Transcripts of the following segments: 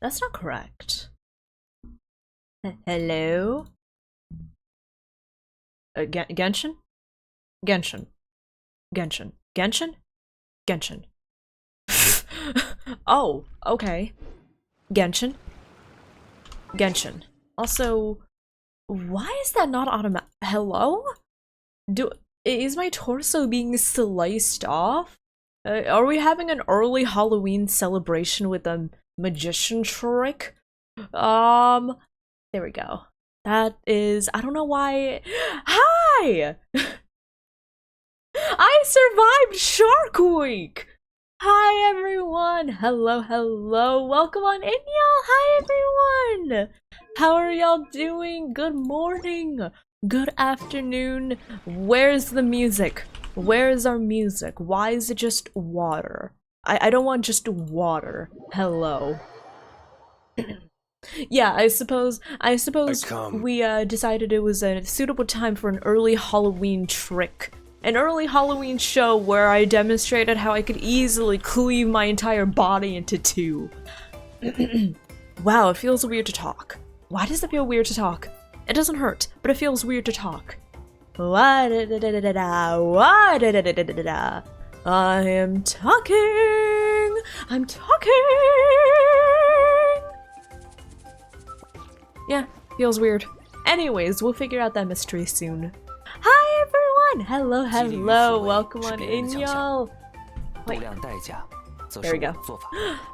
That's not correct. Hello? Genshin? Genshin. Genshin. Genshin? Genshin. Oh, okay. Genshin. Genshin. Also, why is that not automatic? Hello? Is my torso being sliced off? Are we having an early Halloween celebration with a magician trick? There we go. That is, I don't know why. Hi! I survived Shark Week! Hi everyone! Hello, hello! Welcome on in, y'all! Hi everyone! How are y'all doing? Good morning! Good afternoon! Where's the music? Where's our music? Why is it just water? I don't want just water. Hello. Yeah, I suppose we decided it was a suitable time for an early Halloween trick. An early Halloween show where I demonstrated how I could easily cleave my entire body into two. Wow, it feels weird to talk. Why does it feel weird to talk? It doesn't hurt, but it feels weird to talk. I am talking! I'm talking! Yeah, feels weird. Anyways, we'll figure out that mystery soon. Hi everyone! Hello, hello! Welcome on in, y'all! Wait. There we go.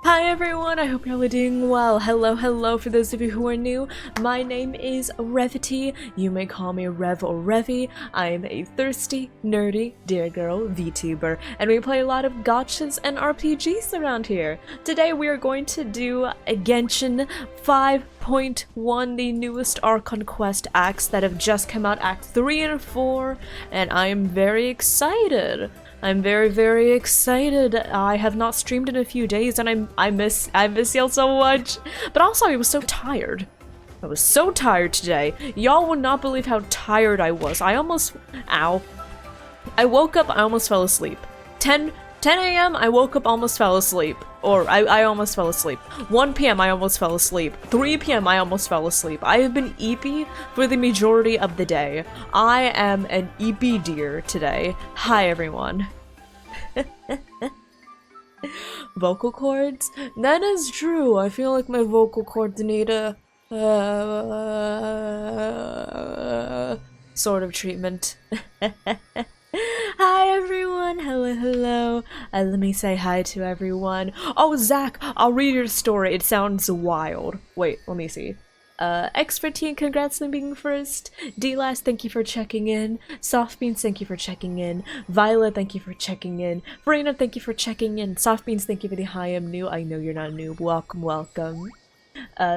Hi everyone, I hope y'all are doing well. Hello, hello for those of you who are new. My name is Revity. You may call me Rev or Revy. I am a thirsty, nerdy, dear girl VTuber, and we play a lot of gachas and RPGs around here. Today we are going to do a Genshin 5.1, the newest Archon Quest acts that have just come out, Act 3 and 4, and I am very excited. I'm very, very excited. I have not streamed in a few days and I miss y'all so much. But also I was so tired. I was so tired today. Y'all would not believe how tired I was. I almost I woke up, I almost fell asleep. 10 a.m. I woke up, almost fell asleep. Or I almost fell asleep. 1 p.m. I almost fell asleep. 3 p.m. I almost fell asleep. I have been eepy for the majority of the day. I am an eepy deer today. Hi everyone. Vocal cords? That is true. I feel like my vocal cords need a sort of treatment. Hi everyone! Hello, hello. Let me say hi to everyone. Oh, Zach, I'll read your story. It sounds wild. Wait, let me see. X14, congrats on being first. D-Last, thank you for checking in. Softbeans, thank you for checking in. Violet, thank you for checking in. Verena, thank you for checking in. Softbeans, thank you for the hi, I'm new. I know you're not new. Welcome, welcome.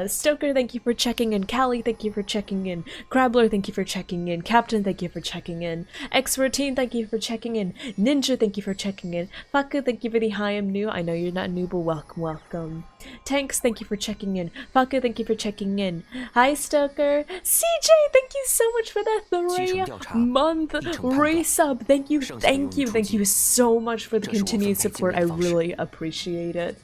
Stoker, thank you for checking in. Callie, thank you for checking in. Crabbler, thank you for checking in. Captain, thank you for checking in. X14, thank you for checking in. Ninja, thank you for checking in. Faka, thank you for the hi, I'm new. I know you're not new, but welcome, welcome. Tanks, thank you for checking in. Faka, thank you for checking in. Hi, Stoker. CJ, thank you so much for that 3-month resub. Thank you so much for the continued support. I really appreciate it.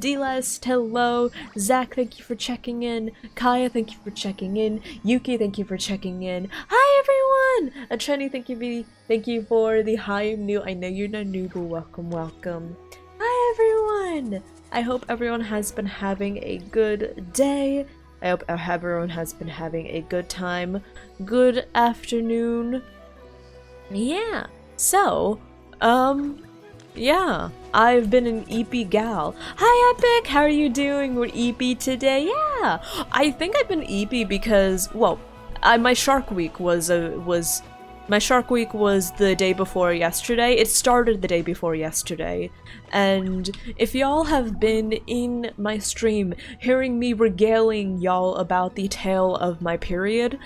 D-Last, hello. Zach, thank you for checking in. Kaya, thank you for checking in. Yuki, thank you for checking in. Hi everyone! Trenny, thank you for the hi, I'm new. I know you're not new, but welcome, welcome. Hi everyone! I hope everyone has been having a good day. I hope everyone has been having a good time. Good afternoon. Yeah. So, yeah, I've been an EP gal. Hi Epic, how are you doing? We're EP today. Yeah, I think I've been EP because, well, my Shark Week was the day before yesterday. It started the day before yesterday, and if y'all have been in my stream hearing me regaling y'all about the tale of my period,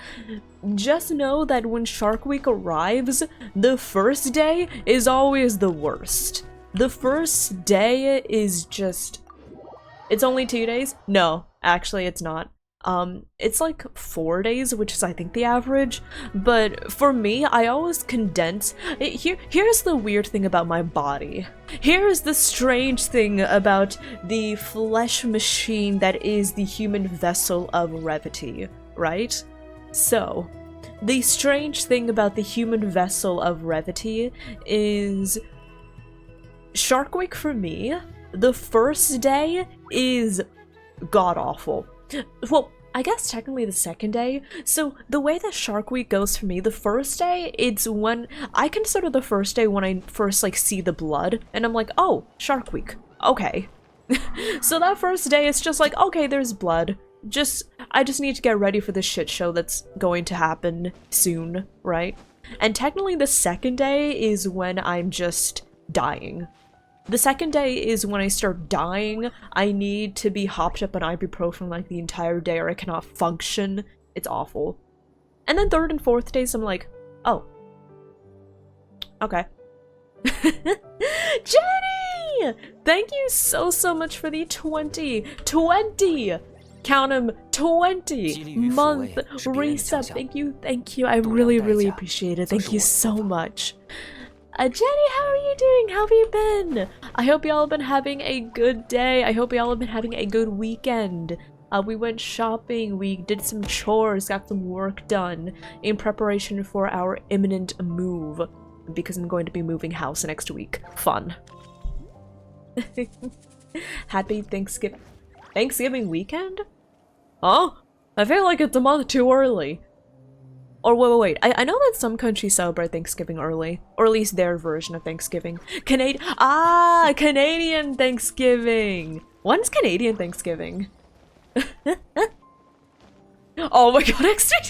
just know that when Shark Week arrives, the first day is always the worst. The first day is just... It's only 2 days? No, actually it's not. It's like 4 days, which is I think the average, but for me, I always condense. Here's the weird thing about my body. Here's the strange thing about the flesh machine that is the human vessel of Revity, right? So, the strange thing about the human vessel of Revity is Shark Week for me, the first day is god-awful. Well, I guess technically the second day. So the way that Shark Week goes for me, the first day, it's when I consider the first day when I first like see the blood and I'm like, oh, Shark Week, okay. So that first day it's just like, okay, there's blood. I just need to get ready for the shit show that's going to happen soon, right? And technically the second day is when I'm just dying. The second day is when I start dying. I need to be hopped up on ibuprofen like the entire day or I cannot function. It's awful. And then third and fourth days I'm like, oh. Okay. Jenny! Thank you so much for the 20! Count 'em, 20 month resub. Thank you. I really appreciate it. Thank you so much. Jenny, how are you doing? How have you been? I hope y'all have been having a good day. I hope y'all have been having a good weekend. We went shopping, we did some chores, got some work done in preparation for our imminent move because I'm going to be moving house next week. Fun. Happy Thanksgiving weekend? Oh, I feel like it's a month too early. Or wait. I know that some countries celebrate Thanksgiving early, or at least their version of Thanksgiving. Canadian Thanksgiving! When's Canadian Thanksgiving? Oh my god, XD!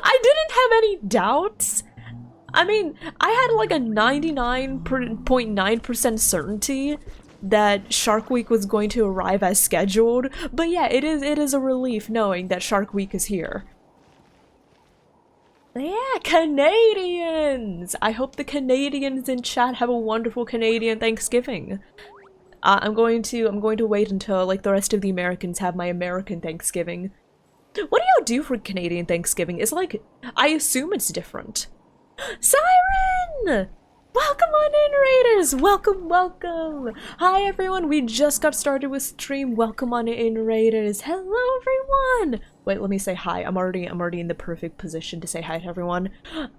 I didn't have any doubts. I mean, I had like a 99.9% certainty that Shark Week was going to arrive as scheduled, but yeah, it is a relief knowing that Shark Week is here. Yeah, Canadians! I hope the Canadians in chat have a wonderful Canadian Thanksgiving. I'm going to wait until like the rest of the Americans have my American Thanksgiving. What do y'all do for Canadian Thanksgiving? It's like, I assume it's different. Siren! Welcome on in, Raiders! Welcome! Hi everyone, we just got started with stream. Welcome on in, Raiders. Hello everyone! Wait, let me say hi. I'm already in the perfect position to say hi to everyone.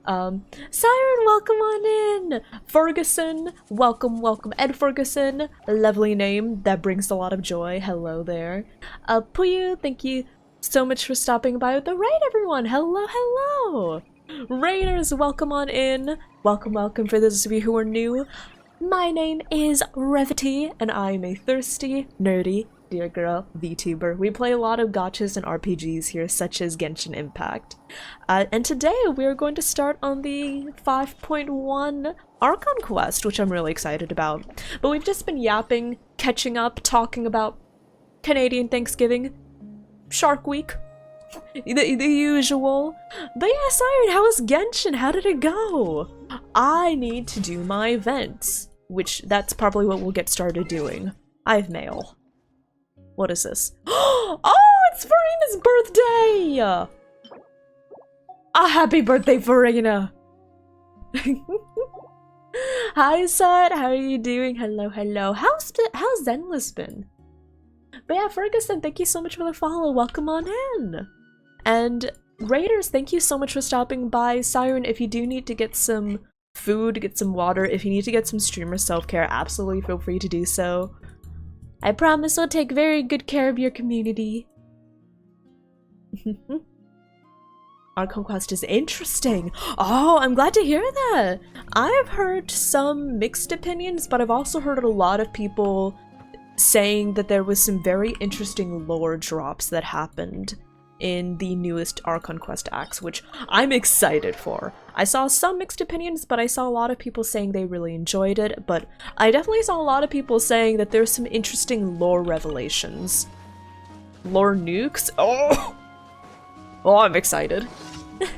Siren, welcome on in! Ferguson, welcome. Ed Ferguson, a lovely name that brings a lot of joy. Hello there. Puyu, thank you so much for stopping by with the raid, everyone. Hello! Raiders, welcome on in. Welcome for those of you who are new. My name is Revity, and I'm a thirsty, nerdy, dear girl VTuber. We play a lot of gachas and RPGs here, such as Genshin Impact. And today we're going to start on the 5.1 Archon Quest, which I'm really excited about. But we've just been yapping, catching up, talking about Canadian Thanksgiving, Shark Week, the usual. But yeah, Siren, how was Genshin? How did it go? I need to do my events, which that's probably what we'll get started doing. I have mail. What is this? Oh, it's Farina's birthday! Happy birthday, Farina! Hi, Sod, how are you doing? Hello. How's Zenless been? But yeah, Ferguson, thank you so much for the follow. Welcome on in. And Raiders, thank you so much for stopping by. Siren, if you do need to get some food, get some water, if you need to get some streamer self-care, absolutely feel free to do so. I promise I'll take very good care of your community. Archon Quest is interesting. Oh, I'm glad to hear that. I've heard some mixed opinions, but I've also heard a lot of people saying that there was some very interesting lore drops that happened in the newest Archon Quest acts, which I'm excited for. I saw some mixed opinions, but I saw a lot of people saying they really enjoyed it, but I definitely saw a lot of people saying that there's some interesting lore revelations. Lore nukes? Oh, I'm excited. But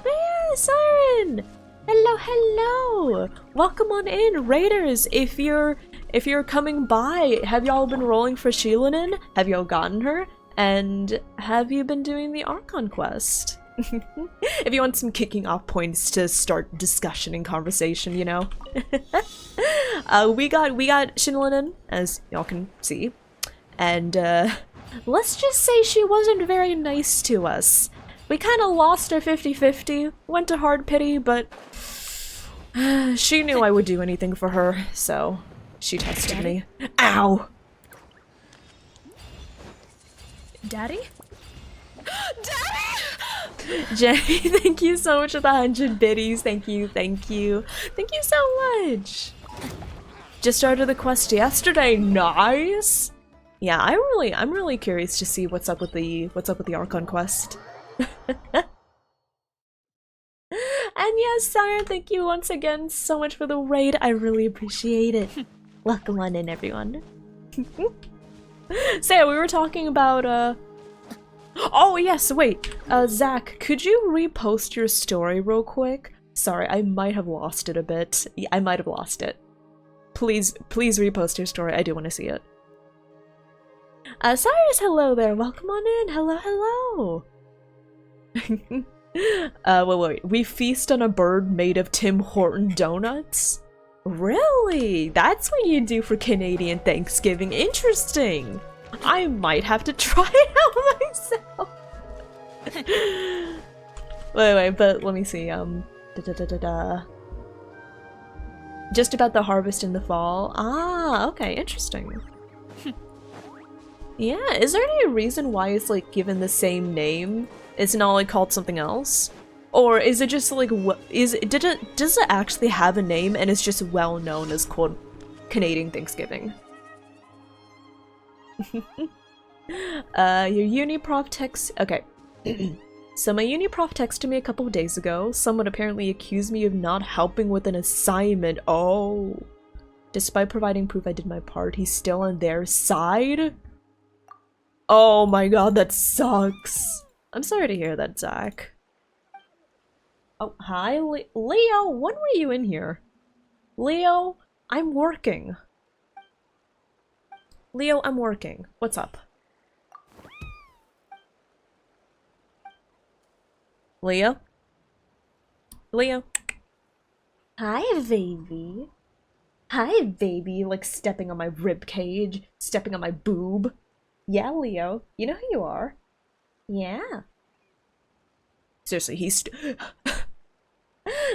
yeah, Siren! Hello, hello! Welcome on in, Raiders! If you're coming by, have y'all been rolling for Sheilanen? Have y'all gotten her? And have you been doing the Archon quest? If you want some kicking off points to start discussion and conversation, you know. we got Sheilanen, as y'all can see. And let's just say she wasn't very nice to us. We kind of lost her 50-50, went to hard pity, but she knew I would do anything for her, so she tested me. Ow! Daddy? Daddy! Jenny, thank you so much for the 100 biddies. Thank you, thank you. Thank you so much! Just started the quest yesterday. Nice! Yeah, I'm really curious to see what's up with the Archon quest. And yes, Siren, thank you once again so much for the raid. I really appreciate it. Welcome on in, everyone. So yeah, we were talking about oh yes, wait. Zach, could you repost your story real quick? Sorry, I might have lost it a bit. I might have lost it. Please repost your story. I do want to see it. Cyrus, hello there. Welcome on in. Hello, hello. Wait. We feast on a bird made of Tim Horton donuts? Really? That's what you do for Canadian Thanksgiving. Interesting. I might have to try it out myself. wait, but let me see. Just about the harvest in the fall. Ah, okay, interesting. Yeah, is there any reason why it's like given the same name? It's not like called something else? Or is it just like, does it actually have a name and it's just well known as quote Canadian Thanksgiving? Your uni prof text, okay. So my uni prof texted me a couple of days ago. Someone apparently accused me of not helping with an assignment. Oh. Despite providing proof I did my part, he's still on their side? Oh my god, that sucks. I'm sorry to hear that, Zach. Oh, hi, Leo, when were you in here? Leo, I'm working. Leo, I'm working. What's up? Leo? Leo? Hi, baby. Hi, baby. Like stepping on my rib cage, stepping on my boob. Yeah, Leo. You know who you are. Yeah. Seriously,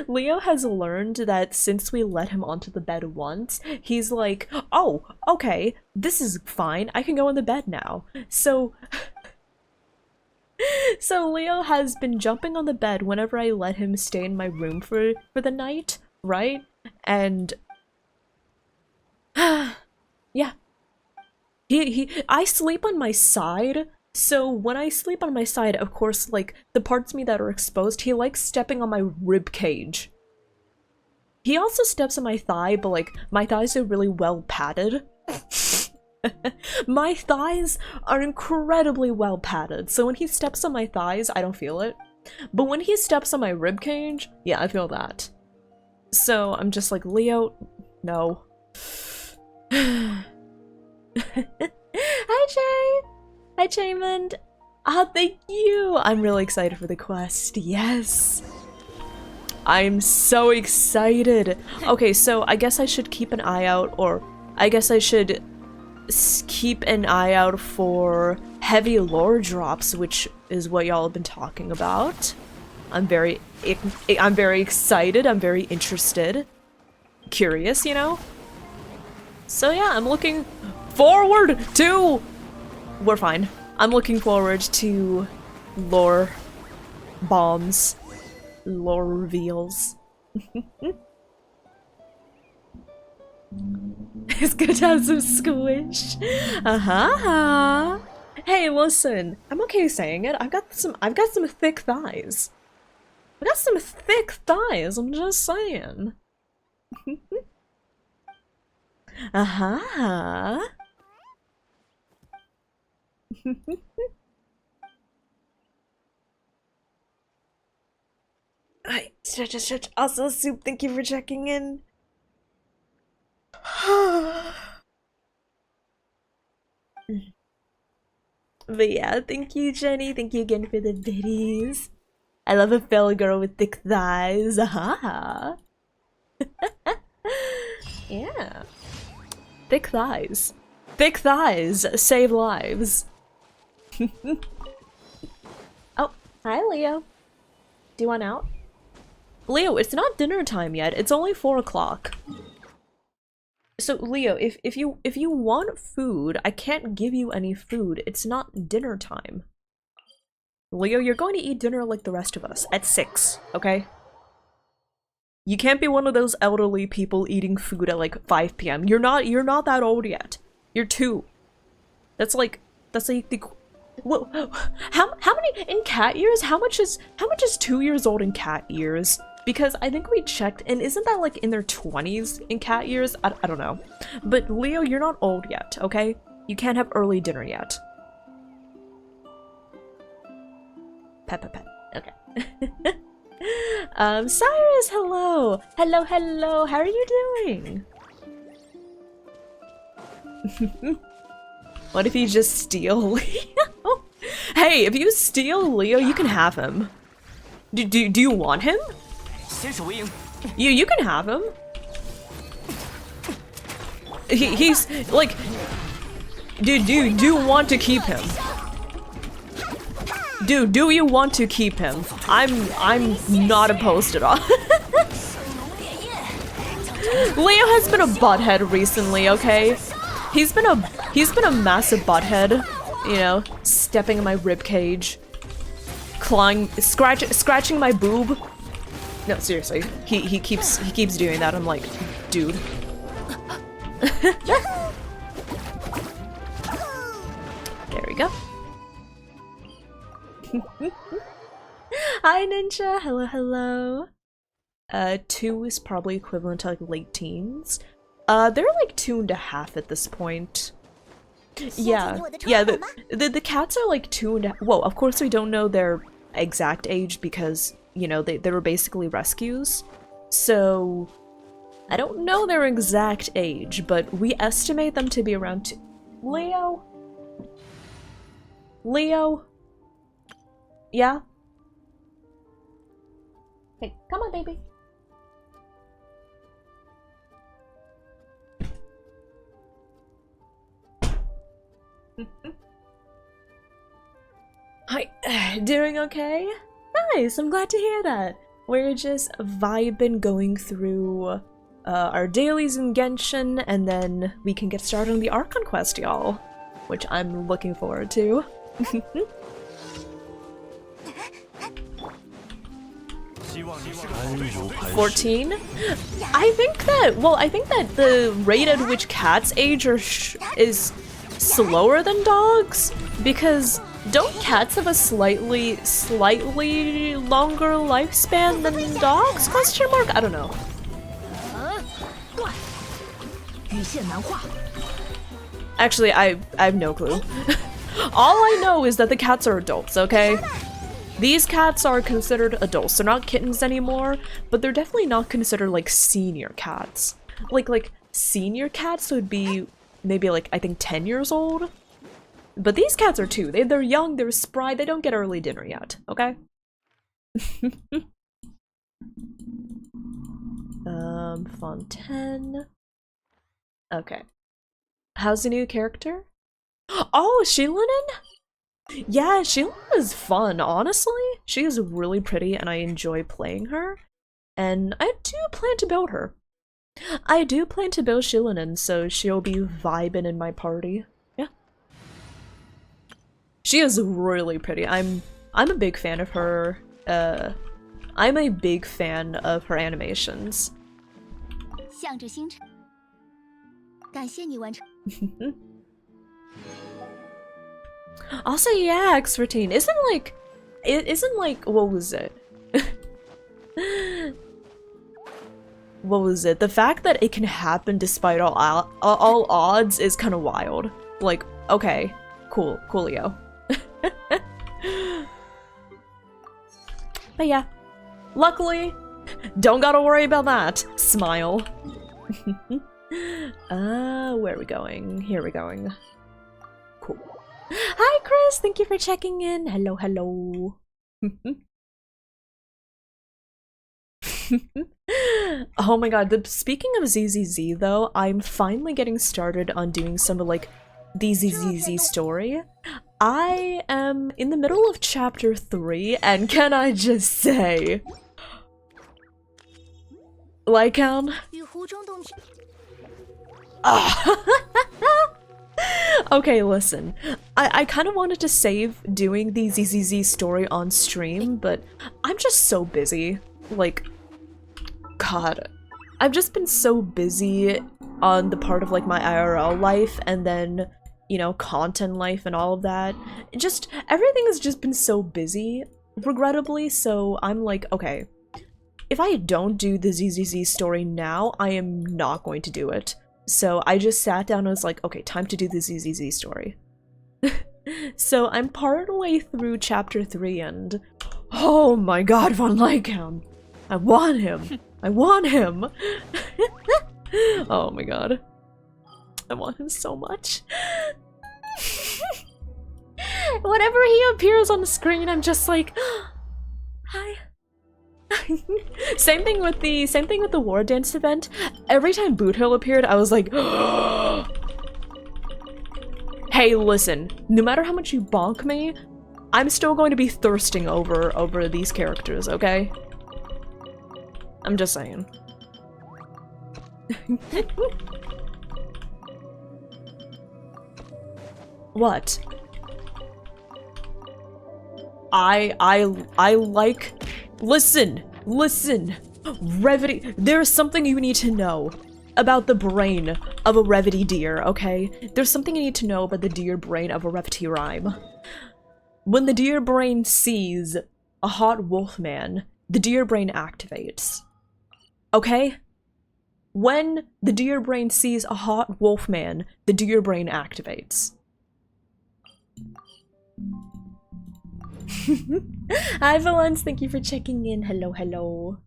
Leo has learned that since we let him onto the bed once, he's like, oh, okay, this is fine, I can go in the bed now. So Leo has been jumping on the bed whenever I let him stay in my room for the night, right? And yeah. I sleep on my side, so when I sleep on my side, of course, like, the parts of me that are exposed, he likes stepping on my rib cage. He also steps on my thigh, but, like, my thighs are really well padded. My thighs are incredibly well padded, so when he steps on my thighs, I don't feel it. But when he steps on my rib cage, yeah, I feel that. So I'm just like, Leo, no. Hi, Jay! Hi, Chaymond! Ah, thank you! I'm really excited for the quest, yes! I'm so excited! Okay, so I guess I should keep an eye out, or I guess I should keep an eye out for heavy lore drops, which is what y'all have been talking about. I'm very excited, I'm very interested. Curious, you know? So yeah, I'm looking forward to... We're fine. I'm looking forward to lore bombs, lore reveals. It's good to have some squish. Uh-huh. Hey, listen, I'm okay saying it. I've got some thick thighs. I got some thick thighs, I'm just saying. Uh-huh. Hi, stretch. Also, Soup, thank you for checking in. But yeah, thank you, Jenny. Thank you again for the biddies. I love a fellow girl with thick thighs. Aha. Yeah. Thick thighs. Thick thighs save lives. Oh, hi, Leo. Do you want out? Leo, it's not dinner time yet. It's only 4 o'clock. So Leo, if you want food, I can't give you any food. It's not dinner time. Leo, you're going to eat dinner like the rest of us at 6, okay? You can't be one of those elderly people eating food at like 5 p.m. You're not that old yet. You're 2. That's like the whoa, how many in cat years? How much is 2 years old in cat years? Because I think we checked, and isn't that like in their 20s in cat years? I don't know. But Leo, you're not old yet, okay? You can't have early dinner yet. Pet. Okay. Cyrus, hello! Hello, how are you doing? What if you just steal Leo? Hey, if you steal Leo, you can have him. Do you want him? You can have him. He's like, do you want to keep him? Do you want to keep him? I'm not opposed at all. Leo has been a butthead recently, okay? He's been a massive butthead, you know, stepping in my ribcage, clawing, scratching my boob. No, seriously, he keeps doing that. I'm like, dude. There we go. Hi, Ninja. Hello. 2 is probably equivalent to like late teens. They're like 2.5 at this point. Yeah, the cats are like 2.5. Whoa, of course we don't know their exact age because, you know, they were basically rescues. So I don't know their exact age, but we estimate them to be around Leo? Yeah? Hey, come on, baby. Hi, doing okay? Nice, I'm glad to hear that. We're just vibing, going through our dailies in Genshin, and then we can get started on the Archon Quest, y'all. Which I'm looking forward to. 14? I think that the rate at which cats age is slower than dogs, because don't cats have a slightly longer lifespan than dogs? Question mark? I don't know. Actually, I have no clue. All I know is that the cats are adults, okay? These cats are considered adults. They're not kittens anymore, but they're definitely not considered like senior cats. Like senior cats would be maybe like, I think 10 years old. But these cats are 2. They're young, they're spry, they don't get early dinner yet, okay? Fontaine. Okay. How's the new character? Oh, Sheilinen? Yeah, Sheilinen is fun, honestly. She is really pretty and I enjoy playing her. And I do plan to build her. I do plan to build Sheilinen, so she'll be vibing in my party. Yeah. She is really pretty. I'm a big fan of her. I'm a big fan of her animations. Also, yeah, X14 isn't like what was it? What was it? The fact that it can happen despite all odds is kind of wild. Like, okay, coolio. But yeah, Luckily, don't gotta worry about that. Smile. Where are we going? Here we're going. Cool. Hi, Chris! Thank you for checking in. Hello, hello. Oh my god, speaking of ZZZ though, I'm finally getting started on doing some of like the ZZZ story. I am in the middle of chapter 3 and can I just say... Lycan? Okay, listen. I kind of wanted to save doing the ZZZ story on stream, but I'm just so busy. Like, God. I've just been so busy on the part of like my IRL life and then, you know, content life and all of that. Just, everything has just been so busy, regrettably, so I'm like, okay, if I don't do the ZZZ story now, I am not going to do it. So I just sat down and was like, okay, time to do the ZZZ story. So I'm part way through chapter 3 and... Oh my god, Von Lycan! I want him! I want him! Oh my god. I want him so much. Whenever he appears on the screen, I'm just like, hi. Same thing with the War Dance event. Every time Boot Hill appeared, I was like, hey, listen, no matter how much you bonk me, I'm still going to be thirsting over these characters, okay? I'm just saying. What? I like... Listen! Revity- there's something you need to know about the brain of a Revity deer, okay? There's something you need to know about the deer brain of a Revity rhyme. When the deer brain sees a hot wolf man, the deer brain activates. Okay? When the deer brain sees a hot wolf man, the deer brain activates. Hi Valence, thank you for checking in. Hello, hello.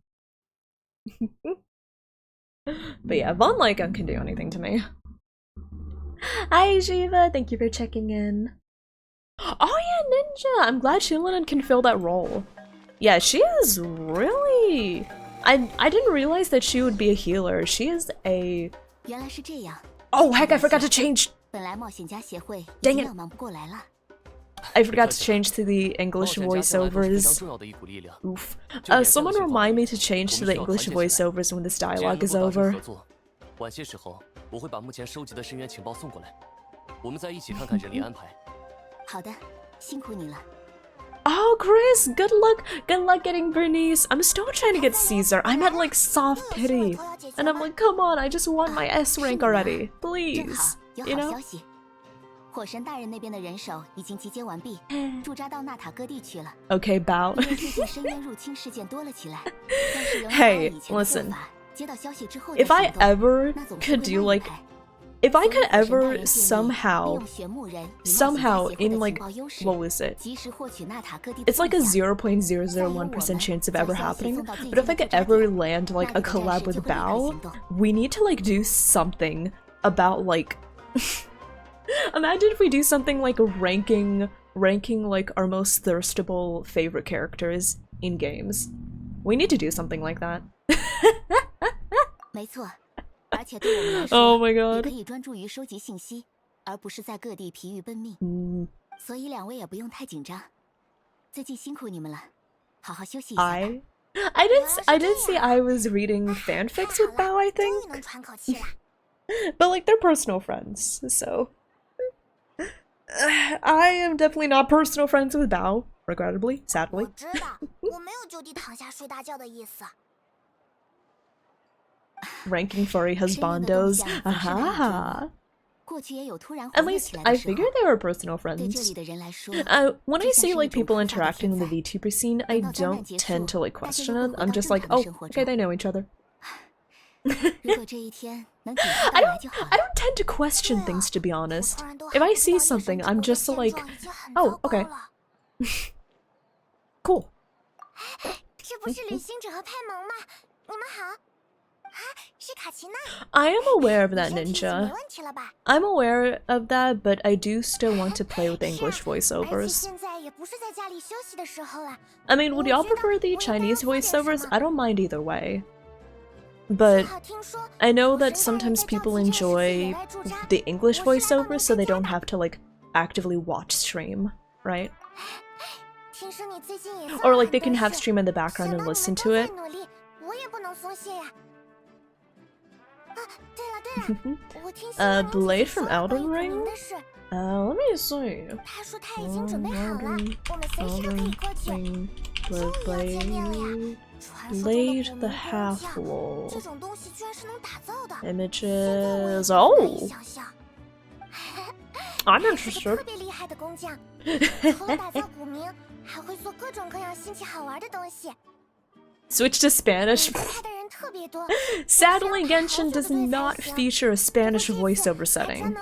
But yeah, Von Lycan can do anything to me. Hi Shiva, thank you for checking in. Oh yeah, Ninja! I'm glad Shilin can fill that role. Yeah, she is really... I didn't realize that she would be a healer. She is a... Oh heck, I forgot to change! Dang it! I forgot to change to the English voiceovers. Oof. Someone remind me to change to the English voiceovers when this dialogue is over. Oh, Chris! Good luck getting Bernice! I'm still trying to get Caesar. I'm at like soft pity. And I'm like, come on, I just want my S rank already. Please. You know? Okay, bow. Hey, listen. If I ever could do like... If I could ever somehow in like, what was it? It's like a 0.001% chance of ever happening, but if I could ever land like a collab with Bao, we need to like do something about like... Imagine if we do something like ranking like our most thirstable favorite characters in games. We need to do something like that. Oh my god. I did see I was reading fanfics with Bao, I think. But like they're personal friends, so I am definitely not personal friends with Bao, regrettably, sadly. Ranking furry husbandos. Aha! At least I figured they were personal friends. When I see like people interacting in the VTuber scene, I don't tend to like question it. I'm just like, oh, okay, they know each other. I don't tend to question things, to be honest. If I see something, I'm just like, oh, okay. Cool. I am aware of that, Ninja. I'm aware of that, but I do still want to play with English voiceovers. I mean, would y'all prefer the Chinese voiceovers? I don't mind either way. But I know that sometimes people enjoy the English voiceovers so they don't have to, like, actively watch stream, right? Or, like, they can have stream in the background and listen to it. Blade from Elden Ring? Let me see. Elden Ring, Blade the Half-Wall. Images. Oh! I'm interested. Switch to Spanish. Sadly, Genshin does not feature a Spanish voiceover setting.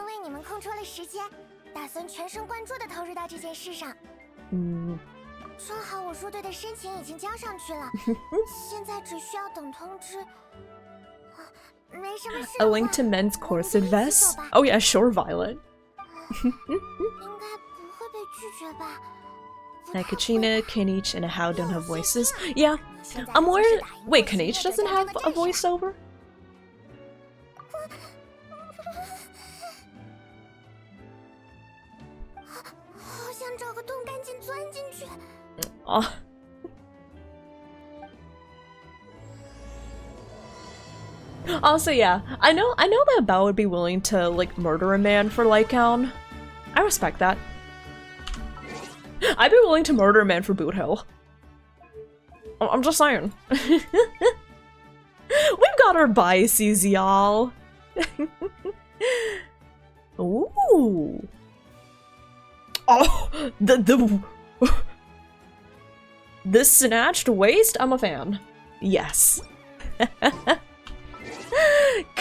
A link to men's corset vests? Oh yeah, sure, Violet. Kachina, Kinich, and a How don't have voices. Yeah, I'm aware. Wait, Kinich doesn't have a voiceover? Oh. Also, yeah, I know that Belle would be willing to, like, murder a man for Lycaon. I respect that. I'd be willing to murder a man for Boot Hill. I'm just saying. We've got our biases, y'all. Ooh. Oh, the snatched waist? I'm a fan. Yes.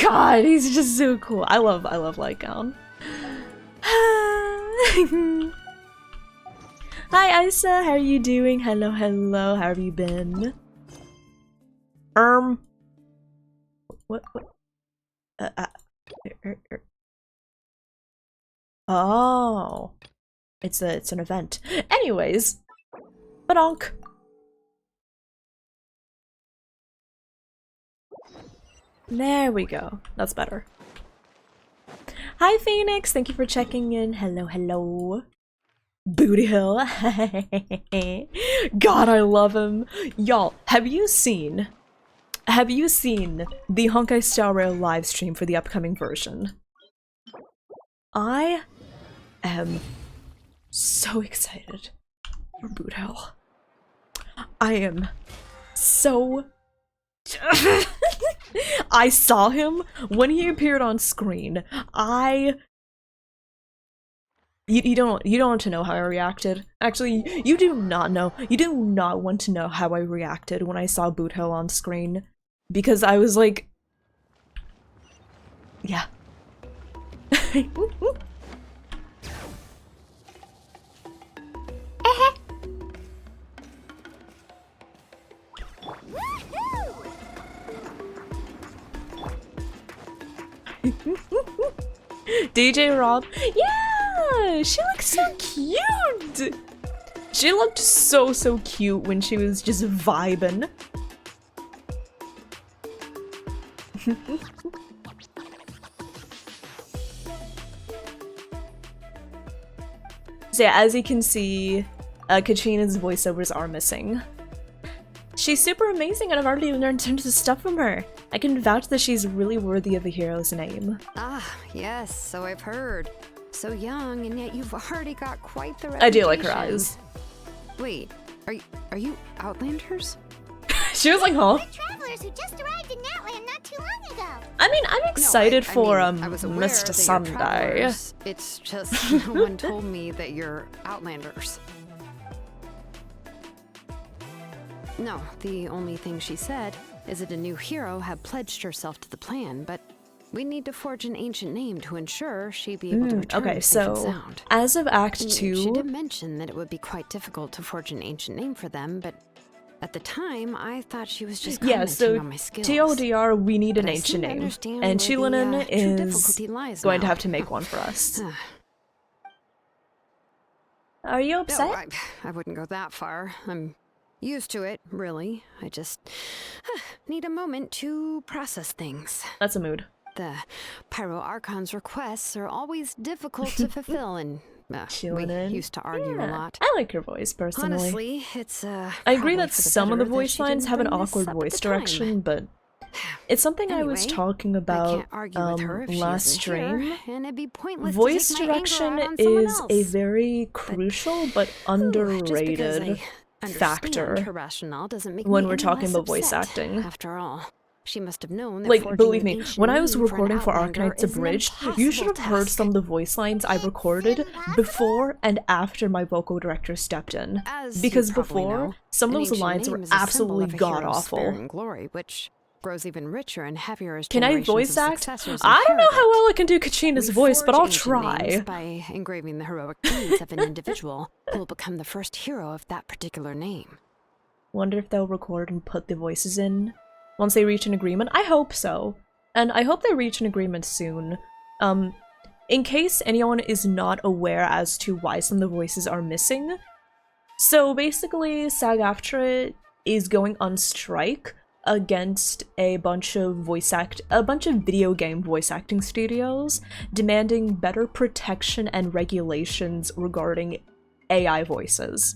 God, he's just so cool. I love Lycaon. Hi Isa, how are you doing? Hello, how have you been? What? Oh. It's an event. Anyways. Badonk. There we go. That's better. Hi Phoenix, thank you for checking in. Hello. Booty Hill. God, I love him. Y'all, have you seen the Honkai Star Rail live stream for the upcoming version? I am so excited for Boot Hill. I am so I saw him when he appeared on screen. You don't want to know how I reacted. Actually, you do not know. You do not want to know how I reacted when I saw Boot Hill on screen. Because I was like... Yeah. DJ Rob. Yeah! She looks so cute! She looked so cute when she was just vibing. So yeah, as you can see, Kachina's voiceovers are missing. She's super amazing and I've already learned tons of stuff from her. I can vouch that she's really worthy of a hero's name. Ah, yes, so I've heard. So young, and yet you've already got quite the reputation. I do like her eyes. Wait, are you Outlanders? She was like, huh? We're travelers who just arrived in Outland not too long ago. I mean, I'm excited for I was aware Mr. that you're Sunday. travelers. It's just no one told me that you're Outlanders. No, the only thing she said is that a new hero had pledged herself to the plan, but we need to forge an ancient name to ensure she'd be able to return okay, safe and so sound. as of Act 2... She did mention that it would be quite difficult to forge an ancient name for them, but At the time, I thought she was just Yeah, commenting so on my skills. TLDR, we need an But I ancient seem to name. understand And where the, Chilinen true is difficulty lies going to now. have to make one for us. Are you upset? No, I wouldn't go that far. I'm used to it, really. I just need a moment to process things. That's a mood. The Pyro Archon's requests are always difficult to fulfill, and we Chilinen. used to argue a lot. I like your voice, personally. Honestly, it's I agree probably that for the some of the better that voice she lines didn't have an bring this awkward up at voice the time. direction, but it's something I was Anyway, talking I about can't argue with her if she last isn't stream. here, and it'd be pointless Voice to take my anger direction out on someone is else. a very crucial but Just because underrated I factor understand her rationale doesn't make when me we're any talking less about voice upset. acting. After all, she must have known that Like, forging believe an me, ancient when I was name for an recording for Outlander Arknights is an Abridged, you should have impossible heard task. some of the voice lines I recorded before and after my vocal director stepped in. As Because you probably before, know, some of an those ancient lines name were is a symbol absolutely of a hero's god-awful. spirit and glory, which grows even richer and heavier as Can I generations voice of act? successors I don't know inherit how it. well I can do Kachina's We voice, but forge I'll ancient names try. by engraving the heroic deeds of an individual who will become the first hero of that particular name. Wonder if they'll record and put the voices in once they reach an agreement. I hope so. And I hope they reach an agreement soon. In case anyone is not aware as to why some of the voices are missing. So basically, SAG-AFTRA is going on strike against a bunch of video game voice acting studios, demanding better protection and regulations regarding AI voices.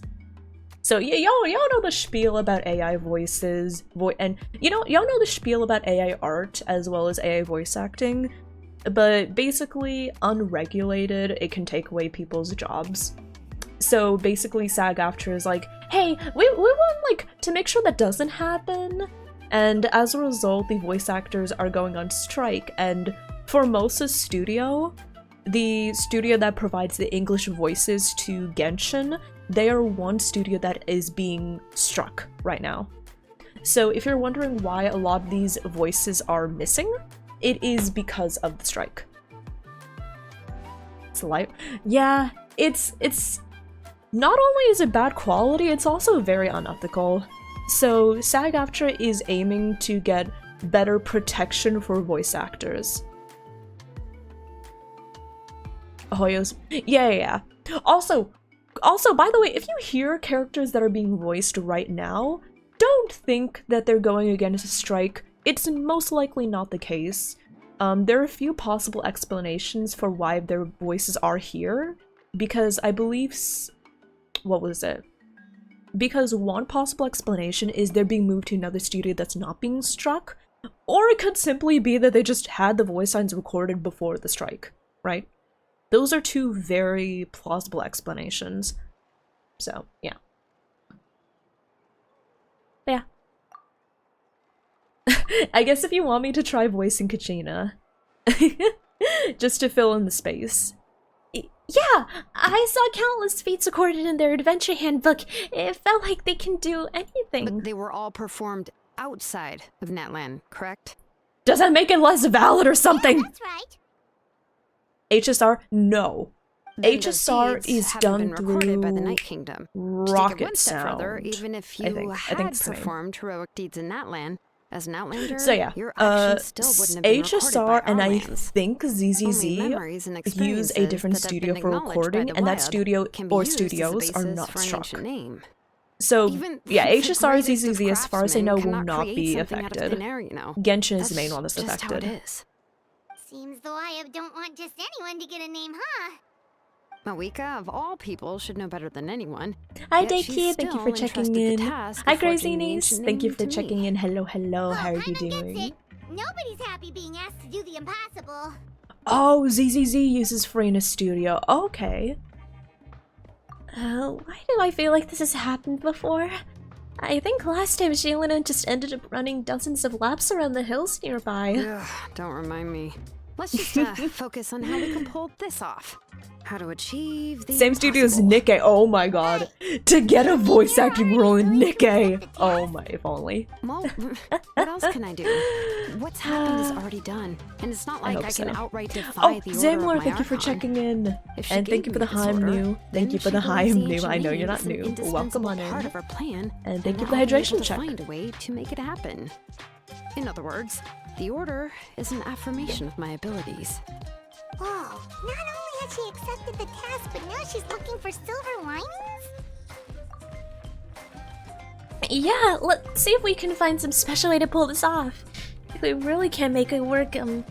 So yeah, y'all know the spiel about AI voices, and y'all know the spiel about AI art as well as AI voice acting, but basically unregulated, it can take away people's jobs. So basically SAG-AFTRA is like, hey, we want like to make sure that doesn't happen, and as a result the voice actors are going on strike, and Formosa's studio, the studio that provides the English voices to Genshin, they are one studio that is being struck right now. So if you're wondering why a lot of these voices are missing, it is because of the strike. It's light. Yeah, it's not only is it bad quality, it's also very unethical. So SAG-AFTRA is aiming to get better protection for voice actors. Hoyo's, yeah. Also, by the way, if you hear characters that are being voiced right now, don't think that they're going against a strike. It's most likely not the case. There are a few possible explanations for why their voices are here, because I believe... what was it? Because one possible explanation is they're being moved to another studio that's not being struck, or it could simply be that they just had the voice lines recorded before the strike, right? Those are two very plausible explanations. So, yeah. Yeah. I guess if you want me to try voicing Kachina, just to fill in the space. Yeah, I saw countless feats recorded in their adventure handbook. It felt like they can do anything. But they were all performed outside of Natlan, correct? Does that make it less valid or something? That's right. HSR? No. Then HSR those is deeds haven't done been recorded by the through Night Kingdom. To take it rocket one step further, sound. even if I you think had the same. performed heroic deeds in Natlan, as an Outlander, So yeah, your actions still wouldn't have been recorded HSR by and our I lands. think Only ZZZ memories and use experiences a different that have studio been for acknowledged by recording, the and that wild studio can be or used as a studios are basis not for an struck. ancient name. So Even yeah, the HSR greatest of ZZZ, as far as I know, will craftsmen not cannot be create something out of affected. thin air, you know. Genshin is the That's main one that's just affected. how it is. Seems the Wyatt don't want just anyone to get a name, huh? Mawika, of all people, should know better than anyone. Hi Yet she's Dayki, thank you for still checking entrusted the in. task Hi of forging the Grazinis, ancient thank you name for to checking me. in. Hello, how are you Paimon gets doing? it. Nobody's happy being asked to do the impossible. Oh, ZZZ uses Farina Studio. Okay. Why do I feel like this has happened before? I think last time Shalina just ended up running dozens of laps around the hills nearby. Ugh, don't remind me. let's just focus on how we can pull this off. How to achieve the Same studio as impossible. Nikkei. Oh my god. To get a voice acting role in Nikkei. Oh my, if only. Well, what else can I do? What's happened is already done, and it's not like hope I can so. outright defy Oh, the order Zamler, of my thank you for Archon. checking in. If she And thank gave you for me the this Heim order, new. Thank then you for she the believes Heim the new. ancient I know you're name not is an new. Welcome indispensable on part in. of her plan, And thank you I'll for the be able hydration to check. find a way to make it happen. In other words, the order is an affirmation of my abilities. Whoa, not only has she accepted the task, but now she's looking for silver linings? Yeah, let's see if we can find some special way to pull this off. If we really can't make it work, I'm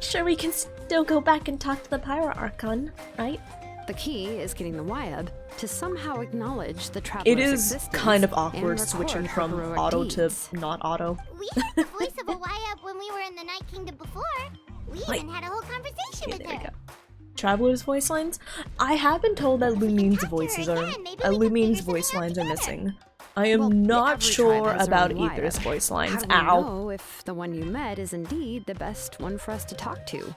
sure we can still go back and talk to the Pyro Archon, right? The key is getting the Wyab to somehow acknowledge the traveler's It is existence kind of and awkward record switching her from heroic auto deeds. to not auto. We had the voice of a Wyab when we were in the Night Kingdom before. We Wait. even had a whole conversation Okay, with there we her. go. Traveler's voice lines? I have been told that Lumine's voices are Lumine's voice lines are missing. I am Well, not every sure tribe has their about own Wyab. Aether's voice How lines. do we Ow. know if the one you met is indeed the best one for us to talk to?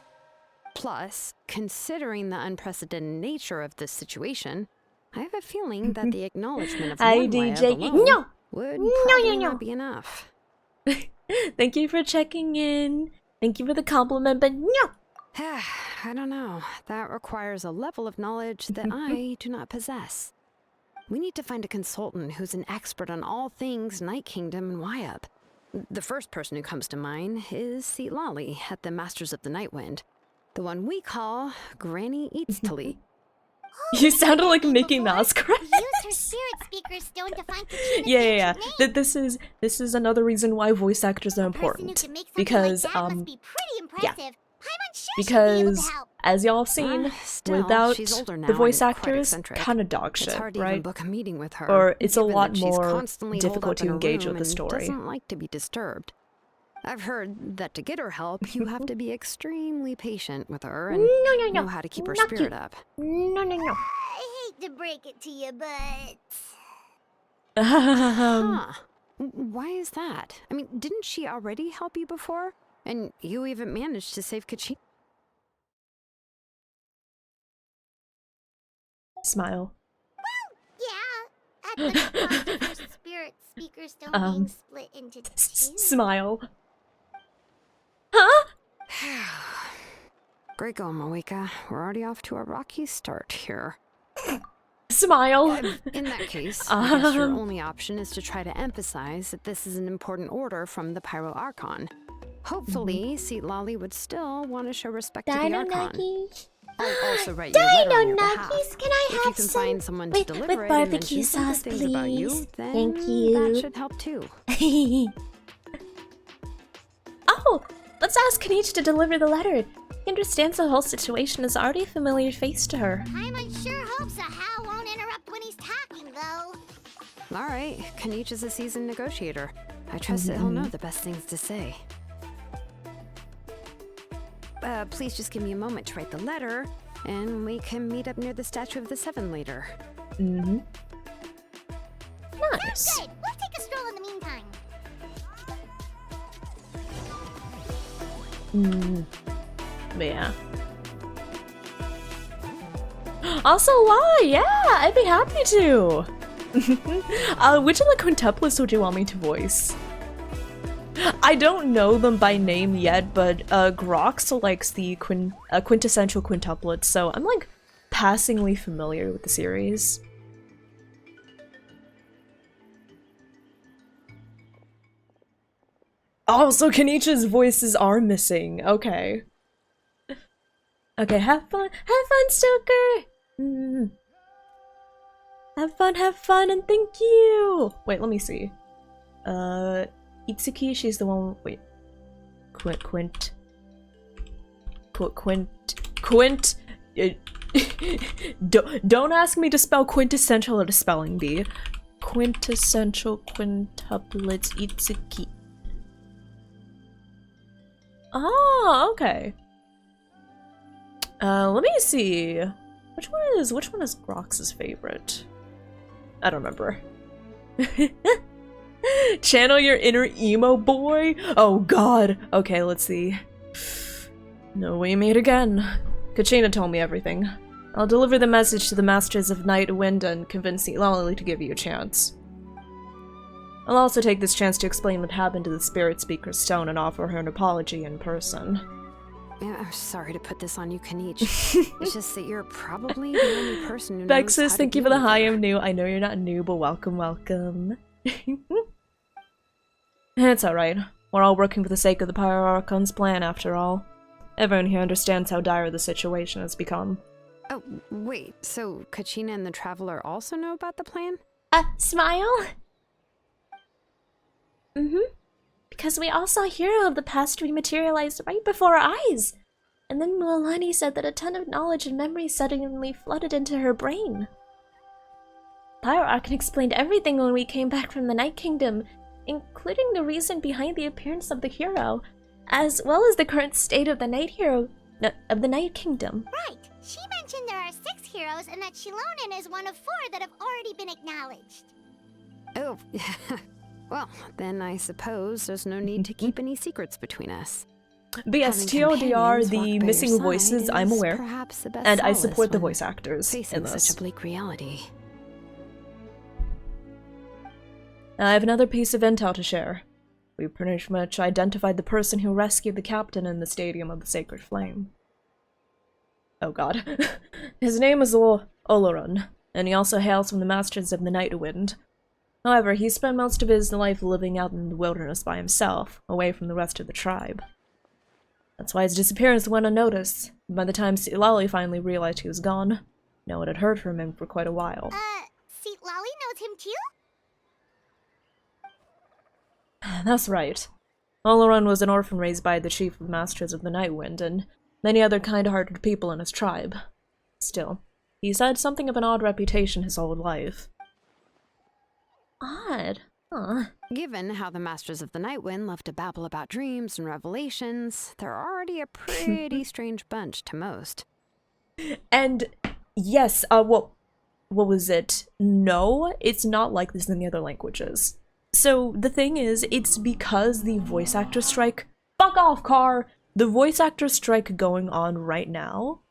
Plus, considering the unprecedented nature of this situation, I have a feeling that the acknowledgement of Hi, one DJ. Wyab alone No! would No, probably no. not be enough. Thank you for checking in. Thank you for the compliment, but no! I don't know. That requires a level of knowledge that I do not possess. We need to find a consultant who's an expert on all things Night Kingdom and Wyab. The first person who comes to mind is Seat Lolly at the Masters of the Nightwind. The one we call Granny Eats to Lead. You sounded like Mickey Mouse, Use correct? her spirit speaker stone to find Katrina's Yeah. ancient name. That this is another reason why voice actors are A person who important. can make something Because like that must be pretty impressive. Paimon sure should be able because to help. as y'all have seen, Still, without she's older now the voice and quite actors, eccentric. kind of dog It's shit, hard to even right? book a meeting with her. Or it's a given lot that she's more constantly difficult holed to up in a engage with room the and story. Doesn't like to be disturbed. I've heard that to get her help, you have to be extremely patient with her and No. know how to keep her Not spirit cute. up. No. I hate to break it to you, but Huh. Why is that? I mean, didn't she already help you before? And you even managed to save Kachi? Smile. yeah, at the cost of her spirit speaker stone being split into two. Smile. Huh? Great going, Moeka. We're already off to a rocky start here. Smile. In that case, I guess your Um. only option is to try to emphasize that this is an important order from the Pyro Archon. Hopefully, Seat Lolly would still want to show respect to the Dino Archon. Nuggies. I'll also write you a letter on your Dino behalf. Nuggies, can I If you have can some find someone to with deliver it and barbecue mention some good sauce, things about you, please? then Thank that you. should help too. Oh, let's ask Kanichi to deliver the letter. He understands the whole situation is already a familiar face to her. Paimon sure hopes a Hal won't interrupt when he's talking, though. All right, Kanich is a seasoned negotiator. I trust that he'll know the best things to say. Please just give me a moment to write the letter, and we can meet up near the Statue of the Seven later. Mm-hmm. Nice. Good. We'll take a stroll in the meantime. But yeah. Also, why? Yeah, I'd be happy to. Which of the quintuplets would you want me to voice? I don't know them by name yet, but Grox likes the quintessential quintuplets, so I'm like passingly familiar with the series. Oh, so Kanichi's voices are missing. Okay. Okay, have fun, Stoker! Have fun, and thank you! Wait, let me see. Itsuki, she's the one, wait. Don't ask me to spell quintessential at a spelling bee. Quintessential quintuplets Itsuki. Oh, okay. Let me see. Which one is Grox's favorite? I don't remember. Channel your inner emo boy? Oh god. Okay, let's see. No, we meet again. Kachina told me everything. I'll deliver the message to the Masters of Night, Wind, and convince Lolly to give you a chance. I'll also take this chance to explain what happened to the Spirit Speaker's stone and offer her an apology in person. Yeah, I'm sorry to put this on you, Kanichi. It's just that you're probably the only person who knows how Bexus, to thank you deal for the with hi, her. I'm new. I know you're not new, but welcome, welcome. It's alright. We're all working for the sake of the Pyro Archon's plan, after all. Everyone here understands how dire the situation has become. Oh, wait, so Kachina and the Traveler also know about the plan? Smile? Because we all saw Hero of the past rematerialize right before our eyes. And then Mualani said that a ton of knowledge and memory suddenly flooded into her brain. Pyro Archon explained everything when we came back from the Night Kingdom, including the reason behind the appearance of the hero, as well as the current state of the of the Night Kingdom. Right. She mentioned there are 6 heroes and that Shilonen is one of 4 that have already been acknowledged. Oh, well, then I suppose there's no need to keep any secrets between us. But yes, Having TLDR, companions the walk by your missing voices, side I'm is aware. perhaps the best And I solace support the when voice actors facing in this. such a bleak reality. I have another piece of intel to share. We pretty much identified the person who rescued the captain in the Stadium of the Sacred Flame. Oh god. His name is Oloron, and he also hails from the Masters of the Night Wind. However, he spent most of his life living out in the wilderness by himself, away from the rest of the tribe. That's why his disappearance went unnoticed. By the time Lolly finally realized he was gone, no one had heard from him for quite a while. See, Lolly knows him too? That's right. Oloron was an orphan raised by the chief of Masters of the Night Wind and many other kind-hearted people in his tribe. Still, he's had something of an odd reputation his whole life. Odd. Huh. Given how the Masters of the Night Wind love to babble about dreams and revelations, they're already a pretty strange bunch to most. And yes, what was it? No, it's not like this in the other languages. So the thing is, it's because the voice actor strike— fuck off, car! The voice actor strike going on right now,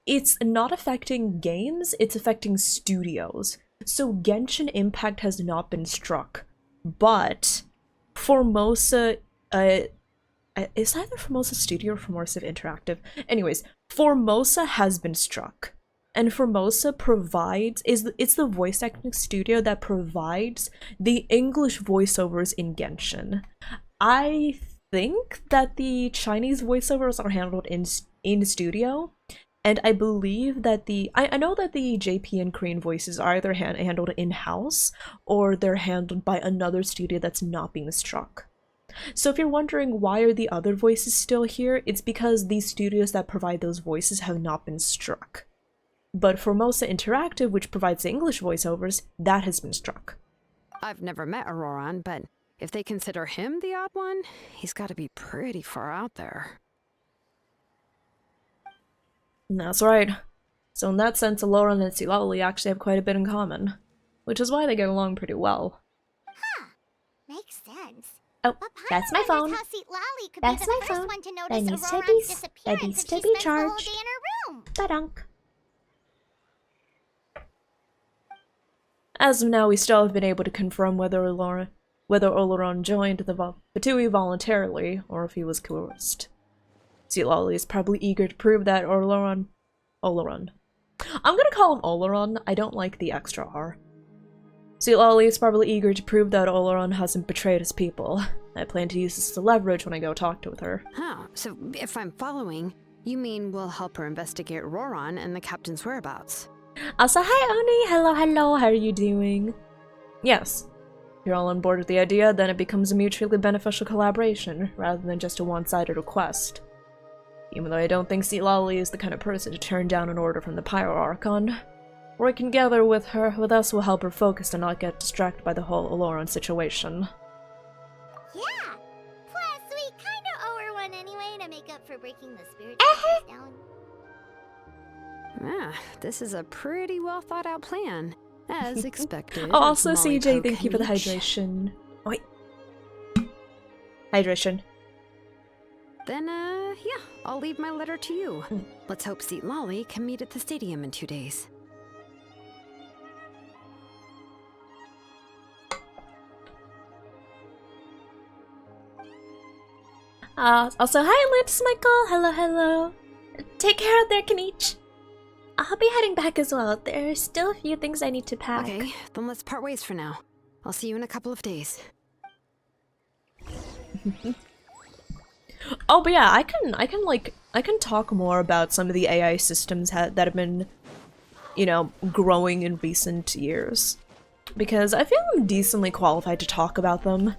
it's not affecting games, it's affecting studios. So Genshin Impact has not been struck, but Formosa, is either Formosa Studio or Formosa Interactive? Anyways, Formosa has been struck. And Formosa provides— it's the voice acting studio that provides the English voiceovers in Genshin. I think that the Chinese voiceovers are handled in studio, and I believe that I know that the JP and Korean voices are either handled in-house or they're handled by another studio that's not being struck. So if you're wondering why are the other voices still here, it's because these studios that provide those voices have not been struck. But Formosa Interactive, which provides the English voiceovers, that has been struck. I've never met Auroran, but if they consider him the odd one, he's got to be pretty far out there. That's right. So in that sense, Aloran and Silali actually have quite a bit in common, which is why they get along pretty well. Makes sense. Oh, But that's my Pyro phone. wonders how Seat Lolly could That's be the my first phone. one to That notice needs to Auroran's be- disappearance that needs if to she be spends the whole charged. day in her room. Badunk. As of now, we still have been able to confirm whether Oloron joined the Fatui voluntarily, or if he was coerced. Silali is probably eager to prove that Oloron. I'm gonna call him Oloron, I don't like the extra R. Silali is probably eager to prove that Oloron hasn't betrayed his people. I plan to use this as a leverage when I go talk with her. Huh, so if I'm following, you mean we'll help her investigate Auroran and the captain's whereabouts? Also, hi Oni! Hello, hello, how are you doing? Yes. If you're all on board with the idea, then it becomes a mutually beneficial collaboration, rather than just a one-sided request. Even though I don't think Silali is the kind of person to turn down an order from the Pyro Archon, working together with us will help her focus and not get distracted by the whole Aloran situation. Yeah. Plus, we kind of owe her one anyway to make up for breaking the spirit down. Ah, this is a pretty well thought out plan, as expected. Oh, also of Molly CJ, thank you for the Poke and hydration. Oh, wait. Hydration. Then, yeah, I'll leave my letter to you. Let's hope Seat Lolly can meet at the stadium in 2 days. Also, hi, Lance Michael. Hello, hello. Take care out there, Kanich. I'll be heading back as well. There are still a few things I need to pack. Okay, then let's part ways for now. I'll see you in a couple of days. Oh, but yeah, I can talk more about some of the AI systems that have been, you know, growing in recent years. Because I feel I'm decently qualified to talk about them.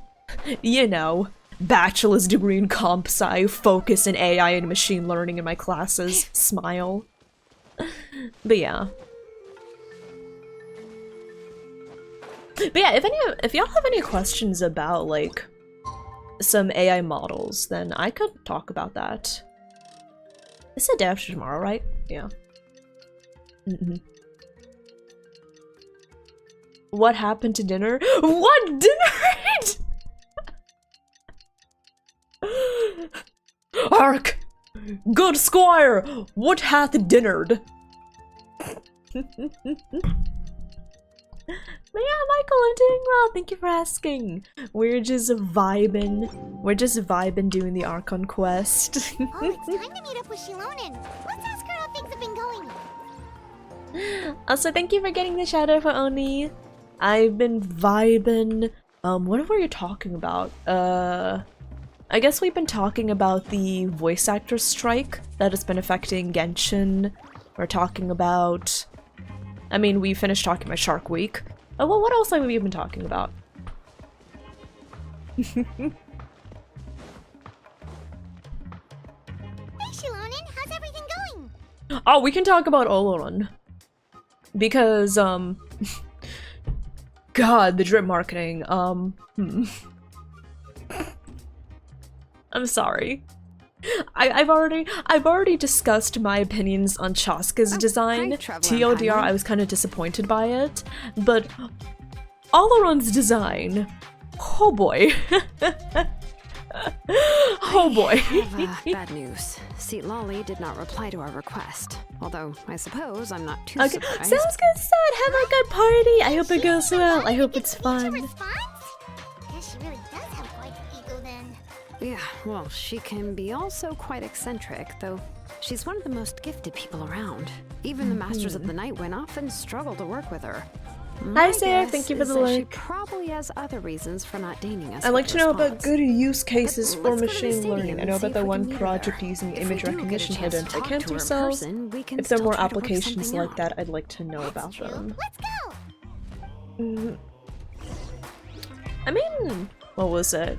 You know, bachelor's degree in comp sci, focus in AI and machine learning in my classes, smile. But yeah. But yeah, if y'all have any questions about, like, some AI models, then I could talk about that. It's a day after tomorrow, right? Yeah. What happened to dinner? What dinner? Hark! Good squire, what hath dinnered? But yeah, Michael, I'm doing well. Thank you for asking. We're just vibing. We're just vibing doing the Archon quest. Oh, it's time to meet up with Shilonen. Let's ask her how things have been going. Also, thank you for getting the shout out for Oni. I've been vibing. What were you talking about? I guess we've been talking about the voice actor strike that has been affecting Genshin. We're talking about... I mean, we finished talking about Shark Week. Oh, well, what else have we been talking about? Hey, Shilonen, how's everything going? Oh, we can talk about Oloron. Because, God, the drip marketing, I'm sorry. I've already discussed my opinions on Chaska's design. TLDR, I was kind of disappointed by it, but Oloron's design, oh boy. Oh boy. I have, bad news. Seat Lolly did not reply to our request. Although, I suppose I'm not too surprised. Sounds good, son. Have a good party. I hope it goes well. I hope it's fun. Guess she really does have quite an ego then. Yeah, well, she can be also quite eccentric, though she's one of the most gifted people around. Even the Masters of the Night Wind often struggle to work with her. Hi, Sarah. Thank you for the She link. probably has other reasons for not deigning us. I'd like with to know about response. good use cases But for let's go to the machine stadium learning. I and know see about if that we one can meet her project there. using If we image do get a recognition chance to to talk identify to her in cancer cells. person, we can If there are still more try to work applications something like out. that, I'd like to know That's about true. them. Let's go. I mean, what was it?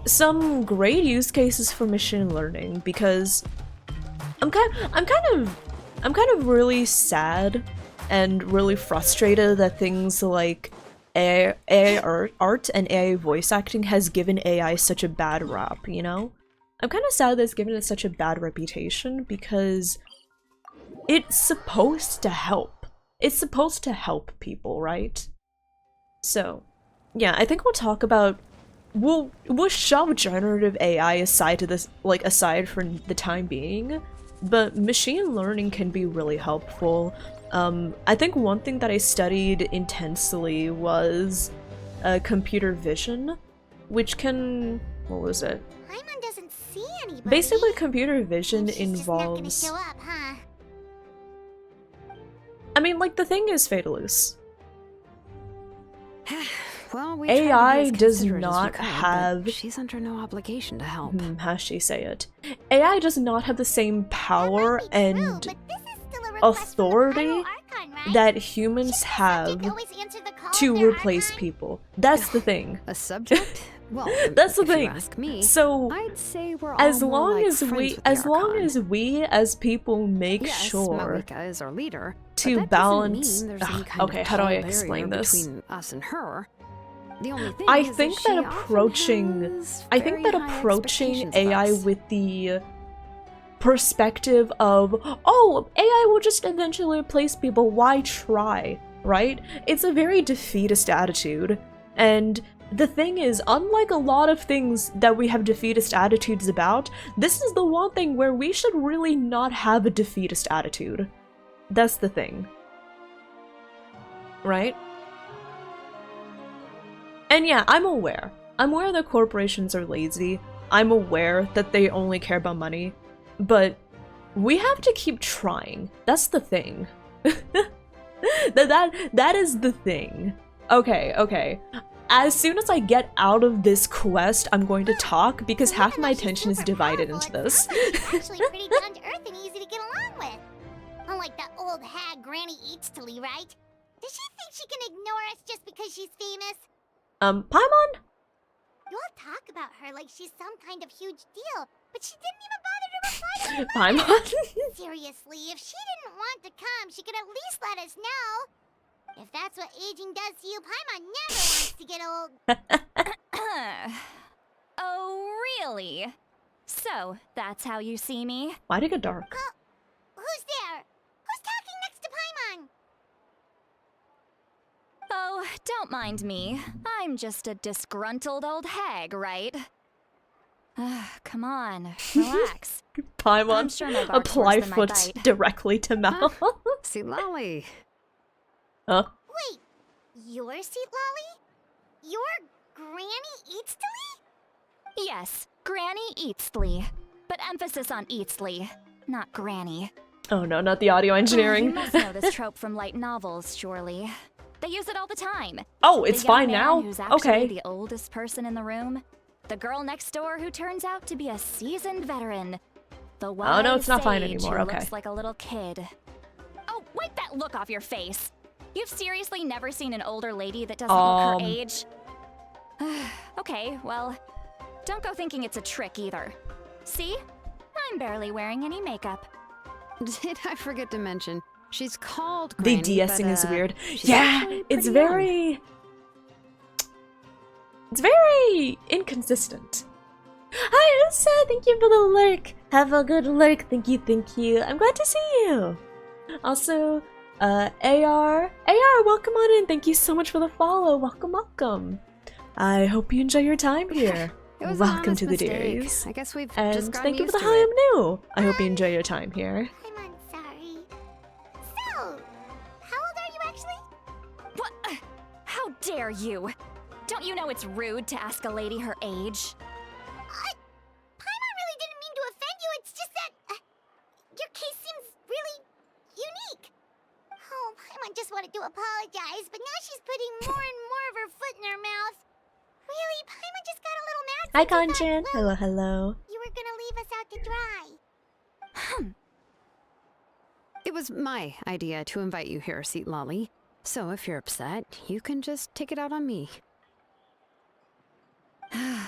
Some great use cases for machine learning, because I'm kind of really sad and really frustrated that things like AI art and AI voice acting has given AI such a bad rap, you know? I'm kind of sad that it's given it such a bad reputation because it's supposed to help. It's supposed to help people, right? So, yeah, I think we'll talk about we'll shove generative AI aside to this, like, aside for the time being, but machine learning can be really helpful. I think one thing that I studied intensely was computer vision, which can, what was it? Paimon doesn't see anybody. Basically, computer vision She's just not gonna involves. show up, huh? I mean, like, the thing is Fatalus. Well, we try to be AI as does considerate as we not could, but have. she's under no obligation to help. How should she say it? AI does not have the same power That might be true, and but this is still a request from the authority Pyro Archon, right? that humans have Always answer the call to of their replace Archon? people. That's the thing. A subject? Well, That's the if you thing. ask me, So I'd say we're all as more long like as friends we with the Archon. we as people make Yes, sure Malika is our leader, to but that balance- doesn't mean there's any Ugh, kind okay, of how do I tall explain barrier this? between us and her. The only thing I is think that that she often approaching has I think very that high approaching expectations of AI us. with the perspective of, oh, AI will just eventually replace people, why try, right? It's a very defeatist attitude, and the thing is, unlike a lot of things that we have defeatist attitudes about, this is the one thing where we should really not have a defeatist attitude. That's the thing. Right? And yeah, I'm aware. I'm aware that corporations are lazy. I'm aware that they only care about money. But we have to keep trying. That's the thing. That is the thing. Okay. As soon as I get out of this quest, I'm going to talk because half my attention is divided into this. She's actually pretty down to earth and easy to get along with. Unlike that old hag Granny Eatstly, right? Does she think she can ignore us just because she's famous? Paimon? You all talk about her like she's some kind of huge deal, but she didn't even bother to reply to her letter. Paimon? Seriously, if she didn't want to come, she could at least let us know. If that's what aging does to you, Paimon never wants to get old. Oh, really? So, that's how you see me? Why'd it get dark? Who's there? Who's talking next to Paimon? Oh, don't mind me. I'm just a disgruntled old hag, right? Come on, relax. Paimon, I'm sure my bark's apply worse than my foot bite. directly to mouth. See, Lolly. Huh? Wait, you're Seat Lolly? You're Granny Eatstly? Yes, Granny Eatstly. But emphasis on Eatstly, not Granny. Oh no, not the audio You engineering. must know this trope from light novels, surely. They use it all the time. Oh, it's The young fine man now? Who's actually Okay. the oldest person in the room. The girl next door who turns out to be a seasoned veteran. The wise Oh, no, it's not fine sage anymore, who okay. looks like a little kid. Oh, wipe that look off your face. You've seriously never seen an older lady that doesn't look her age? Okay, well, don't go thinking it's a trick either. See? I'm barely wearing any makeup. Did I forget to mention? She's called The Granny, de-essing but, is weird. she's Yeah, actually it's pretty young. very... It's very inconsistent. Hi, Usa! Thank you for the lurk. Have a good lurk. Thank you. I'm glad to see you. Also, AR, welcome on in. Thank you so much for the follow. Welcome. I hope you enjoy your time here. It was an Welcome honest to the mistake. Dairies. I guess we've And just gotten thank you for used the to hi, it. I'm new. I hope you enjoy your time here. I'm sorry. So, how old are you actually? What? How dare you? Don't you know it's rude to ask a lady her age? Paimon really didn't mean to offend you, it's just that your case seems really unique. Oh, Paimon just wanted to apologize, but now she's putting more and more of her foot in her mouth. Really, Paimon just got a little mad. Hi, since you Kanchan. thought, Hello. you were gonna leave us out to dry. It was my idea to invite you here, Seat Lolly. So if you're upset, you can just take it out on me.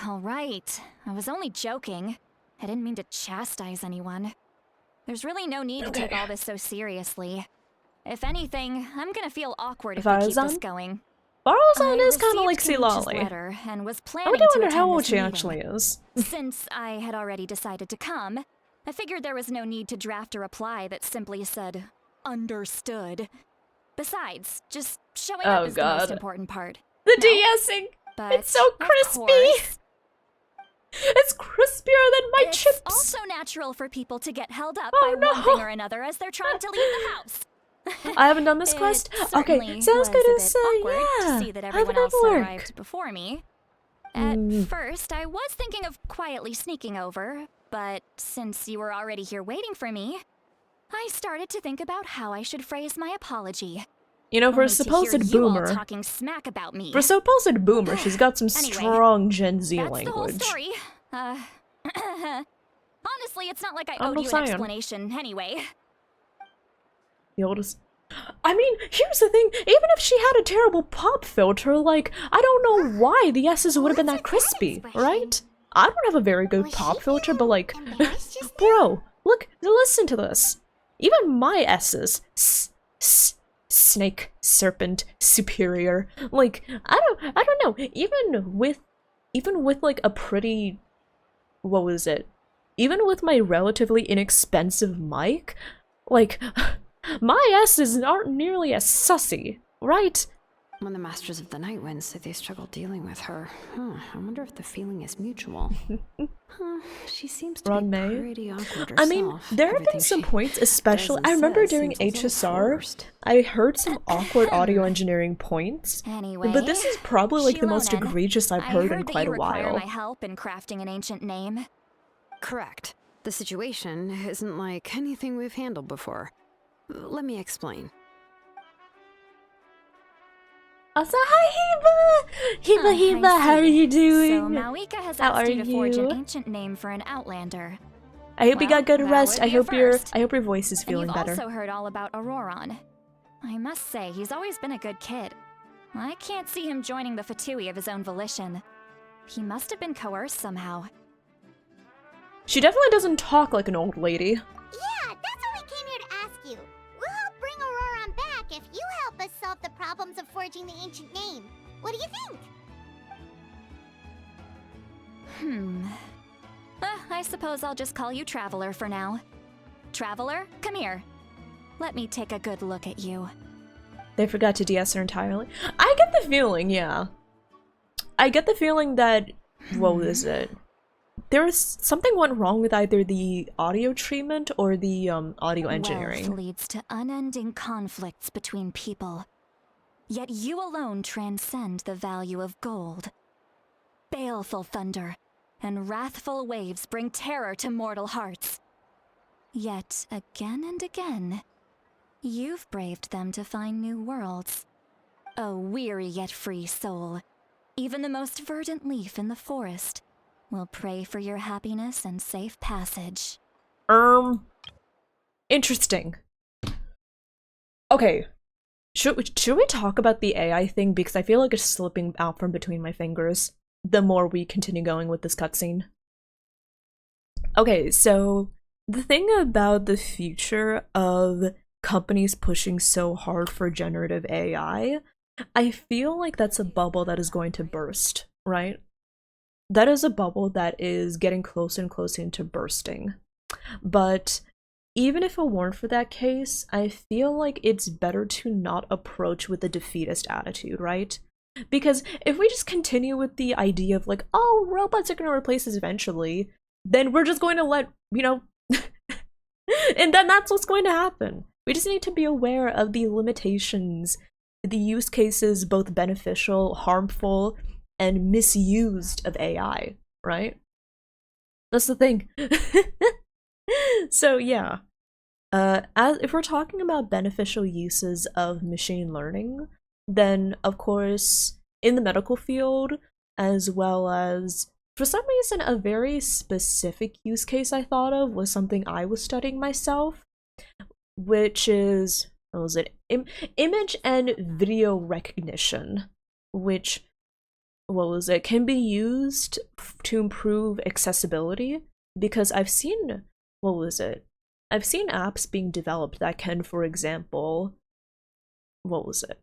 All right. I was only joking. I didn't mean to chastise anyone. There's really no need to take all this so seriously. If anything, I'm gonna feel awkward if we keep this Varazan? going. Barzan I is kind of received like Kanich's Lolly. letter and was I planning do to wonder how attend old this she meeting. actually is. Since I had already decided to come, I figured there was no need to draft a reply that simply said, understood. Besides, just showing Oh, up is the most God. important part. The No. de-essing! But It's so of crispy! course, It's crispier than my it's chips! also natural for people to get held up Oh, by no. one thing or another as they're trying to leave the house. I haven't done this It quest? certainly Okay, sounds was good a to bit say, awkward yeah. to see that Have everyone it else at work. arrived before me. At first, I was thinking of quietly sneaking over, but since you were already here waiting for me, I started to think about how I should phrase my apology. You know, for a Only to hear supposed you all boomer, talking smack about me. for a supposed boomer, she's got some Anyway, strong Gen Z That's the whole language. story. Honestly, it's not like I I'm owed not you saying. an explanation anyway. The oldest. I mean, here's the thing. Even if she had a terrible pop filter, like, I don't know why the S's would have been that What's with that crispy, expression? right? I don't have a very good Was pop she filter, but like, embarrassed just bro, look, listen to this. Even my S's, snake, serpent, superior. Like, I don't know. Even with like a pretty, what was it? Even with my relatively inexpensive mic, like, my S's aren't nearly as sussy, right? When the Masters of the Night Wind say they struggle dealing with her, I wonder if the feeling is mutual. She seems to Ron be May? pretty awkward herself. I mean, there have been Everything some she points, especially does I and remember says during seems a little HSR, forced. I heard some awkward audio engineering points. Anyway, But this is probably like the most Shilonen, egregious I've I heard in heard that quite you a require while. my help in crafting an ancient name. Correct. The situation isn't like anything we've handled before. Let me explain. Also, hi Hiba! I Hiba, how are see. you doing? So Malika has How asked are you to forge an you? ancient name for an outlander. I hope you Well, got good that rest. would I be a hope first. your voice is And feeling you've better. also heard all about Auroron. I must say, he's always been a good kid. I can't see him joining the Fatui of his own volition. He must have been coerced somehow. She definitely doesn't talk like an old lady. Yeah, that's what we came here to ask you. We'll help bring Auroron back if you help us solve the problems of forging the ancient name. What do you think? I suppose I'll just call you Traveler for now. Traveler, come here. Let me take a good look at you. They forgot to DS her entirely. I get the feeling, yeah. I get the feeling that, what is it? There was something went wrong with either the audio treatment or the audio engineering. Wealth leads to unending conflicts between people. Yet you alone transcend the value of gold. Baleful thunder and wrathful waves bring terror to mortal hearts. Yet again and again, you've braved them to find new worlds. O weary yet free soul, even the most verdant leaf in the forest will pray for your happiness and safe passage. Interesting. Okay. Should we talk about the AI thing? Because I feel like it's slipping out from between my fingers the more we continue going with this cutscene. Okay, so the thing about the future of companies pushing so hard for generative AI, I feel like that's a bubble that is going to burst, right? That is a bubble that is getting closer and closer into bursting. But even if it weren't for that case, I feel like it's better to not approach with a defeatist attitude, right? Because if we just continue with the idea of like, oh, robots are going to replace us eventually, then we're just going to let, you know, and then that's what's going to happen. We just need to be aware of the limitations, the use cases, both beneficial, harmful, and misused of AI, right? That's the thing. So yeah, if we're talking about beneficial uses of machine learning, then of course in the medical field, as well as for some reason a very specific use case I thought of was something I was studying myself, which is, what was it? Image and video recognition, which, what was it, can be used to improve accessibility, because I've seen, what was it? I've seen apps being developed that can, for example, what was it?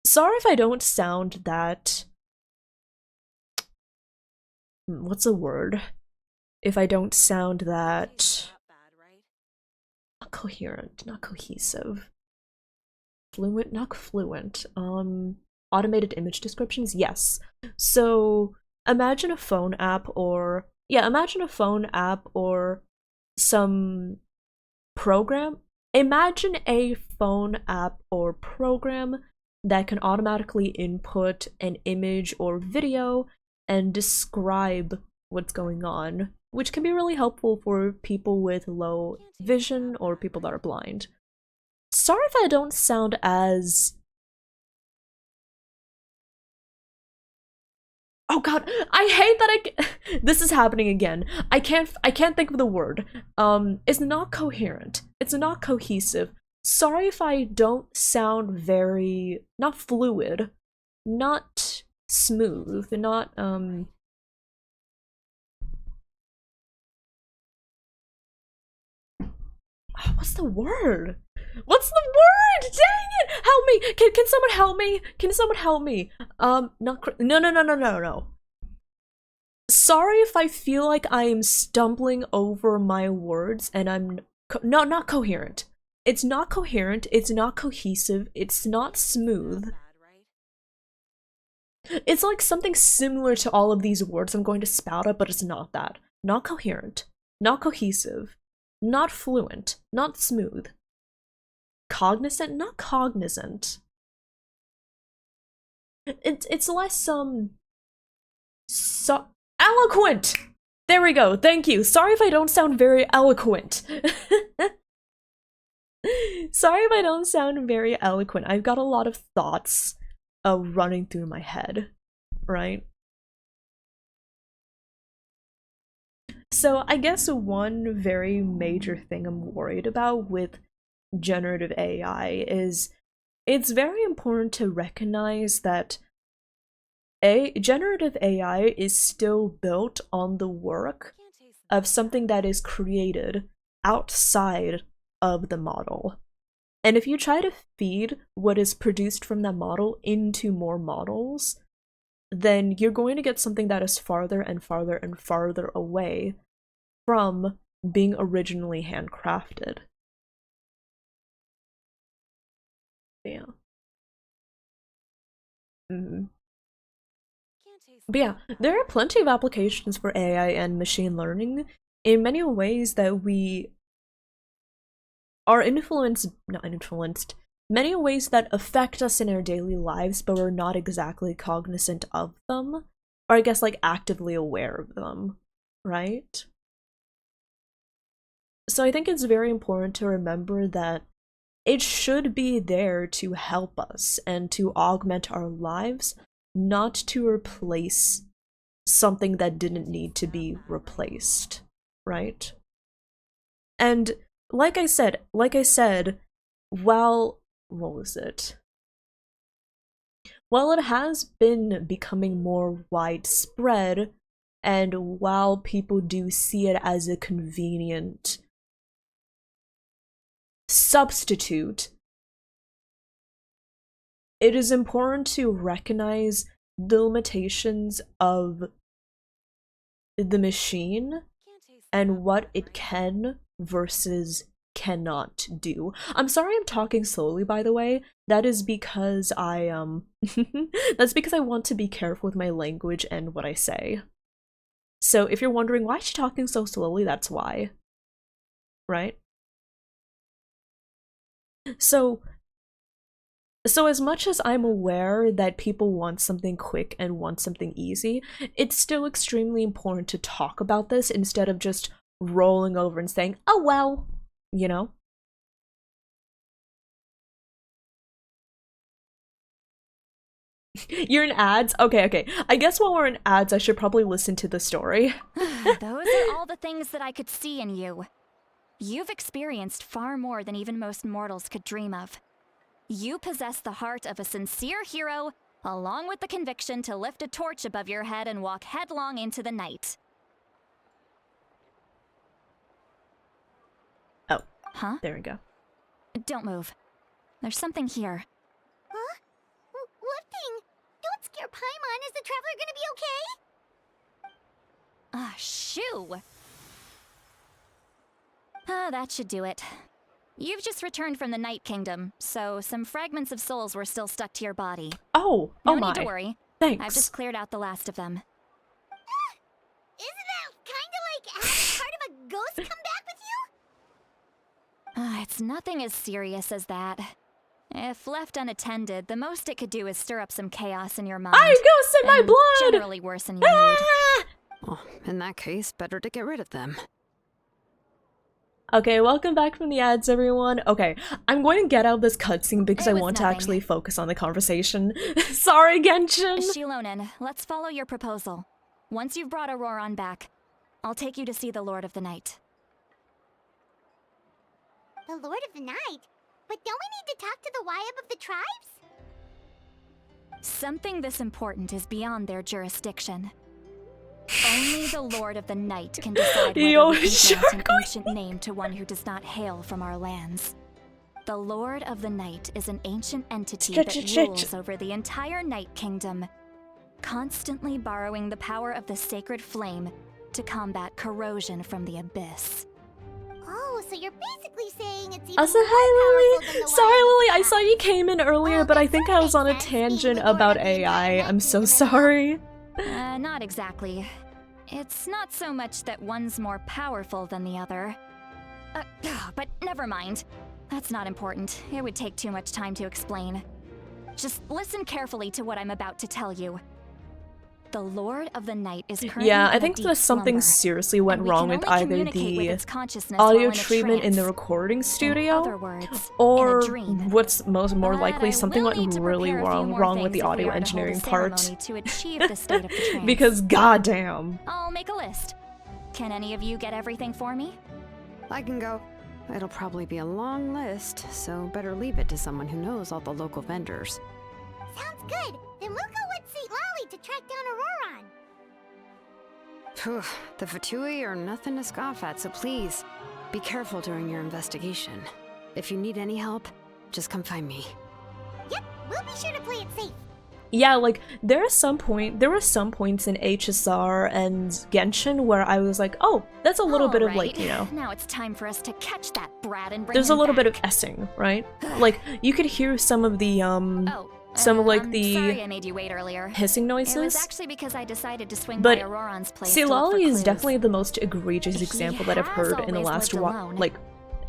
Sorry if I don't sound that, what's the word? If I don't sound that, not coherent, not cohesive, fluent, not fluent, automated image descriptions, yes. So imagine a phone app or, yeah, imagine a phone app or some program. Imagine a phone app or program that can automatically input an image or video and describe what's going on, which can be really helpful for people with low vision or people that are blind. Sorry if I don't sound as... Oh god, I hate that this is happening again. I can't think of the word. It's not coherent. It's not cohesive. Sorry if I don't sound very, not fluid, not smooth, not what's the word? What's the word? Dang it! Help me! Can someone help me? Can someone help me? No. Sorry if I feel like I am stumbling over my words and I'm not coherent. It's not coherent, it's not cohesive, it's not smooth, It's like something similar to all of these words I'm going to spout up, but it's not that. Not coherent, not cohesive, not fluent, not smooth. Cognizant, not cognizant. It's less so eloquent. There we go. Thank you. Sorry if I don't sound very eloquent. Sorry if I don't sound very eloquent. I've got a lot of thoughts running through my head, right? So I guess one very major thing I'm worried about with generative AI is it's very important to recognize that generative AI is still built on the work of something that is created outside of the model. And if you try to feed what is produced from that model into more models, then you're going to get something that is farther and farther and farther away from being originally handcrafted. Yeah. But yeah, there are plenty of applications for AI and machine learning in many ways that we are many ways that affect us in our daily lives, but we're not exactly cognizant of them, or I guess like actively aware of them, right? So I think it's very important to remember that it should be there to help us and to augment our lives, not to replace something that didn't need to be replaced, right? And like I said, while it has been becoming more widespread, and while people do see it as a convenient substitute, it is important to recognize the limitations of the machine and what it can versus cannot do. I'm sorry I'm talking slowly, by the way. That is because I that's because I want to be careful with my language and what I say. So if you're wondering why is she talking so slowly, that's why. Right? So as much as I'm aware that people want something quick and want something easy, it's still extremely important to talk about this instead of just rolling over and saying, oh well, you know? You're in ads? Okay. I guess while we're in ads, I should probably listen to the story. Those are all the things that I could see in you. You've experienced far more than even most mortals could dream of. You possess the heart of a sincere hero, along with the conviction to lift a torch above your head and walk headlong into the night. Oh. Huh? There we go. Don't move. There's something here. Huh? What thing? Don't scare Paimon. Is the traveler gonna be okay? Ah, shoo! Ah, that should do it. You've just returned from the Night Kingdom, so some fragments of souls were still stuck to your body. Oh No my. need to worry. Thanks. I've just cleared out the last of them. Isn't that kinda like having part of a ghost come back with you? It's nothing as serious as that. If left unattended, the most it could do is stir up some chaos in your mind. I ghost in my and blood! generally worsen your mood. Oh, in that case, better to get rid of them. Okay, welcome back from the ads, everyone. Okay, I'm going to get out of this cutscene because It I was want to nothing. actually focus on the conversation. Sorry, Genshin! Shilonen, let's follow your proposal. Once you've brought Auroron back, I'll take you to see the Lord of the Night. The Lord of the Night? But don't we need to talk to the Wyab of the tribes? Something this important is beyond their jurisdiction. Only the Lord of the Night can decide whether Yo, we can grant an Shako. ancient name to one who does not hail from our lands. The Lord of the Night is an ancient entity that rules over the entire Night Kingdom, constantly borrowing the power of the sacred flame to combat corrosion from the abyss. Oh, so you're basically saying it's even Also, more hi powerful than Lily! the Sorry one in Lily, the I saw past. you came in earlier, Well, but I that think sorta I was on a makes sense, being tangent the Lord about of the AI. Night I'm so Kingdom and all. sorry. Not exactly. It's not so much that one's more powerful than the other. But never mind. That's not important. It would take too much time to explain. Just listen carefully to what I'm about to tell you. The Lord of the Night is currently Yeah, I in a think deep that something slumber, seriously went and we wrong can with only either communicate with the its consciousness audio while in a treatment in the trance. recording In studio, other words, or in a dream. what's more But likely, I something will went need to really prepare a few more wrong with the things if we audio are to hold a engineering part. ceremony to achieve the state of the trance. Because goddamn. I'll make a list. Can any of you get everything for me? I can go. It'll probably be a long list, so better leave it to someone who knows all the local vendors. Sounds good. Then we'll go with St. Lolly to track down Auroron. Phew, the Fatui are nothing to scoff at, so please, be careful during your investigation. If you need any help, just come find me. Yep, we'll be sure to play it safe. Yeah, like, there were some points in HSR and Genshin where I was like, oh, that's a little bit of, like, Alright, you know, Now it's time for us to catch that brat and bring there's a him little bit of back. essing, right? Like, you could hear some of the, some of, like, I'm the sorry I made you wait earlier. hissing It was noises. actually because I decided to swing But by Auroron's place St. to look for Lolly is clues. definitely the most egregious He example that I've has heard in the always last lived while, alone. like,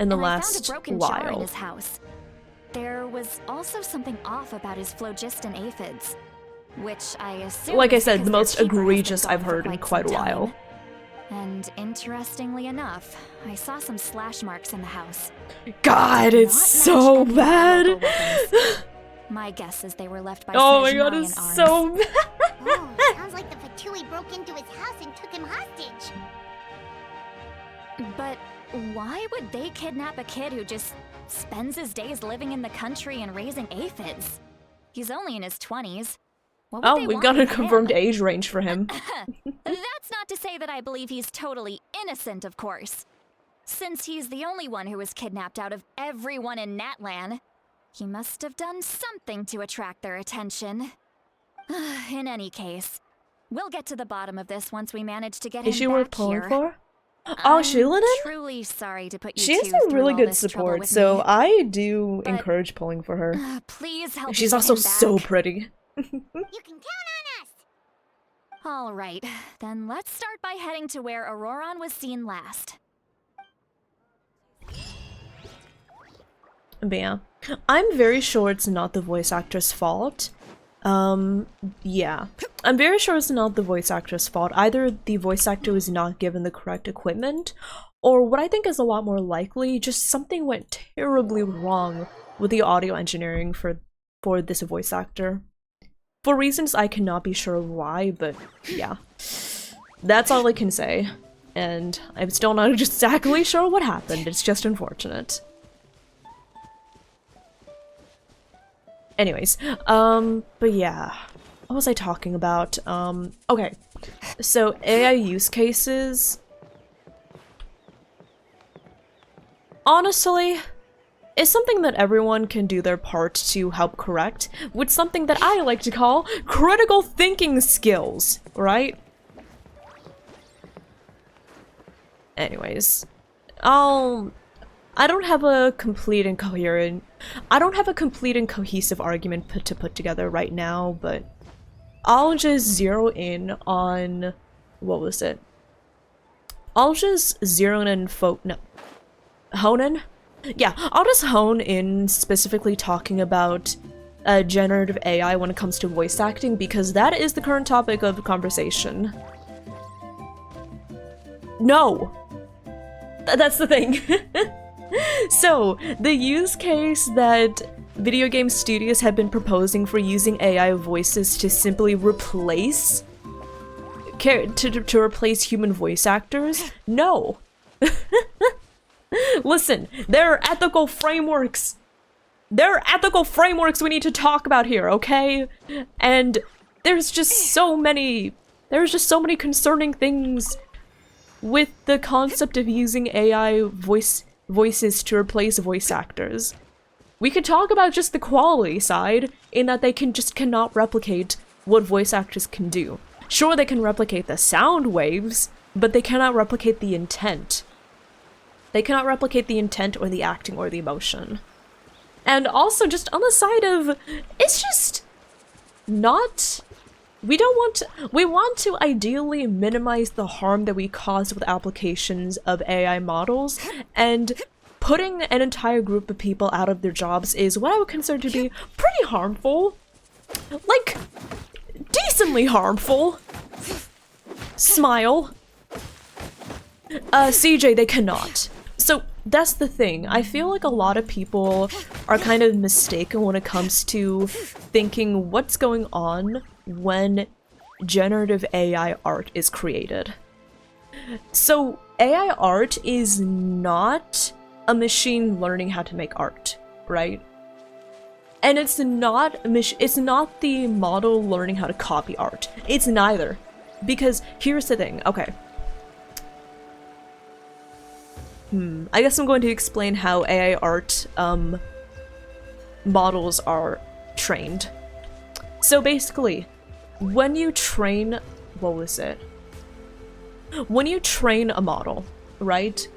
in the And I found a last broken jar in while. his house. There was also something off about his phlogiston aphids, which I assume Like I is said, because the their most keeper has been egregious gone I've for heard in quite quite a some while. time. And interestingly enough, I saw some slash marks in the house. God, Did it's not match so any of our bad! local weapons. My guess is they were left by Oh my Snezhnaya god, in it's arms. so bad! Oh, sounds like the Fatui broke into his house and took him hostage. But why would they kidnap a kid who just spends his days living in the country and raising aphids? He's only in his 20s. What would Oh, they we've want got a with confirmed him? age range for him. That's not to say that I believe he's totally innocent, of course. Since he's the only one who was kidnapped out of everyone in Natlan, he must have done something to attract their attention. In any case, we'll get to the bottom of this once we manage to get him Is she back worth pulling here. for? Oh, I'm Shaylanin? truly sorry to put you She has two some through really all good this trouble support, with so me. I do But- encourage pulling for her. Please help She's me get also him back. so pretty. You can count on us. All right, then let's start by heading to where Auroron was seen last. But yeah. I'm very sure it's not the voice actor's fault. Yeah. I'm very sure it's not the voice actor's fault. Either the voice actor was not given the correct equipment, or what I think is a lot more likely, just something went terribly wrong with the audio engineering for this voice actor. For reasons I cannot be sure why, but yeah. That's all I can say. And I'm still not exactly sure what happened, it's just unfortunate. Anyways, but yeah. What was I talking about? Okay. So, AI use cases... Honestly, is something that everyone can do their part to help correct, with something that I like to call critical thinking skills, right? Anyways, I don't have a complete and cohesive argument to put together right now, but I'll just zero in on, what was it? I'll just zero in and hone in? Yeah, I'll just hone in specifically talking about generative AI when it comes to voice acting, because that is the current topic of conversation. No! That's the thing. So, the use case that video game studios have been proposing for using AI voices to simply replace to replace human voice actors? No. Listen, there are ethical frameworks. There are ethical frameworks we need to talk about here, okay? And there's just so many concerning things with the concept of using AI voices to replace voice actors. We could talk about just the quality side, in that they cannot replicate what voice actors can do. Sure, they can replicate the sound waves, but they cannot replicate the intent. They cannot replicate the intent or the acting or the emotion. And also just on the side of, it's just not, we want to ideally minimize the harm that we cause with applications of AI models, and putting an entire group of people out of their jobs is what I would consider to be pretty harmful. Like, decently harmful. Smile. CJ, they cannot. So that's the thing. I feel like a lot of people are kind of mistaken when it comes to thinking what's going on when generative AI art is created. So AI art is not a machine learning how to make art, right? And it's not the model learning how to copy art. It's neither. Because here's the thing, okay. I guess I'm going to explain how AI art models are trained. So basically, when you train, when you train a model, right?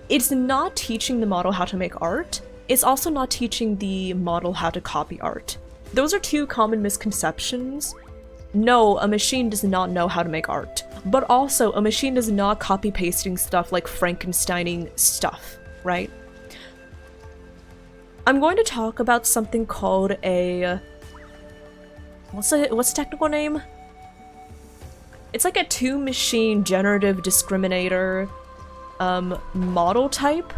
It's not teaching the model how to make art. It's also not teaching the model how to copy art. Those are two common misconceptions. No, a machine does not know how to make art. But also, a machine is not copy-pasting stuff like Frankensteining stuff, right? I'm going to talk about something called a... What's the technical name? It's like a two-machine generative discriminator model type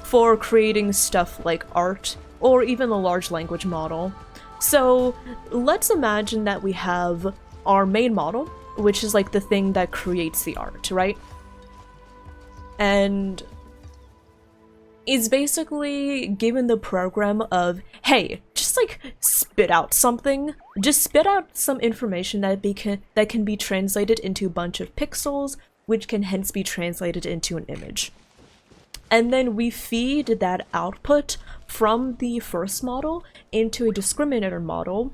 for creating stuff like art, or even a large language model. So let's imagine that we have our main model, which is like the thing that creates the art, right? And is basically given the program of, hey, just like spit out something. Just spit out some information that can be translated into a bunch of pixels, which can hence be translated into an image. And then we feed that output from the first model into a discriminator model,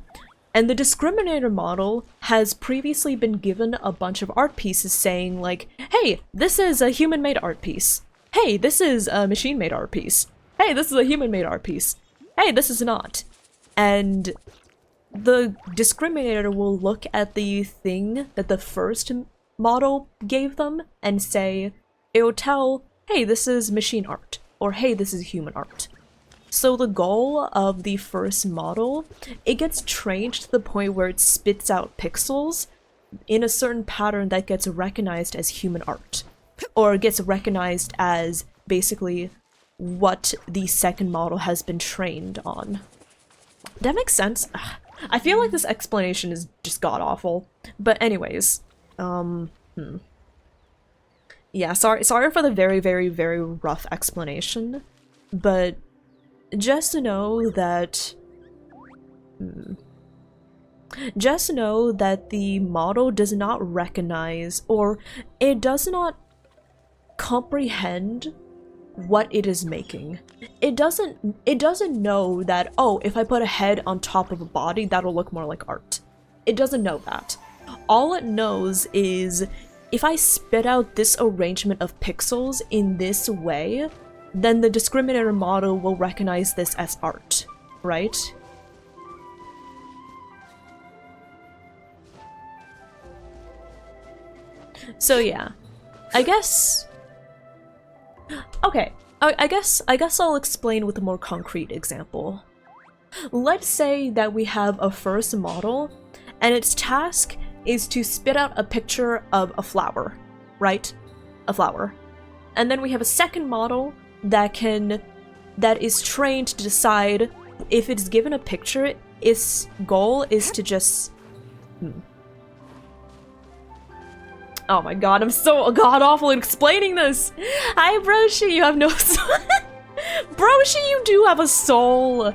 and the discriminator model has previously been given a bunch of art pieces saying like, hey, this is a human-made art piece. Hey, this is a machine-made art piece. Hey, this is a human-made art piece. Hey, this is not. And the discriminator will look at the thing that the first model gave them and say, it will tell, hey, this is machine art, or hey, this is human art. So the goal of the first model, it gets trained to the point where it spits out pixels in a certain pattern that gets recognized as human art, or gets recognized as basically what the second model has been trained on. That makes sense? I feel like this explanation is just god-awful. But anyways, yeah, sorry for the very, very, very rough explanation, but just know that the model does not recognize, or it does not comprehend what it is making. It doesn't know that, oh, if I put a head on top of a body, that'll look more like art. It doesn't know that. All it knows is, if I spit out this arrangement of pixels in this way, then the discriminator model will recognize this as art, right? So yeah, I guess... Okay, I guess I'll explain with a more concrete example. Let's say that we have a first model, and its task is to spit out a picture of a flower, right? A flower. And then we have a second model that is trained to decide if it's given a picture, its goal is to just... Oh my god, I'm so god-awful at explaining this! Hi, Broshi, you have no soul. Broshi, you do have a soul!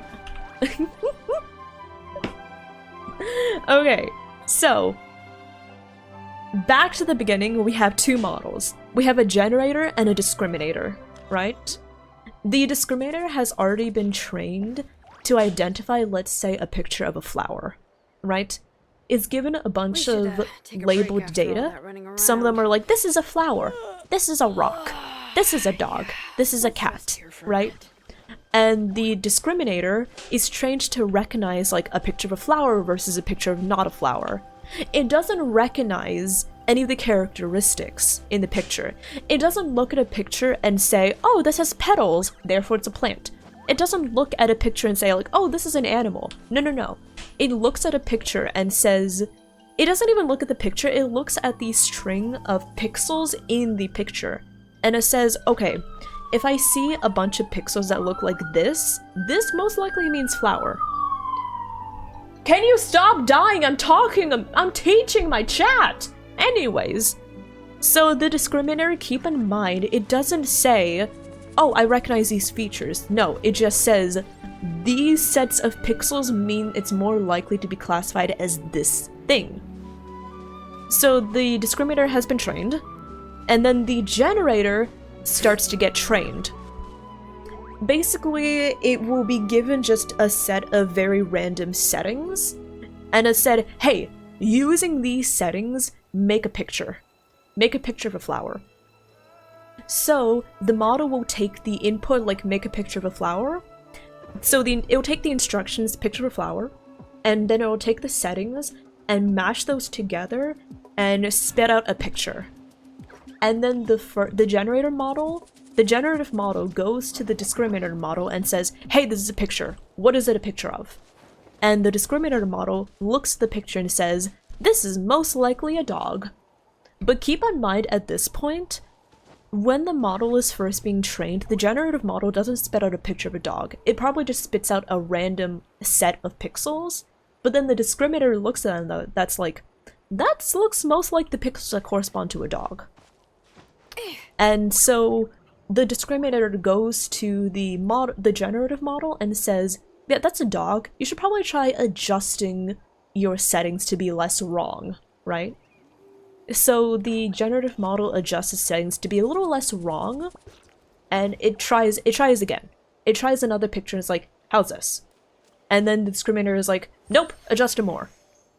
Okay, so... back to the beginning, we have two models. We have a generator and a discriminator, right? The discriminator has already been trained to identify, let's say, a picture of a flower, right? It's given a bunch of labeled data. Some of them are like, this is a flower, this is a rock, this is a dog, this is a cat, right? And the discriminator is trained to recognize like a picture of a flower versus a picture of not a flower. It doesn't recognize any of the characteristics in the picture. It doesn't look at a picture and say, oh, this has petals, therefore it's a plant. It doesn't look at a picture and say like, oh, this is an animal. No. It looks at a picture and says, it doesn't even look at the picture, it looks at the string of pixels in the picture. And it says, okay, if I see a bunch of pixels that look like this most likely means flower. Can you stop dying? I'm talking, I'm teaching my chat! Anyways, so the discriminator, keep in mind, it doesn't say, oh, I recognize these features. No, it just says, these sets of pixels mean it's more likely to be classified as this thing. So the discriminator has been trained, and then the generator starts to get trained. Basically, it will be given just a set of very random settings, and it said, hey, using these settings, make a picture. Make a picture of a flower. So, the model will take the input, like make a picture of a flower. So it'll take the instructions, picture of a flower, and then it'll take the settings and mash those together and spit out a picture. And then the generative model goes to the discriminator model and says, hey, this is a picture. What is it a picture of? And the discriminator model looks at the picture and says, this is most likely a dog. But keep in mind at this point, when the model is first being trained, the generative model doesn't spit out a picture of a dog. It probably just spits out a random set of pixels, but then the discriminator looks at them that's like, that looks most like the pixels that correspond to a dog. And so the discriminator goes to the generative model and says, yeah, that's a dog. You should probably try adjusting your settings to be less wrong, right? So the generative model adjusts its settings to be a little less wrong, and it tries again. It tries another picture and is like, how's this? And then the discriminator is like, nope, adjust it more.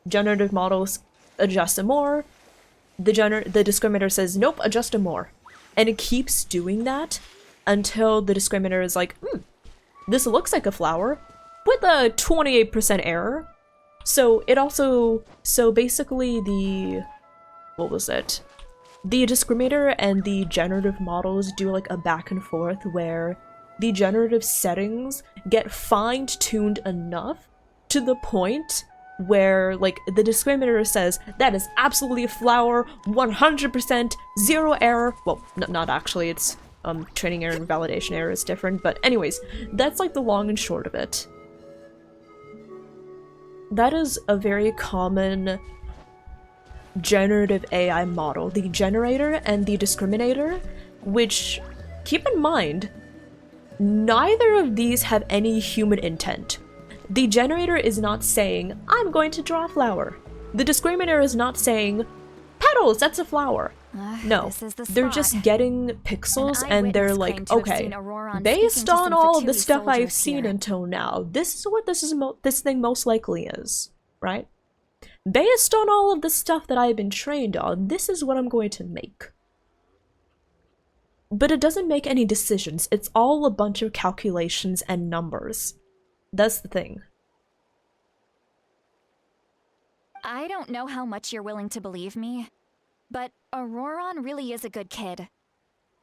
Generative models adjust it more. The discriminator says, nope, adjust it more. And it keeps doing that until the discriminator is like, this looks like a flower with a 28% error. So basically the discriminator and the generative models do like a back and forth where the generative settings get fine-tuned enough to the point where like the discriminator says that is absolutely a flower, 100%, zero error. Well, not actually, it's training error and validation error is different, but anyways, that's like the long and short of it. That is a very common generative AI model, the generator and the discriminator, which, keep in mind, neither of these have any human intent. The generator is not saying, I'm going to draw a flower. The discriminator is not saying, petals, that's a flower. No, they're just getting pixels and they're like, okay, based on all of the stuff I've seen until now, this is what this thing most likely is, right? Based on all of the stuff that I've been trained on, this is what I'm going to make. But it doesn't make any decisions. It's all a bunch of calculations and numbers. That's the thing. I don't know how much you're willing to believe me, but Auroron really is a good kid.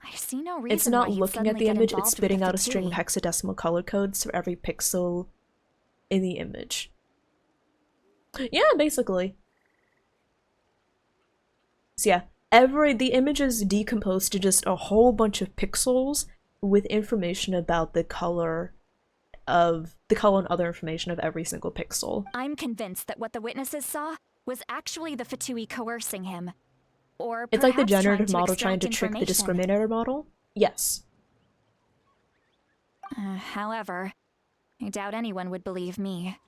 I see no reason it's not why looking at the image, it's spitting out a string of hexadecimal color codes for every pixel in the image. Yeah, basically. So yeah, the image is decomposed to just a whole bunch of pixels with information about the color and other information of every single pixel. I'm convinced that what the witnesses saw was actually the Fatui coercing him. Or it's like the perhaps generative model trying to trick the discriminator model? Yes. However, I doubt anyone would believe me,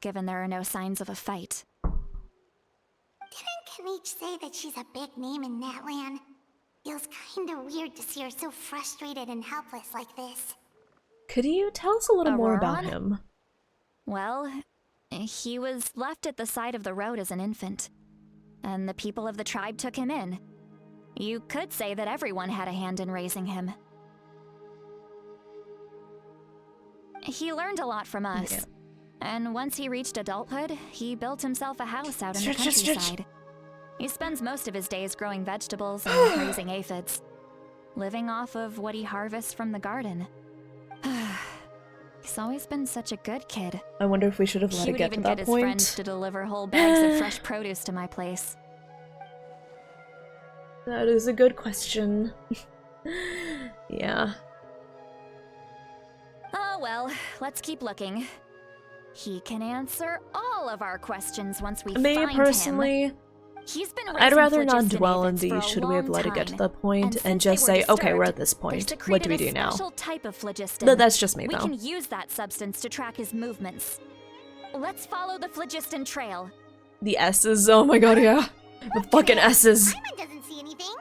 given there are no signs of a fight. Didn't Kanich say that she's a big name in that land? Feels kinda weird to see her so frustrated and helpless like this. Could you tell us a little more about him? Well, he was left at the side of the road as an infant, and the people of the tribe took him in. You could say that everyone had a hand in raising him. He learned a lot from us. Yeah. And once he reached adulthood, he built himself a house out in the countryside. He spends most of his days growing vegetables and raising aphids, living off of what he harvests from the garden. He's always been such a good kid. I wonder if we should have let He it would get to even that get his point. friends to deliver whole bags of fresh produce to my place. That is a good question. Yeah. Oh well, let's keep looking. He can answer all of our questions once we Me find personally, him. He's been I'd raising rather not phlogiston dwell on aphids for these a should we have long let it get to time. that point and since just they were say, okay, we're disturbed, at this they've point. secreted What do we a do now? special type of phlogiston. But that's just me, We though. can use that substance to track his movements. Let's follow the phlogiston trail. The S's, oh my god, yeah. The fucking S's. Paimon doesn't see anything.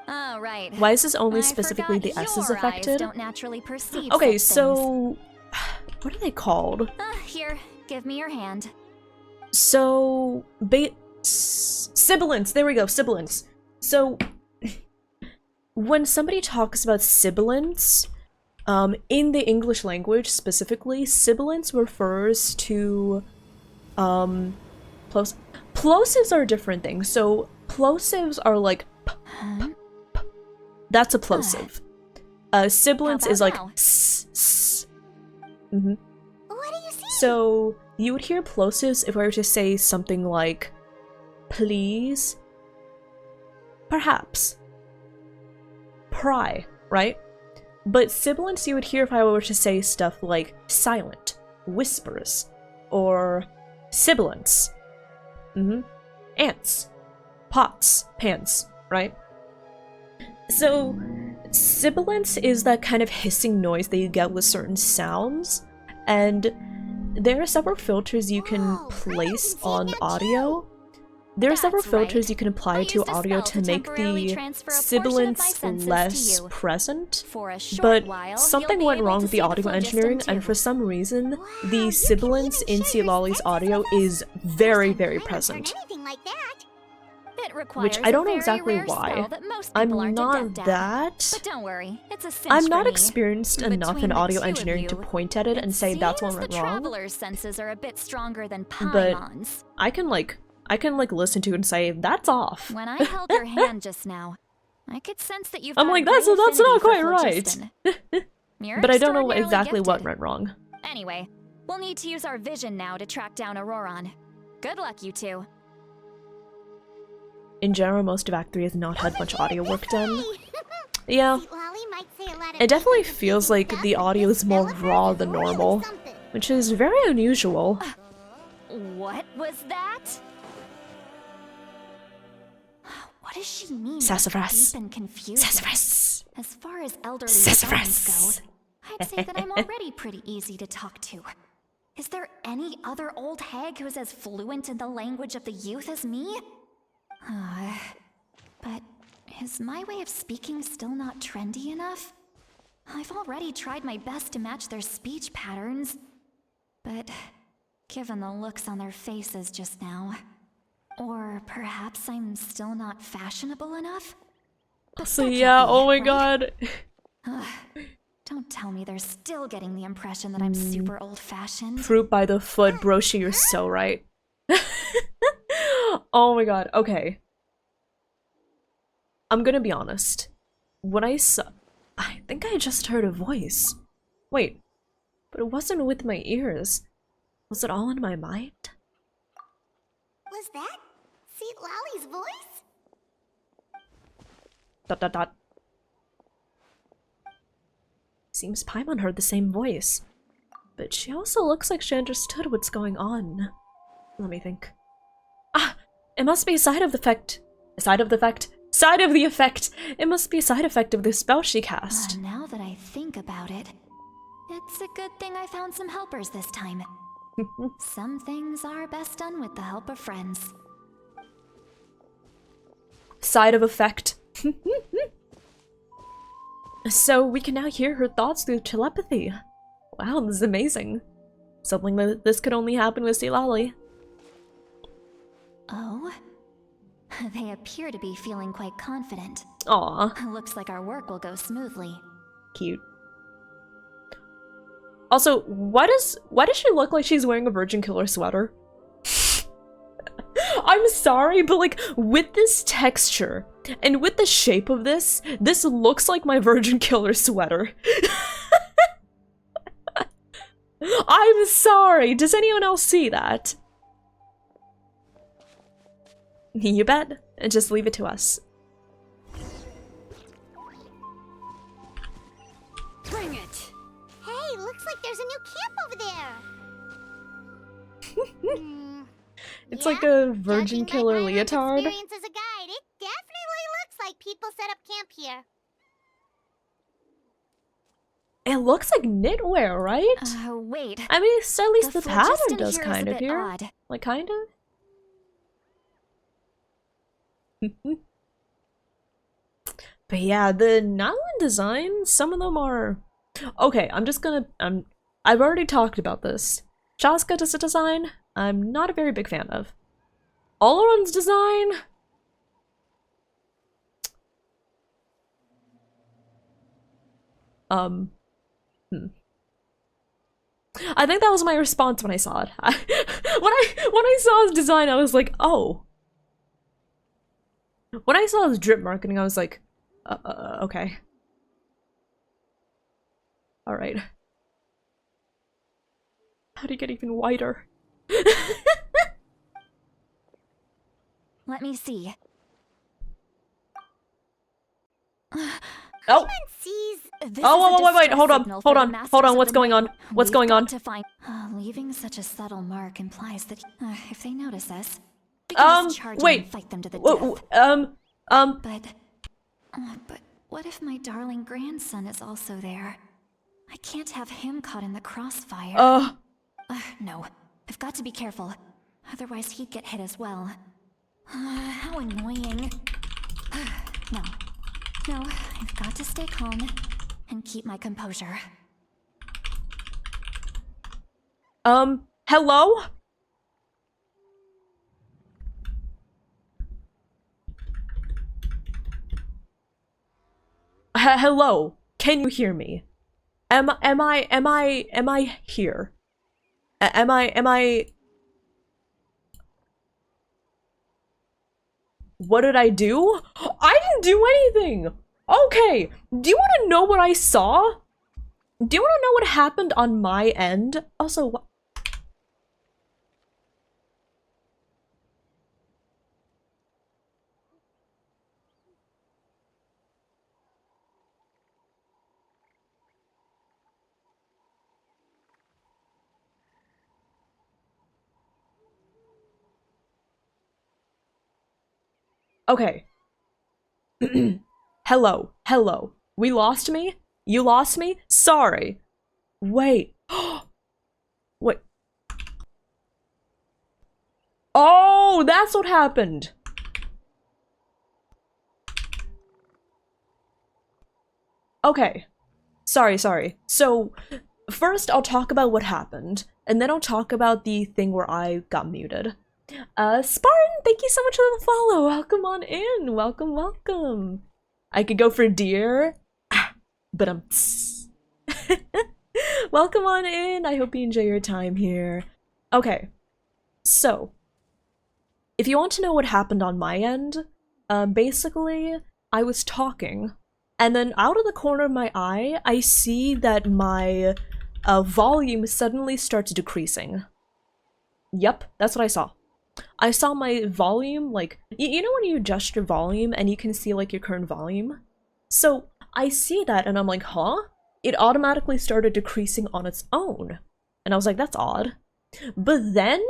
Oh, right. Why is this only I specifically the forgot S's your affected? Eyes don't naturally perceive Okay, such so... What are they called? things. Here, give me your hand. So... Sibilants! There we go, sibilants. So... When somebody talks about sibilants, in the English language specifically, sibilants refers to... Plosives are a different thing. So, plosives are like... Huh? That's a plosive. Sibilants How is about like... now? S. Mm-hmm. What do you see? So, you would hear plosives if I were to say something like, please, perhaps, pry, right? But sibilants you would hear if I were to say stuff like silent, whispers, or sibilants. Ants, pots, pans, right? So, sibilance is that kind of hissing noise that you get with certain sounds, and there are several filters you can Whoa, place I haven't on seen that audio. There are several That's filters right. you can apply I to used a audio spell to to make temporarily the transfer a portion of my sibilants senses to less you. present. For a short But while, something you'll went be able wrong to with the see audio phlogiston engineering, too. and for some reason, Wow, the you sibilants can in even share your Lolly's senses audio with us. is very, First time very Paimon present. heard anything like that. It requires Which I don't know a very exactly rare why. spell that most I'm people aren't not adept at. that... But don't worry, it's a cinch I'm for not me. experienced enough Between in the audio two of engineering to you, point at it and say that's what seems went the wrong. traveler's senses are a bit stronger than But Paimon's. I can listen to it and say that's off. When I held your hand just now, I could sense that you've I'm got like, a great that's affinity not for quite right. phlogiston. You're But I don't know extraordinarily exactly what gifted. went wrong. Anyway, we'll need to use our vision now to track down Auroron. Good luck, you two. In general, most of Act 3 has not had much audio work done. Yeah, Sweet Lolly might say a lot of it definitely big and feels confusing like stuff, the but audio this is more spell of raw hers than is really normal, something. which is very unusual. What was that? What does she mean? by Sassafras. Deep and confusing? Sassafras. As far as elderly Sassafras. sounds go, I'd say that I'm already pretty easy to talk to. Is there any other old hag who's as fluent in the language of the youth as me? But is my way of speaking still not trendy enough? I've already tried my best to match their speech patterns. But given the looks on their faces just now, or perhaps I'm still not fashionable enough? But So that can't yeah, be oh my it, right? god. Don't tell me they're still getting the impression that I'm super old-fashioned. Fruit by the foot, Broshi, you're so right. Oh my god, okay. I'm gonna be honest. When I saw... I think I just heard a voice. Wait, but it wasn't with my ears. Was it all in my mind? Was that Sweet Lolly's voice? Dot dot dot. Seems Paimon heard the same voice. But she also looks like she understood what's going on. Let me think. Ah! It must be a side of the effect. Side of the effect. Side of the effect! It must be a side effect of the spell she cast. Now that I think about it, it's a good thing I found some helpers this time. Some things are best done with the help of friends. Side of effect. So we can now hear her thoughts through telepathy. Wow, this is amazing. Something that this could only happen with Silali. Oh? They appear to be feeling quite confident. Aw, Looks like our work will go smoothly. cute. Also, why does she look like she's wearing a Virgin Killer sweater? I'm sorry, but like, with this texture, and with the shape of this looks like my Virgin Killer sweater. I'm sorry, does anyone else see that? You bet, and just leave it to us. Bring it! Hey, looks like there's a new camp over there. It's Yeah, like a Virgin judging by Killer Paimon's leotard. experience as a guide, it definitely looks like people set up camp here. It looks like knitwear, right? Wait. I mean, at least the phlogiston pattern does here is kind a of bit here. odd. Like, kind of? But yeah, the nylon designs, some of them are... Okay, I'm just gonna... I've already talked about this. Shaska's design, I'm not a very big fan of. Oleron's design... I think that was my response when I saw it. When I saw his design, I was like, oh. When I saw his drip marketing, I was like, okay. Alright. How do you get even whiter? Let me see. Oh! Sees This Oh, is a wait, distress hold on, signal hold for the on, masters hold on, of what's the going night. on? What's We've going got on? to find... leaving such a subtle mark implies that if they notice us, we can just charge in wait. and fight them to the death. But what if my darling grandson is also there? I can't have him caught in the crossfire. No, I've got to be careful. Otherwise he'd get hit as well. How annoying. No, I've got to stay calm and keep my composure. Hello? Hello? Can you hear me? Am I here? Am I... What did I do? I didn't do anything! Okay, do you want to know what I saw? Do you want to know what happened on my end? Also, what? Okay. Hello. We lost me? You lost me? Sorry. Wait. Wait. Oh, that's what happened. Okay. Sorry. So, first I'll talk about what happened, and then I'll talk about the thing where I got muted. Spartan, thank you so much for the follow. Welcome on in. Welcome. I could go for deer, but welcome on in. I hope you enjoy your time here. Okay, so if you want to know what happened on my end, basically I was talking, and then out of the corner of my eye, I see that my volume suddenly starts decreasing. Yep, that's what I saw. I saw my volume, like, you know when you adjust your volume and you can see, like, your current volume? So, I see that and I'm like, huh? It automatically started decreasing on its own. And I was like, that's odd. But then,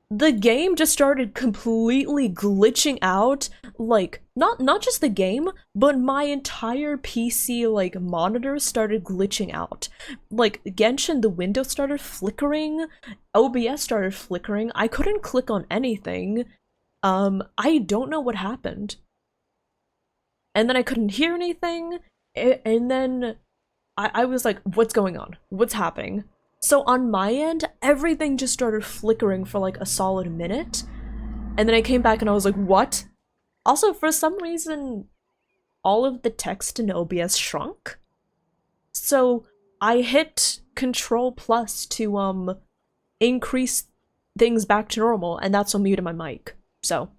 the game just started completely glitching out, like, not just the game, but my entire PC, like, monitor started glitching out. Like, Genshin, the window started flickering, OBS started flickering, I couldn't click on anything, I don't know what happened. And then I couldn't hear anything, and then I was like, what's going on? What's happening? So on my end, everything just started flickering for like a solid minute, And then I came back and I was like, what? Also, for some reason, all of the text in OBS shrunk. So I hit Control Plus to increase things back to normal, and that's what muted my mic. So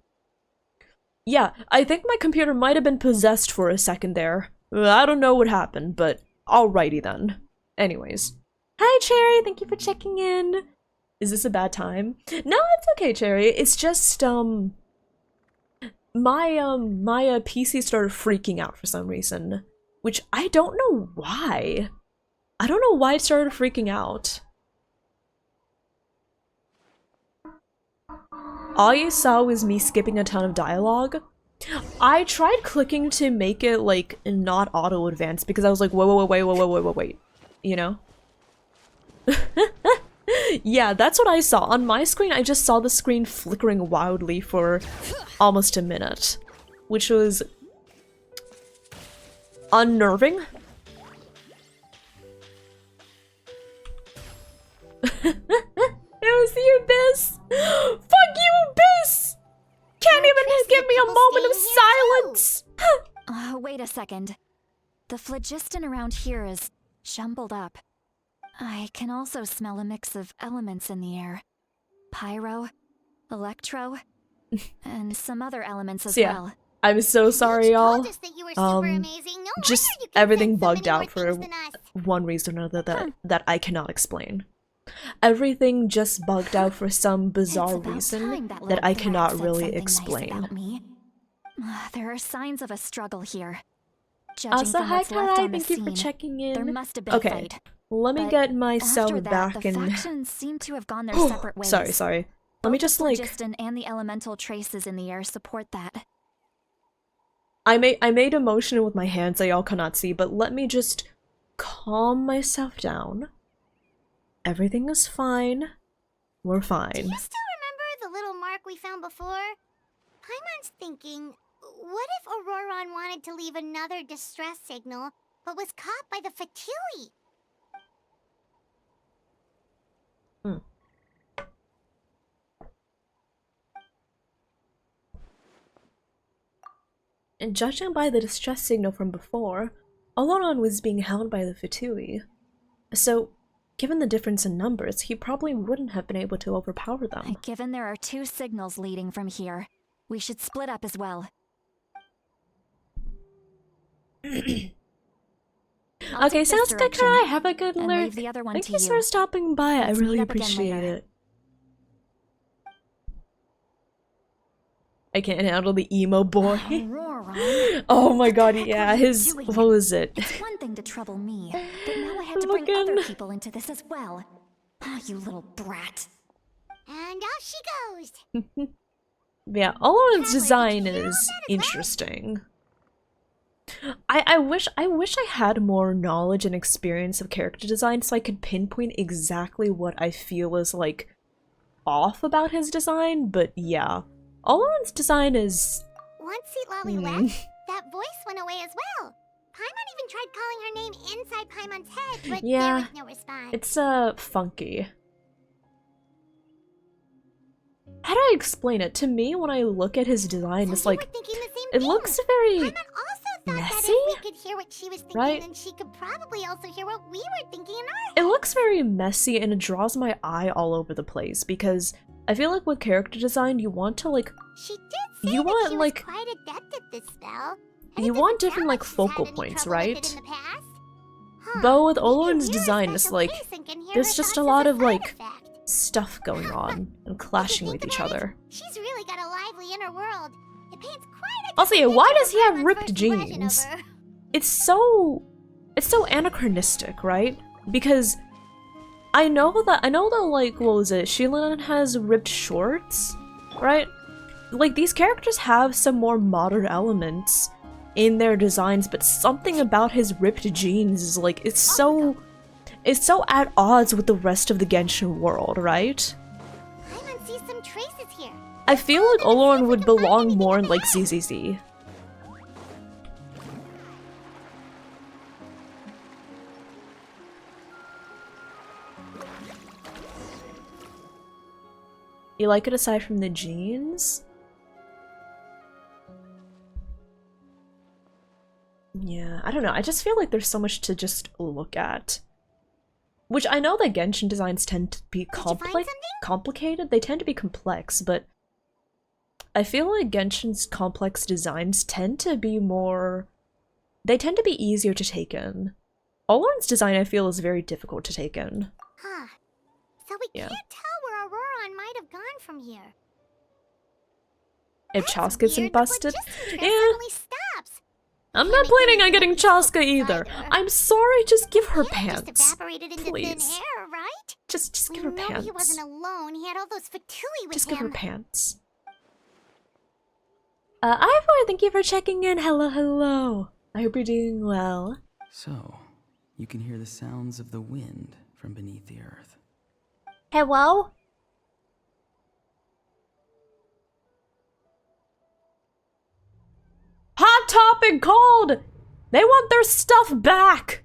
yeah, I think my computer might have been possessed for a second there. I don't know what happened, but alrighty then. Anyways. Hi Cherry, thank you for checking in. Is this a bad time? No, it's okay, Cherry. It's just my PC started freaking out for some reason, which I don't know why. I don't know why it started freaking out. All you saw was me skipping a ton of dialogue. I tried clicking to make it like not auto advance because I was like, wait, you know? Yeah, that's what I saw. On my screen, I just saw the screen flickering wildly for almost a minute, which was unnerving. It was the Abyss! Fuck you, Abyss! Can't even give me a moment of silence! Wait a second. The phlogiston around here is jumbled up. I can also smell a mix of elements in the air. Pyro, electro, and some other elements as well. I'm so sorry, y'all. No just everything bugged out for one reason or another that I cannot explain. Everything just bugged out for some bizarre reason that I cannot really explain. There are signs of a struggle here. Also, hi Kai, thank you for checking in. There must have been a fight. Let me get myself back the in. factions seem to have gone their separate ways. Sorry. Let me just like. Phlogiston and the elemental traces in the air support that. I made a motion with my hands that y'all cannot see, but let me just calm myself down. Everything is fine. We're fine. Do you still remember the little mark we found before? Paimon's thinking, what if Auroron wanted to leave another distress signal, but was caught by the Fatui? And judging by the distress signal from before, Auroron was being held by the Fatui. So, given the difference in numbers, he probably wouldn't have been able to overpower them. Given there are 2 signals leading from here, we should split up as well. Okay, sounds good, Kai. Have a good lurk. Thank you for stopping by. I really appreciate it. I can't handle the emo boy. Oh my god, yeah, his... what was it? It's one thing to trouble me, but now I have to bring other people into this as well. Ah, you little brat. And off she goes. Yeah, Auroron's design is interesting. I wish I had more knowledge and experience of character design so I could pinpoint exactly what I feel is like off about his design, but yeah. Auroron's design is... Once Seat Lolly left, that voice went away as well. Paimon even tried calling her name inside Paimon's head, but there was no response. It's funky. How do I explain it? To me, when I look at his design, it's like... it looks very... messy? That if we could hear what she was thinking, right? then she could probably also hear what we were thinking in our It heads. looks very messy and it draws my eye all over the place because I feel like with character design, you want to like... She did say you that want she was like... quite adept at this spell. And you it want doesn't different sound like like she's focal had any points, trouble with right? it in the past. But with You Auroron's can hear design, a it's special like... piece and can hear there's her just a thoughts lot as of side like... effect. stuff going on and clashing with each other. She's really got a lively inner world. It paints quite a Also, yeah, picture why of does he have Paimon's ripped first impression of jeans? her. It's so anachronistic, right? Because I know that like, what was it? Sheila has ripped shorts, right? Like, these characters have some more modern elements in their designs, but something about his ripped jeans is like, it's so at odds with the rest of the Genshin world, right? Paimon sees some traces here. I feel like Auroron would belong more in like ZZZ. You like it aside from the jeans? I don't know, I just feel like there's so much to just look at. Which I know that Genshin designs tend to be complicated, they tend to be complex, but I feel like Genshin's complex designs tend to be more... They tend to be easier to take in. Olorn's design, I feel, is very difficult to take in. Huh. So we can't tell where Auroron might have gone from here. If Chaska isn't busted? Yeah. Suddenly stops. I'm not planning on getting Chaska either. I'm sorry, just give her Just pants. evaporated into thin Please. air, right? Just give We her know pants. he wasn't alone. He had all those Fatui with Just him. give her pants. Ivor, thank you for checking in. Hello, hello. I hope you're doing well. So, you can hear the sounds of the wind from beneath the earth. Hello? Hot Topic called! They want their stuff back!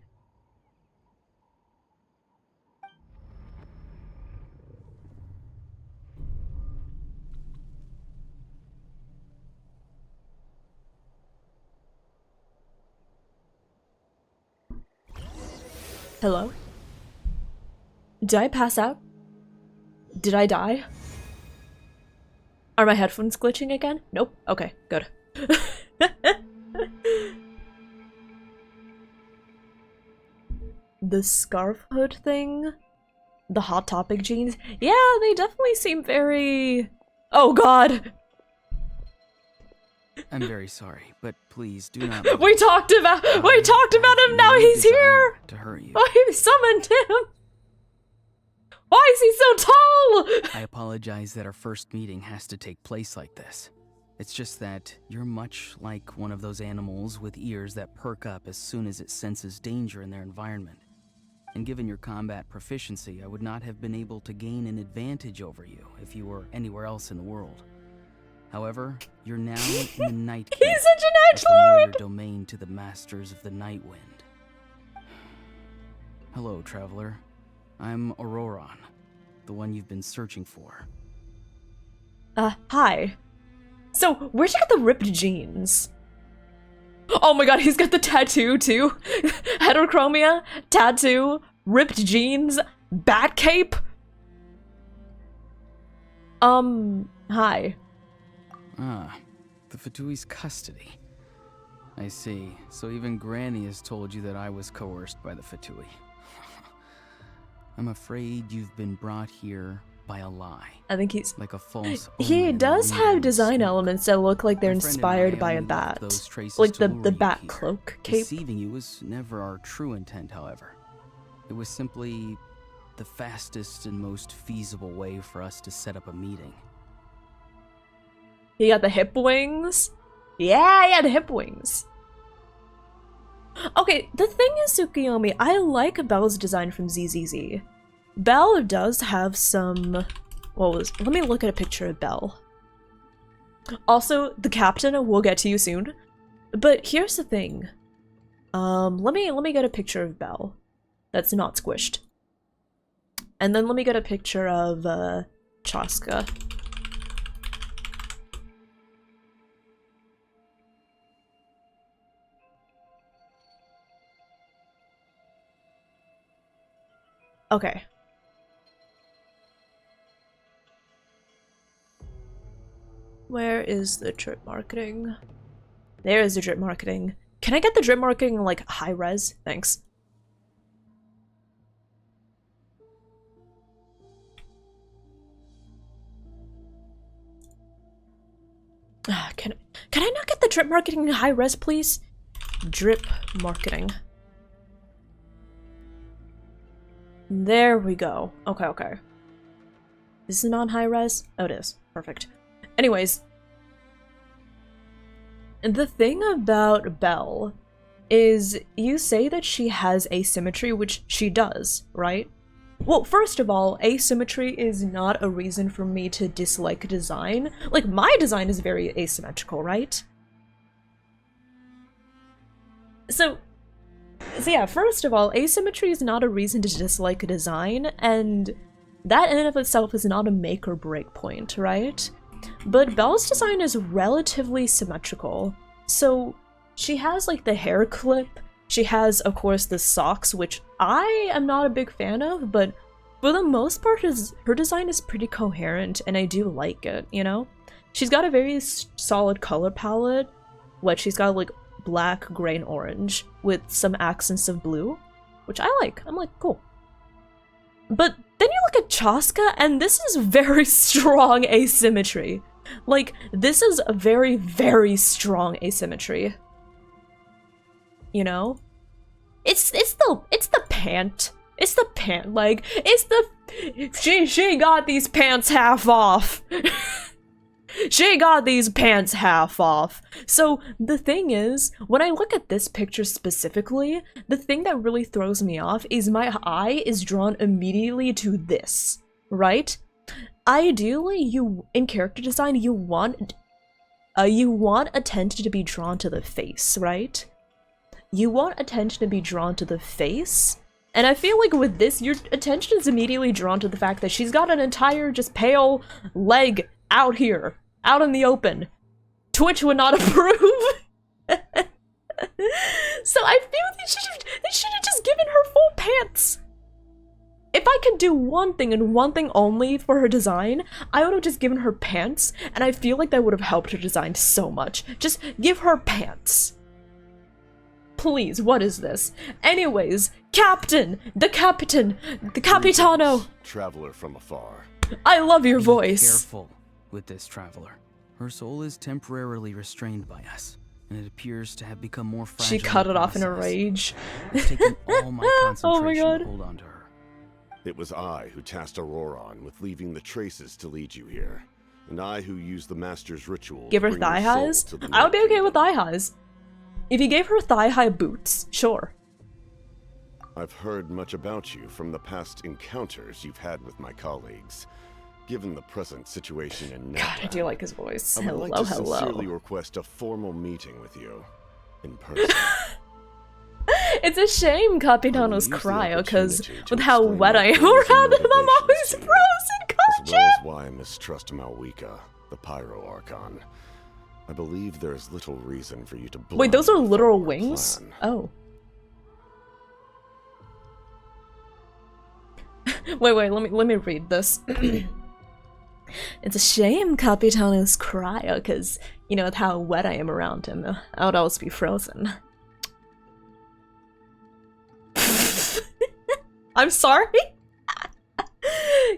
Hello? Did I pass out? Did I die? Are my headphones glitching again? Nope. Okay, good. The scarf hood thing? The Hot Topic jeans? Yeah, they definitely seem very... Oh god! I'm very sorry, but please do not. We talked about him, now he's here! To hurt you. Oh, he summoned him! Why is he so tall? I apologize that our first meeting has to take place like this. It's just that you're much like one of those animals with ears that perk up as soon as it senses danger in their environment. And given your combat proficiency, I would not have been able to gain an advantage over you if you were anywhere else in the world. However, you're now in the Night Kingdom, He's such an a familiar edgelord! domain to the masters of the Night Wind. Hello, traveler. I'm Auroron, the one you've been searching for. Hi. So, where'd you get the ripped jeans? Oh my god, he's got the tattoo too. Heterochromia, tattoo, ripped jeans, bat cape. Hi. Ah, the Fatui's custody. I see. So even Granny has told you that I was coerced by the Fatui. I'm afraid you've been brought here by a lie. I think he's... Like a false He omen does have lingering design smoke. elements that look like they're My friend and inspired I by a only left bat. those traces Like to the lure you bat here. cloak cape. Deceiving you was never our true intent, however. It was simply the fastest and most feasible way for us to set up a meeting. He got the hip wings. Yeah, the hip wings. Okay, the thing is, Tsukiyomi, I like Belle's design from ZZZ. Belle does have some... let me look at a picture of Belle. Also, the captain, we'll get to you soon. But here's the thing. Let me get a picture of Belle. That's not squished. And then let me get a picture of, Chaska. Okay. Where is the drip marketing? There is the drip marketing. Can I get the drip marketing like high res? Thanks. Can I not get the drip marketing high res, please? Drip marketing. There we go. Okay. Is it on high res? Oh, it is. Perfect. Anyways, the thing about Belle is you say that she has asymmetry, which she does, right? Well, first of all, asymmetry is not a reason for me to dislike design. Like, my design is very asymmetrical, right? So yeah, first of all, asymmetry is not a reason to dislike a design, and that in and of itself is not a make or break point, right? But Belle's design is relatively symmetrical. So she has like the hair clip She has, of course, the socks, which I am not a big fan of, but for the most part, her design is pretty coherent, and I do like it, you know? She's got a very solid color palette. What, she's got like black, gray, and orange with some accents of blue, which I like. I'm like, cool. But then you look at Chaska, and this is very strong asymmetry. Like, this is a very, very strong asymmetry. You know? It's the pant. It's the pant. Like, it's the... She got these pants half off. She got these pants half off. So the thing is, when I look at this picture specifically, the thing that really throws me off is my eye is drawn immediately to this, right? Ideally, in character design, you want attention to be drawn to the face, right? You want attention to be drawn to the face, and I feel like with this, your attention is immediately drawn to the fact that she's got an entire just pale leg out here. Out in the open. Twitch would not approve. So I feel they should have just given her full pants. If I could do one thing and one thing only for her design, I would have just given her pants, and I feel like that would have helped her design so much. Just give her pants. Please, what is this? Anyways, Captain! The Capitano! Traveler from afar. I love your Be voice. careful with this traveler. Her soul is temporarily restrained by us, and it appears to have become more fragile. She cut in it the off in a process. rage. It's taken all my Oh my concentration god. to hold on to her. It was I who tasked Auroron with leaving the traces to lead you here, and I who used the Master's ritual. Give her to bring your thigh soul highs? to the I would be Night okay with Kingdom. thigh highs. If you gave her thigh high boots, sure. I've heard much about you from the past encounters you've had with my colleagues. Given the present situation in God, I Nepal, do like his voice. I would Hello, like to sincerely hello. request a formal meeting with you in person. It's a shame Capitano's I will use the cryo, because opportunity to with how explain wet my I am goals and around him, I'm always motivations to you, frozen, as well gotcha! as why I mistrust Malwika, the Pyro Archon. I believe there is little reason for you to Wait, those are blindly literal follow your wings? plan. Oh. Wait, let me read this. It's a shame Capitano's cryo, because, you know, with how wet I am around him, I would always be frozen. I'm sorry?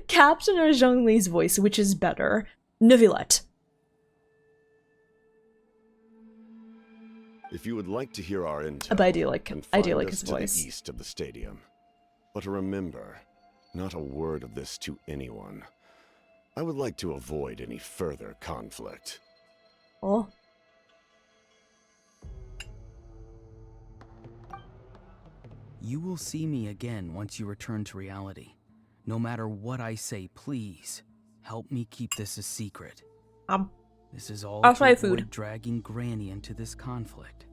Captain or Zhongli's voice, which is better? Neuvillette. If you would like to hear our intel, But I do like him. then I do find like us his to voice. the east of the stadium. But remember, not a word of this to anyone. I would like to avoid any further conflict. Oh. You will see me again once you return to reality. No matter what I say, please help me keep this a secret. This is all I'll to try avoid food. dragging Granny into this conflict.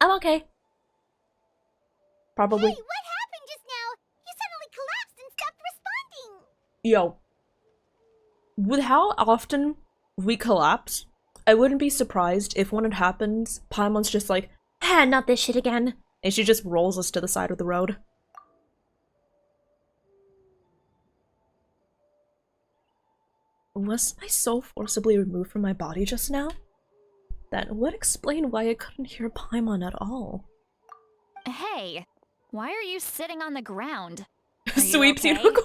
I'm okay. Probably. Hey, what happened just now? You suddenly collapsed and stopped responding. Yo. With how often we collapse, I wouldn't be surprised if when it happens, Paimon's just like, ah, not this shit again. And she just rolls us to the side of the road. Was my soul forcibly removed from my body just now? That would explain why I couldn't hear Paimon at all. Hey, why are you sitting on the ground? Are you Sweeps okay? unicorn.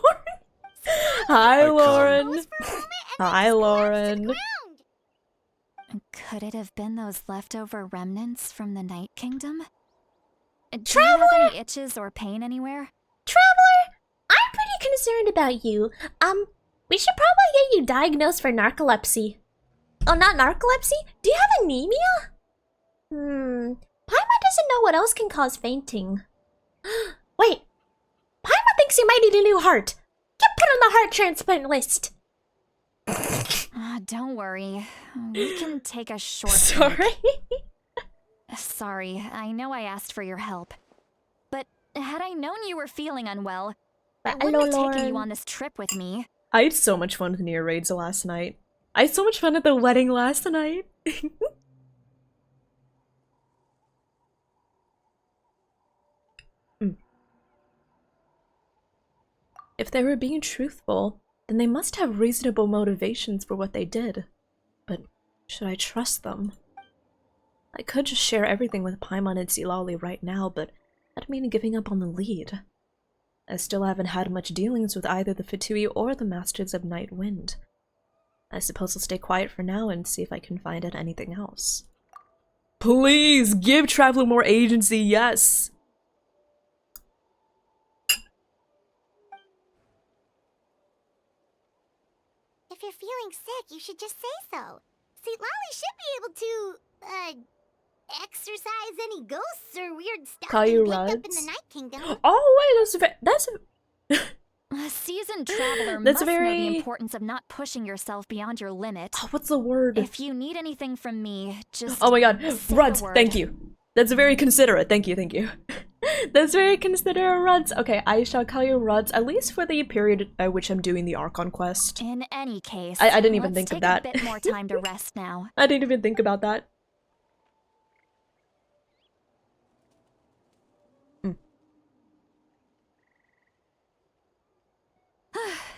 Hi, I come. Lauren. Pose for a moment and Hi, then just collapsed to the Lauren. ground. Could it have been those leftover remnants from the Night Kingdom? Do you Traveler! have any itches or pain anywhere? Traveler, I'm pretty concerned about you. We should probably get you diagnosed for narcolepsy. Oh, not narcolepsy? Do you have anemia? Paimon doesn't know what else can cause fainting. Wait, Paimon thinks you might need a new heart. Get put on the heart transplant list. Don't worry. We can take a short Sorry. break. Sorry, I know I asked for your help. But had I known you were feeling unwell, I wouldn't have taken you on this trip with me. I had so much fun with Nia raids last night. I had so much fun at the wedding last night. If they were being truthful, then they must have reasonable motivations for what they did. But should I trust them? I could just share everything with Paimon and Silali right now, but that'd mean giving up on the lead. I still haven't had much dealings with either the Fatui or the Masters of Night Wind. I suppose I'll stay quiet for now and see if I can find out anything else. Please give Traveler more agency, yes! If you're feeling sick, you should just say so. See, Lolly should be able to, exorcise any ghosts or weird stuff Call you picked up in Ruds? the Night Kingdom. Oh wait, that's A seasoned traveler That's must know very- the importance of not pushing yourself beyond your limit. oh, what's the word? If you need anything from me, just Oh my god, say Ruds, the word. thank you. That's very considerate, thank you, thank you. That's very considerate, Ruds. Okay, I shall call you Ruds, at least for the period at which I'm doing the Archon quest. In any case, I didn't even let's think of take that. a bit more time to rest now. I didn't even think about that.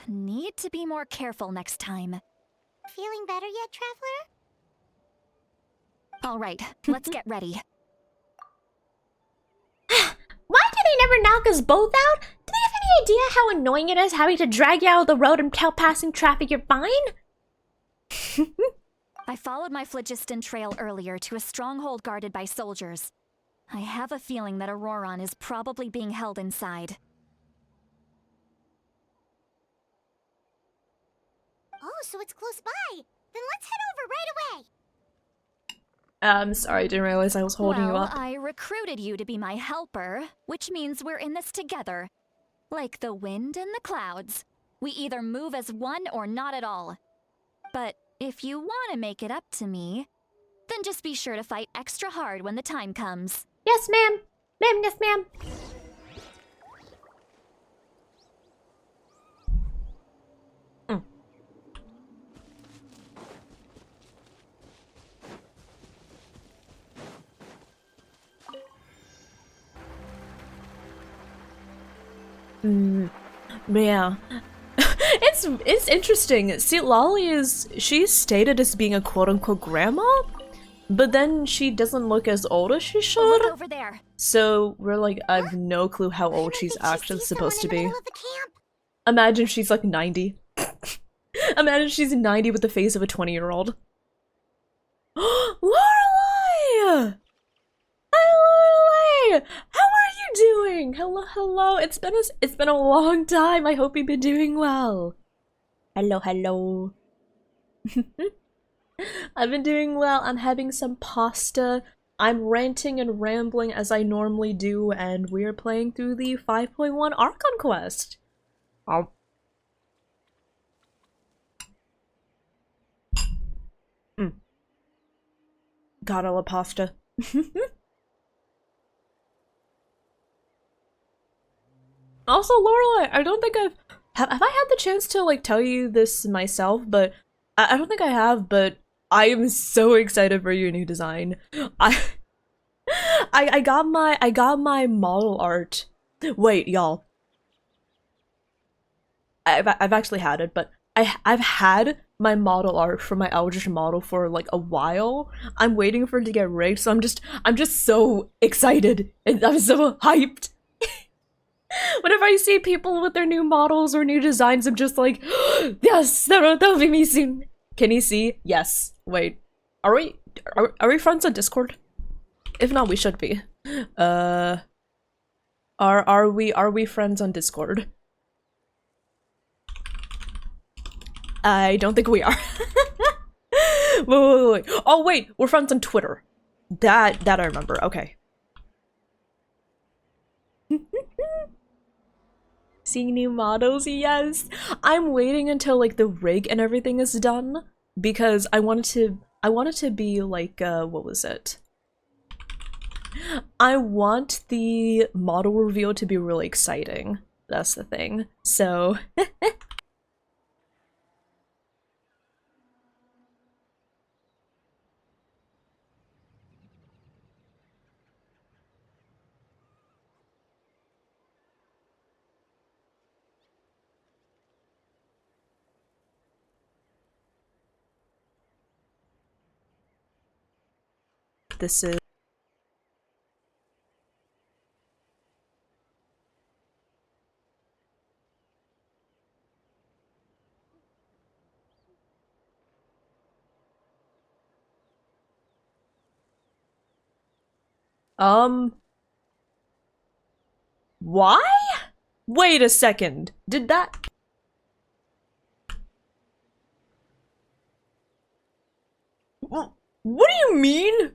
Need to be more careful next time. Feeling better yet, Traveler? All right, let's get ready. Why do they never knock us both out? Do they have any idea how annoying it is having to drag you out of the road and tell passing traffic you're fine? I followed my phlogiston trail earlier to a stronghold guarded by soldiers. I have a feeling that Auroron is probably being held inside. Oh, so it's close by. Then let's head over right away. I'm sorry, I didn't realize I was holding you Well, up. I recruited you to be my helper, which means we're in this together. Like the wind and the clouds. We either move as one or not at all. But if you want to make it up to me, then just be sure to fight extra hard when the time comes. Yes, ma'am. Ma'am, yes, ma'am. Yeah. It's interesting. See, Lolly she's stated as being a quote-unquote grandma, but then she doesn't look as old as she should. Look over there. So we're like, I have no clue how I old don't she's think she actually sees supposed to someone in be. the middle of the camp. Imagine she's like 90. Imagine she's 90 with the face of a 20-year-old. Lorelei! Hi, Lorelei! How are you doing? Hello, hello. It's been a long time. I hope you've been doing well. Hello, hello. I've been doing well. I'm having some pasta. I'm ranting and rambling as I normally do, and we're playing through the 5.1 Archon Quest. God, I love pasta. Also, Lorelei, I don't think have I had the chance to like tell you this myself, but I don't think I have, but I am so excited for your new design. I I got my model art. Wait, y'all. I've actually had it, but I've had my model art for my Eldritch model for like a while. I'm waiting for it to get rigged, so I'm just so excited and I'm so hyped. Whenever I see people with their new models or new designs, I'm just like, yes, that'll be me soon. Can you see? Yes. Wait, are we friends on Discord? If not, we should be. Are we friends on Discord? I don't think we are. Wait. Oh wait, we're friends on Twitter. That I remember. Okay. Seeing new models, yes. I'm waiting until like the rig and everything is done because I wanted to be like, what was it? I want the model reveal to be really exciting. That's the thing. So this is why? Wait a second. Did that What do you mean?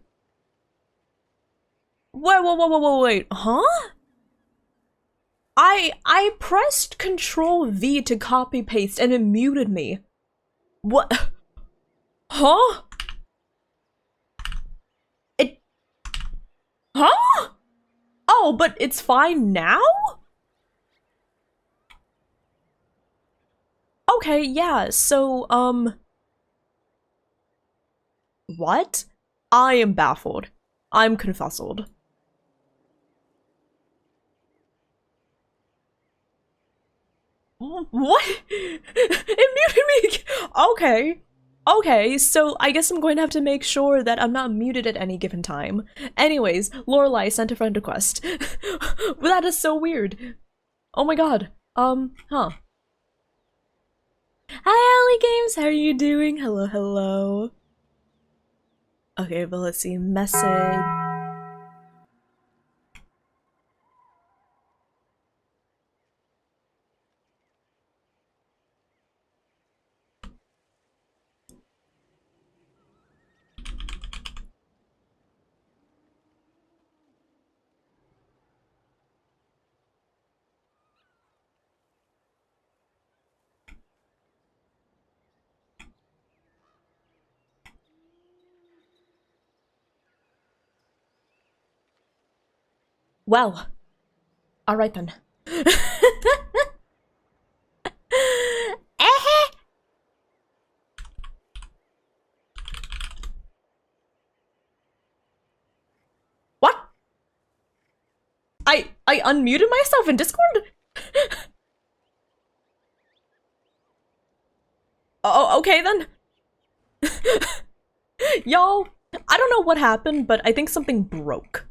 Wait, huh? I pressed Control V to copy paste and it muted me. What? Huh? It Huh? Oh, but it's fine now? Okay, yeah, so, what? I am baffled. I'm confuzzled. What? It muted me! Okay. Okay, so I guess I'm going to have to make sure that I'm not muted at any given time. Anyways, Lorelai sent a friend request. That is so weird. Oh my god. Huh. Hi, Alley Games, how are you doing? Hello, hello. Okay, but let's see, message. Well, alright then. What? I unmuted myself in Discord? Oh, okay then. Y'all, I don't know what happened, but I think something broke.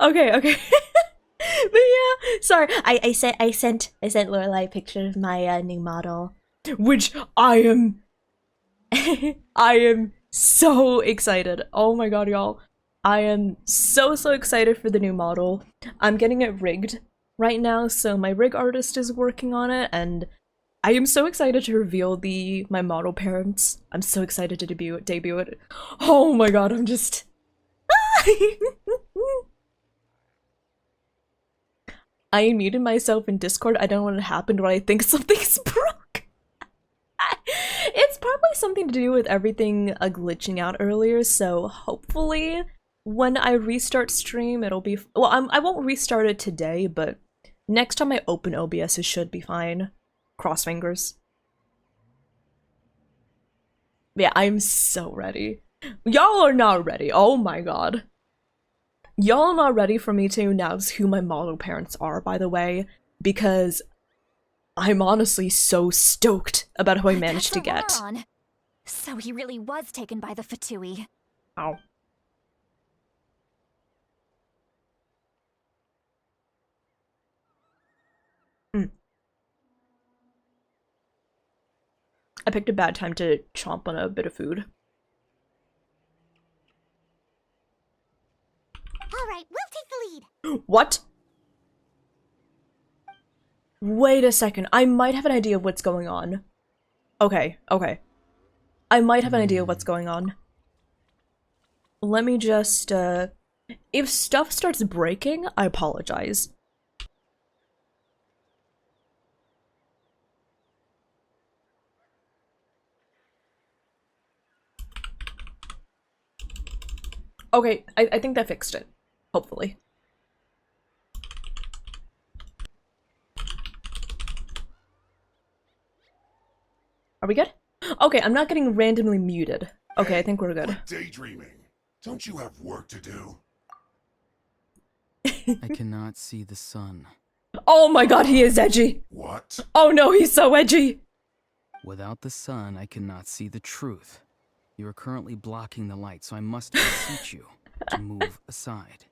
Okay. But yeah, sorry. I sent Lorelai a picture of my new model, which I am I am so excited. Oh my god, y'all. I am so excited for the new model. I'm getting it rigged right now, so my rig artist is working on it, and I am so excited to reveal my model parents. I'm so excited to debut it. Oh my god, I'm just I muted myself in Discord. I don't know what happened, but I think something's broke. It's probably something to do with everything glitching out earlier, so hopefully when I restart stream, it'll be well, I won't restart it today, but next time I open OBS, it should be fine. Cross fingers. Yeah, I'm so ready. Y'all are not ready. Oh my god. Y'all are not ready for me to announce who my model parents are, by the way, because I'm honestly so stoked about who I managed to get. Laron. So he really was taken by the Fatui. Ow. I picked a bad time to chomp on a bit of food. Alright, we'll take the lead. What? Wait a second, I might have an idea of what's going on. Okay, okay. I might have an idea what's going on. Let me just, if stuff starts breaking, I apologize. Okay, I think that fixed it. Hopefully. Are we good? Okay, I'm not getting randomly muted. Okay, I think we're good. Quit daydreaming. Don't you have work to do? I cannot see the sun. Oh my god, he is edgy! What? Oh no, he's so edgy! Without the sun, I cannot see the truth. You are currently blocking the light, so I must beseech you to move aside.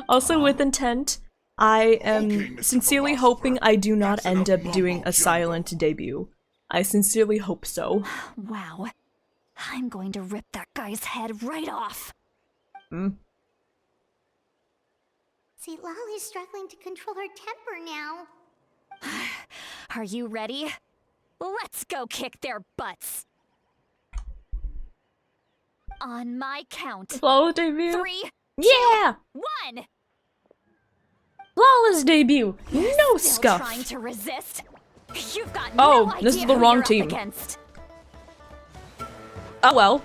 Also with intent, I am Okay, Mr. sincerely Philosopher. hoping I do not That's end enough up doing mumbo a silent debut. I sincerely hope so. Wow. I'm going to rip that guy's head right off. See, Lolly's struggling to control her temper now. Are you ready? Let's go kick their butts. On my count. Flawless debut? 3, Yeah! 1! Flawless debut! No Still scuff! trying to resist? You've got Oh, no idea this is the who wrong you're up team. against. Oh well.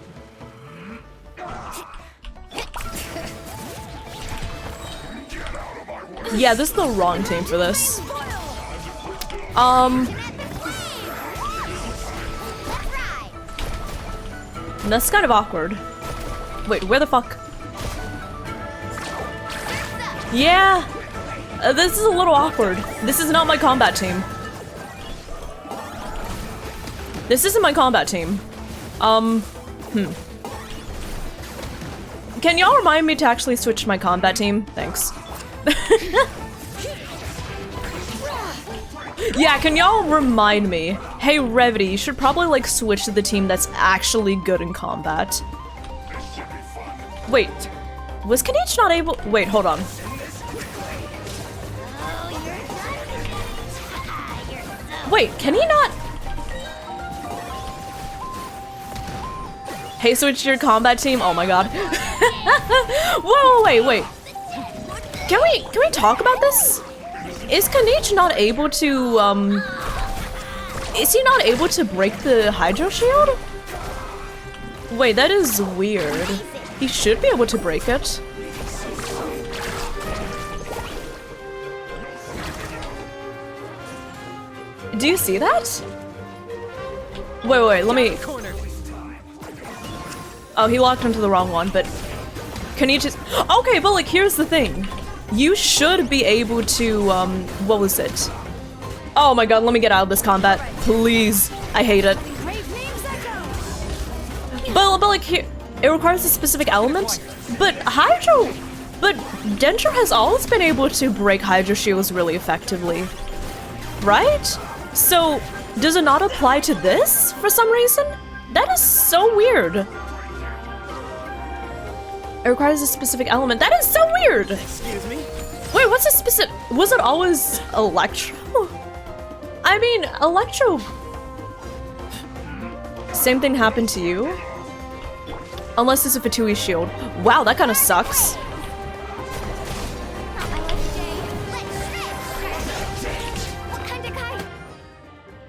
Yeah, this is the wrong team for this. That's kind of awkward. Wait, where the fuck? Yeah! This is a little awkward. This is not my combat team. This isn't my combat team. Can y'all remind me to actually switch my combat team? Thanks. Yeah, can y'all remind me? Hey, Revity, you should probably, like, switch to the team that's actually good in combat. Wait, was Kanich not able- wait, hold on. Wait, can he not- Hey, switch your combat team? Oh my god. Whoa, wait. Can we talk about this? Is Kanich not able to, is he not able to break the Hydro Shield? Wait, that is weird. He should be able to break it. Do you see that? Wait, let me... Oh, he locked onto the wrong one, but... Kanich is... Okay, but like, here's the thing. You should be able to, what was it? Oh my god, let me get out of this combat. Please. I hate it. But like, here... It requires a specific element, but Dendro has always been able to break Hydro Shields really effectively. Right? So, does it not apply to this for some reason? That is so weird. It requires a specific element. That is so weird! Excuse me? Wait, what's a specific- was it always Electro? I mean, Electro... Same thing happened to you? Unless it's a Fatui shield. Wow, that kinda sucks.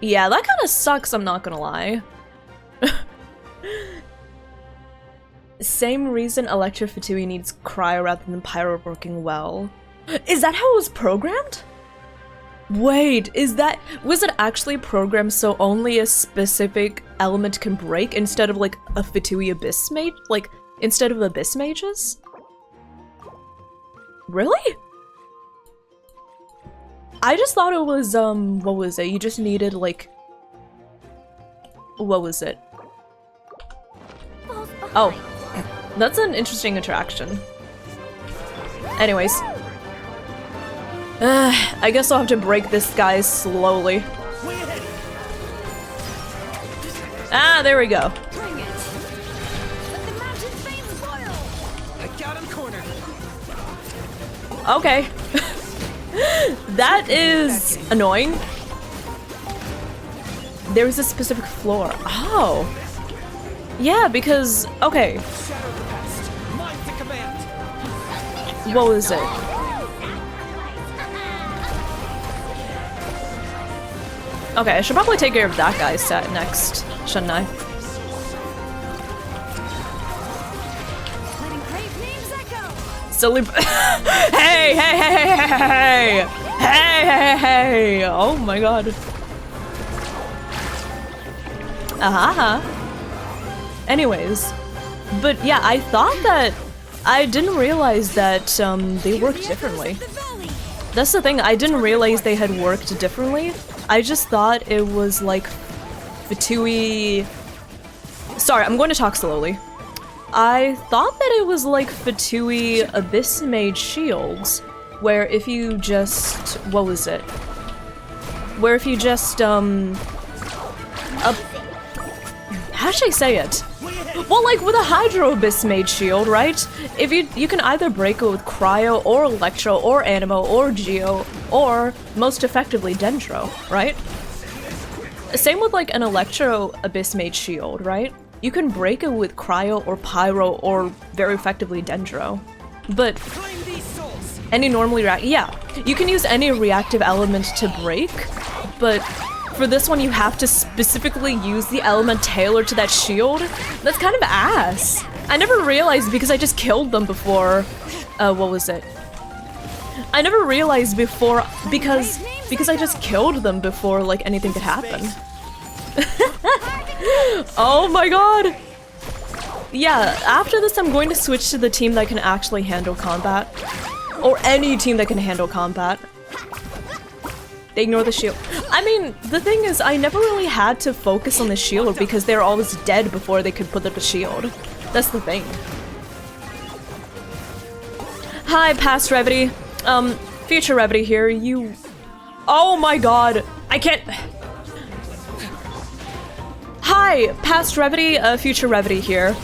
Yeah, that kinda sucks, I'm not gonna lie. Same reason Electro Fatui needs Cryo rather than Pyro working well. Is that how it was programmed? Wait, was it actually programmed so only a specific element can break instead of like a Fatui Abyss Mage? Like, instead of Abyss Mages? Really? I just thought it was, what was it? You just needed like... What was it? Oh. That's an interesting interaction. Anyways. I guess I'll have to break this guy slowly. Ah, there we go. Okay. That is annoying. there's a specific floor. Oh. Yeah, because, okay. What was it? Okay, I should probably take care of that guy's set next, shouldn't I? Silly. Hey, hey, hey, hey, hey, hey, hey, hey, hey! Oh my god. Anyways, but yeah, I thought that I didn't realize that they worked differently. That's the thing. I didn't realize they had worked differently. I just thought it was like Fatui. Sorry, I'm going to talk slowly. I thought that it was like Fatui Abyss Mage shields, where if you just, what was it? Where if you just how should I say it? Well, like with a Hydro Abyss Mage shield, right? If you can either break it with Cryo or Electro or Animo or Geo or most effectively Dendro, right? Same with like an Electro Abyss Mage shield, right? You can break it with Cryo or Pyro or very effectively Dendro. But any normally yeah, you can use any reactive element to break, but for this one you have to specifically use the element tailored to that shield. That's kind of ass. I never realized because I just killed them before. What was it? I never realized before because I just killed them before like anything could happen. Oh my god! Yeah, after this I'm going to switch to the team that can actually handle combat. Or any team that can handle combat. They ignore the shield. I mean, the thing is, I never really had to focus on the shield because they're always dead before they could put up a shield. That's the thing. Hi, past Revity. Future Revity here. You... Oh my god! I can't... Hi, past Revity, future Revity here.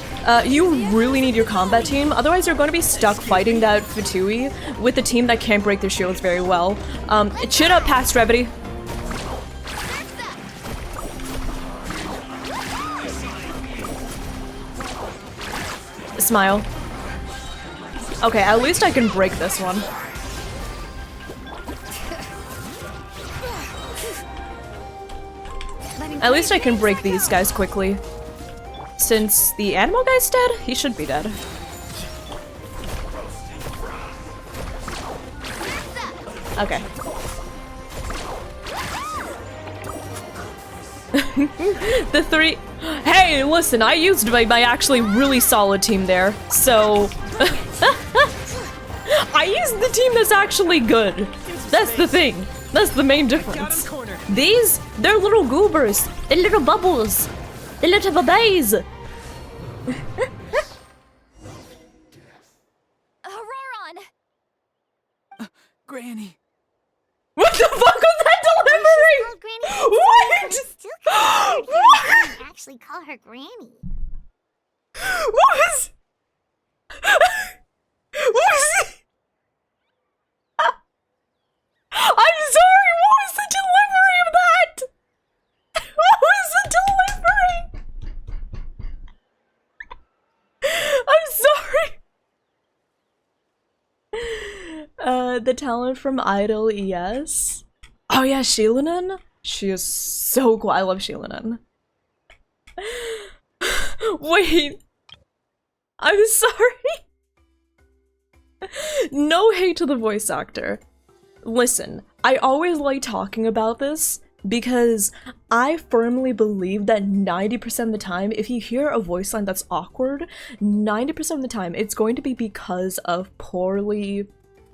You really need your combat team, otherwise you're going to be stuck fighting that Fatui with a team that can't break their shields very well. Chin up, past Revity. Smile. Okay, at least I can break this one. At least I can break these guys quickly. Since the animal guy's dead, he should be dead. Okay. The three... Hey, listen, I used my actually really solid team there, so... I used the team that's actually good. That's the thing. That's the main difference. These, they're little goobers. They're little bubbles. They're little babies. Auroron! Granny. What the fuck was that delivery? What? Still call her Granny. I actually call her Granny. What was... What was it? I'm sorry, what was the delivery of that? What was the delivery? I'm sorry. The talent from Idol, yes. Oh yeah, Sheelanen? She is so cool. I love Sheelanen. Wait. I'm sorry. No hate to the voice actor. Listen, I always like talking about this because I firmly believe that 90% of the time, if you hear a voice line that's awkward, 90% of the time it's going to be because of poorly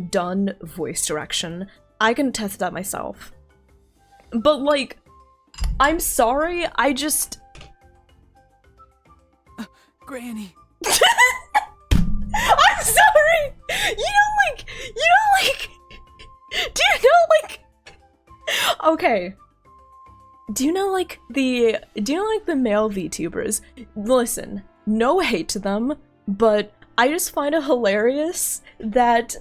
done voice direction. I can attest to that myself. But like, I'm sorry, I just... Granny. I'm sorry! Do you know, like, okay. Do you know, like, the male VTubers? Listen, no hate to them, but I just find it hilarious that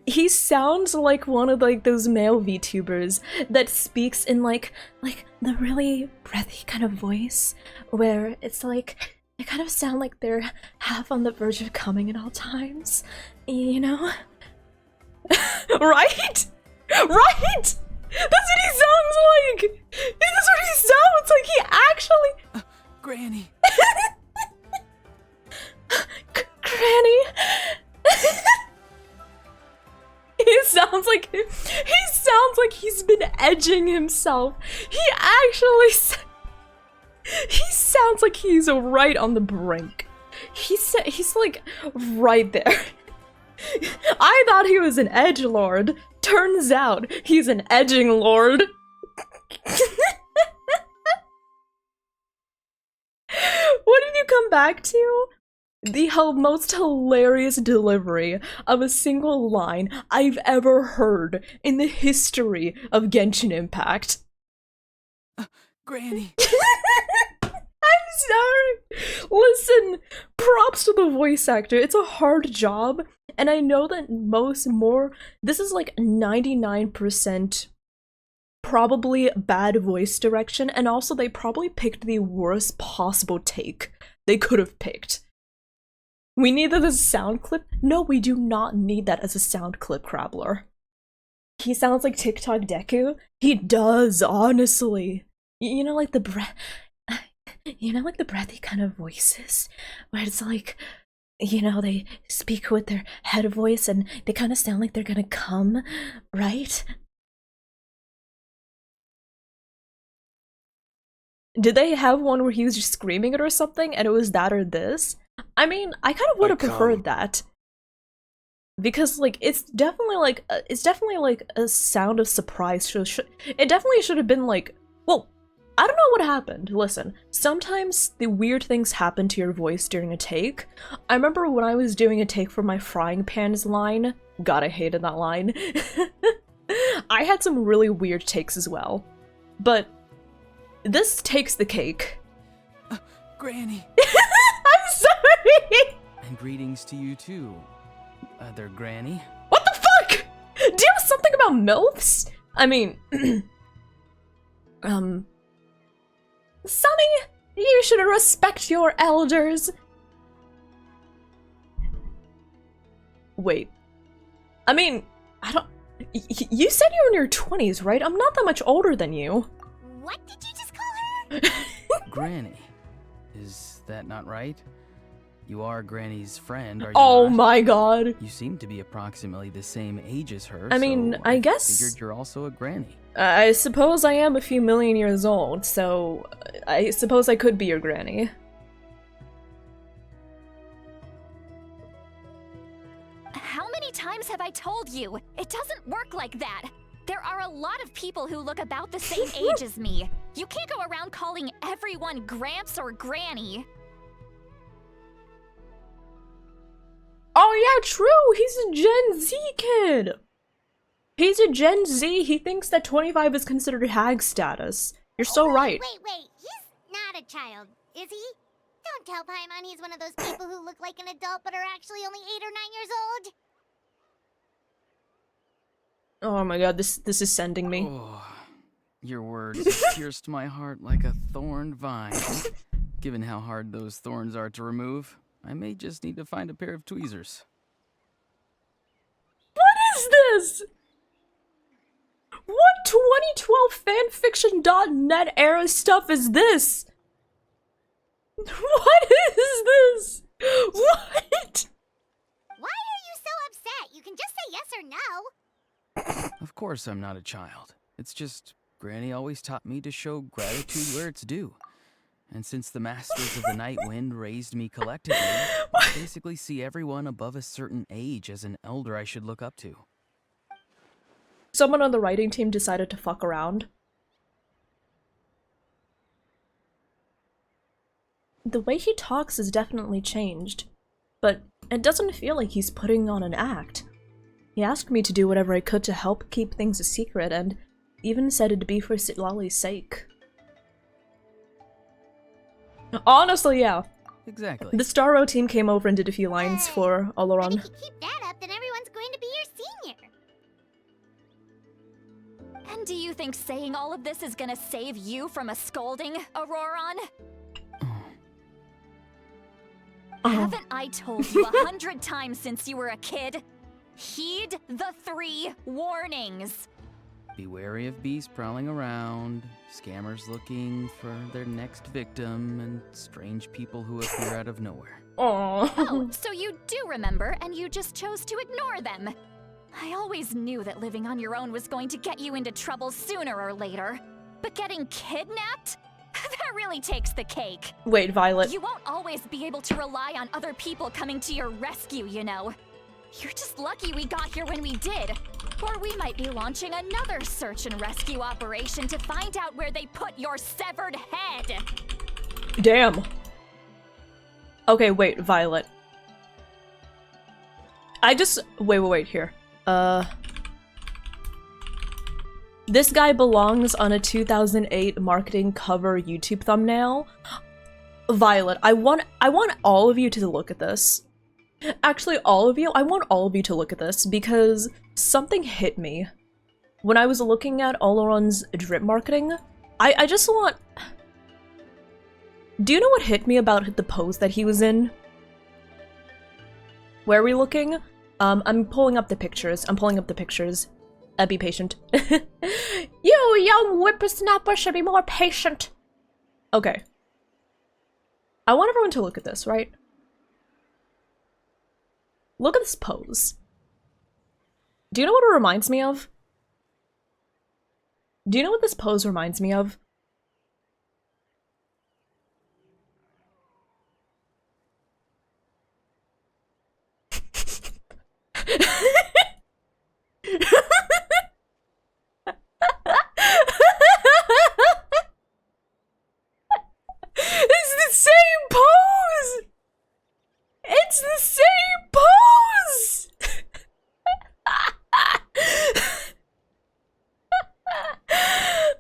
He sounds like one of like those male VTubers that speaks in like the really breathy kind of voice where it's like they kind of sound like they're half on the verge of coming at all times, you know? Right? Right? That's what he sounds like! That's what he sounds like! He actually... Granny! Granny! He sounds like he's been edging himself. He actually he sounds like he's right on the brink. He's like right there. I thought he was an edgelord. Turns out he's an edging lord. What did you come back to? The most hilarious delivery of a single line I've ever heard in the history of Genshin Impact. Granny! I'm sorry! Listen, props to the voice actor. It's a hard job, and I know that this is like 99% probably bad voice direction, and also they probably picked the worst possible take they could have picked. We need that as a sound clip? No, we do not need that as a sound clip, Crabbler. He sounds like TikTok Deku. He does, honestly. You know, like the breathy kind of voices, where it's like, you know, they speak with their head voice and they kind of sound like they're gonna come, right? Did they have one where he was just screaming it or something, and it was that or this? I mean, I kind of would have preferred that. Because, like, it's definitely like a sound of surprise. It definitely should have been like, well, I don't know what happened. Listen, sometimes the weird things happen to your voice during a take. I remember when I was doing a take for my frying pans line. God, I hated that line. I had some really weird takes as well. But this takes the cake. Granny! I'm sorry! And greetings to you too, other Granny. What the fuck? Do you have something about MILFs? I mean, Sonny, you should respect your elders. Wait. I mean, I don't... You said you were in your 20s, right? I'm not that much older than you. What did you just call her? Granny. Is that not right? You are Granny's friend, are you Oh not? my god. You seem to be approximately the same age as her, I mean, so I guess... figured you're also a Granny. I suppose I am a few million years old, so I suppose I could be your granny. How many times have I told you? It doesn't work like that. There are a lot of people who look about the same age as me. You can't go around calling everyone Gramps or Granny. Oh yeah, true! He's a Gen Z kid! He's a Gen Z, he thinks that 25 is considered hag status. You're so right. Wait, he's not a child, is he? Don't tell Paimon he's one of those people who look like an adult but are actually only 8 or 9 years old. Oh my god, this is sending me. Oh, your words pierced my heart like a thorn vine. Given how hard those thorns are to remove, I may just need to find a pair of tweezers. What is this? What 2012 fanfiction.net era stuff is this? What is this? What? Why are you so upset? You can just say yes or no. Of course I'm not a child. It's just Granny always taught me to show gratitude where it's due. And since the Masters of the Night Wind raised me collectively, I basically see everyone above a certain age as an elder I should look up to. Someone on the writing team decided to fuck around. The way he talks has definitely changed, but it doesn't feel like he's putting on an act. He asked me to do whatever I could to help keep things a secret, and even said it'd be for Sitlali's sake. Honestly, yeah. Exactly. The Starro team came over and did a few lines for And Oloron. if you keep that up, then everyone's going to be your do you think saying all of this is gonna save you from a scolding, Auroron? Haven't I told you 100 times since you were a kid? Heed the 3 warnings. Be wary of beasts prowling around, scammers looking for their next victim, and strange people who appear out of nowhere. Oh, so you do remember, and you just chose to ignore them. I always knew that living on your own was going to get you into trouble sooner or later. But getting kidnapped? That really takes the cake. Wait, Violet. You won't always be able to rely on other people coming to your rescue, you know. You're just lucky we got here when we did. Or we might be launching another search and rescue operation to find out where they put your severed head. Damn. Okay, wait, Violet. Wait, here. This guy belongs on a 2008 marketing cover YouTube thumbnail. Violet, I want all of you to look at this. Actually, all of you, I want all of you to look at this because something hit me. When I was looking at Oloron's drip marketing, I just want... Do you know what hit me about the pose that he was in? Where are we looking? I'm pulling up the pictures. Be patient. You young whippersnapper should be more patient. Okay. I want everyone to look at this, right? Look at this pose. Do you know what it reminds me of? Do you know what this pose reminds me of? It's the same pose! It's the same pose!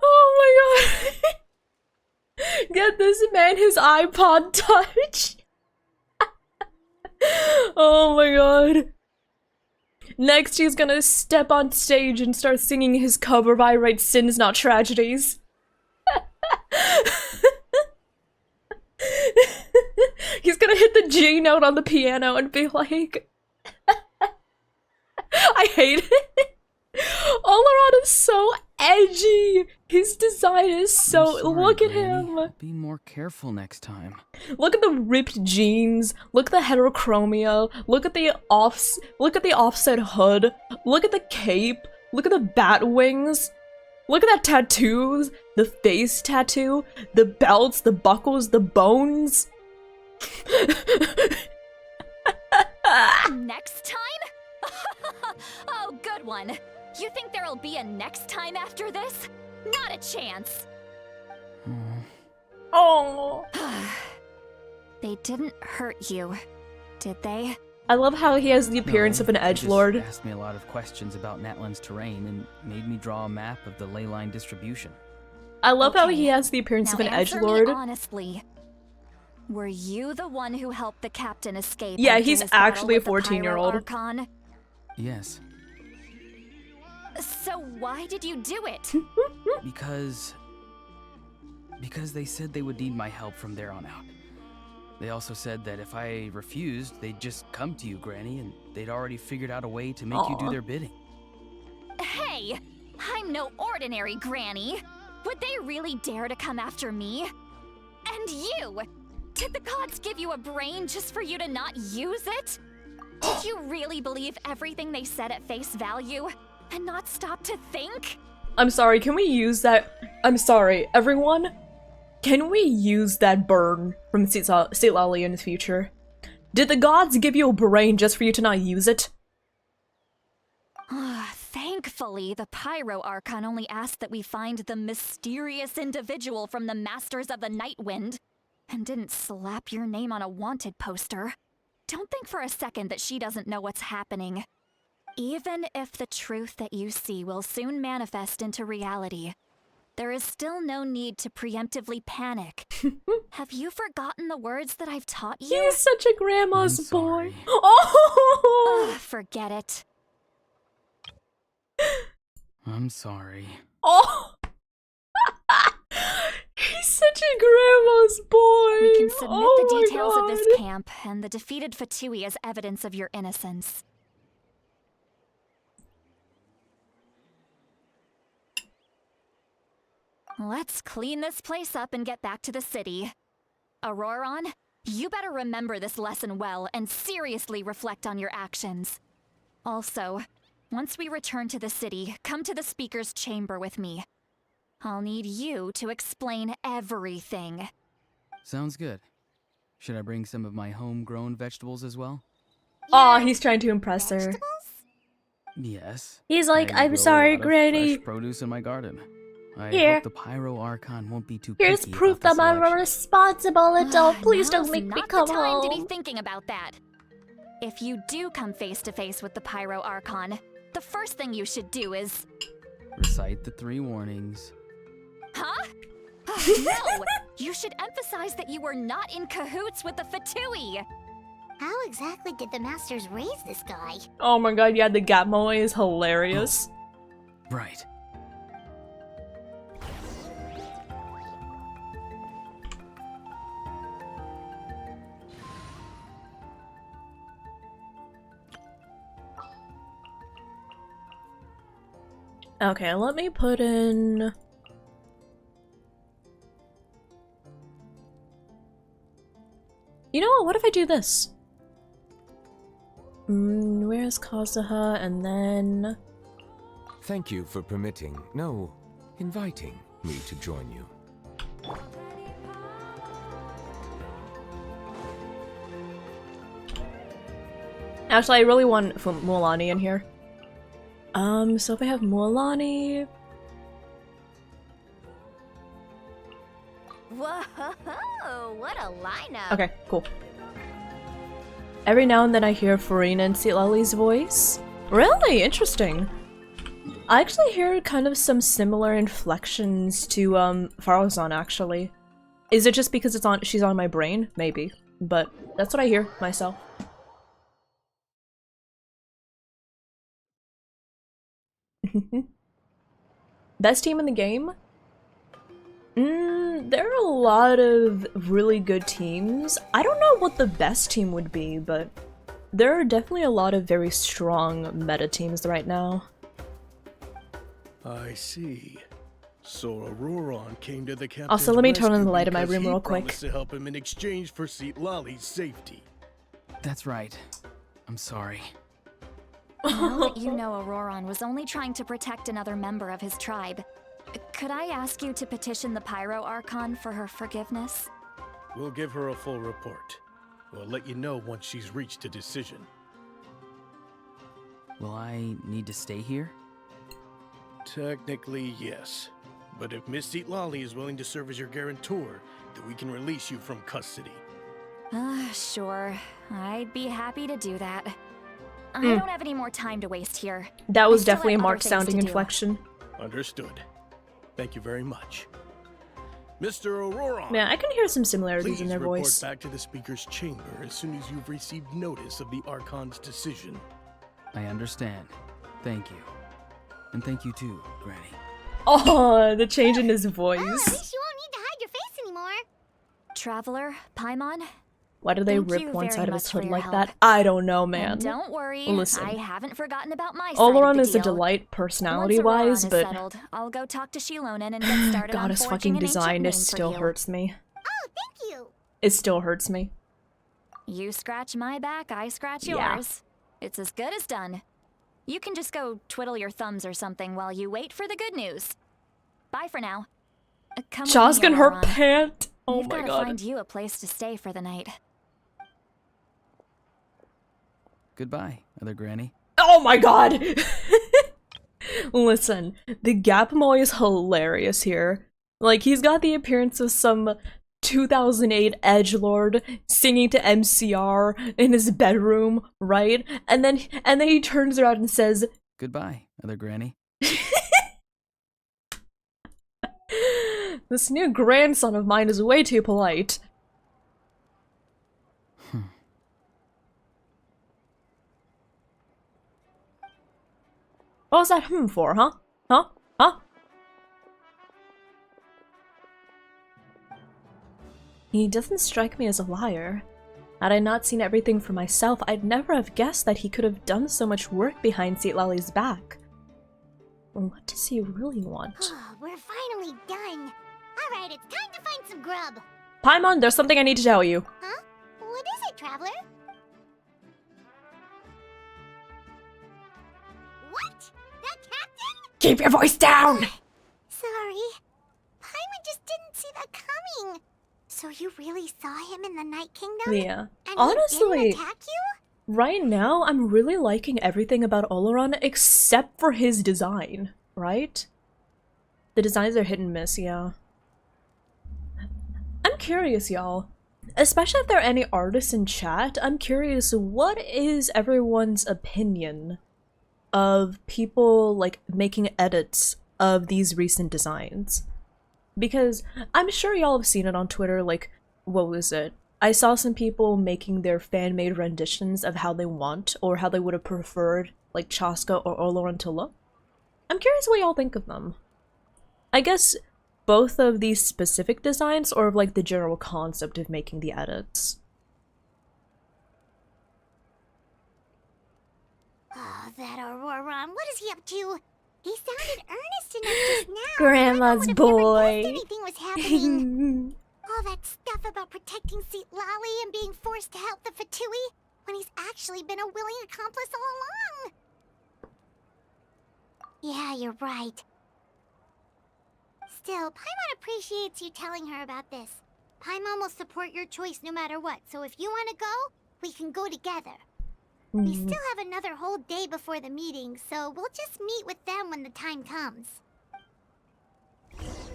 Oh my god. Get this man his iPod Touch. Oh my god. Next he's gonna step on stage and start singing his cover of I Write Sins Not Tragedies. He's gonna hit the G note on the piano and be like... I hate it. Oloron is so edgy. His design is so... I'm sorry, look at Granny. him. Be more careful next time. Look at the ripped jeans. Look at the heterochromia. Look at the offset hood. Look at the cape. Look at the bat wings. Look at that tattoos. The face tattoo. The belts, the buckles, the bones. Next time? Oh, good one. You think there'll be a next time after this? Not a chance. Oh. They didn't hurt you, did they? I love how he has the appearance of an They just edgelord. asked me a lot of questions about Natlan's terrain and made me draw a map of the ley line distribution. I love how Okay. he has the appearance Now of an answer me edgelord. honestly. Were you the one who helped the captain escape? Yeah, after he's his battle actually a with the Pyro 14-year-old. Archon? Yes, So why did you do it? because they said they would need my help from there on out. They also said that if I refused, they'd just come to you, Granny, and they'd already figured out a way to make you do Aw. their bidding. Hey, I'm no ordinary granny. Would they really dare to come after me? And you! Did the gods give you a brain just for you to not use it? Did you really believe everything they said at face value and not stop to think? I'm sorry, can we use that? I'm sorry, everyone. Can we use that burn from Citlali in the future? Did the gods give you a brain just for you to not use it? Thankfully, the Pyro Archon only asked that we find the mysterious individual from the Masters of the Night Wind, and didn't slap your name on a wanted poster. Don't think for a second that she doesn't know what's happening. Even if the truth that you see will soon manifest into reality, there is still no need to preemptively panic. Have you forgotten the words that I've taught you? He's such a grandma's I'm boy. sorry. Oh! Ugh, forget it. I'm sorry. Oh! He's such a grandma's boy! We can submit Oh the my details of this God. camp and the defeated Fatui as evidence of your innocence. Let's clean this place up and get back to the city. Auroron, you better remember this lesson well and seriously reflect on your actions. Also, once we return to the city, come to the speaker's chamber with me. I'll need you to explain everything. Sounds good. Should I bring some of my homegrown vegetables as well? Aw, he's trying to impress her. Vegetables? Yes. He's like, I I'm grow sorry, a lot of Granny. fresh produce in my garden. I Here. hope the Pyro Archon won't be too Here's picky proof about that the I'm a selection. responsible adult. Please don't Now's make me not come the time to be home. thinking about that. If you do come face to face with the Pyro Archon, the first thing you should do is... Recite the 3 warnings. Huh? No! You should emphasize that you were not in cahoots with the Fatui! How exactly did the masters raise this guy? Oh my god, yeah, the Gap Moe is hilarious. Right. Okay, let me put in... You know what, what if I do this? Where's Kazuha, and then... Thank you for permitting, no, inviting me to join you. Actually, I really want Mualani in here. So if I have Mualani... Whoa, what a lineup! Okay, cool. Every now and then I hear Farina and Citlali's voice. Really? Interesting. I actually hear kind of some similar inflections to, Farozan, actually. Is it just because she's on my brain? Maybe. But that's what I hear, myself. Best team in the game? There are a lot of really good teams. I don't know what the best team would be, but there are definitely a lot of very strong meta teams right now. I see. So Auroron came to the captain's Also, let me turn on rescue the light in my because room he real quick. promised to help him in exchange for Citlali's safety. That's right. I'm sorry. Now that you know Auroron was only trying to protect another member of his tribe, could I ask you to petition the Pyro Archon for her forgiveness? We'll give her a full report. We'll let you know once she's reached a decision. Will I need to stay here? Technically, yes. But if Miss Citlali is willing to serve as your guarantor, then we can release you from custody. Sure. I'd be happy to do that. I don't have any more time to waste here. That was I still definitely a have other Mark things sounding to do. inflection. Understood. Thank you very much. Mr. Auroron! Man, I can hear some similarities Please in their report voice. back to the speaker's chamber as soon as you've received notice of the Archon's decision. I understand. Thank you. And thank you too, Granny. Oh, the change in his Well, at voice. least you won't need to hide your face anymore. Traveler, Paimon, Why do they Thank rip you one very side of his much for hood your like help. that? I don't know, man. and don't worry, Listen. I haven't forgotten about my side Oleron of the is a deal. delight Once personality-wise, Auroron is but settled, I'll go talk to Shilonen and get started on God, his forging fucking an ancient design name it for still you. hurts me. Oh, thank you. It still hurts me. You scratch my back, I scratch Yeah. yours. It's as good as done. You can just go twiddle your thumbs or something while you wait for the good news. Bye for now. Come with Shaw's me, gonna her Auroron. pant. Oh We've my gotta god. find you a place to stay for the night. Goodbye, other Granny. Oh my god! Listen, the Gap Moe is hilarious here. Like, he's got the appearance of some 2008 edgelord singing to MCR in his bedroom, right? And then he turns around and says, Goodbye, other Granny. "This new grandson of mine is way too polite." What was that for, huh? Huh? He doesn't strike me as a liar. Had I not seen everything for myself, I'd never have guessed that he could have done so much work behind St. Lolly's back. What does he really want? We're finally done. Alright, it's time to find some grub. Paimon, there's something I need to tell you. Huh? What is it, Traveler? What? That captain? Keep your voice down! Sorry. Paimon just didn't see that coming. So you really saw him in the Night Kingdom? Yeah. And Honestly, he didn't attack you? right now, I'm really liking everything about Oleron except for his design, right? The designs are hit and miss, yeah. I'm curious, y'all. Especially if there are any artists in chat, I'm curious, what is everyone's opinion of people, like, making edits of these recent designs? Because I'm sure y'all have seen it on Twitter, like, what was it? I saw some people making their fan-made renditions of how they want, or how they would have preferred, like, Chaska or Oleron to look. I'm curious what y'all think of them. I guess both of these specific designs, or of, like, the general concept of making the edits. Oh, that Auroron, what is he up to? He sounded earnest enough just now. Grandma's I boy. never guessed anything was happening. All that stuff about protecting Seat Lally and being forced to help the Fatui when he's actually been a willing accomplice all along. Yeah, you're right. Still, Paimon appreciates you telling her about this. Paimon will support your choice no matter what, so if you want to go, we can go together. We still have another whole day before the meeting, so we'll just meet with them when the time comes.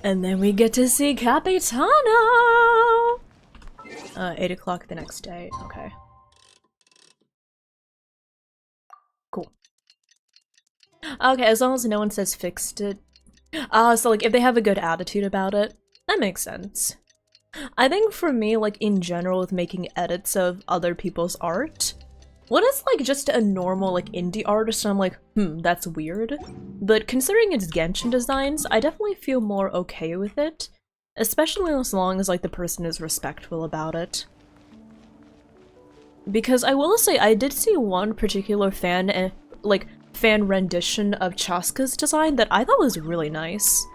And then we get to see Capitano! 8 o'clock the next day, okay. Cool. Okay, as long as no one says fixed it. So like, if they have a good attitude about it, that makes sense. I think for me, like, in general with making edits of other people's art, when it's like just a normal like indie artist, I'm like, that's weird. But considering it's Genshin designs, I definitely feel more okay with it. Especially as long as like the person is respectful about it. Because I will say, I did see one particular fan rendition of Chaska's design that I thought was really nice.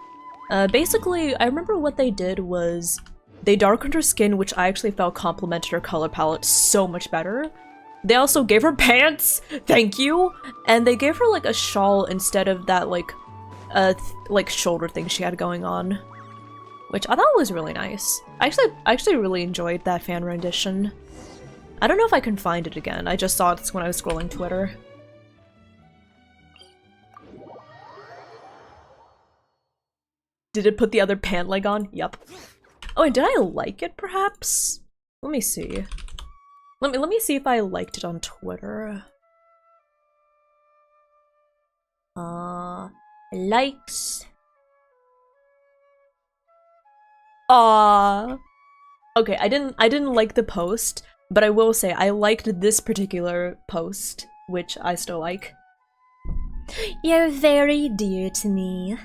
Basically, I remember what they did was they darkened her skin, which I actually felt complemented her color palette so much better. They also gave her pants, thank you, and they gave her like a shawl instead of that like shoulder thing she had going on, which I thought was really nice. I actually really enjoyed that fan rendition. I don't know if I can find it again. I just saw it when I was scrolling Twitter. Did it put the other pant leg on? Yup. Oh, and did I like it perhaps? Let me see. Let me see if I liked it on Twitter. Likes. Okay, I didn't like the post, but I will say I liked this particular post, which I still like. You're very dear to me.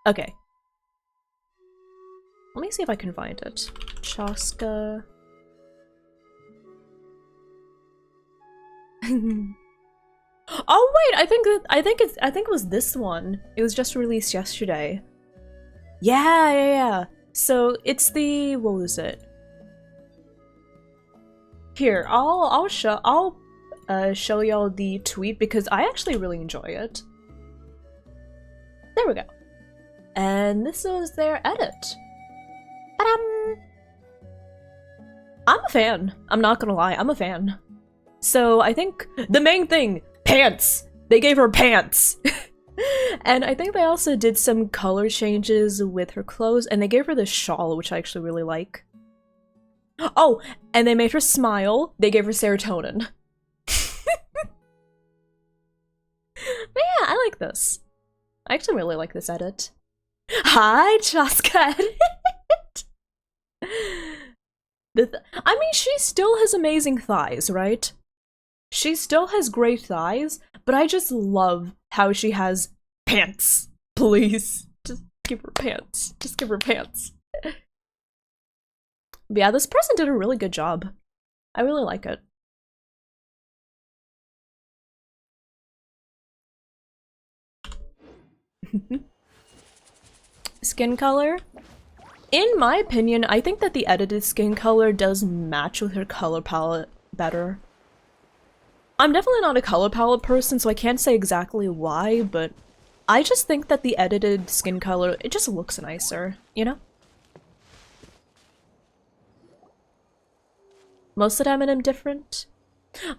Okay. Let me see if I can find it. Chaska. Oh wait, I think it was this one. It was just released yesterday. Yeah. So it's the, what was it? Here, I'll show y'all the tweet because I actually really enjoy it. There we go. And this was their edit. I'm a fan. I'm not gonna lie, I'm a fan. So I think the main thing, pants! They gave her pants! And I think they also did some color changes with her clothes, and they gave her this shawl, which I actually really like. Oh, and they made her smile. They gave her serotonin. But yeah, I like this. I actually really like this edit. Hi, Chaska edit! I mean, she still has amazing thighs, right? She still has great thighs, but I just love how she has pants. Please. Just give her pants. Just give her pants. But yeah, this person did a really good job. I really like it. Skin color? In my opinion, I think that the edited skin color does match with her color palette better. I'm definitely not a color palette person, so I can't say exactly why, but I just think that the edited skin color, it just looks nicer, you know? Most of the time I'm indifferent.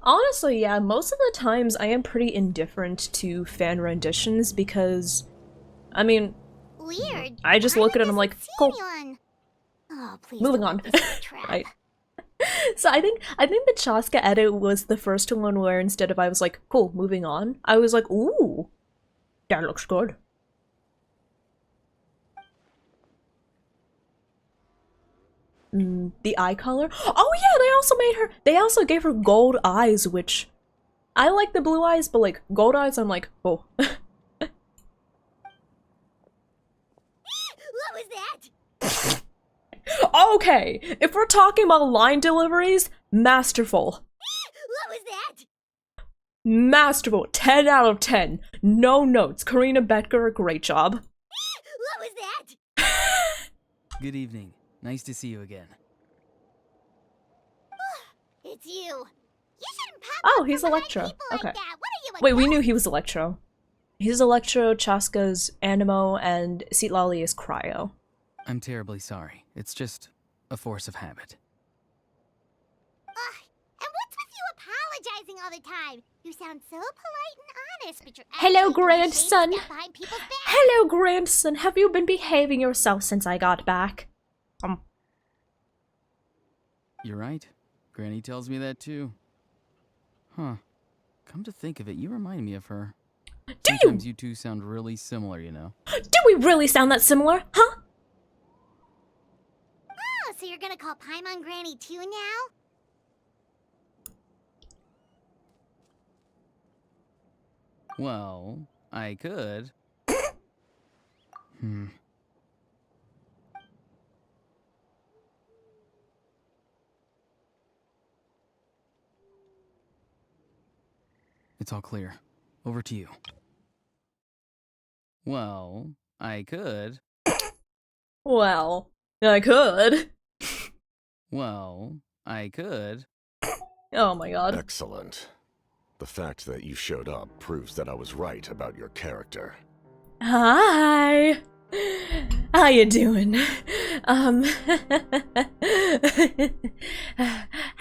Honestly, yeah, most of the times I am pretty indifferent to fan renditions because, I mean, Weird. I just look at it and I'm like, cool. Oh, please Moving don't on. let this be a trap. Right. So I think the Chaska edit was the first one where instead of I was like, cool, moving on, I was like, ooh, that looks good. The eye color? Oh yeah, they also gave her gold eyes, which I like the blue eyes, but like gold eyes, I'm like, oh. What was that? Okay, if we're talking about line deliveries, masterful. What was that? Masterful, 10 out of 10. No notes. Karina Betker, great job. What was that? Good evening. Nice to see you again. It's you. You shouldn't pop Oh, up he's from behind Electro. people like Okay. that. What are you, a Wait, we ghost? knew he was Electro. He's Electro, Chaska's Animo, and Seatlali is Cryo. I'm terribly sorry. It's just a force of habit. Ugh, and what's with you apologizing all the time? You sound so polite and honest, but you're Hello, actually doing grandson. shady stuff behind people's backs. Hello, grandson. Have you been behaving yourself since I got back? You're right. Granny tells me that too. Huh. Come to think of it, you remind me of her. Sometimes you two sound really similar, you know. Do we really sound that similar, huh? Oh, so you're gonna call Paimon Granny too now? Well, I could. It's all clear. Over to you. Well, I could. Well, I could. Well, I could. Oh my god. Excellent. The fact that you showed up proves that I was right about your character. Hi. How you doing? How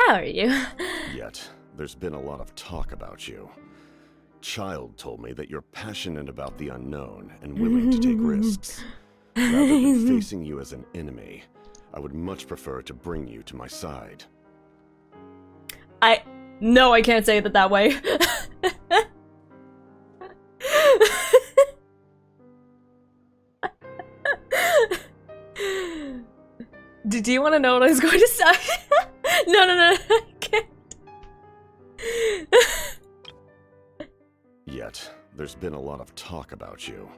are you? Yet, there's been a lot of talk about you. Child told me that you're passionate about the unknown and willing to take risks. Rather than facing you as an enemy, I would much prefer to bring you to my side. No, I can't say it that way. Do you want to know what I was going to say? No, I can't. Yet, there's been a lot of talk about you.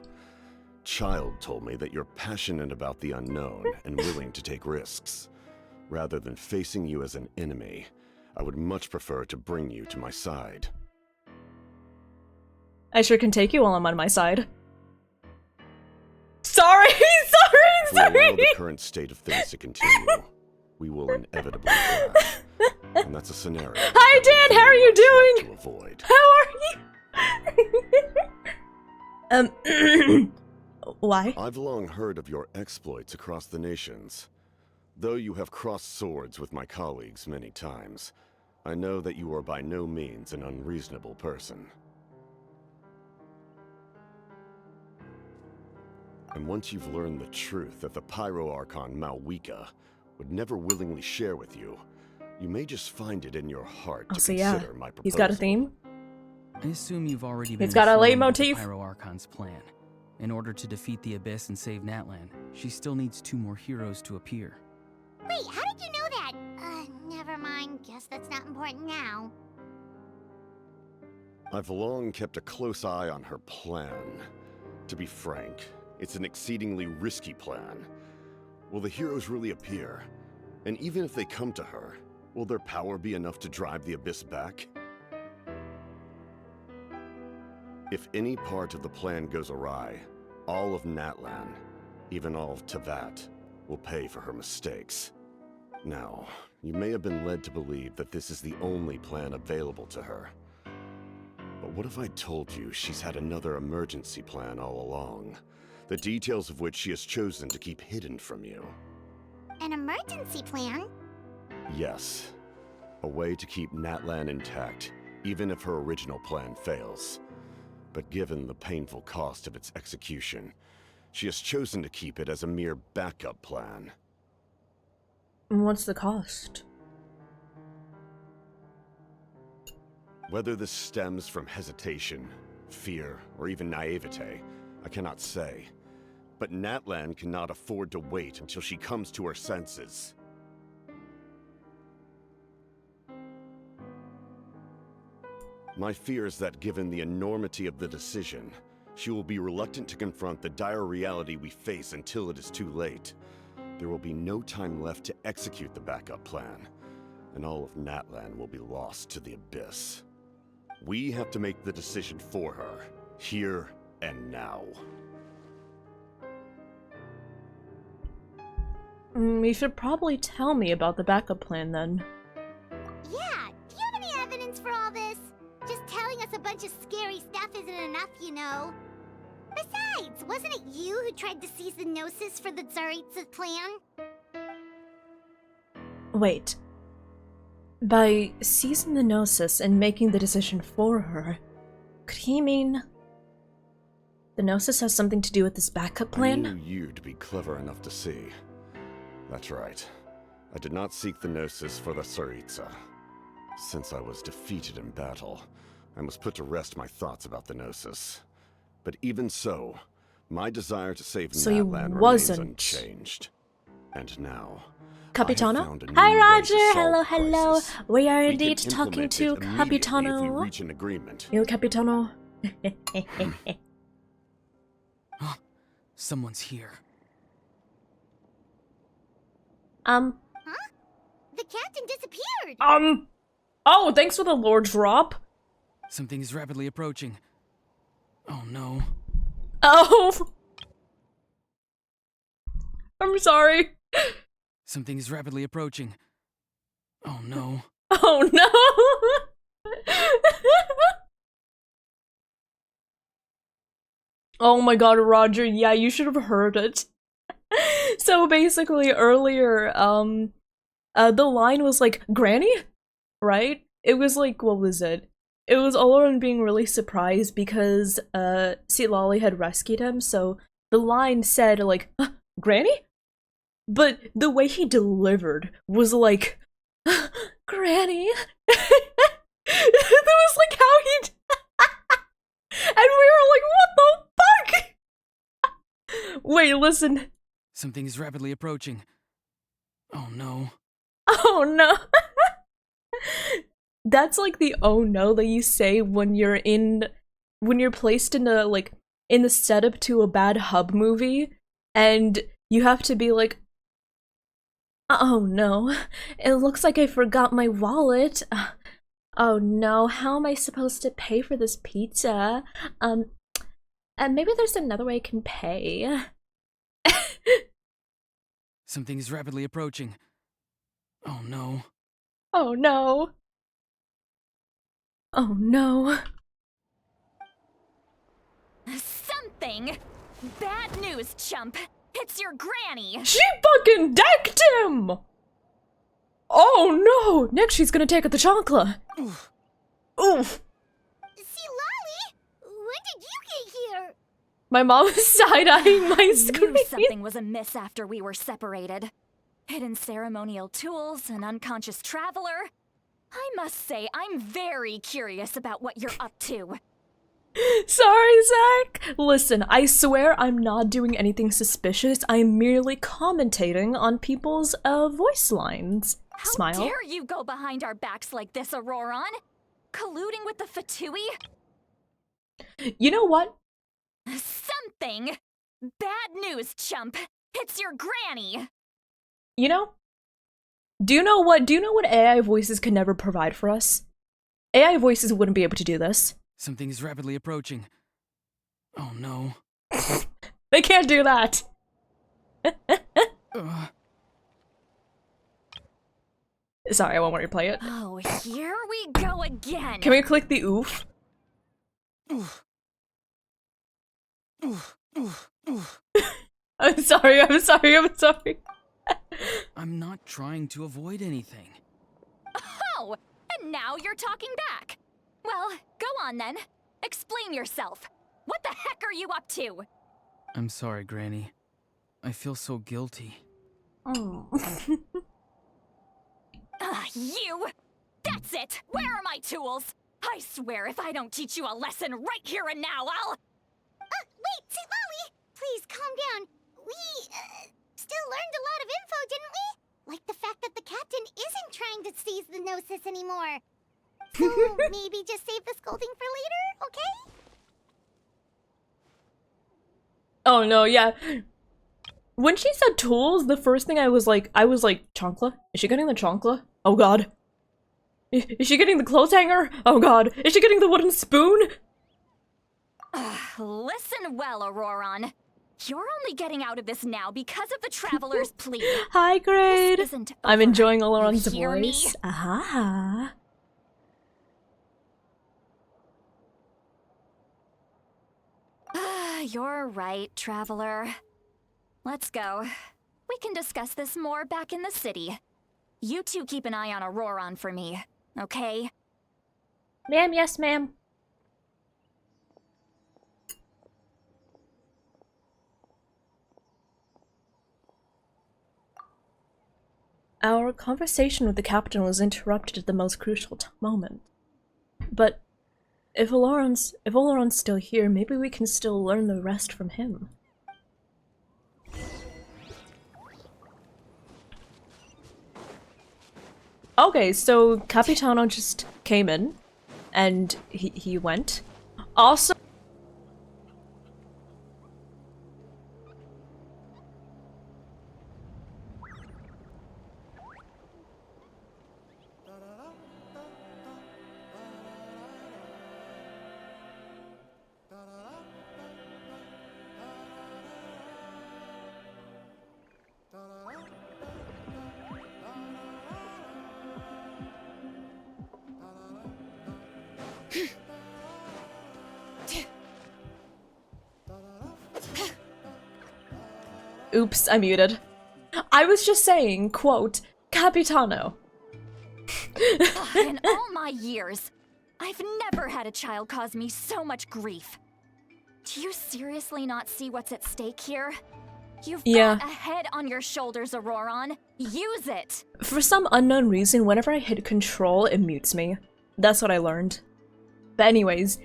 Child told me that you're passionate about the unknown and willing to take risks. Rather than facing you as an enemy, I would much prefer to bring you to my side. I sure can take you while I'm on my side. Sorry! If we allow the current state of things to continue, we will inevitably crash. And that's a scenario. Hi, Dan! How are you doing? To avoid. How are you? Why? I've long heard of your exploits across the nations. Though you have crossed swords with my colleagues many times, I know that you are by no means an unreasonable person. And once you've learned the truth that the Pyro Archon Malwika would never willingly share with you, you may just find it in your heart to consider my proposal. He's got a theme? I assume you've already been It's got a informed of the leitmotif. Pyro Archon's plan. In order to defeat the Abyss and save Natlan, she still needs 2 more heroes to appear. Wait, how did you know that? Never mind. Guess that's not important now. I've long kept a close eye on her plan. To be frank, It's an exceedingly risky plan. Will the heroes really appear? And even if they come to her, will their power be enough to drive the Abyss back? If any part of the plan goes awry, all of Natlan, even all of Tevat, will pay for her mistakes. Now, you may have been led to believe that this is the only plan available to her. But what if I told you she's had another emergency plan all along, the details of which she has chosen to keep hidden from you? An emergency plan? Yes. A way to keep Natlan intact, even if her original plan fails. But given the painful cost of its execution, she has chosen to keep it as a mere backup plan. And what's the cost? Whether this stems from hesitation, fear, or even naivete, I cannot say. But Natlan cannot afford to wait until she comes to her senses. My fear is that given the enormity of the decision, she will be reluctant to confront the dire reality we face until it is too late. There will be no time left to execute the backup plan, and all of Natlan will be lost to the Abyss. We have to make the decision for her, here and now. You should probably tell me about the backup plan then. Yeah, do you have any evidence for all this? Just telling us a bunch of scary stuff isn't enough, you know. Besides, wasn't it you who tried to seize the Gnosis for the Tsaritsa plan? Wait. By seizing the Gnosis and making the decision for her, could he mean the Gnosis has something to do with this backup plan? I knew you to be clever enough to see. That's right. I did not seek the Gnosis for the Tsaritsa. Since I was defeated in battle, I must put to rest my thoughts about the Gnosis. But even so, my desire to save Natlan remains unchanged. And now, Capitano? Hi Roger! Hello! We are indeed talking to Capitano. If we reach an agreement. Yo, Capitano. Someone's here. Huh? The captain disappeared! Oh, thanks for the lore drop. Something is rapidly approaching. Oh no. Oh! I'm sorry. Something is rapidly approaching. Oh no. Oh no! Oh my god, Roger, yeah, you should have heard it. So basically earlier, the line was like, Granny? Right? It was like, what was it? It was Oloran being really surprised because, Sitlali had rescued him, so the line said, like, Granny? But the way he delivered was like, Granny? That was like how he and we were like, what the fuck? Wait, listen. Something is rapidly approaching. Oh no. Oh no. That's like the oh no that you say when you're placed in a, like, in the setup to a bad hub movie, and you have to be like, oh no, it looks like I forgot my wallet. Oh no, how am I supposed to pay for this pizza? And maybe there's another way I can pay. Something is rapidly approaching. Oh no. Oh no. Oh no. Something! Bad news, chump! It's your granny! She fucking decked him! Oh no! Next she's gonna take out the chocolate. Oof. Oof. See, Lolly, when did you get here? My mom is side-eyeing my I screen. knew something was amiss after we were separated. Hidden ceremonial tools, an unconscious traveler. I must say, I'm very curious about what you're up to. Sorry, Zach. Listen, I swear I'm not doing anything suspicious. I'm merely commentating on people's voice lines. How Smile. dare you go behind our backs like this, Auroron? Colluding with the Fatui? You know what? Something! Bad news, chump. It's your granny. You know? Do you know what AI voices can never provide for us? AI voices wouldn't be able to do this. Something is rapidly approaching. Oh no. They can't do that. Sorry, I won't replay it. Oh, here we go again. Can we click the oof? I'm sorry. I'm not trying to avoid anything. Oh, and now you're talking back. Well, go on then. Explain yourself. What the heck are you up to? I'm sorry, Granny. I feel so guilty. Oh. You! That's it! Where are my tools? I swear if I don't teach you a lesson right here and now, I'll... Wait, Lolly! Please, calm down. We, still learned a lot of info, didn't we? Like the fact that the captain isn't trying to seize the Gnosis anymore. So, maybe just save the scolding for later, okay? Oh no, yeah. When she said tools, the first thing I was like, chancla? Is she getting the chancla? Oh god. Is she getting the clothes hanger? Oh god. Is she getting the wooden spoon? Listen well, Auroron. You're only getting out of this now because of the Traveler's plea. Hi, Grade. This isn't I'm over. enjoying Aloran's You hear me? voice. Aha. You're right, Traveler. Let's go. We can discuss this more back in the city. You two keep an eye on Auroron for me, okay? Ma'am, yes, ma'am. Our conversation with the captain was interrupted at the most crucial moment. But if Aloran's still here, maybe we can still learn the rest from him. Okay, so Capitano just came in, and he went. Also, oops, I muted. I was just saying, quote, Capitano. In all my years, I've never had a child cause me so much grief. Do you seriously not see what's at stake here? You've got a head on your shoulders, Auroron. Use it! For some unknown reason, whenever I hit control, it mutes me. That's what I learned. But anyways,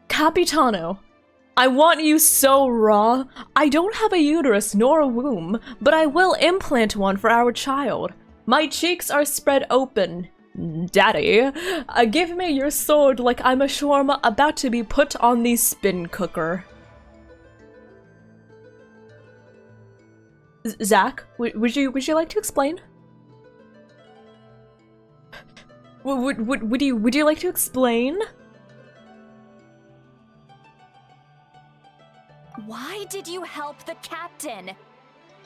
Capitano, I want you so raw. I don't have a uterus nor a womb, but I will implant one for our child. My cheeks are spread open. Daddy, give me your sword like I'm a shawarma about to be put on the spin cooker. Zach, would you like to explain? Would you like to explain? Why did you help the captain?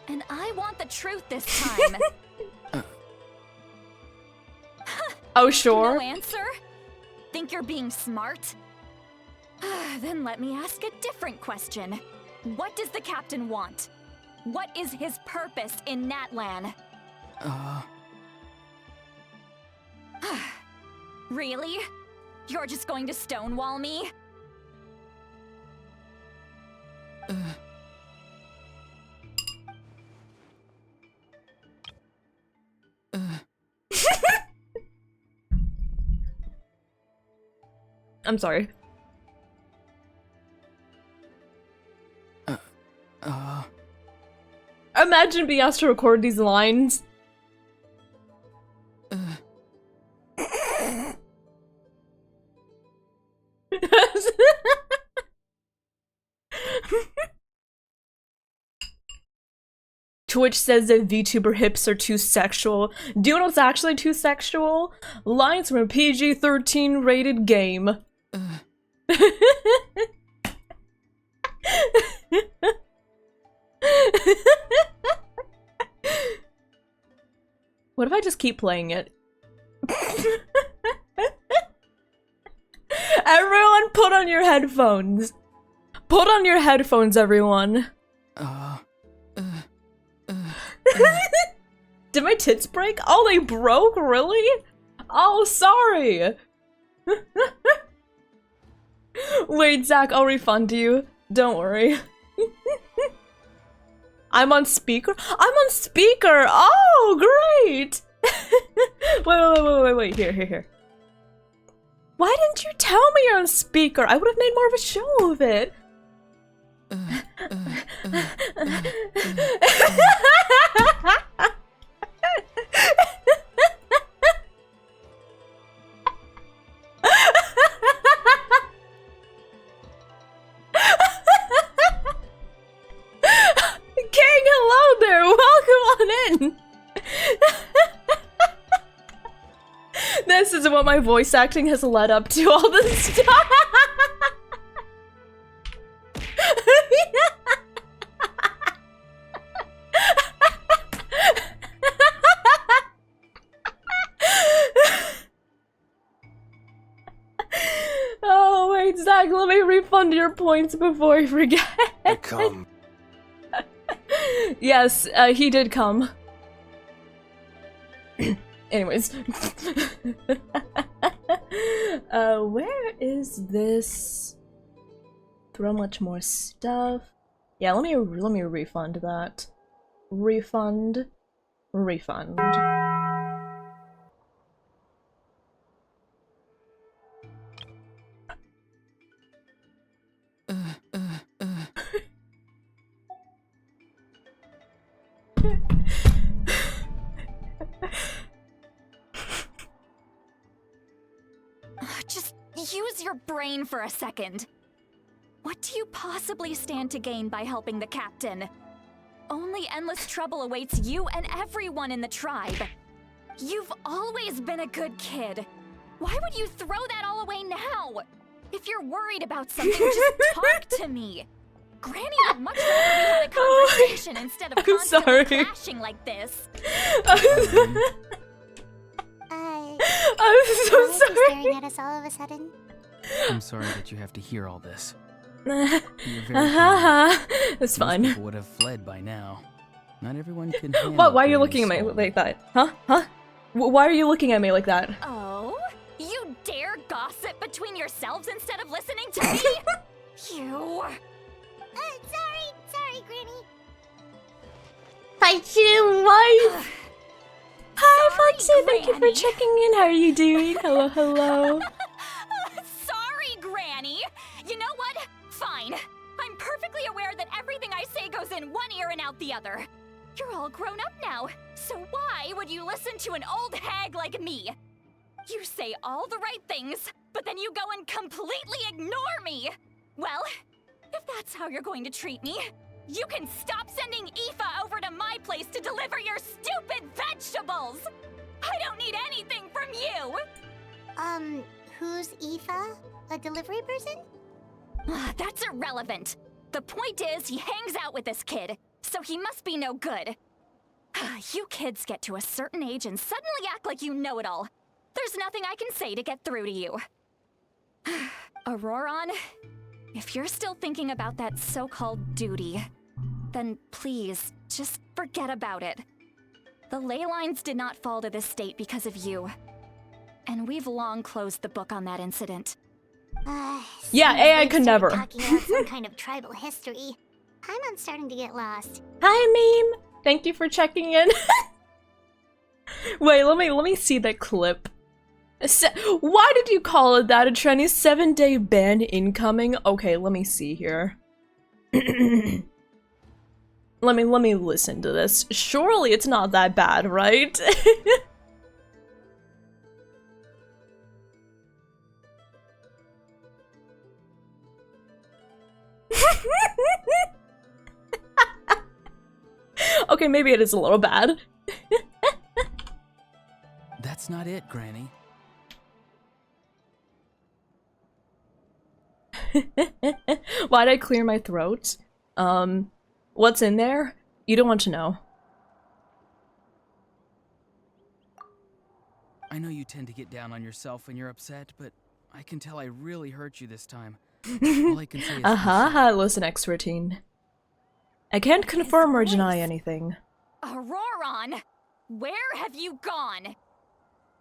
And I want the truth this time. Oh, sure. No answer? Think you're being smart? Then let me ask a different question. What does the captain want? What is his purpose in Natlan? Really? You're just going to stonewall me? I'm sorry. Imagine being asked to record these lines. Twitch says that VTuber hips are too sexual. Do you know what's actually too sexual? Lines from a PG-13 rated game. What if I just keep playing it? Everyone put on your headphones. Put on your headphones, everyone. Did my tits break? Oh, they broke? Really? Oh, sorry. Wait, Zach, I'll refund you. Don't worry. I'm on speaker? I'm on speaker! Oh, great! Wait. Here. Why didn't you tell me you're on speaker? I would have made more of a show of it. King, hello there! Welcome on in! This is what my voice acting has led up to all this stuff! Oh wait, Zach, let me refund your points before I forget. Come. Yes, he did come. Anyways. Where is this? Throw much more stuff. Yeah, let me refund that. Refund. Just use your brain for a second. What do you possibly stand to gain by helping the captain? Only endless trouble awaits you and everyone in the tribe. You've always been a good kid. Why would you throw that all away now? If you're worried about something, just talk to me. Granny would much rather we had a conversation instead of constantly clashing like this. I'm so sorry. Staring at us all of a sudden. I'm sorry that you have to hear all this. It's fine. Most people would have fled by now. Not everyone can handle What? Why are you Granny's looking at me scolding. like that? Huh? Why are you looking at me like that? Oh? You dare gossip between yourselves instead of listening to me? You... Sorry, Granny. Hi, Jim. Why? Hi, Foxy. Thank you for Granny. checking in. How are you doing? Hello. Sorry, Granny. You know what? Fine. I'm perfectly aware that everything I say goes in one ear and out the other. You're all grown up now, so why would you listen to an old hag like me? You say all the right things, but then you go and completely ignore me. Well, if that's how you're going to treat me, you can stop sending Aoife over to my place to deliver your stupid vegetables! I don't need anything from you! Who's Aoife? A delivery person? That's irrelevant. The point is, he hangs out with this kid, so he must be no good. You kids get to a certain age and suddenly act like you know it all. There's nothing I can say to get through to you. Auroron, if you're still thinking about that so-called duty, then please, just forget about it. The ley lines did not fall to this state because of you. And we've long closed the book on that incident. Yeah, AI could never. Talking about some kind of tribal history. I'm starting to get lost. Hi, Meme. Thank you for checking in. Wait, let me see that clip. Why did you call it that? A trendy 7-day ban incoming? Okay, let me see here. Let me listen to this. Surely it's not that bad, right? Okay, maybe it is a little bad. That's not it, Granny. Why'd I clear my throat? What's in there? You don't want to know. I know you tend to get down on yourself when you're upset, but I can tell I really hurt you this time. All I can say is Listen, X13. I can't confirm or deny anything. Auroron! Where have you gone?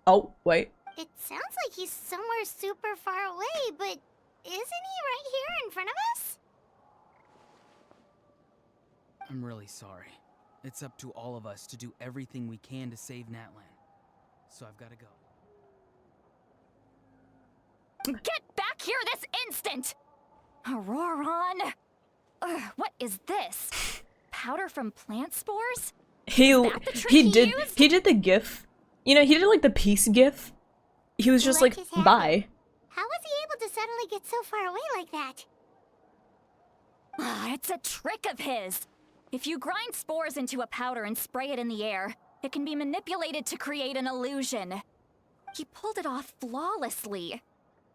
Oh, wait. It sounds like he's somewhere super far away, but isn't he right here in front of us? I'm really sorry. It's up to all of us to do everything we can to save Natlan. So I've got to go. Get back here this instant! Auroron! Ugh, what is this? Powder from plant spores? He did the gif. You know, he did like the peace gif. He was just What like, just happened? bye. How was he able to suddenly get so far away like that? Ah, it's a trick of his. If you grind spores into a powder and spray it in the air, it can be manipulated to create an illusion. He pulled it off flawlessly.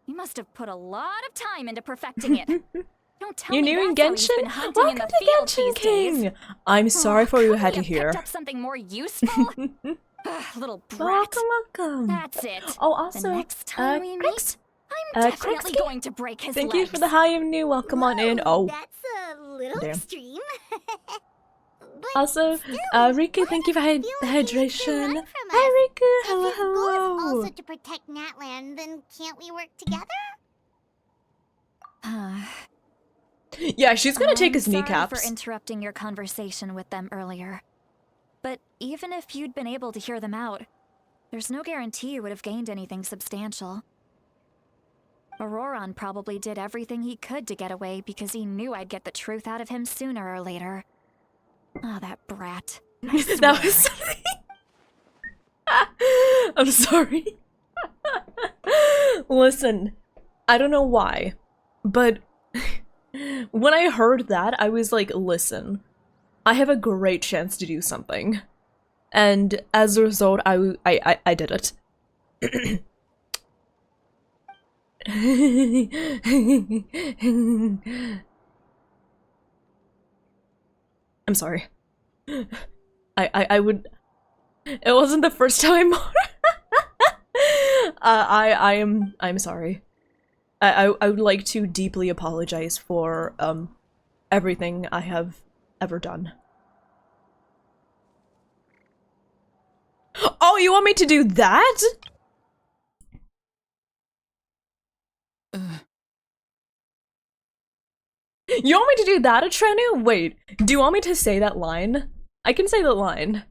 He must have put a lot of time into perfecting it. Don't tell You're me new in that's how he's Genshin? been hunting in Welcome the to field Genshin these King! days. I'm sorry for you Couldn't had we to have hear. picked up something more useful? Little brat. Welcome. That's it. Oh, also, the next time we meet, I'm definitely Krixky? going to break his Thank legs. you for the high and new. Welcome on in. Oh, That's a little Damn. extreme. But also, still, Riku, why thank you for does it feel like he needs to hydration. run from Hi, us? Riku. If Hello, his goal is hello. also to protect Natlan, then can't we work together? Yeah, she's gonna take his Sorry kneecaps. for interrupting your conversation with them earlier. But even if you'd been able to hear them out, there's no guarantee you would have gained anything substantial. Auroron probably did everything he could to get away because he knew I'd get the truth out of him sooner or later. Ah, that brat. I swear. That was. I'm sorry. Listen, I don't know why, but when I heard that, I was like, listen, I have a great chance to do something. And as a result, I did it. I'm sorry. I would. It wasn't the first time. I'm sorry. I would like to deeply apologize for everything I have ever done. Oh, you want me to do that? You want me to do that, Atrenu? Wait, do you want me to say that line? I can say that line.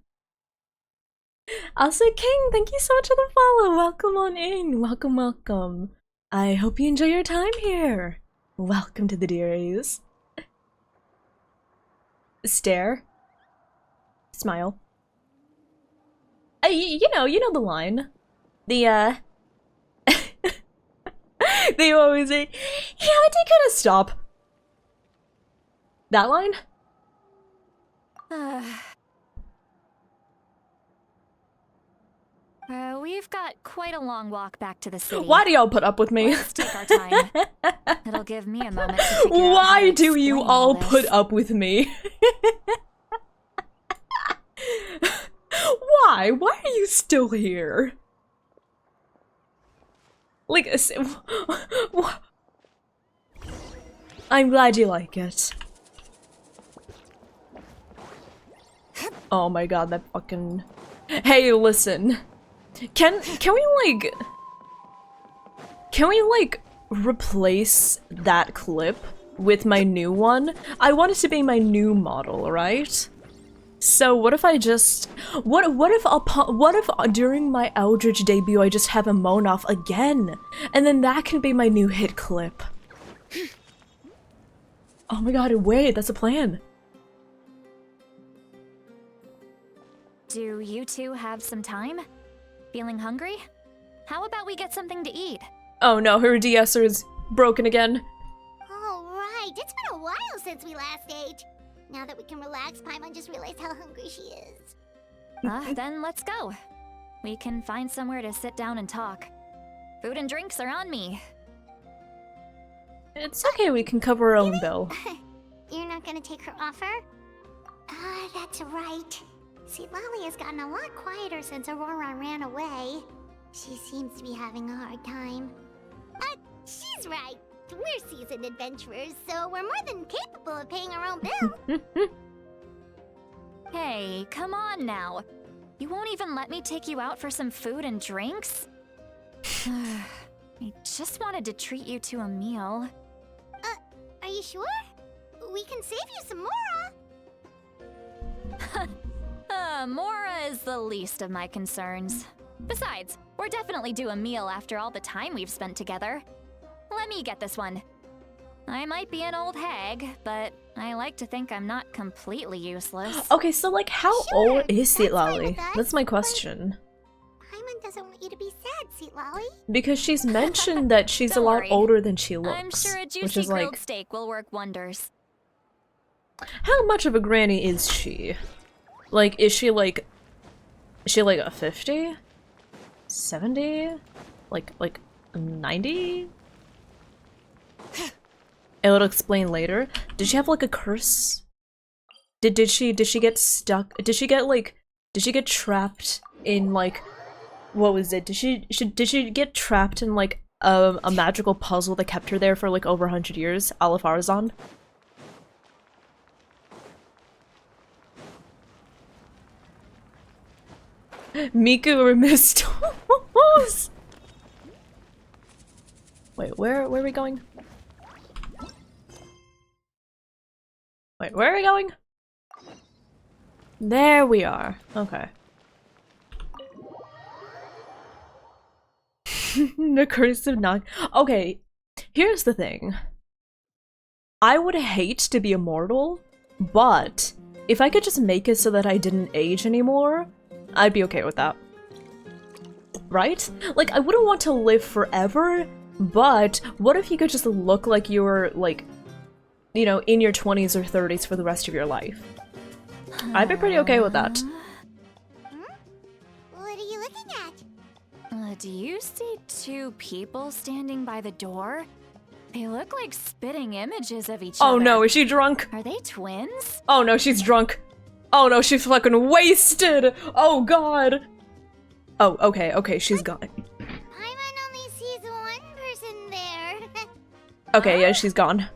Also, King, thank you so much for the follow. Welcome on in. Welcome, welcome. I hope you enjoy your time here. Welcome to the Dearies. Stare. Smile. You know the line. The, they always say, yeah, I did kind of stop. That line? We've got quite a long walk back to the city. Why do y'all put up with me? Let's take our time. It'll give me a moment to figure out how Why to do you explain all this. put up with me? Why? Why are you still here? Like, I'm glad you like it. Oh my god, that fucking... Hey, listen. Can we replace that clip with my new one? I want it to be my new model, right? So what if I just... What if during my Eldritch debut I just have a Monoff again? And then that can be my new hit clip. Oh my god, wait, that's a plan. Do you two have some time? Feeling hungry? How about we get something to eat? Oh no, her DSer is broken again. Oh, right. It's been a while since we last ate. Now that we can relax, Paimon just realized how hungry she is. Then let's go. We can find somewhere to sit down and talk. Food and drinks are on me. It's okay, we can cover our own bill. You're not gonna take her offer? Ah, that's right. See, Lolly has gotten a lot quieter since Aurora ran away. She seems to be having a hard time. She's right. We're seasoned adventurers, so we're more than capable of paying our own bill. Hey, come on now. You won't even let me take you out for some food and drinks? I just wanted to treat you to a meal. Are you sure? We can save you some Mora. Mora is the least of my concerns. Besides, we're definitely due a meal after all the time we've spent together. Let me get this one. I might be an old hag, but I like to think I'm not completely useless. Okay, so like, how Sure, old is that's fine Lolly? with us, That's my question. Paimon doesn't want you to be sad, Seat Lolly. Because she's mentioned that she's a Don't lot worry. older than she looks. I'm sure a which juicy is grilled like, steak will work wonders. how much of a granny is she? Like, is she like a 50? 70? Like 90? It'll explain later. Did she have like a curse? Did she get stuck? Did she get trapped in like, what was it? Did she get trapped in like a magical puzzle that kept her there for like over 100 years? A la Farazan? Miku or Mist. Wait, where are we going? Wait, where are we going? There we are. Okay. The curse of not. Okay, here's the thing. I would hate to be immortal, but if I could just make it so that I didn't age anymore, I'd be okay with that. Right? Like, I wouldn't want to live forever, but what if you could just look like you were, like, you know, in your 20s or 30s for the rest of your life? I'd be pretty okay with that. What are you looking at? Do you see two people standing by the door? They look like spitting images of each other. Oh no, is she drunk? Are they twins? Oh no, she's drunk. Oh no, she's fucking wasted! Oh god! Oh, okay, she's gone. Paimon only sees one person there. Okay, yeah, she's gone.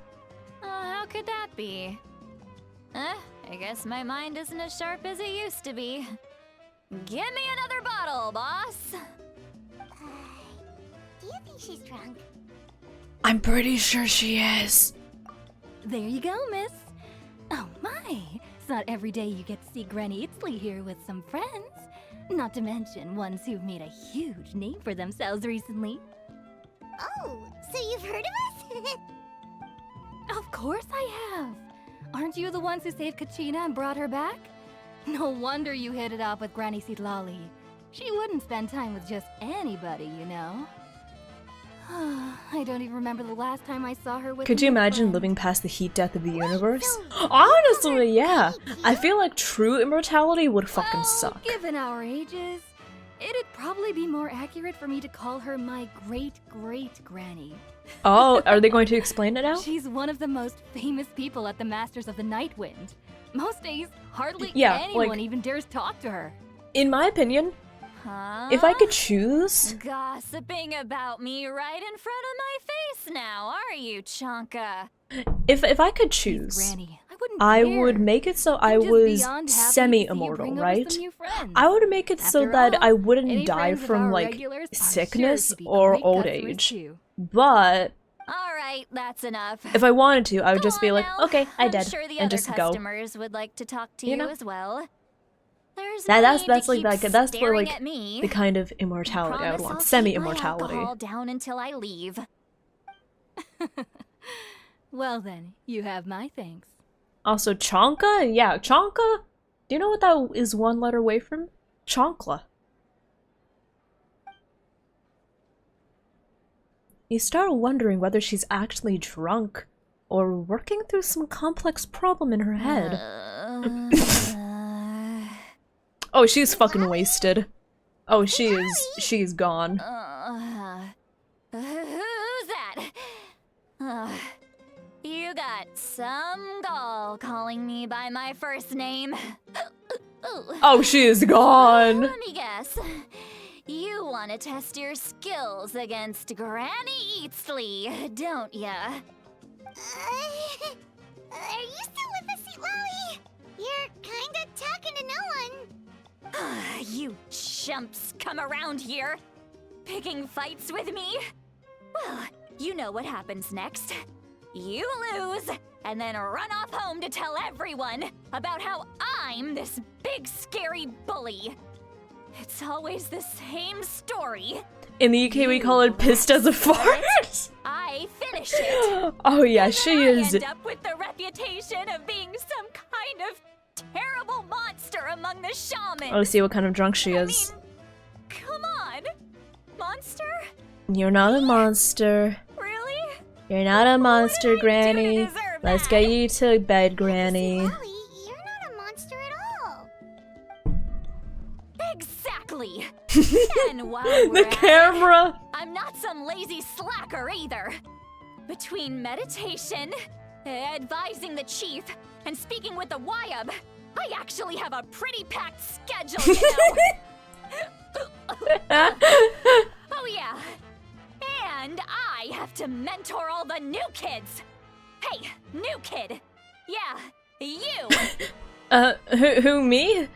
How could that be? I guess my mind isn't as sharp as it used to be. Give me another bottle, boss! Do you think she's drunk? I'm pretty sure she is. There you go, miss. Oh my, it's not every day you get to see Granny Itzley here with some friends. Not to mention ones who've made a huge name for themselves recently. Oh, so you've heard of us? Of course I have. Aren't you the ones who saved Kachina and brought her back? No wonder you hit it off with Granny Sidlali. She wouldn't spend time with just anybody, you know. I don't even remember the last time I saw her with Could a you new imagine friend. living past the heat death of the universe? so Honestly, yeah. I feel like true immortality would fucking Well, suck. Given our ages, it'd probably be more accurate for me to call her my great-great-granny. Oh, are they going to explain it now? She's one of the most famous people at the Masters of the Nightwind. Most days, hardly Yeah, anyone like- even dares talk to her. In my opinion, Huh? if I could choose, Gossiping about me right in front of my face now, are you, Chonka? if I could She's choose, Granny. Wouldn't I dare. would make it so I I'm just was beyond happy to see you semi-immortal, bring over right? some new friends. I would make it so After that all, I wouldn't any die friends of from our like regulars are sure sickness to be or great old customers age. too. But Alright, that's enough. if I wanted to, I would Go just be on like, now. okay, I I'm did, sure the and other just go. customers would like to talk to You you, know? as well. There's That- no that's- need that's to like- keep like- that's the, staring like, at me. The kind of immortality I would Promise want, I'll keep semi-immortality. my alcohol down until I leave. Well then, you have my thanks. Also, Chonka? Yeah, Chonka? Do you know what that is one letter away from? Chonkla. You start wondering whether she's actually drunk or working through some complex problem in her head. Oh, she's fucking wasted. Oh, she's gone. Who's that? You got some gall calling me by my first name. Oh, she is gone. Let me guess. You want to test your skills against Granny Eatsley, don't ya? Are you still with us, Sweet Lolly? You're kinda talking to no one. You chumps come around here, picking fights with me? Well, you know what happens next. You lose, and then run off home to tell everyone about how I'm this big scary bully. It's always the same story. In the UK, we call it pissed as a fart. I finish it. Oh yeah, she is. I end up with the reputation of being some kind of terrible monster among the shamans. Oh, see what kind of drunk she is. Come on, monster? You're not a monster. Really? You're not a monster, Granny. Let's get you to bed, Granny. Lolly, you're not a monster at all. Exactly. And while we're The camera. I'm not some lazy slacker either. Between meditation, advising the chief, and speaking with the Wyab, I actually have a pretty packed schedule, you know. Oh yeah. And I have to mentor all the new kids. Hey, new kid. Yeah, you. Who me?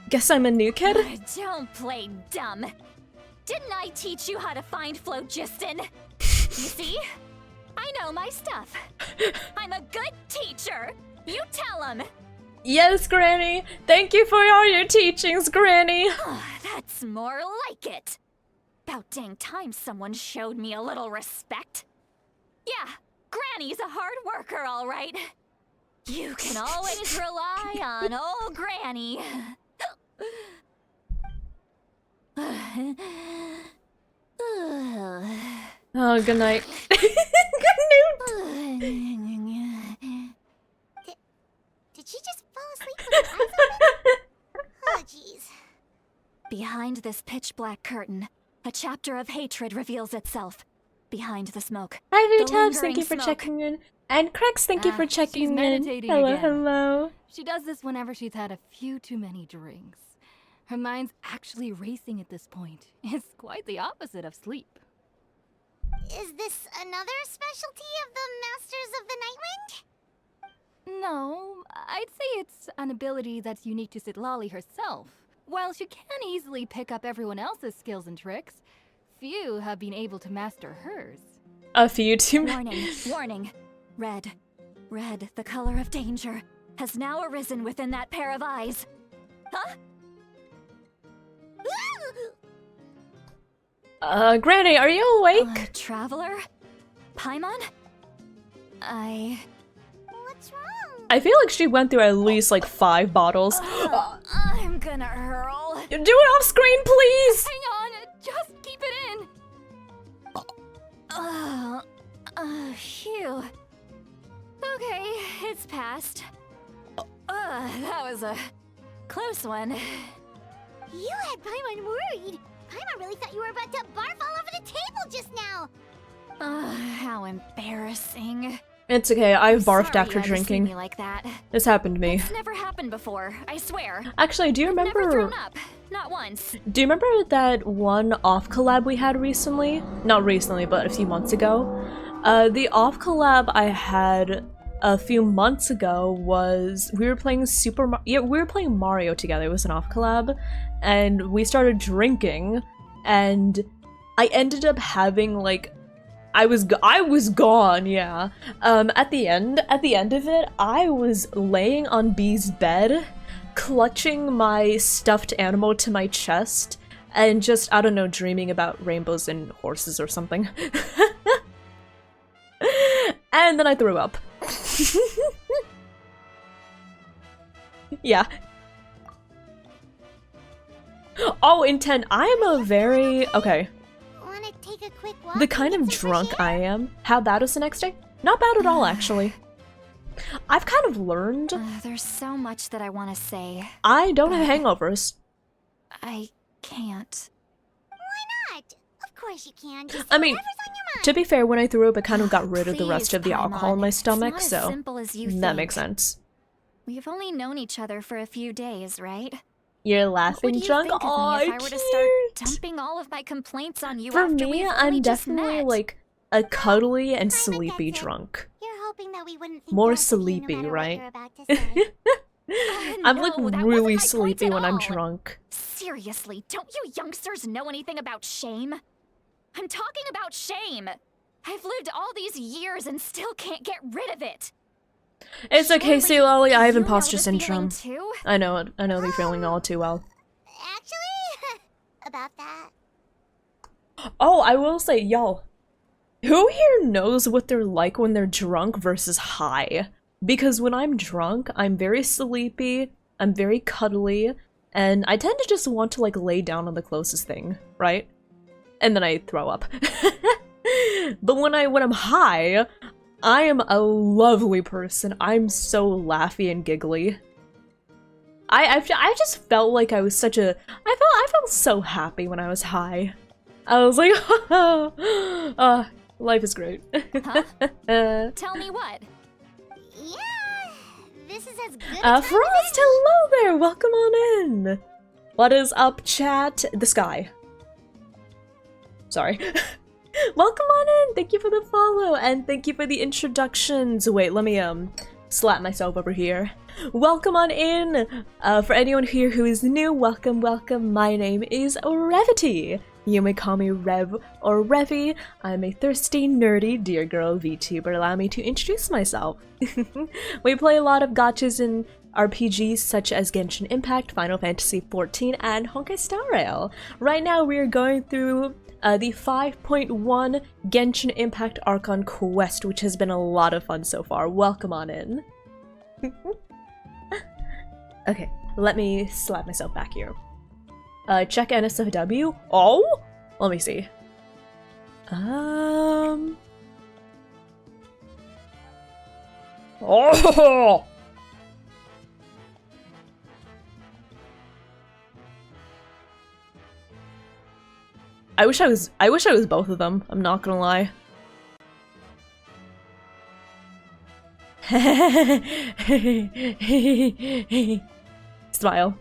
Guess I'm a new kid? Don't play dumb. Didn't I teach you how to find phlogiston? You see? I know my stuff. I'm a good teacher. You tell him. Yes, Granny. Thank you for all your teachings, Granny. That's more like it. About dang time someone showed me a little respect. Yeah, Granny's a hard worker, all right. You can always rely on old Granny. Oh, good night. Good Did she just fall asleep with her eyes open? Oh, jeez. Behind this pitch-black curtain, a chapter of hatred reveals itself. Behind the smoke. Hi, the Vutabs, thank lingering you for smoke. checking in. And Crex, thank you for She's checking in. meditating Hello, again. hello. She does this whenever she's had a few too many drinks. Her mind's actually racing at this point. It's quite the opposite of sleep. Is this another specialty of the Masters of the Nightwind? No, I'd say it's an ability that's unique to Sitlali herself. While she can easily pick up everyone else's skills and tricks, few have been able to master hers. A few too many. Warning, warning. Red. Red, the color of danger, has now arisen within that pair of eyes. Huh? Granny, are you awake? Traveler? Paimon? What's wrong? I feel like she went through at least like 5 bottles. I'm gonna hurl. Do it off screen, please! Hang on, just keep it in. Phew. Okay, it's passed. That was a close one. You had Paimon worried. Paimon really thought you were about to barf all over the table just now. How embarrassing. It's okay, I've barfed Sorry after you had to see drinking. me like that. This happened to me. It's never happened before, I swear. Actually, do you Never remember... thrown up. Not once. Do you remember that one off collab we had recently? Not recently, but a few months ago. The off collab I had a few months ago was we were playing we were playing Mario together. It was an off collab, and we started drinking, and I ended up having like I was gone, yeah. At the end of it, I was laying on B's bed, clutching my stuffed animal to my chest, and just, I don't know, dreaming about rainbows and horses or something. And then I threw up. Yeah. Oh, intent. I am a very... Okay. Wanna take a quick walk? The kind of drunk I am. How bad was the next day? Not bad at all, actually. I've kind of learned There's so much that I want to say. I don't have hangovers. I can't. Why not? Of course you can. Just I mean, whatever's on your mind. to be fair, when I threw up, it kind of got rid of the rest Please, of the alcohol in my Paimon. stomach, It's not as so simple as you that think. makes sense. We've only known each other for a few days, right? You're What laughing would you drunk? think of Aw, me if I were to start cute! dumping all of my complaints on you For after me, we've only I'm just definitely met? like a cuddly and Paimon sleepy gets it. drunk. You're hoping that we wouldn't think More less of you no sleepy, matter what right? you're about to say. I'm No, like that wasn't really my point sleepy at when I'm all. drunk. Seriously, don't you youngsters know anything about shame? I'm talking about shame. I've lived all these years and still can't get rid of it. It's okay, Surely say Lolly, I have you know imposter the feeling syndrome. too? I know it. I know the feeling all too well. Actually, about that. Oh, I will say, y'all, who here knows what they're like when they're drunk versus high? Because when I'm drunk, I'm very sleepy, I'm very cuddly, and I tend to just want to like lay down on the closest thing, right? And then I throw up. But when I'm high, I am a lovely person. I'm so laughy and giggly. I just felt like I was such a I felt so happy when I was high. I was like, life is great. Huh? Tell me what? Yeah, this is as good a time Frost, as any. hello there, welcome on in. What is up, chat? The sky. Sorry. Welcome on in, thank you for the follow, and thank you for the introductions. Wait, let me, slap myself over here. Welcome on in! For anyone here who is new, welcome, welcome. My name is Revity. You may call me Rev or Revy. I'm a thirsty, nerdy, dear girl VTuber. Allow me to introduce myself. We play a lot of gachas and RPGs such as Genshin Impact, Final Fantasy XIV, and Honkai Star Rail. Right now we are going through the 5.1 Genshin Impact Archon Quest, which has been a lot of fun so far. Welcome on in. Okay, let me slap myself back here. Check NSFW. Oh! Let me see. Oh! I wish I was both of them, I'm not gonna lie. Smile.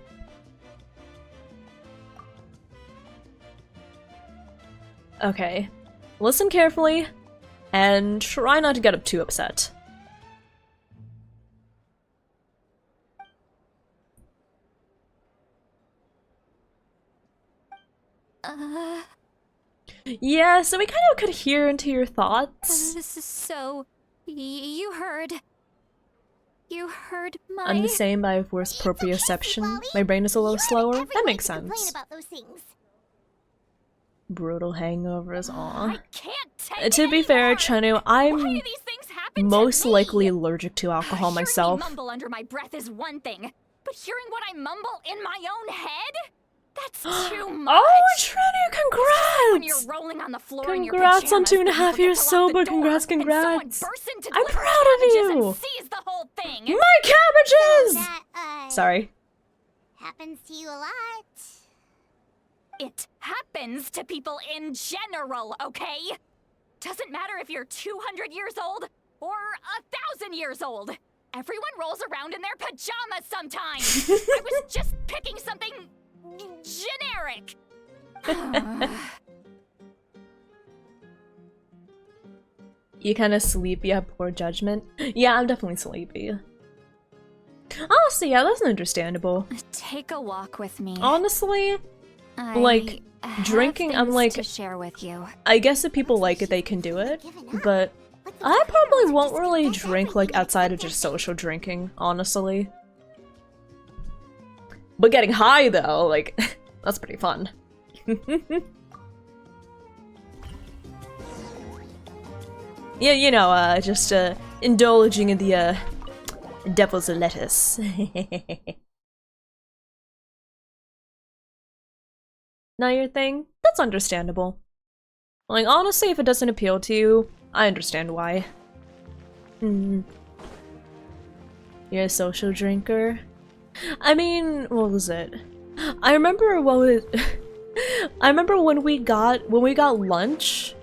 Okay. Listen carefully, and try not to get too upset. Yeah, so we kind of could hear into your thoughts. This is so... You heard my... I'm the same, but I have worse proprioception. My brain is a little slower. That makes Complain sense. about those things. Brutal hangovers, aw. I can't take To it be fair, anymore. Chenu, Why I'm do these things happen most to me? likely allergic to alcohol Hearing myself. me mumble under my breath is one thing, but hearing what I mumble in my own head? That's too much. Oh, Chenu, When you're congrats! rolling on the floor in your Congrats on pajamas, 2.5 but you forget years to lock sober. the door, Congrats, and congrats. someone bursts into I'm delivered proud of cabbages you. and sees the whole thing. My cabbages! That, Sorry. happens to you a lot. It happens to people in general, okay? Doesn't matter if you're 200 years old or 1,000 years old. Everyone rolls around in their pajamas sometimes. I was just picking something generic. You kind of sleepy, you have poor judgment. Yeah, I'm definitely sleepy. Honestly, yeah, that's understandable. Take a walk with me. Honestly, I like, have drinking, I'm things like, to share with you. I guess if people like it, they can do it, but I probably won't really drink, like, outside of just social drinking, honestly. But getting high, though, like, that's pretty fun. Yeah, you know, just, indulging in the, devil's lettuce. Not your thing? That's understandable. Like, honestly, if it doesn't appeal to you, I understand why. You're a social drinker? I mean, what was it? I remember what was I remember when we got lunch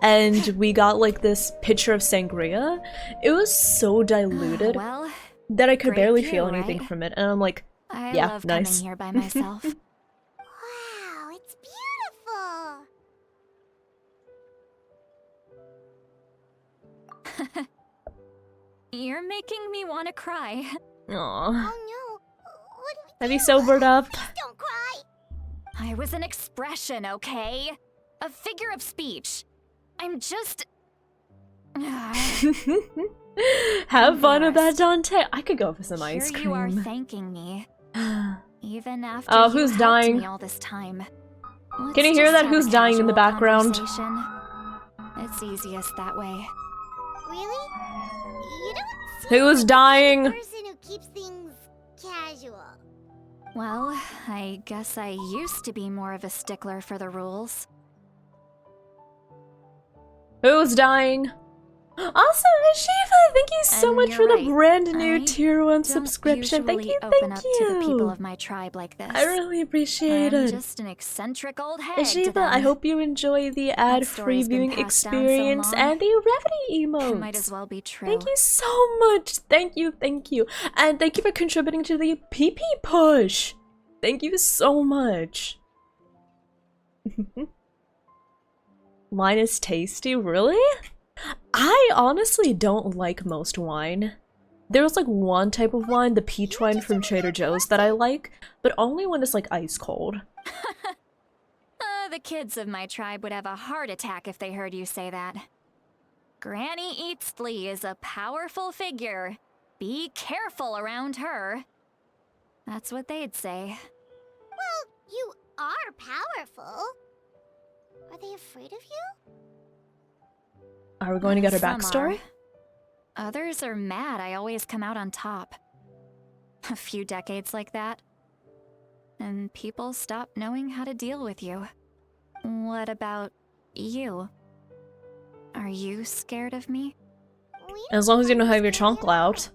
and we got like this pitcher of sangria. It was so diluted Well, that I could great barely view, feel anything right? from it, and I'm like, I yeah, love nice. coming here by myself. Wow, it's beautiful. You're making me want to cry. Aww. Oh no. What do we Have do? you sobered up? Please don't cry. I was an expression, okay? A figure of speech. I'm just... Have fun with that, Dante. I could go for some ice Here cream. you are thanking me. Even after Oh, you who's helped dying? me all this time. Can you hear that? Who's dying in the background? It's easiest that way. Really? You don't seem Who's like dying? the person who keeps things casual. Well, I guess I used to be more of a stickler for the rules. Who's dying? Also, Shiva, thank you so And much you're for the right. brand new I tier 1 don't subscription. Thank usually you, open thank up you. to the people of my tribe like this. I really appreciate I'm it. just an eccentric old hag to Shiva, them. I hope you enjoy the ad-free story's been viewing passed down so experience long. and the Revity It emotes. might as well be true. Thank you so much. Thank you, thank you. And thank you for contributing to the PP push. Thank you so much. Wine is tasty, really? I honestly don't like most wine. There's like one type of wine, the peach wine from Trader Joe's, that I like, but only when it's like ice cold. The kids of my tribe would have a heart attack if they heard you say that. Granny Eatsley is a powerful figure. Be careful around her. That's what they'd say. Well, you are powerful. Are they afraid of you? Are we going to get her Some backstory? are. Others are mad I always come out on top. A few decades like that, and people stop knowing how to deal with you. What about you? Are you scared of me? As long as you don't have your chonkle out.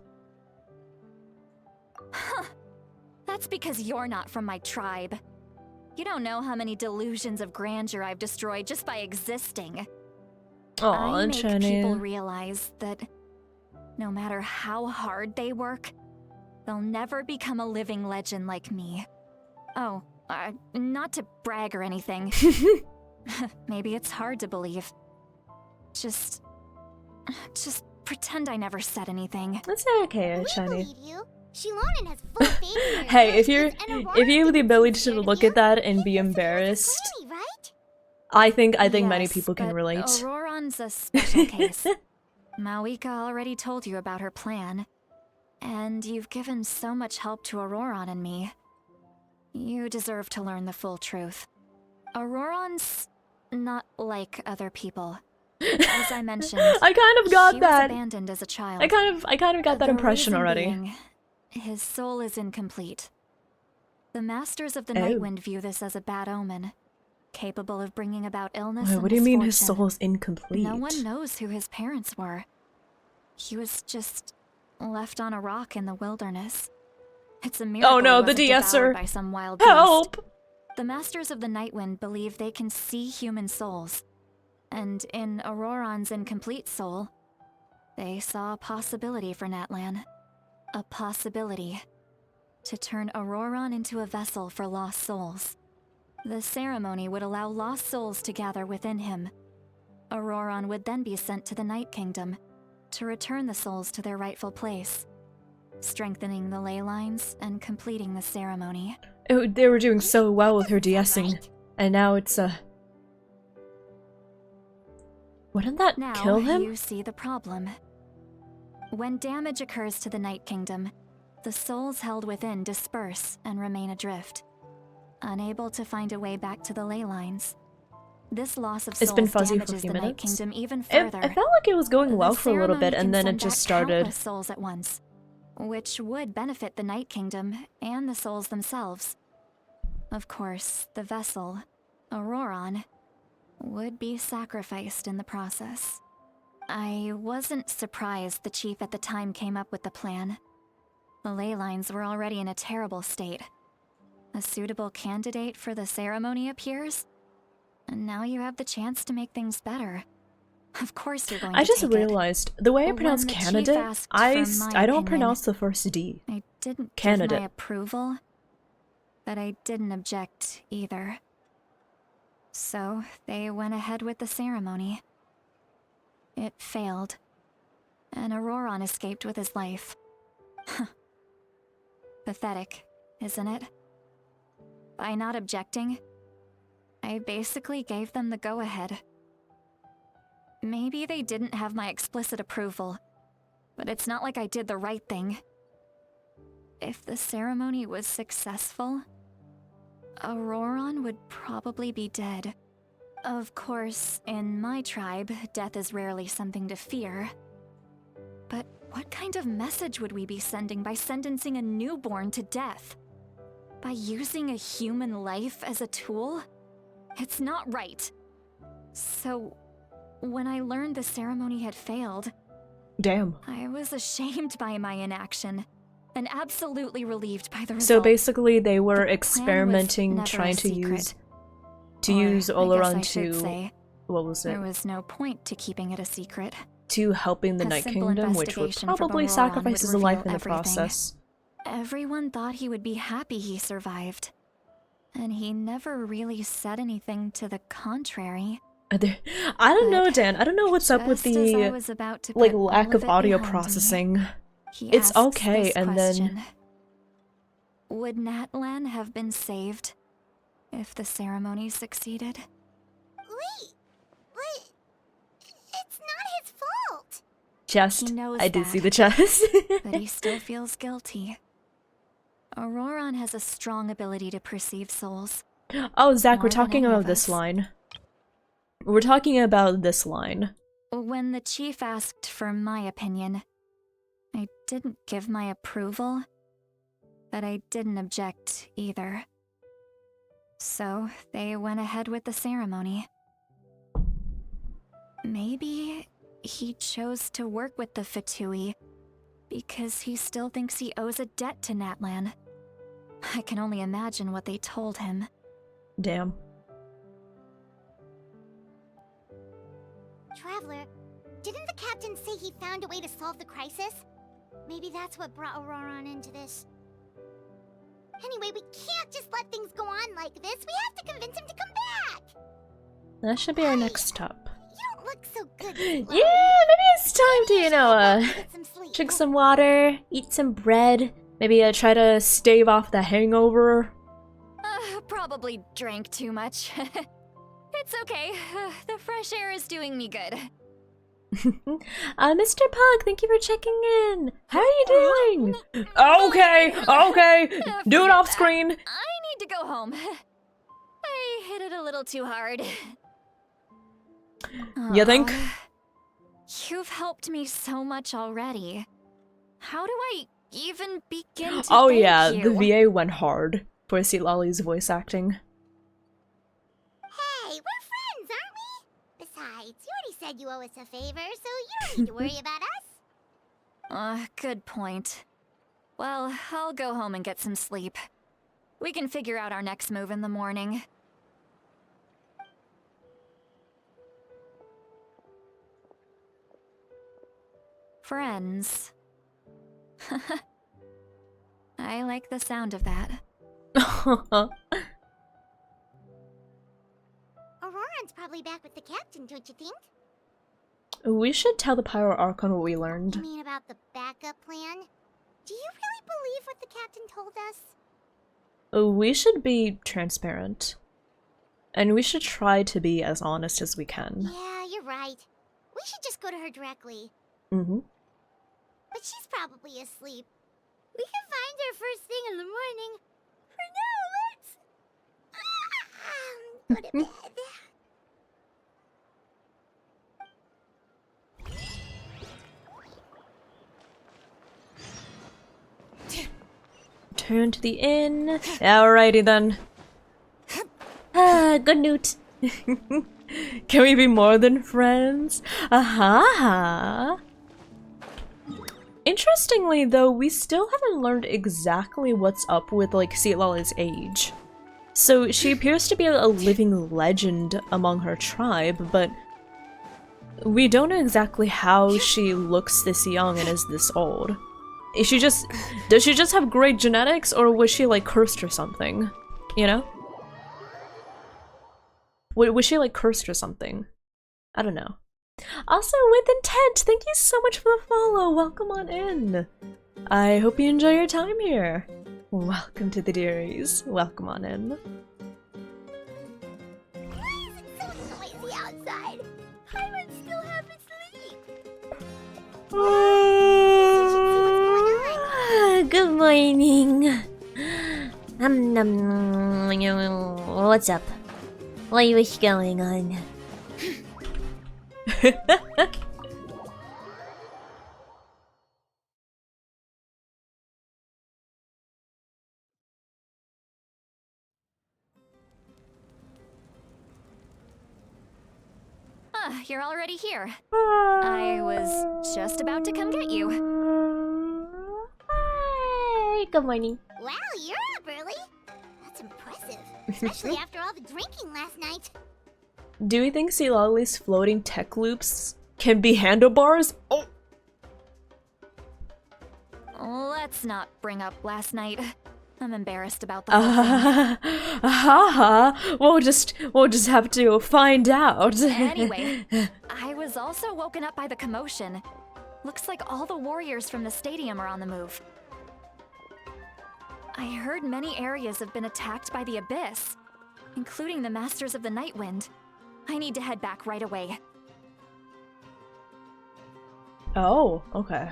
That's because you're not from my tribe. You don't know how many delusions of grandeur I've destroyed just by existing. Aw, I make people Jenny. realize that no matter how hard they work, they'll never become a living legend like me. Oh, not to brag or anything. Maybe it's hard to believe. Just pretend I never said anything. That's okay, We Shiny. believe you. Shilonen has full faith in your Hey, if abilities, you and Aurora have the thinks ability it's to scared of look you. at that and He be thinks of you as a embarrassed, Granny, right? I think many Yes, people can but relate. Auroron's a special case. Mawika already told you about her plan. And you've given so much help to Auroron and me. You deserve to learn the full truth. Auroron's not like other people. As I mentioned, I kind of got he that. was abandoned as a child. I kind of got that The impression reason already. being, his soul is incomplete. The Masters of the Oh. Nightwind view this as a bad omen, capable of bringing about illness Wait, and what do you mean his misfortune. soul is incomplete? No one knows who his parents were. He was just left on a rock in the wilderness. It's a miracle Oh no, he the wasn't de-esser. devoured by some wild beast. Help! The Masters of the Nightwind believe they can see human souls. And in Auroron's incomplete soul, they saw a possibility for Natlan. A possibility to turn Auroron into a vessel for lost souls. The ceremony would allow lost souls to gather within him. Auroron would then be sent to the Night Kingdom to return the souls to their rightful place, strengthening the ley lines and completing the ceremony. They were doing so well with her de-essing, and now it's Wouldn't that Now kill him? you see the problem. When damage occurs to the Night Kingdom, the souls held within disperse and remain adrift, unable to find a way back to the ley lines. This loss of It's souls been fuzzy for a damages few the Night minutes. Kingdom even It further. felt like it was going well The for a little bit, ceremony and then can it send just back started. countless souls at once, which would benefit the Night Kingdom and the souls themselves. Of course, the vessel, Auroron, would be sacrificed in the process. I wasn't surprised the chief at the time came up with the plan. The ley lines were already in a terrible state. A suitable candidate for the ceremony appears, and now you have the chance to make things better. Of course you're going to I just take it. realized the way I When pronounce the chief candidate, asked I for my don't opinion, pronounce the first D. I didn't give Candidate. my approval, but I didn't object either. So they went ahead with the ceremony. It failed, and Auroron escaped with his life. Pathetic, isn't it? By not objecting, I basically gave them the go-ahead. Maybe they didn't have my explicit approval, but it's not like I did the right thing. If the ceremony was successful, Auroron would probably be dead. Of course, in my tribe, death is rarely something to fear. But what kind of message would we be sending by sentencing a newborn to death? By using a human life as a tool? It's not right. So, when I learned the ceremony had failed, Damn. I was ashamed by my inaction, and absolutely relieved by the result. So basically they were The plan was experimenting, never trying a to secret. use Or, Oleron I guess I should to say, what was it? there was no point to keeping it a secret. To helping the A Night simple Kingdom, which would investigation from probably Auroron sacrifice would his life reveal in the everything. process. Everyone thought he would be happy he survived. And he never really said anything to the contrary. I don't know, Dan. I don't know what's up with Just as I the was about to like put lack all of it audio behind me, processing. he It's asks okay, this and question. then Would Natlan have been saved if the ceremony succeeded? Wait, but it's not his fault. chest. He knows I did that, see the chest. but he still feels guilty. Auroron has a strong ability to perceive souls. Oh, Zach, we're More than talking any about of this us. line. We're talking about this line. When the chief asked for my opinion, I didn't give my approval, but I didn't object either. So they went ahead with the ceremony. Maybe he chose to work with the Fatui because he still thinks he owes a debt to Natlan. I can only imagine what they told him. Damn. Traveler, didn't the captain say he found a way to solve the crisis? Maybe that's what brought Auroron into this. Anyway, we can't just let things go on like this. We have to convince him to come back. That should be our next stop. You don't look so good. Yeah, maybe it's time to, Get some sleep. drink some water, eat some bread, maybe try to stave off the hangover. Probably drank too much. It's okay. The fresh air is doing me good. Mr. Pug, thank you for checking in. How are you doing? Okay, do it off screen. I need to go home. I hit it a little too hard. You think? You've helped me so much already. How do I even begin to Oh thank yeah, you? the VA went hard for Lolly's voice acting. Hey, we're friends, aren't we? Besides, you already said you owe us a favor, so you don't need to worry about us. Good point. Well, I'll go home and get some sleep. We can figure out our next move in the morning. Friends. I like the sound of that. Auroron's probably back with the captain, don't you think? We should tell the Pyro Archon what we You learned. mean about the backup plan? Do you really believe what the captain told us? We should be transparent. And we should try to be as honest as we can. Yeah, you're right. We should just go to her directly. Mm-hmm. But she's probably asleep. We can find her first thing in the morning. For now, let's... go to bed. Turn to the inn. Alrighty then. Good newt. Can we be more than friends? Aha! Interestingly, though, we still haven't learned exactly what's up with, like, Seatlala's age. So, she appears to be a living legend among her tribe, but we don't know exactly how she looks this young and is this old. Does she just have great genetics, or was she, like, cursed or something? You know? Was she, like, cursed or something? I don't know. Also, with intent, thank you so much for the follow. Welcome on in. I hope you enjoy your time here. Welcome to the dearies. Welcome on in. Why is it so noisy outside? Hyman's still half asleep. Good morning. What's up? What's going on? You're already here. I was just about to come get you. Hi. Good morning. Wow, you're up early. That's impressive. Especially after all the drinking last night. Do we think Sealali's floating tech loops can be handlebars? Oh! Let's not bring up last night. I'm embarrassed about the whole thing. We'll just have to find out. Anyway, I was also woken up by the commotion. Looks like all the warriors from the stadium are on the move. I heard many areas have been attacked by the Abyss, including the Masters of the Night Wind. I need to head back right away. Oh, okay.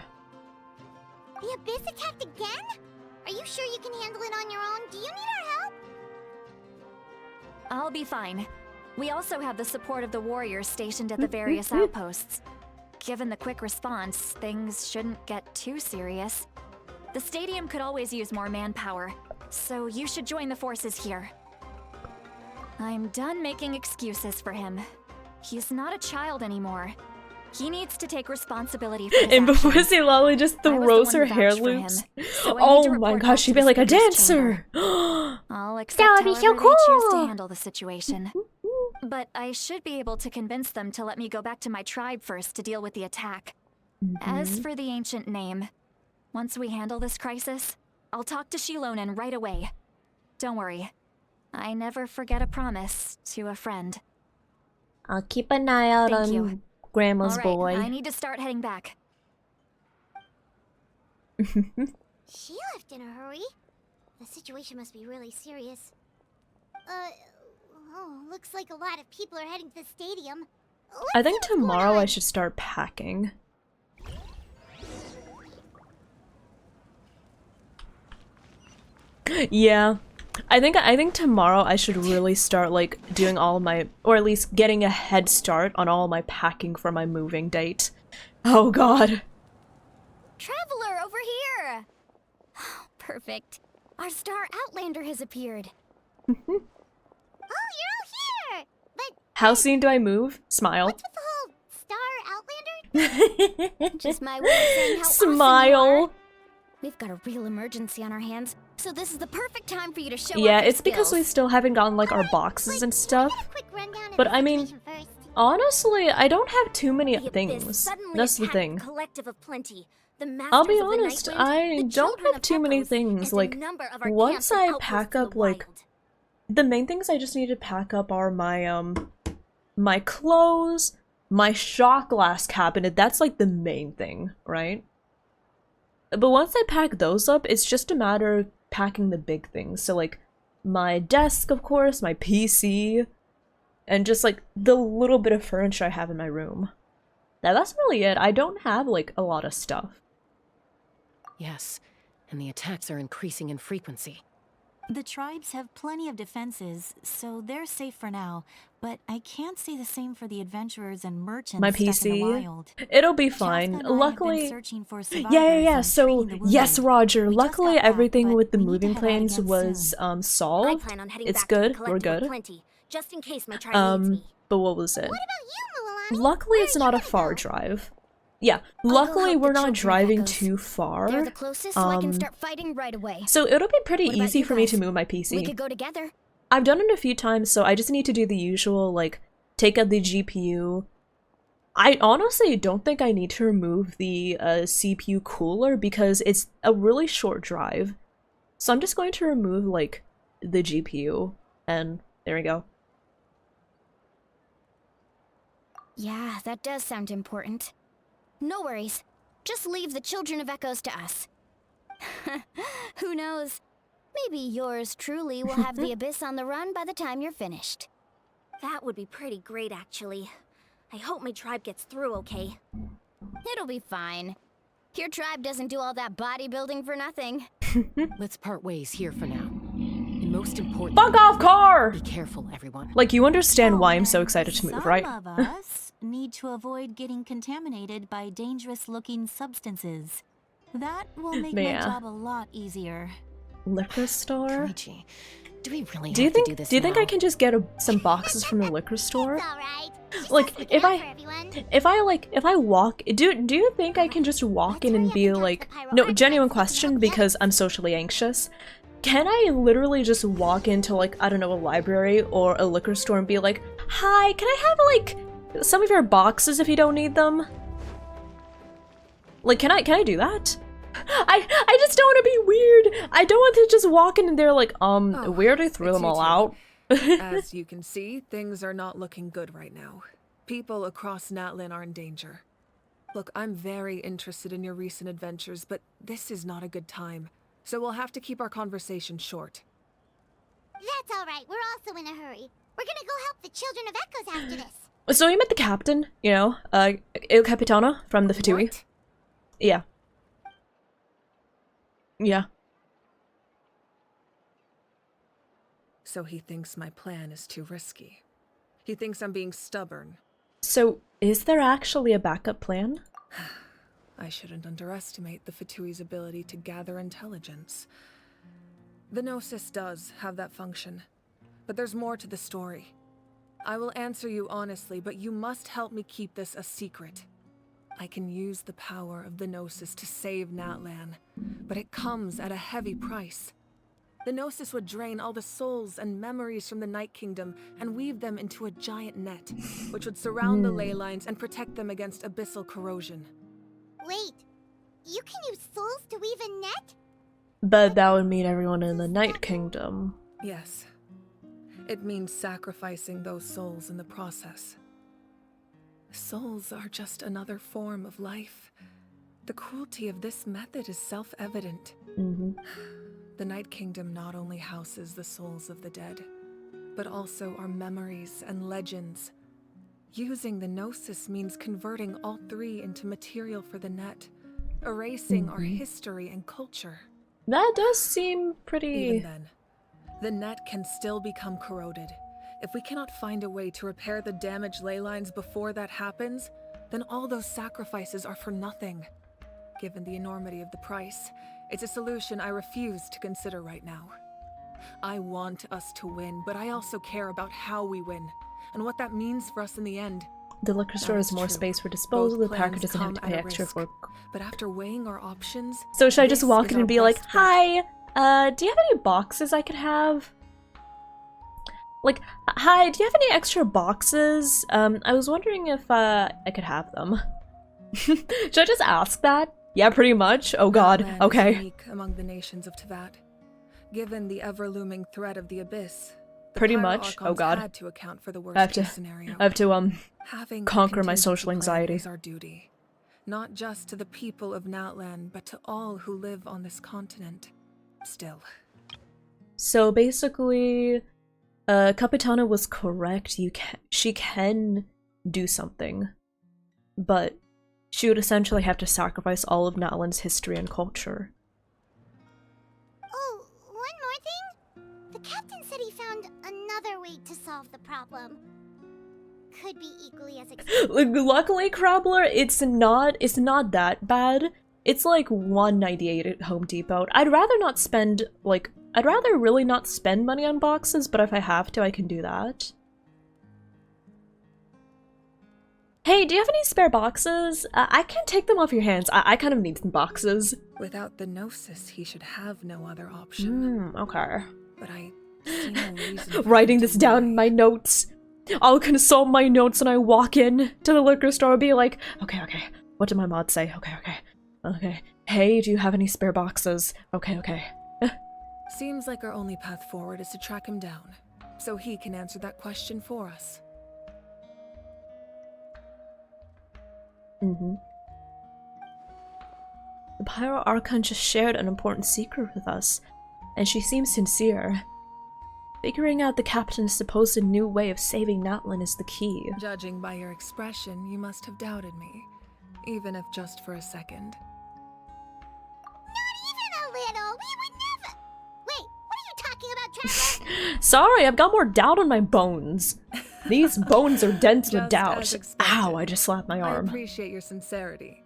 The Abyss attacked again? Are you sure you can handle it on your own? Do you need our help? I'll be fine. We also have the support of the warriors stationed at the various outposts. Given the quick response, things shouldn't get too serious. The stadium could always use more manpower, so you should join the forces here. I'm done making excuses for him. He's not a child anymore. He needs to take responsibility for his And before actions. Sealali just throws her hair vouched for him, loops. so I need to Oh my report gosh, back she'd to be the like a Speaker's dancer! I'll accept That would be so however they choose to cool. handle the situation. But I should be able to convince them to let me go back to my tribe first to deal with the attack. As for the ancient name, once we handle this crisis, I'll talk to Shilonen right away. Don't worry. I never forget a promise to a friend. I'll keep an eye out Thank on you. Grandma's All right, boy. I need to start heading back. She left in a hurry. The situation must be really serious. Oh, looks like a lot of people are heading to the stadium. I think tomorrow I should start packing. Yeah. I think tomorrow I should really start, like, doing all my, or at least getting a head start on all my packing for my moving date. Oh god. Traveler, over here! Perfect. Our star Outlander has appeared. Oh, you're all here! But How soon do I move? Smile. what's with the whole star Outlander? Just my way of saying how awesome you Smile. are. We've got a real emergency on our hands, so this is the perfect time for you to show Yeah, off your it's because we skills. still haven't gotten, like, our boxes and stuff. Get a quick rundown of But the I mean, situation first. honestly, I don't have too many The Abyss things. suddenly That's the attacked thing. Collective of Plenty. The I'll be Masters of the honest, Night Wind, I the don't Children have of too many Pecos, things. and a Like, number of our once camps and I outposts pack in up, the like, wild. the main things I just need to pack up are my, my clothes, my shot glass cabinet. That's, like, the main thing, right? But once I pack those up, it's just a matter of packing the big things. So, like, my desk, of course, my PC, and just, like, the little bit of furniture I have in my room. Now, that's really it. I don't have, like, a lot of stuff. Yes, and the attacks are increasing in frequency. The tribes have plenty of defenses, so they're safe for now, but I can't say the same for the adventurers and merchants My stuck in the PC, wild. it'll be Shasta fine. and I have been Luckily, searching for yeah. survivors and So, treating the yes, wounded. Roger. We just Luckily, got back, everything but with the we need to moving head out plans again was soon. I solved. plan on heading It's back to the good. We're Collective of good. Plenty, just in case my tribe needs me. but what was it? What about you, Mulan? Luckily, it's not a far drive. Yeah, I'll go luckily help we're the not children driving echoes. too far. They're the closest, so I can start fighting right away. So it'll be pretty What about easy you for me to guys? move my We PC. could go together. I've done it a few times, so I just need to do the usual, like, take out the GPU. I honestly don't think I need to remove the CPU cooler because it's a really short drive. So I'm just going to remove, like, the GPU, and there we go. Yeah, that does sound important. No worries. Just leave the Children of Echoes to us. Who knows? Maybe yours truly will have the Abyss on the run by the time you're finished. That would be pretty great, actually. I hope my tribe gets through okay. It'll be fine. Your tribe doesn't do all that bodybuilding for nothing. Let's part ways here for now. And most important, Fuck off, car! be careful, everyone. Like, you understand why I'm so and excited to move, some right? of us need to avoid getting contaminated by dangerous-looking substances. That will make my Yeah. job a lot easier. Liquor store? Koichi, do we really Do you have think to do this do you think now? I can just get some boxes from the liquor store? It's alright. Just Like, looking if out I- for everyone. If I walk, do you think I can just walk in and be like, no, genuine question because I'm socially anxious. Can I literally just walk into, like, I don't know, a library or a liquor store and be like, hi, can I have, like, some of your boxes if you don't need them? Like, can I do that? I just don't want to be weird. I don't want to just walk in and they're like, we already threw them all out. As you can see, things are not looking good right now. People across Natlin are in danger. Look, I'm very interested in your recent adventures, but this is not a good time. So we'll have to keep our conversation short. That's alright. We're also in a hurry. We're gonna go help the Children of Echoes after this. So you met the captain, you know, Il Capitano from the Fatui. What? Yeah. Yeah. So he thinks my plan is too risky. He thinks I'm being stubborn. So, is there actually a backup plan? I shouldn't underestimate the Fatui's ability to gather intelligence. The Gnosis does have that function, but there's more to the story. I will answer you honestly, but you must help me keep this a secret. I can use the power of the Gnosis to save Natlan, but it comes at a heavy price. The Gnosis would drain all the souls and memories from the Night Kingdom and weave them into a giant net, which would surround the ley lines and protect them against abyssal corrosion. Wait, you can use souls to weave a net? But that would mean everyone in the Night Kingdom. Yes. It means sacrificing those souls in the process. Souls are just another form of life. The cruelty of this method is self-evident. The Night Kingdom not only houses the souls of the dead, but also our memories and legends. Using the Gnosis means converting all three into material for the net, erasing our history and culture. That does seem pretty... Even then, the net can still become corroded. If we cannot find a way to repair the damaged ley lines before that happens, then all those sacrifices are for nothing. Given the enormity of the price, it's a solution I refuse to consider right now. I want us to win, but I also care about how we win, and what that means for us in the end. The liquor store has more space for disposal, the packer doesn't have to pay extra for... But after weighing our options... So should I just this walk is in our and be like, best bet. hi, do you have any boxes I could have? Like, hi, do you have any extra boxes? I was wondering if, I could have them. Should I just ask that? Yeah, pretty much. Oh god, Natlan is okay. unique among the nations of Teyvat. Given the ever-looming threat of the Abyss, the Pretty Pyro much. Oh Archons god. had to account for the I have worst-case to, scenario. I have to, Having a conquer my contingency social plan anxiety. is our duty, not just to the people of Natlan, but to all who live on this continent. Still. So basically, Capitana was correct. She can do something, but she would essentially have to sacrifice all of Natlan's history and culture. Oh, one more thing? The captain said he found another way to solve the problem. Could be equally as expensive. Luckily, Crabbler, it's not that bad. It's like $1.98 at Home Depot. I'd rather not spend, like, I'd rather really not spend money on boxes, but if I have to, I can do that. Hey, do you have any spare boxes? I can't take them off your hands. I kind of need some boxes. Without the Gnosis, he should have no other option. Okay. But I see no reason. Writing this down in my notes. I'll consult my notes when I walk in to the liquor store and be like, okay, what did my mod say? Okay. Hey, do you have any spare boxes? Okay. Seems like our only path forward is to track him down, so he can answer that question for us. The Pyro Archon just shared an important secret with us, and she seems sincere. Figuring out the captain's supposed new way of saving Natlan is the key. Judging by your expression, you must have doubted me, even if just for a second. Not even a little. We would never. Wait, what are you talking about, Traveler? Sorry, I've got more doubt on my bones. These bones are dense with doubt. Ow, I just slapped my arm. I appreciate your sincerity.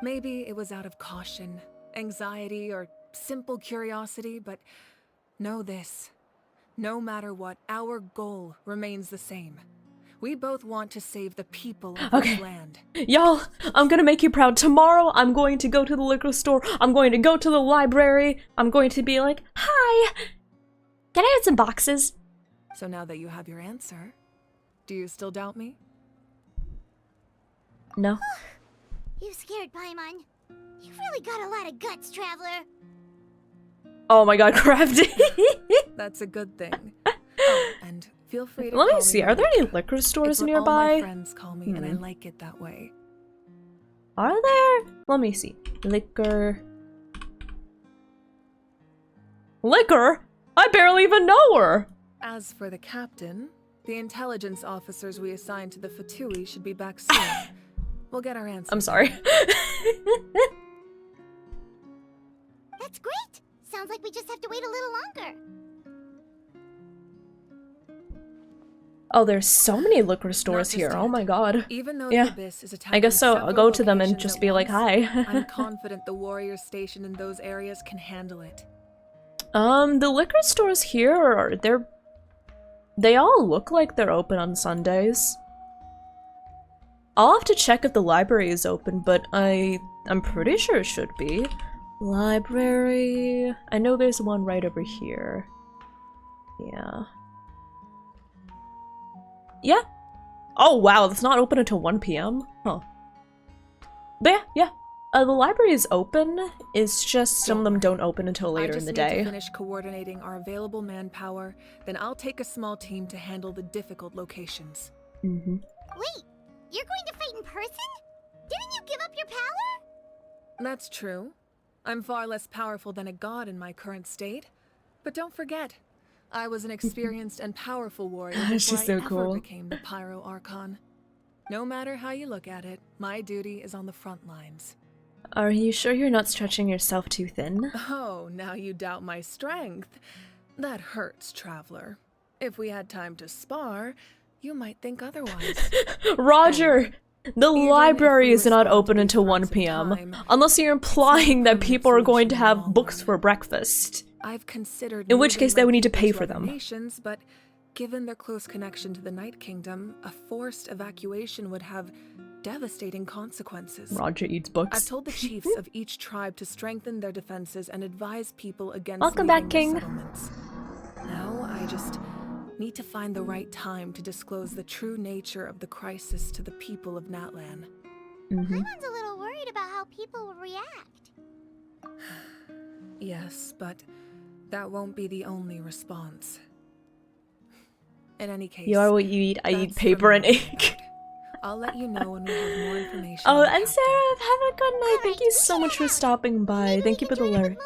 Maybe it was out of caution, anxiety, or simple curiosity, but know this. No matter what, our goal remains the same. We both want to save the people of this land. Y'all, I'm gonna make you proud. Tomorrow, I'm going to go to the liquor store. I'm going to go to the library. I'm going to be like, hi! Can I have some boxes? So now that you have your answer, do you still doubt me? No. You scared, Paimon. You really got a lot of guts, Traveler. Oh my god, Crafty! That's a good thing. Oh, and feel free to Let me call see, me are there any Liquor. liquor stores It's what nearby? all my friends call me, and I like it that way. Are there? Let me see. Liquor. Liquor? I barely even know her! As for the captain, the intelligence officers we assigned to the Fatui should be back soon. We'll get our answer. I'm sorry. That's great. Sounds like we just have to wait a little longer. Oh, there's so many liquor stores here. Oh my god. Even though Yeah. the Abyss is I guess so. I'll go to them and just be like, hi. I'm confident the warrior stationed in those areas can handle it. The liquor stores here they all look like they're open on Sundays. I'll have to check if the library is open, but I'm pretty sure it should be. Library. I know there's one right over here. Yeah. Yeah. Oh wow, it's not open until 1 p.m. Huh. But yeah. The library is open. It's just some of them don't open until later in the day. I just need to finish coordinating our available manpower, then I'll take a small team to handle the difficult locations. Wait, you're going to fight in person? Didn't you give up your power? That's true. I'm far less powerful than a god in my current state. But don't forget, I was an experienced and powerful warrior before I ever became the Pyro Archon. No matter how you look at it, my duty is on the front lines. Are you sure you're not stretching yourself too thin? Oh, now you doubt my strength. That hurts, Traveler. If we had time to spar, you might think otherwise. Roger! The library is not open until 1 p.m. Unless you're implying that people are going to have books for breakfast. I've considered in which case they would need to pay for them. them. But given their close connection to the Night Kingdom, a forced evacuation would have devastating consequences. Roger eats books. I've told the chiefs of each tribe to strengthen their defenses and advise people against Welcome back, leaving King. their settlements. Now I just need to find the right time to disclose the true nature of the crisis to the people of Natlan. Paimon's a little worried about how people will react. Yes, but that won't be the only response. In any case, You are what you eat. I eat paper and ink. I'll let you know when we have more information. Oh, and Sarah, have a good night. Thank you so much for stopping by. Thank you for the lyric.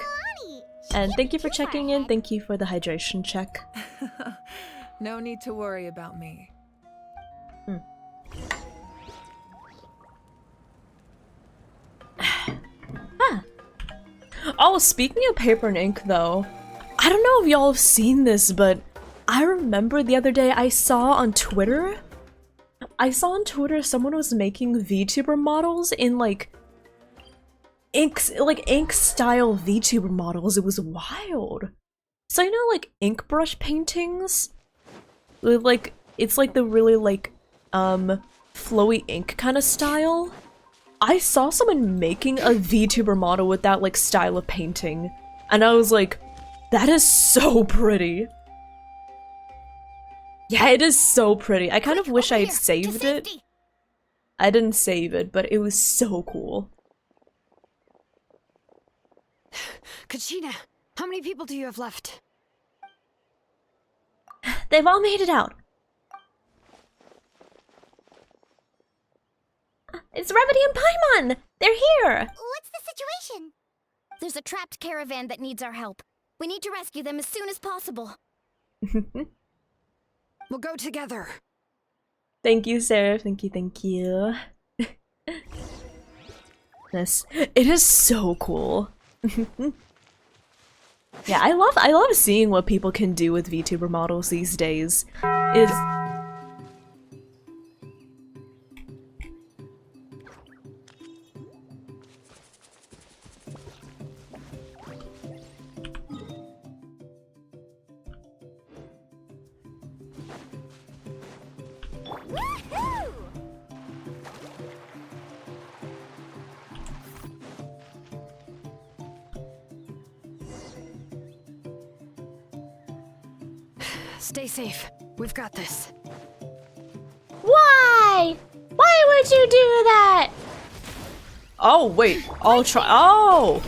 And thank you for checking in. Thank you for the hydration check. No need to worry about me. Oh, speaking of paper and ink, though, I don't know if y'all have seen this, but I remember the other day I saw on Twitter someone was making VTuber models in like ink style VTuber models. It was wild. So you know, like ink brush paintings with like It's like the really like flowy ink kind of style. I saw someone making a VTuber model with that like style of painting, and I was like, that is so pretty. Yeah, it is so pretty. I kind of wish I had saved it. I didn't save it, but it was so cool. Kachina, how many people do you have left? They've all made it out. It's Remedy and Paimon! They're here! What's the situation? There's a trapped caravan that needs our help. We need to rescue them as soon as possible. We'll go together. Thank you, Sarah. Thank you, thank you. This, it is so cool. Yeah, I love seeing what people can do with VTuber models these days. It's Stay safe. We've got this. Why? Why would you do that? oh wait, I'll try. Oh,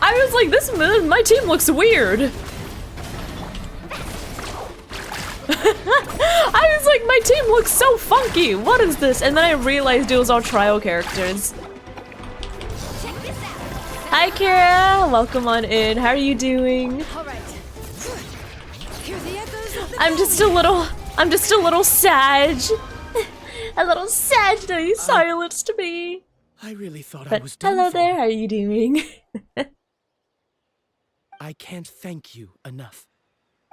I was like, my team looks weird. I was like, my team looks so funky. What is this? And then I realized it was all trial characters. Hi, Kira. Welcome on in. How are you doing? I'm just a little sad. A little sad that you silenced me. I really thought I But was done hello for. there. How are you doing? I can't thank you enough.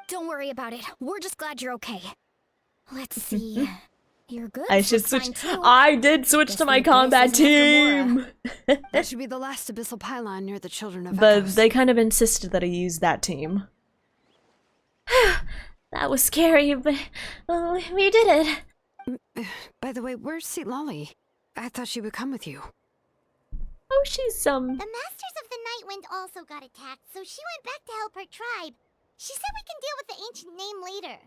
Don't worry about it. We're just glad you're okay. Let's see. You're good. I should switch. I did switch to my combat team. That should be the last abyssal pylon near the Children of But Echoes. they kind of insisted that I use that team. That was scary, but we did it. By the way, where's Seat Lolly? I thought she would come with you. Oh, she's The Masters of the Night Wind also got attacked, so she went back to help her tribe. She said we can deal with the ancient name later.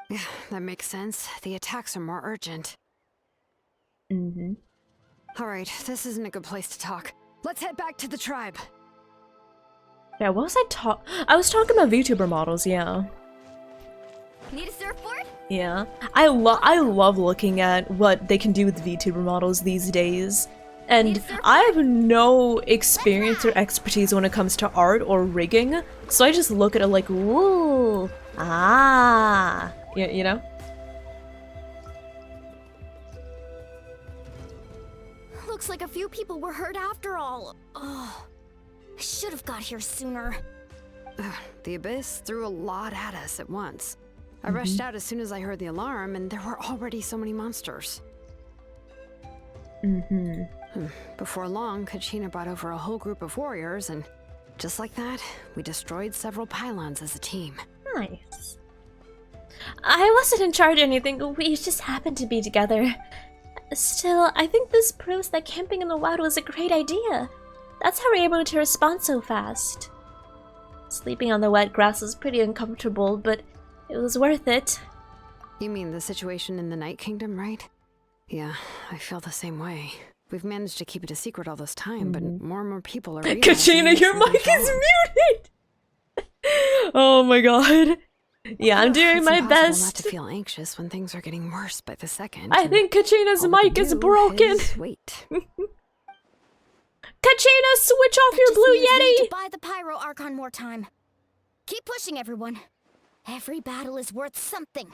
Yeah, that makes sense. The attacks are more urgent. Mm-hmm. Alright, this isn't a good place to talk. Let's head back to the tribe. Yeah, what was I was talking about VTuber models, yeah. Need a surfboard? Yeah. I love looking at what they can do with VTuber models these days. And I have no experience or expertise when it comes to art or rigging, so I just look at it like, ooh, ah, you know? Looks like a few people were hurt after all. Oh, I should have got here sooner. The Abyss threw a lot at us at once. I rushed out as soon as I heard the alarm, and there were already so many monsters. Before long, Kachina brought over a whole group of warriors, and just like that, we destroyed several pylons as a team. Nice. I wasn't in charge of anything, we just happened to be together. Still, I think this proves that camping in the wild was a great idea. That's how we're able to respond so fast. Sleeping on the wet grass was pretty uncomfortable, but it was worth it. You mean the situation in the Night Kingdom, right? Yeah, I feel the same way. We've managed to keep it a secret all this time, but more and more people are realizing Kachina, your mic is muted! Oh my god. Yeah, I'm doing It's my impossible best. not to feel anxious when things are getting worse by the second. I and think Kachina's all we mic can is do broken. is wait. Kachina, switch off your Just blue means we need yeti! to buy the Pyro Archon more time. Keep pushing, everyone. Every battle is worth something.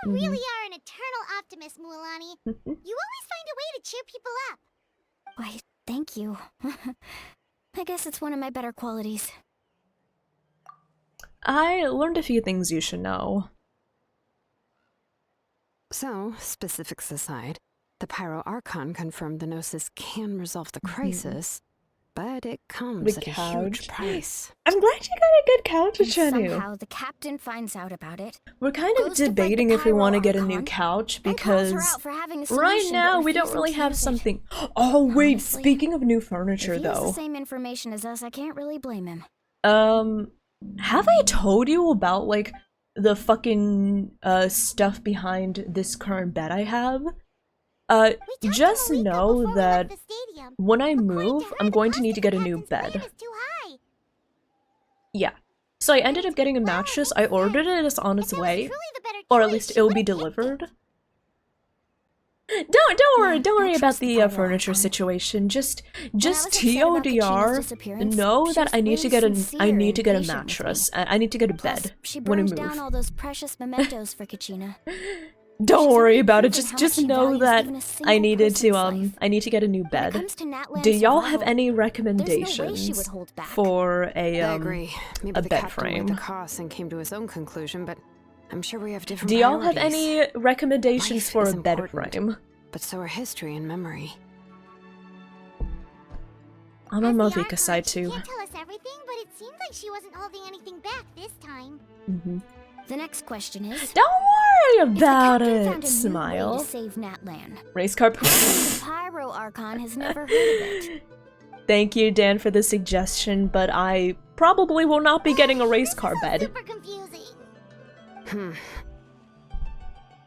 You really are an eternal optimist, Mualani. You always find a way to cheer people up. Why, thank you. I guess it's one of my better qualities. I learned a few things you should know. So, specifics aside, the Pyro Archon confirmed the Gnosis can resolve the crisis, but it comes The at a couch. huge price. I'm glad you got a good couch, And Chenu. somehow the captain finds out about it. We're kind of goes to fight the debating if we want to get a new Archon, couch and calls her because out for having a right solution, but now we don't refusing really to have use it. something. Oh wait, Honestly, speaking of new furniture If he has the though, same information as us, I can't really blame him. have I told you about like the fucking stuff behind this current bed I have? Just know that when I move, I'm going to need to get a new bed. Yeah. So I ended up getting a mattress. I ordered it, it's on its way. Or at least it'll be delivered. Don't worry about the furniture situation. Just TLDR, know that I need to get a mattress. I need to get a bed She when I burned move. down all those precious mementos for Kachina. Don't worry about it. proven how Just much she know values that even a I single needed to person's life. I need to get a new bed. comes to Natlan Do y'all have survival, any there's no way she recommendations would hold back. for a I agree. Maybe a the bed captain weighed frame? the costs and came to his own conclusion, but I'm sure we have different Do y'all have priorities. any recommendations Life for is a bed important, frame? But so are history and memory. I'm on Malvika's side too. Can't tell us everything, but it seemed like she wasn't holding anything back this time. The next question is, Don't worry if the about captain it. found a new way Smile. to save Natlan, Race car. the Pyro Archon has never heard of it. Thank you, Dan, for the suggestion, but I probably will not be getting a race car bed. Super confusing.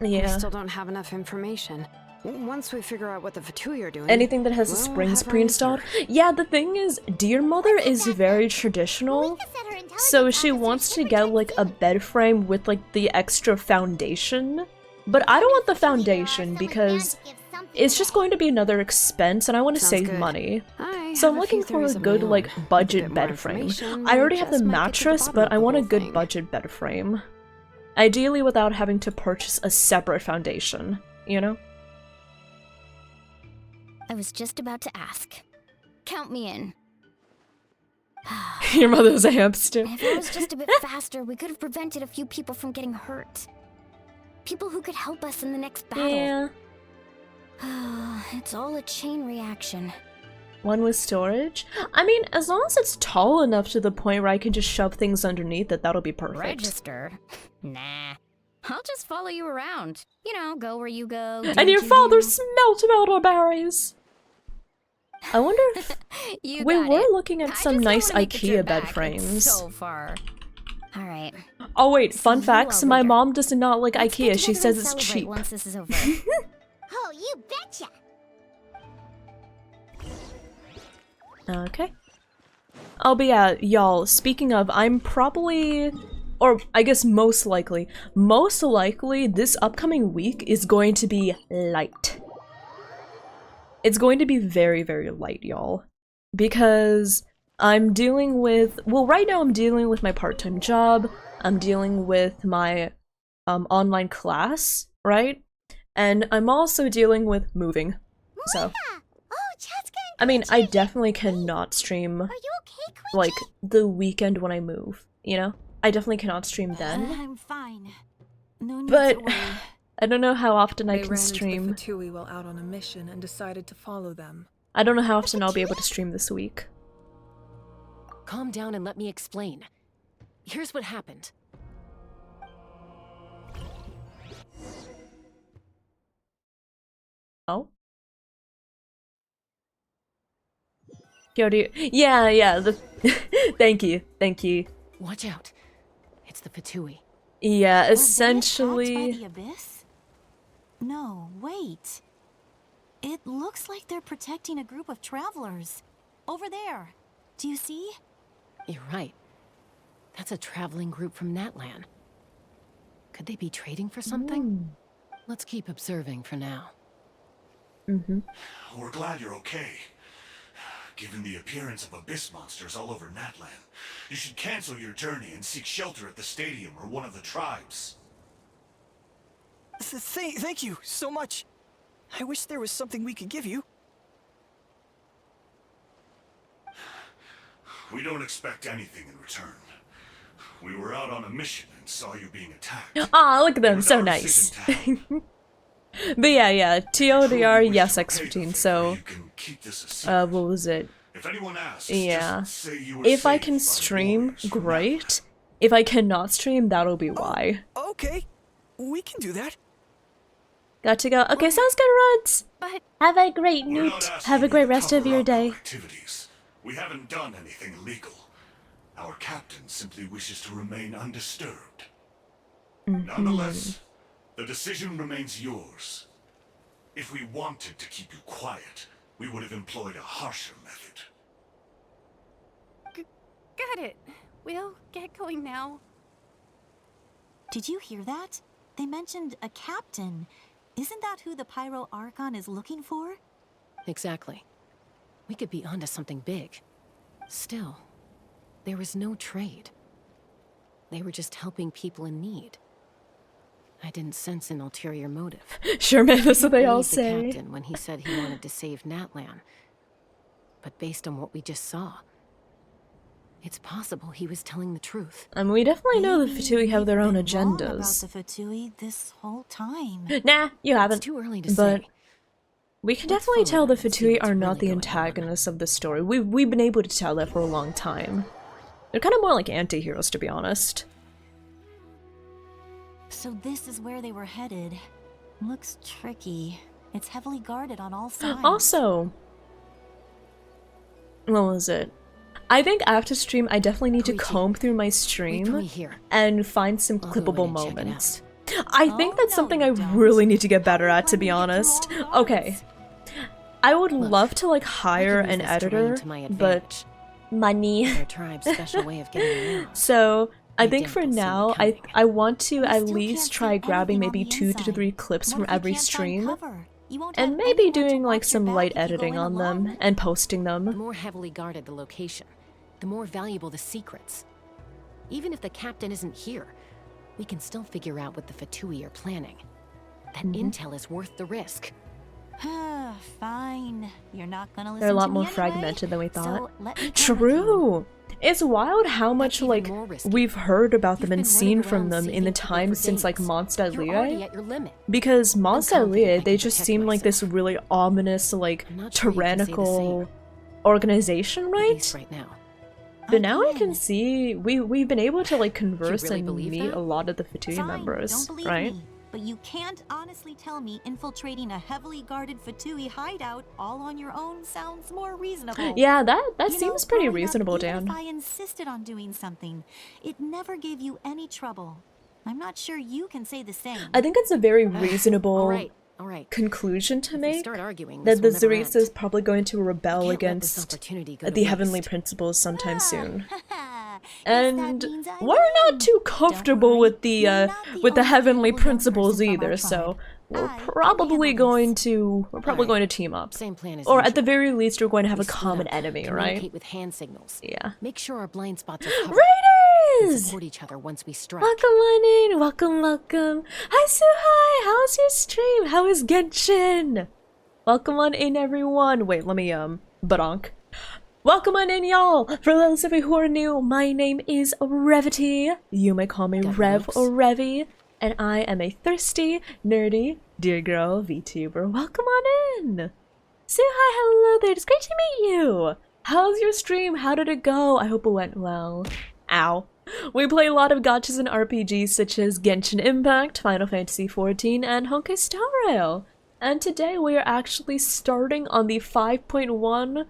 We Yeah. still don't have enough information. Once we figure out what the Fatui are doing, Anything that has the we'll springs have our pre-installed. answer. Yeah, the thing is, Dear Mother is very traditional, so she wants to get like a bed frame with like the extra foundation. But I don't want the foundation because it's just going to be another expense, and I want to Sounds save good. money. I So I'm have a looking few for a theories of good my like own. With a budget bit more bed frame. information, I already we have the just might get to the mattress, bottom but of I the want a whole good thing. budget bed frame. Ideally without having to purchase a separate foundation, you know? I was just about to ask. Count me in. Your mother's a hamster. If I was just a bit faster, we could have prevented a few people from getting hurt. People who could help us in the next battle. Yeah. It's all a chain reaction. One with storage? I mean, as long as it's tall enough to the point where I can just shove things underneath it, that'll be perfect. Register? Nah. I'll just follow you around. You know, go where you go. do And what your you father do. smelt elderberries! I wonder if You we got were it. looking at I some just don't nice wanna make the IKEA trip bed back. It's frames. so far. All right. Oh wait, fun you facts, all my later. mom does not like Let's get IKEA, she together says and it's celebrate cheap. once this is over. Oh, you betcha. Okay. Oh, but yeah, y'all, speaking of, I'm probably, or I guess most likely, this upcoming week is going to be light. It's going to be very, very light, y'all. Because I'm dealing with, well, right now I'm dealing with my part-time job, I'm dealing with my online class, right? And I'm also dealing with moving, so. I mean, I definitely cannot stream, like, the weekend when I move, you know? I definitely cannot stream then. I'm fine. No need But to worry. I don't know how often I They can ran stream. into the Fatui while out on a mission and decided to follow them. I don't know how often I'll be able to stream this week. Calm down and let me explain. Here's what happened. Oh? Yo, do you- yeah, the thank you. Watch out. It's the Fatui. Yeah, Were they attacked by essentially. the abyss? No, wait. It looks like they're protecting a group of travelers. Over there. Do you see? You're right. That's a traveling group from Natlan. Could they be trading for something? Let's keep observing for now. We're glad you're okay. Given the appearance of abyss monsters all over Natlan, you should cancel your journey and seek shelter at the stadium or one of the tribes. Thank you so much. I wish there was something we could give you. We don't expect anything in return. We were out on a mission and saw you being attacked. Aw, look at them, It was so our nice. decision to But yeah, TLDR, Truly wish yes, to repay the X15, favor, so, you can keep this a secret. what was it? If anyone asks, Yeah. just say you were If I saved can by stream, warriors from great. If I cannot stream, that'll be why. Okay, we can do that. Got to go. Okay, sounds good, Rods. But Have a great We're not newt. asking Have a you great to rest of cover your up our day. activities. We haven't done anything illegal. Our captain simply wishes to remain undisturbed. Nonetheless, the decision remains yours. If we wanted to keep you quiet, we would have employed a harsher method. got it. We'll get going now. Did you hear that? They mentioned a captain. Isn't that who the Pyro Archon is looking for? Exactly. We could be onto something big. Still, there was no trade. They were just helping people in need. I didn't sense an ulterior motive. Sure, man, that's what they all The say. captain when he said he wanted to save Natlan. But based on what we just saw, it's possible he was telling the truth. I mean, we definitely know the Maybe Fatui have their we've own been wrong agendas. about the Fatui this whole time. Nah, you haven't. It's too early to But say. we can Let's definitely follow tell the them and see Fatui what's are not really the going on. antagonists of the story. We've been able to tell that for a long time. They're kind of more like anti-heroes, to be honest. So this is where they were headed. Looks tricky. It's heavily guarded on all sides. Also, what was it? I think after stream, I definitely need to Koichi, comb through my Wait for stream me here. and find some I'll go clippable in and check it moments. I think Oh, that's no, something you I don't. really need to get better How at, to will be we get through honest. all the Okay. guards? I would Look, love to like I hire can use an this terrain editor, to my but advantage. money. Their tribe's special way of getting around. So I My think dad for will see me now, coming. I want to We at still least can't try see grabbing anything on maybe the 2 to inside. 3 clips What from if we every can't find stream, cover? You won't and have maybe anyone to doing like watch your some back light if you go editing in on them alone. and posting The them. more heavily guarded the location, the more valuable the secrets. Even if the captain isn't here, we can still figure out what the Fatui are planning. That intel is worth the risk. Fine. You're not gonna listen They're a lot to me more anyway, fragmented than we thought. So let me come with you. True. It's wild how much even like more risky. we've heard about them You've and been seen running from around them in saving the people time for since like days. Mondstadt You're already Lié. at your limit. Because Mondstadt confident I Lié, can they just protect seem like this myself. really ominous, like I'm not sure you can say the tyrannical organization, At right? least right now. But now I Again. can see we've been able to like converse really and believe meet that? a lot of the Fatui Fine, members, don't believe right? me, but you can't honestly tell me infiltrating a heavily guarded Fatui hideout all on your own sounds more reasonable. Yeah, that You seems know, pretty growing up, reasonable, even Dan. If I insisted on doing something, it never gave you any trouble. I'm not sure you can say the same. I think it's a very reasonable All right. conclusion to If we make start arguing, that this the will never Zerisa is end. probably going to rebel Can't let this against opportunity go to the heavenly waste. principles sometime soon. Guess And that means I we're win. not too comfortable worry, with you're the not the with the only heavenly capable young principles person from our either, so tribe. we're I can probably handle going this. to Alright. going to team up. Same plan as Or at usual. the very least we're going to have We a split common up, enemy, communicate right? with hand signals. Yeah. Make sure our blind spots are covered. and Raiders! support each other once we strike. Welcome on in, welcome. Hi Suhai, how's your stream? How is Genshin? Welcome on in everyone. Wait, let me badonk. Welcome on in y'all! For those of you who are new, my name is Revity. You may call me Got Rev ropes? or Revy, and I am a thirsty, nerdy, dear girl VTuber. Welcome on in! Suhai, hello there, it's great to meet you! How's your stream? How did it go? I hope it went well. Ow. We play a lot of gachas and RPGs such as Genshin Impact, Final Fantasy XIV, and Honkai Star Rail. And today we are actually starting on the 5.1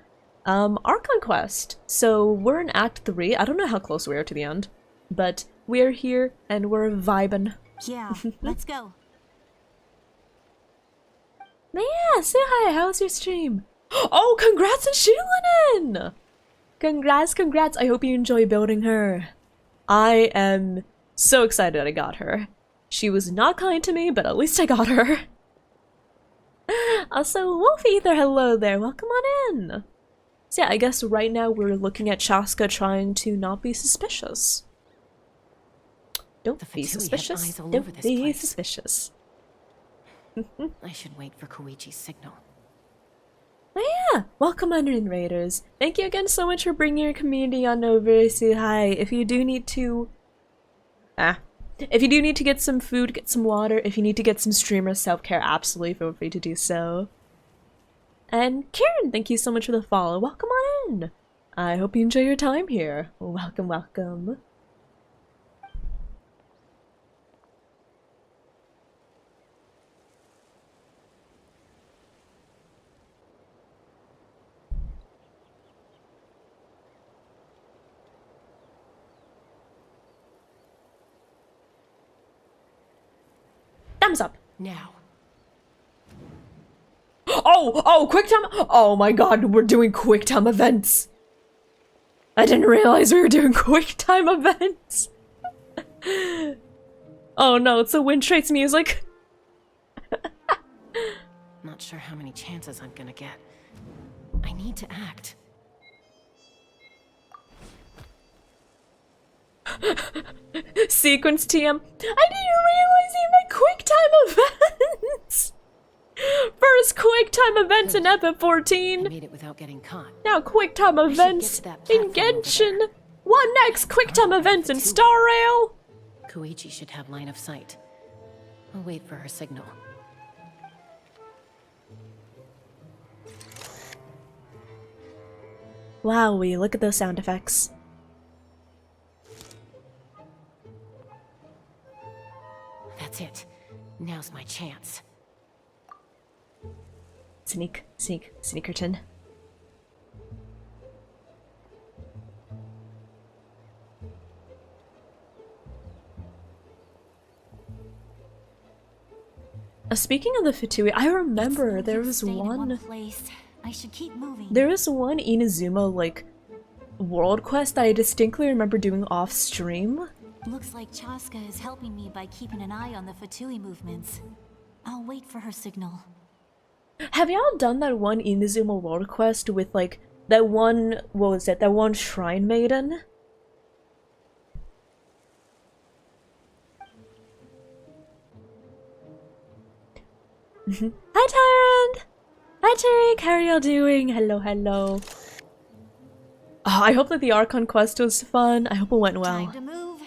Archon Quest. So we're in Act 3. I don't know how close we are to the end, but we're here and we're vibing. Yeah, let's go. Yeah, Suhai, how's your stream? Oh, congrats on Shilinen! Congrats. I hope you enjoy building her. I am so excited I got her. She was not kind to me, but at least I got her. Also, Wolf Ether, hello there. Welcome on in. So yeah, I guess right now we're looking at Chaska trying to not be suspicious. Don't The be Fatui have suspicious. eyes all Don't over this be place. suspicious. I should wait for Koichi's signal. Oh yeah! Welcome on in, Raiders. Thank you again so much for bringing your community on over, Suhai. If you do need to... If you do need to get some food, get some water. If you need to get some streamer self-care, absolutely feel free to do so. And Karen, thank you so much for the follow. Welcome on Chen! I hope you enjoy your time here. Welcome, welcome. Thumbs up. Now. Oh, quick time. Oh my god, we're doing quick time events. I didn't realize we were doing quick time events. Oh no, it's the Wind Trace music. Not sure how many chances I'm gonna get. I need to act. Sequence TM. I didn't realize you meant quick time events. First quick time events in Epic 14. I made it without getting caught. Now quick time events in Genshin. What next? Quick time events in Star Rail. Koichi should have line of sight. I'll wait for her signal. Wowee, look at those sound effects. That's it. Now's my chance. Sneakerton. Speaking of the Fatui, I remember there was one place. I should keep moving. There was one Inazuma like world quest that I distinctly remember doing off stream. Looks like Chaska is helping me by keeping an eye on the Fatui movements. I'll wait for her signal. Have y'all done that one Inazuma world quest with like that one, what was it, that one shrine maiden? Hi Tyrant! Hi Tariq, how are y'all doing? Hello, hello. Oh, I hope that the Archon quest was fun. I hope it went well. Time to move.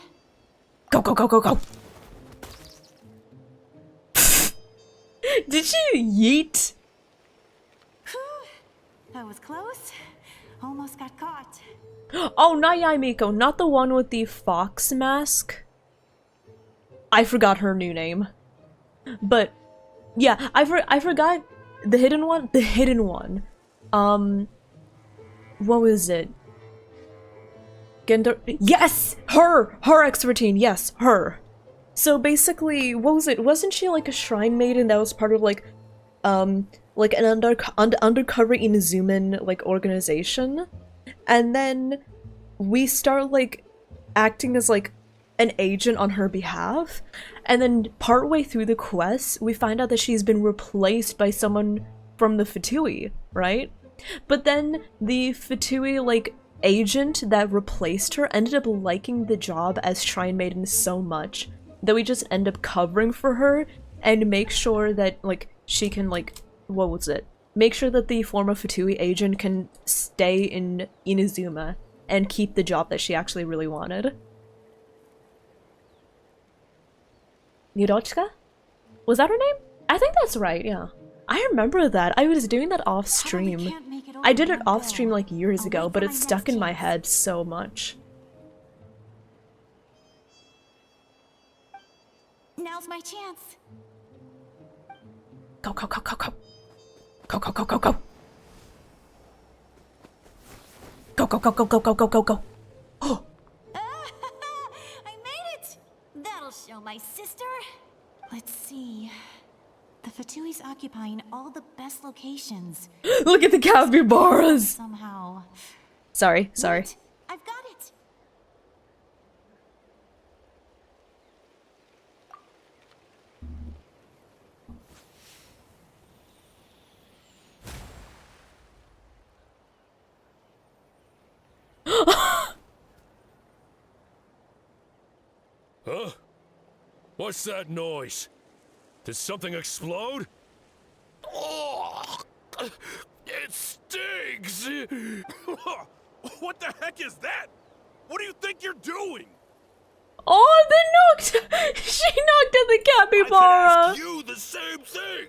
Go, go, go, go, go! Did she yeet? That was close. Almost got caught. Oh, not Yaimiko, not the one with the fox mask. I forgot her new name. But, yeah, I forgot the hidden one? The hidden one. What was it? Yes! Her! Her X-13, yes, her. So basically, what was it? Wasn't she like a shrine maiden that was part of like an undercover Inazuman like organization? And then we start like acting as like an agent on her behalf, and then partway through the quest we find out that she's been replaced by someone from the Fatui, right? But then the Fatui like agent that replaced her ended up liking the job as shrine maiden so much that we just end up covering for her and make sure that like she can like, what was it? Make sure that the former Fatui agent can stay in Inazuma and keep the job that she actually really wanted. Yudochika? Was that her name? I think that's right, yeah. I remember that. I was doing that off stream. I did it off stream like years ago, but it stuck in my head so much. Now's my chance. Go, go, go, go, go. Go, go, go, go, go. Go, go, go, go, go, go, go, go, go. Oh! I made it! That'll show my sister. Let's see. The Fatui's occupying all the best locations. Look at the capybaras! Somehow. Sorry. Wait, I've got it! Huh? What's that noise? Did something explode? Oh, it stinks! What the heck is that? What do you think you're doing? Oh, they knocked! She knocked at the capybara! I could ask you the same thing!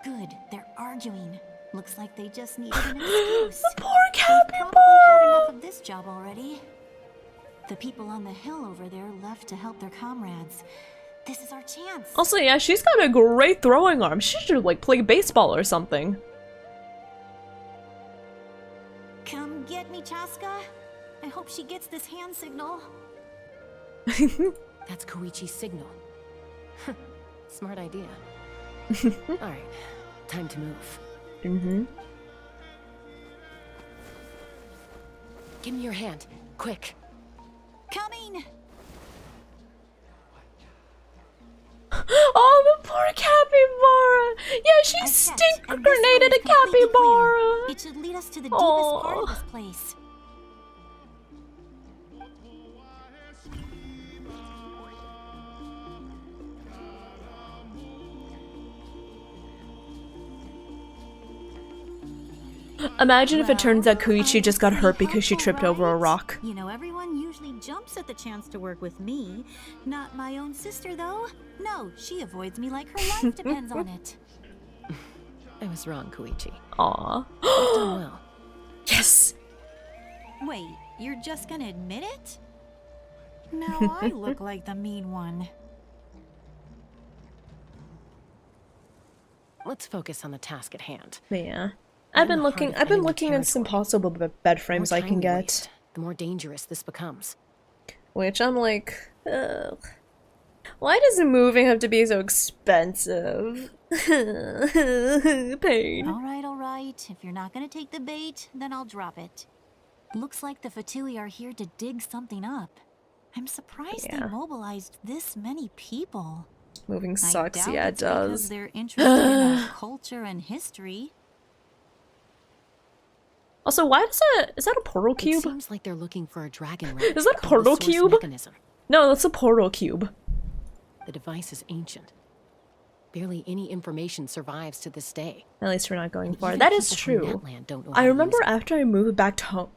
Good, they're arguing. Looks like they just needed an excuse. The poor capybara! Probably had enough of this job already. The people on the hill over there left to help their comrades. This is our chance. Also, yeah, she's got a great throwing arm. She should, like, play baseball or something. Come get me, Chaska. I hope she gets this hand signal. That's Koichi's signal. Smart idea. Alright, time to move. Mm-hmm. Give me your hand, quick. Coming! Oh, the poor capybara! Yeah, she stink grenaded a capybara! It should lead us to the deepest part of this place. Imagine if it turns out Koichi just got hurt because she tripped over a rock. You know, everyone usually jumps at the chance to work with me. Not my own sister, though. No, she avoids me like her life depends on it. I was wrong, Koichi. Aww. You've done well. Yes! Wait, you're just gonna admit it? Now I look like the mean one. Let's focus on the task at hand. Yeah. I've been looking at some possible bed frames I can get. The more dangerous this becomes. Which I'm like, ugh. Why does moving have to be so expensive? Pain. Alright. If you're not gonna take the bait, then I'll drop it. Looks like the Fatui are here to dig something up. I'm surprised they mobilized this many people. Moving sucks, yeah it does. Because they're interested in our culture and history. Also, why does is that a portal cube? It seems like they're looking for a dragon ring. Is that a portal cube? Mechanism. No, that's a portal cube. The device is ancient. Barely any information survives to this day. At least we're not going far. That is true. Don't know I remember after I moved back home,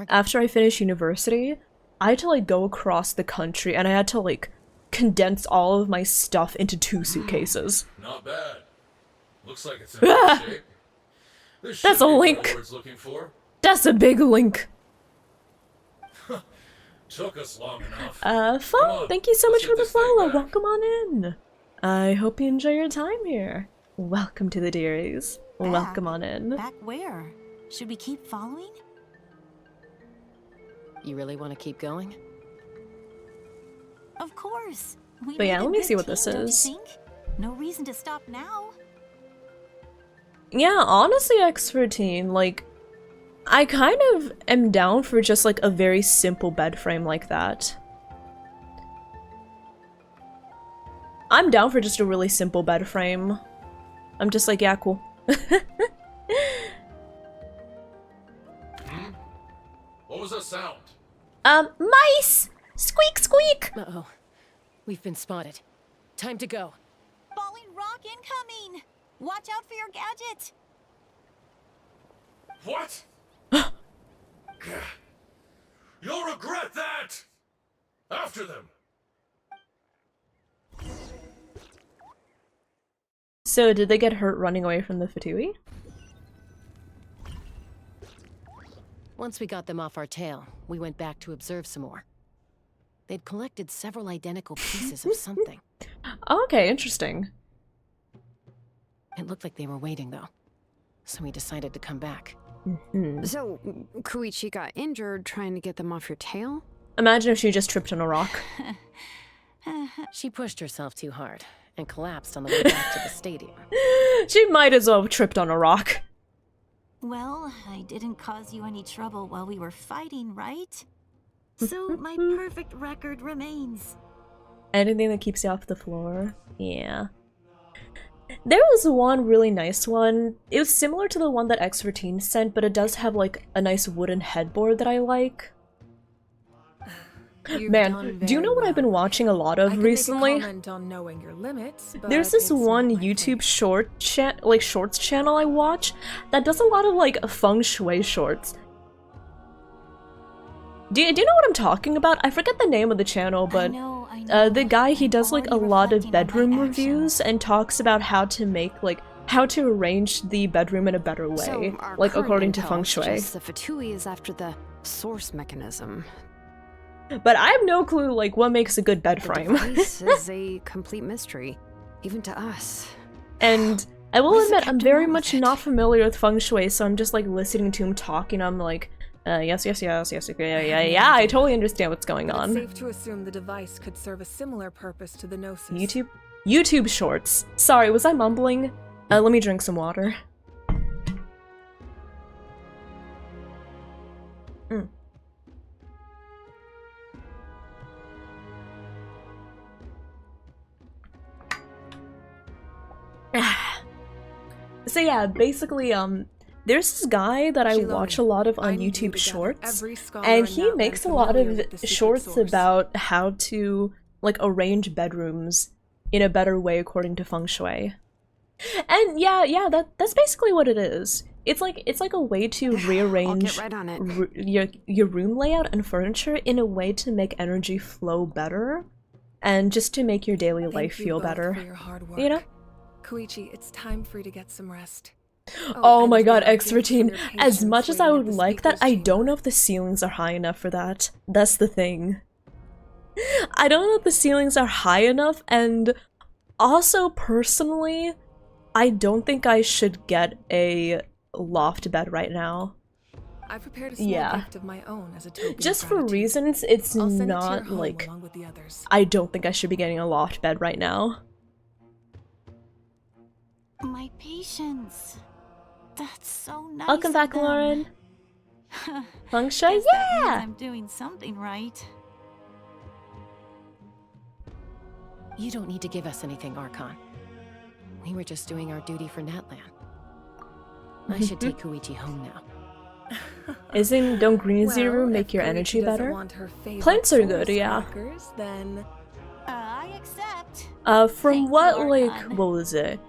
after I finished university, I had to like go across the country and I had to like condense all of my stuff into 2 suitcases. Not bad. Looks like it's in good shape. That's a link. That's a big link. Took us long enough. Fun. Thank you so much for the follow. Welcome on in. I hope you enjoy your time here. Welcome to the dearies. Welcome on in. Back where? Should we keep following? You really want to keep going? Of course. But yeah, let me see what this is. No reason to stop now. Yeah, honestly, X14, like, I kind of am down for just, like, a very simple bed frame like that. I'm down for just a really simple bed frame. I'm just like, yeah, cool. What was that sound? Mice! Squeak, squeak! Uh-oh. We've been spotted. Time to go. Falling rock incoming! Watch out for your gadget! What? You'll regret that! After them! So, did they get hurt running away from the Fatui? Once we got them off our tail, we went back to observe some more. They'd collected several identical pieces of something. Okay, interesting. It looked like they were waiting, though. So we decided to come back. So, Koichi got injured trying to get them off your tail? Imagine if she just tripped on a rock. She pushed herself too hard and collapsed on the way back to the stadium. She might as well have tripped on a rock. Well, I didn't cause you any trouble while we were fighting, right? So my perfect record remains. Anything that keeps you off the floor? Yeah. There was one really nice one. It was similar to the one that X14 sent, but it does have like a nice wooden headboard that I like. Man, do you know what I've been watching a lot of recently? On knowing your limits, there's this one YouTube shorts channel I watch that does a lot of like feng shui shorts. Do you know what I'm talking about? I forget the name of the channel, but the guy, he does like a lot of bedroom reviews and talks about how how to arrange the bedroom in a better way, So our like current according to intel feng shui. suggests the Fatui is after the source mechanism. But I have no clue, like, what makes a good bed frame. The device is a complete mystery, even to us. And I will What does the admit, I'm captain very want much with it? not familiar with feng shui, so I'm just like listening to him talking. I'm like, yes, yeah, I totally understand what's going But it's on. safe to assume the device could serve a similar purpose to the Gnosis. YouTube shorts. Sorry, was I mumbling? Let me drink some water. So yeah, basically, there's this guy that I watch a lot of on YouTube Shorts, and he makes a lot of shorts about how to, like, arrange bedrooms in a better way according to feng shui. And yeah, that's basically what it is. It's like a way to rearrange I'll get right on it. your room layout and furniture in a way to make energy flow better, and just to make your daily life feel better. For your hard work. You know? Koichi, it's time for you to get some rest. Oh my and god, thank you for X13. your As patience much as I waiting at would the like that, speaker's I don't know if the ceilings are high enough for that. That's the thing. I don't know if the ceilings are high enough, and also, personally, I don't think I should get a loft bed right now. I prepared a small gift of my own as a token Just of for gratitude. reasons, it's I'll send it to your not, home like, along with the others. I don't think I should be getting a loft bed right now. My patience. That's so nice. Welcome of back, them. Lauren. Feng shui, Guess that means yeah! I'm doing something right. You don't need to give us anything, Archon. We were just doing our duty for Natlan. I should take Koichi home now. Don't greens in your Well, room if make your Koichi energy doesn't better? want her favorite Plants are good, forest yeah. crackers, then I accept. From Thank what, you, like, Archon. what was it?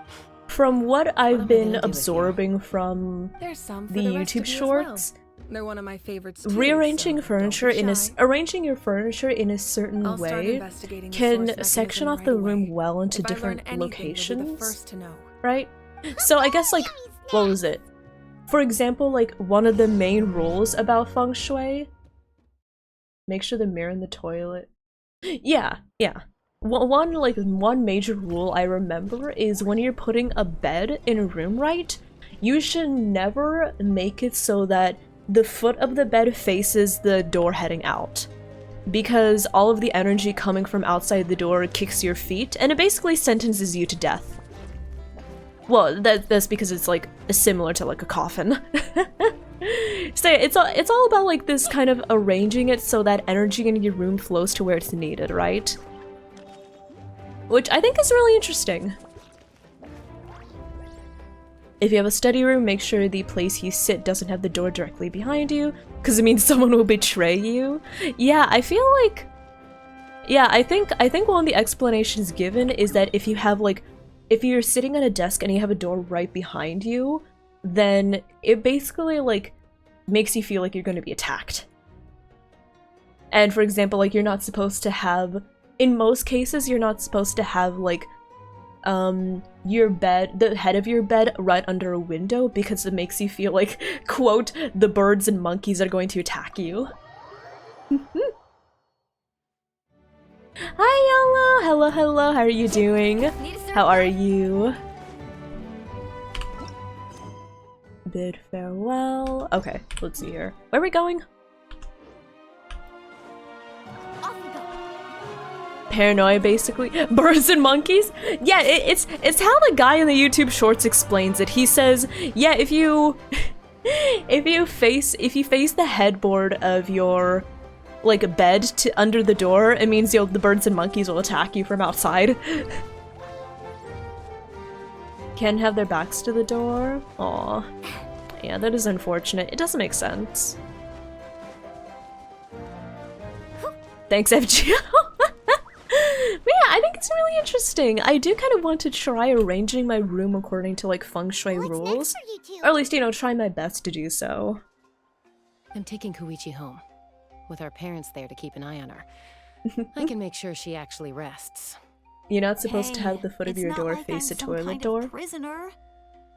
From what I've am I been gonna do with you? absorbing from there's some for the the rest YouTube of you as shorts, well. They're one of my favorites too, rearranging so furniture don't be shy. arranging your furniture in a certain I'll start way investigating the can source section mechanism off right the room away. well into If I learn different anything, you'll be the locations, first to know. right? So I guess, like, what was it? For example, like, one of the main rules about feng shui, make sure the mirror in the toilet. Yeah. One major rule I remember is when you're putting a bed in a room, right? You should never make it so that the foot of the bed faces the door heading out, because all of the energy coming from outside the door kicks your feet, and it basically sentences you to death. Well, that's because it's, like, similar to, like, a coffin. So it's all about, like, this kind of arranging it so that energy in your room flows to where it's needed, right? Which I think is really interesting. If you have a study room, make sure the place you sit doesn't have the door directly behind you, because it means someone will betray you. Yeah, I feel like... Yeah, I think one of the explanations given is that if you have, like, if you're sitting at a desk and you have a door right behind you, then it basically, like, makes you feel like you're going to be attacked. And for example, like, you're not supposed to have, in most cases, you're not supposed to have, like, your bed, the head of your bed right under a window, because it makes you feel like, quote, the birds and monkeys are going to attack you. Hi, Yolo! Hello, how are you doing? How are you? Bid farewell. Okay, let's see here. Where are we going? Paranoia, basically. Birds and monkeys? Yeah, it's how the guy in the YouTube shorts explains it. He says, yeah, if you face the headboard of your, like, bed to under the door, it means the birds and monkeys will attack you from outside. Can have their backs to the door. Aw. Yeah, that is unfortunate. It doesn't make sense. Thanks, FGO. But yeah, I think it's really interesting. I do kind of want to try arranging my room according to, like, feng shui rules. Or at least, you know, try my best to do so. I'm taking Koichi home, with our parents there to keep an eye on her. I can make sure she actually rests. You're not supposed to have the foot of it's your not door like face I'm a some toilet kind of door? prisoner.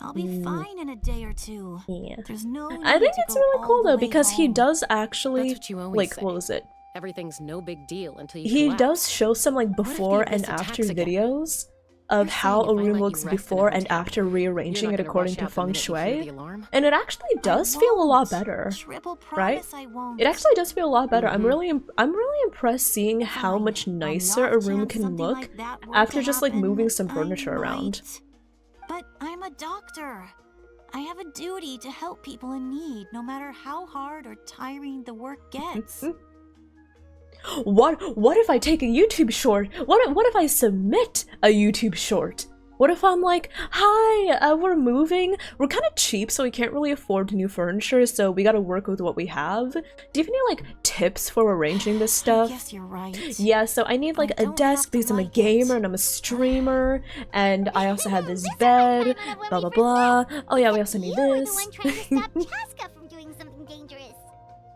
I'll be fine in a day or two. Yeah. There's no I think need it's to go really cool all the though way because he home. does actually That's what you always like say. what was it? Everything's no big deal until you He collapse. does show some like if before the and abyss after attacks again? videos of You're how saying a if I room let you looks rest in a before and hotel, after rearranging you're it not gonna according rush to out the feng minute you hear shui. the alarm? And it actually does feel a lot better. Triple Right? promise I won't. It actually does feel a lot better. I'm Mhm. really impressed seeing how much nicer a room can look after just like moving some furniture around. But I'm a doctor. I have a duty to help people in need, no matter how hard or tiring the work gets. What if I take a YouTube short? What if I submit a YouTube short? What if I'm like, hi, we're moving. We're kind of cheap, so we can't really afford new furniture, so we gotta work with what we have. Do you have any like tips for arranging this stuff? Yes, you're right. Yeah, so I need like a desk because I'm a gamer and I'm a streamer, and I also have this bed, blah blah blah. Oh yeah, we also need this. Chaska from doing something dangerous.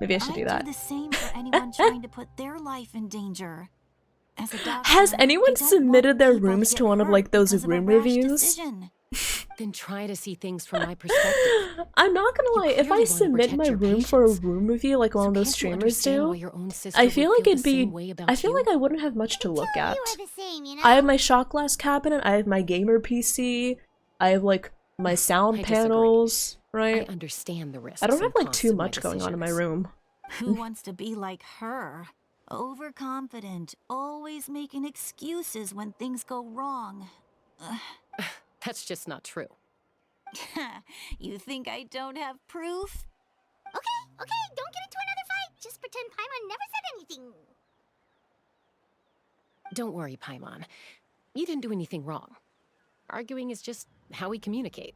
Maybe I should do that. Do the same for anyone trying to put their life in danger. As a doctor, Has anyone I don't submitted want their people to rooms get to one of hurt like those because of a room rash reviews? decision. Then try to see things from my perspective. I'm not gonna lie, if I submit my room for a room review like one of those streamers do, I feel like it'd be, I feel like I wouldn't have much to look at. I have my shot glass cabinet, I have my gamer PC, I have like my sound panels, right? I understand the risks. I don't have and like too costs of my much going on in my decisions. room. Who wants to be like her? Overconfident, always making excuses when things go wrong. That's just not true. You think I don't have proof? Okay, don't get into another fight. Just pretend Paimon never said anything. Don't worry, Paimon. You didn't do anything wrong. Arguing is just how we communicate.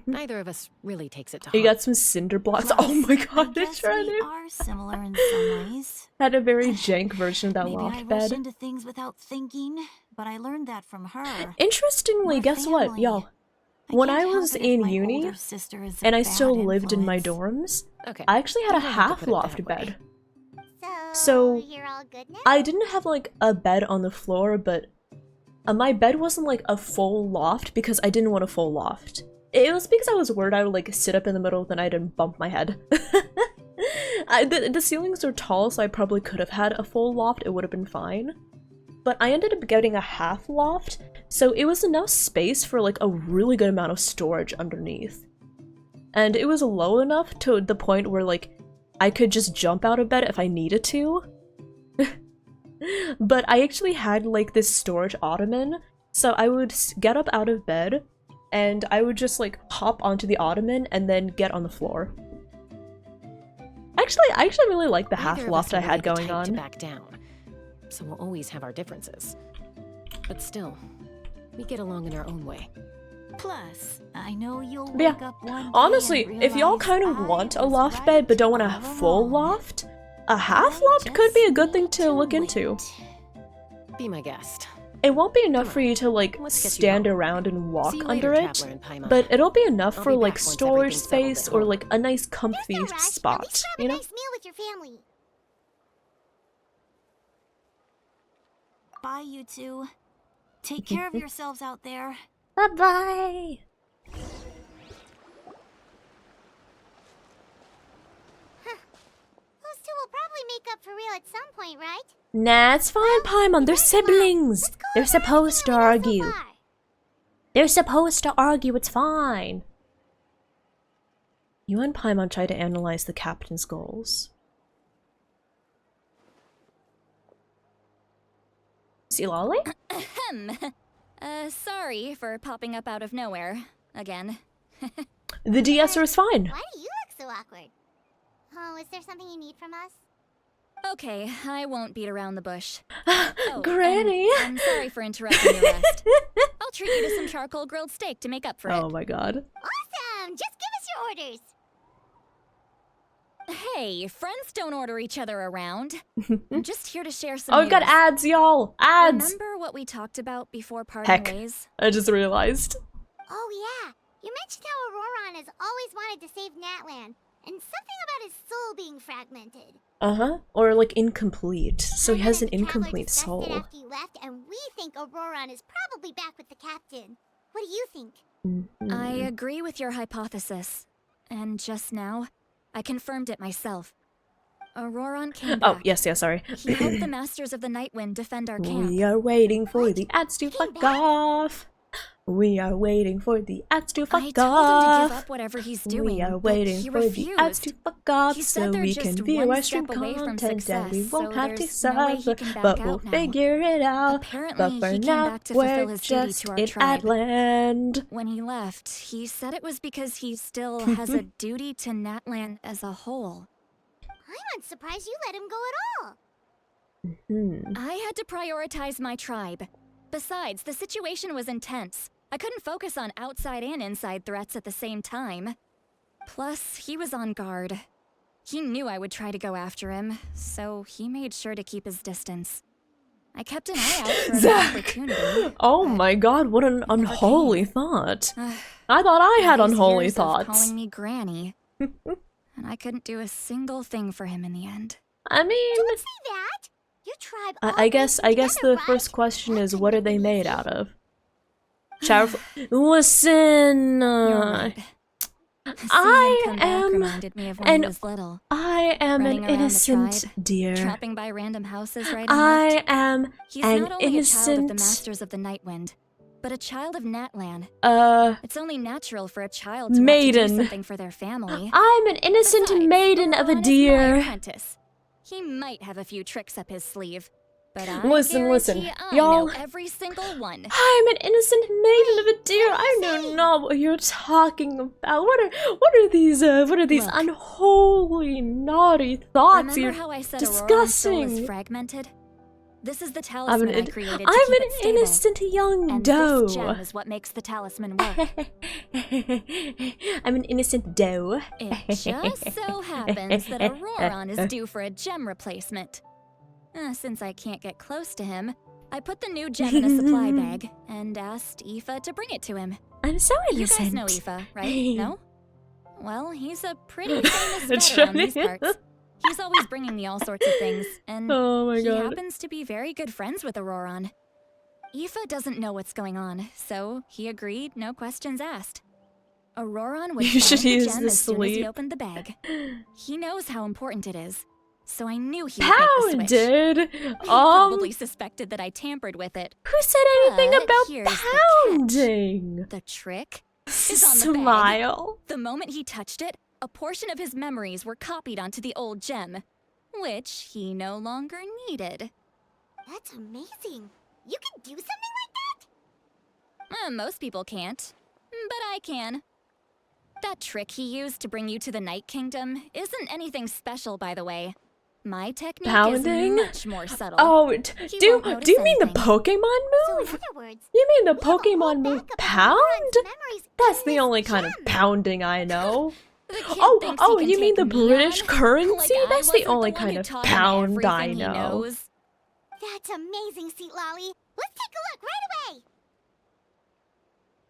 Neither of us really takes it to heart. You got some cinder blocks. Oh my god, it's We running. are similar in some ways. Had a very jank version of that Maybe I loft rush bed. into things without thinking, but I learned that from her. Interestingly, guess what, family. y'all? When I can't help was it if in my uni, older sister is a and I bad still lived in my influence. dorms, Okay. I actually had a You don't have to half put it loft that way. bed. So So you're all good now? I didn't have like a bed on the floor, but my bed wasn't like a full loft because I didn't want a full loft. It was because I was worried I would like sit up in the middle of the night and bump my head. The ceilings were tall, so I probably could have had a full loft. It would have been fine. But I ended up getting a half loft, so it was enough space for like a really good amount of storage underneath. And it was low enough to the point where like I could just jump out of bed if I needed to. But I actually had like this storage ottoman, so I would get up out of bed and I would just like hop onto the ottoman and then get on the floor. I actually really like the half Neither of loft us are I had really the going type to on. back down, so we'll always have our differences. But still, we get along in our own way. Plus, I know you'll But yeah, wake up one day honestly, and if y'all realize kind of I want a was loft right bed but don't want a all full along. loft, a half loft could be a good thing to look into. Be my guest. It won't be enough for you to like Let's get you stand home. around and walk See you under later, it, Traveler and Paimon. but it'll be enough I'll for be like back once storage everything's settled at space or home. like a nice comfy spot, you know? Nice meal with your family. Bye, you two. Take care of yourselves out there. Bye-bye. Those two will probably make up for real at some point, right? Nah, it's fine, Paimon. They're siblings. They're supposed to argue. They're supposed to argue. It's fine. You and Paimon try to analyze the captain's goals. See Lolly? Sorry for popping up out of nowhere again. The de-esser is fine. Why do you look so awkward? Oh, is there something you need from us? Okay, I won't beat around the bush. Oh, Granny! and I'm sorry for interrupting your rest. I'll treat you to some charcoal grilled steak to make up for it. Oh my god. Awesome! Just give us your orders. Hey, friends don't order each other around. I'm just here to share some Oh, we've got news. ads, y'all! Ads! Remember what we talked about before parting Heck, ways? I just realized. Oh yeah, you mentioned how Auroron has always wanted to save Natlan, and something about his soul being fragmented. Uh-huh. Or like incomplete. So he has an incomplete Discussed it soul. after you left, and we think Auroron is probably back with the captain. What do you think? I agree with your hypothesis. And just now, I confirmed it myself. Auroron came back. Oh, yes, sorry. He helped the Masters of the Nightwind defend our camp. We are waiting for the ads to fuck off. We are waiting for the ads to fuck off. I told him to give up whatever he's doing, We are waiting but he for refused. the ads to fuck off He so said they're we just can view one our stream step away from content and we success, won't so have to there's no way he suffer, can back but we'll out now. figure it out. Apparently, But for he came now, back to fulfill we're his duty just to our in tribe. Atland. When he left, he said it was because he still has a duty to Natland as a whole. I'm not surprised you let him go at all. I had to prioritize my tribe. Besides, the situation was intense. I couldn't focus on outside and inside threats at the same time. Plus, he was on guard. He knew I would try to go after him, so he made sure to keep his distance. I kept an eye out for an opportunity. Oh my god, what an unholy thought. I thought I had unholy thoughts. Calling me Granny. And I couldn't do a single thing for him in the end. I mean, Don't say that. Your tribe. I guess the first question is, what are they made out of? Listen, I am an innocent deer. Trapping by random houses right and I left. am He's an not only innocent a child of the Masters of the Nightwind, but a child of Natlan. It's only natural for a child to maiden. want to do something for their family. I'm an innocent maiden of a deer. Apprentice. He might have a few tricks up his sleeve, but I Listen, guarantee I y'all. know every single one. I'm an innocent maiden of a deer. I know not what you're talking about. What are these Look, unholy, naughty thoughts remember you're how I said discussing? Auroran's soul is fragmented? This is the talisman I created to I'm keep an it stable. innocent young And doe. this gem is what makes the talisman work. I'm an innocent doe. It just so happens that Auroran is due for a gem replacement. Since I can't get close to him, I put the new gem in a supply bag and asked Aoife to bring it to him. I'm so You innocent. guys know Aoife, right? No? Well, he's a pretty famous vet around these parts. He's always bringing me all sorts of things, and Oh my he God. happens to be very good friends with Auroran. Aoife doesn't know what's going on, so he agreed, no questions asked. Auroran would You should find the use gem the as soon as he sleep. opened the bag. He knows how important it is, so I knew he would make the switch. Pounded. He probably suspected that I tampered with it. Who said anything But about here's pounding? The trick is on the bag. Smile. The moment he touched it, a portion of his memories were copied onto the old gem, which he no longer needed. That's amazing. You can do something like that? Most people can't, but I can. That trick he used to bring you to the Night Kingdom isn't anything special, by the way. My technique Pounding? is much more subtle. Oh, He do won't notice you mean the anything. Pokemon So move? in other words, You mean the Pokemon move pound? memories That's the only kind of pounding I know. The kid Oh, thinks he can you mean the take me British on? currency? Like I That's the wasn't only one kind who of taught him pound I everything he know. knows. That's amazing, Seat Lolly. Let's take a look right away.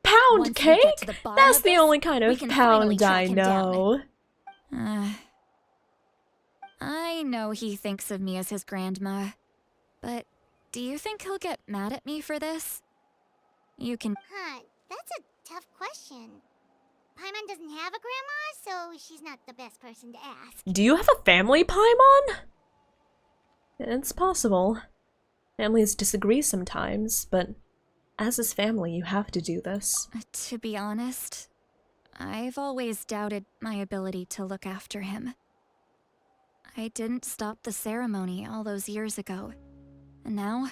Pound Once we cake? get to the bottom That's of the this, only kind we of can finally pound track I him down. know. I know he thinks of me as his grandma, but do you think he'll get mad at me for this? You can. Huh, that's a tough question. Paimon doesn't have a grandma, so she's not the best person to ask. Do you have a family, Paimon? It's possible. Families disagree sometimes, but as his family, you have to do this. To be honest, I've always doubted my ability to look after him. I didn't stop the ceremony all those years ago, and now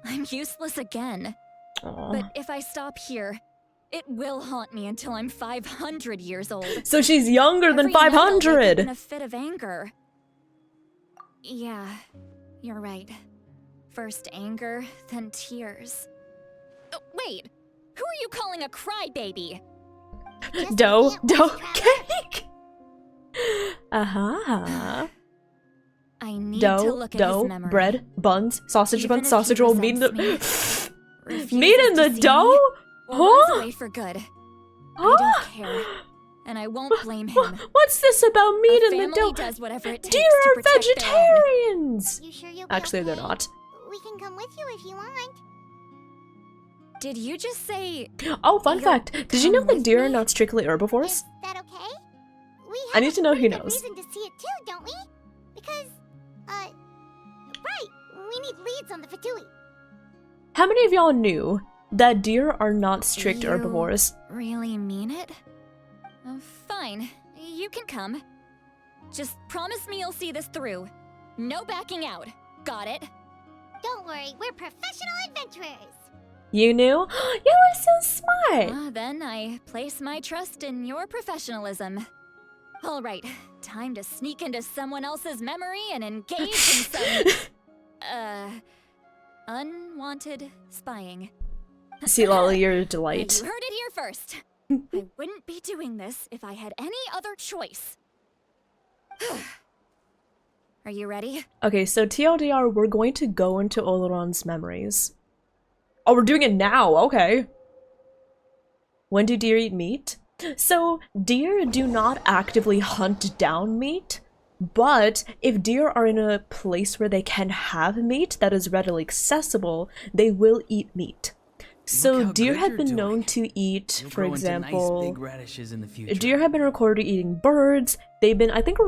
I'm useless again. Aw. But if I stop here, it will haunt me until I'm 500 years old. So she's younger than Every night I'll wake up 500! in a fit of anger. Yeah, you're right. First anger, then tears. Oh, wait! Who are you calling a crybaby? Dough cake! I need to Dough, look at his dough, memory. bread, buns, sausage Even buns, if sausage he roll, meat in the resents Refuses meat in to the see dough? me, or runs Huh? away for good. I don't care, and I won't blame him. What's this about meat A in the family dough? does whatever it takes Deer to are protect their own. vegetarians! You sure you'll be Actually, they're okay? not. We can come with you if you want. Did you just say... Oh, fun fact. Did you know that deer are not strictly herbivores? Is that okay? We I have need a to know who pretty good knows. reason to see it too, don't we? Because, right, we need leads on the Fatui. How many of y'all knew that deer are not strict herbivores? Really mean it? Fine. You can come. Just promise me you'll see this through. No backing out. Got it? Don't worry, we're professional adventurers. You knew? You were so smart! Then I place my trust in your professionalism. Alright, time to sneak into someone else's memory and engage in some... unwanted spying. See, Lolly, you're a delight. You heard it here first. I wouldn't be doing this if I had any other choice. Are you ready? Okay, so TLDR, we're going to go into Oleron's memories. Oh, we're doing it now, okay. When do deer eat meat? So, deer do not actively hunt down meat, but if deer are in a place where they can have meat that is readily accessible, they will eat meat. So deer have been known to eat, for example, nice big radishes in the future. Deer have been recorded eating birds. They've been, I think,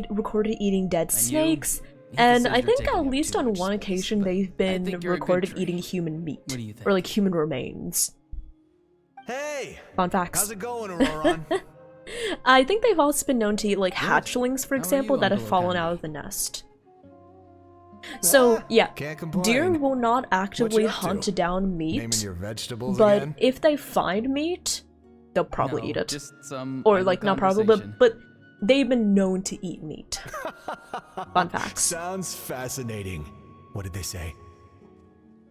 recorded eating dead snakes, and I think at least on one occasion they've been recorded eating human meat, or like human remains. Hey! Fun facts. How's it going, Auroron? I think they've also been known to eat like hatchlings, for example, that have fallen out of the nest. So yeah, deer will not actively hunt down meat, your vegetables but again? if they find meat, they'll probably eat it. Just some Or idle like not probably, but they've been known to eat meat. Fun facts. Sounds fascinating. What did they say?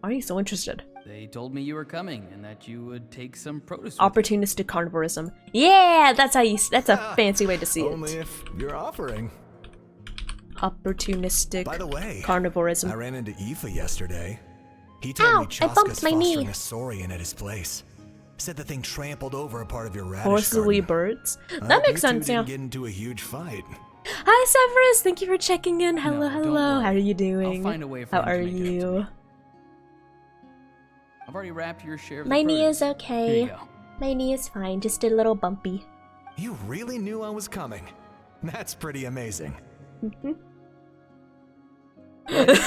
Why are you so interested? They told me you were coming and that you would take some produce. Opportunistic carnivorism. Yeah, that's how you. That's a fancy way to see Only it. if you're offering. Opportunistic. By the way, carnivorism. I ran into Aoife yesterday. He told me Chaska's fostering a saurian at his place. Said the thing trampled over a part of your radish Horses will eat birds. That makes sense, yeah. Didn't get into a huge fight. Hi Severus, thank you for checking in. Hello, hello. How are you doing? I'll find a way for How him to are make it up to you? I've already wrapped your share of My the knee produce. is okay. Here you go. My knee is fine, just a little bumpy. You really knew I was coming. That's pretty amazing. Crafty!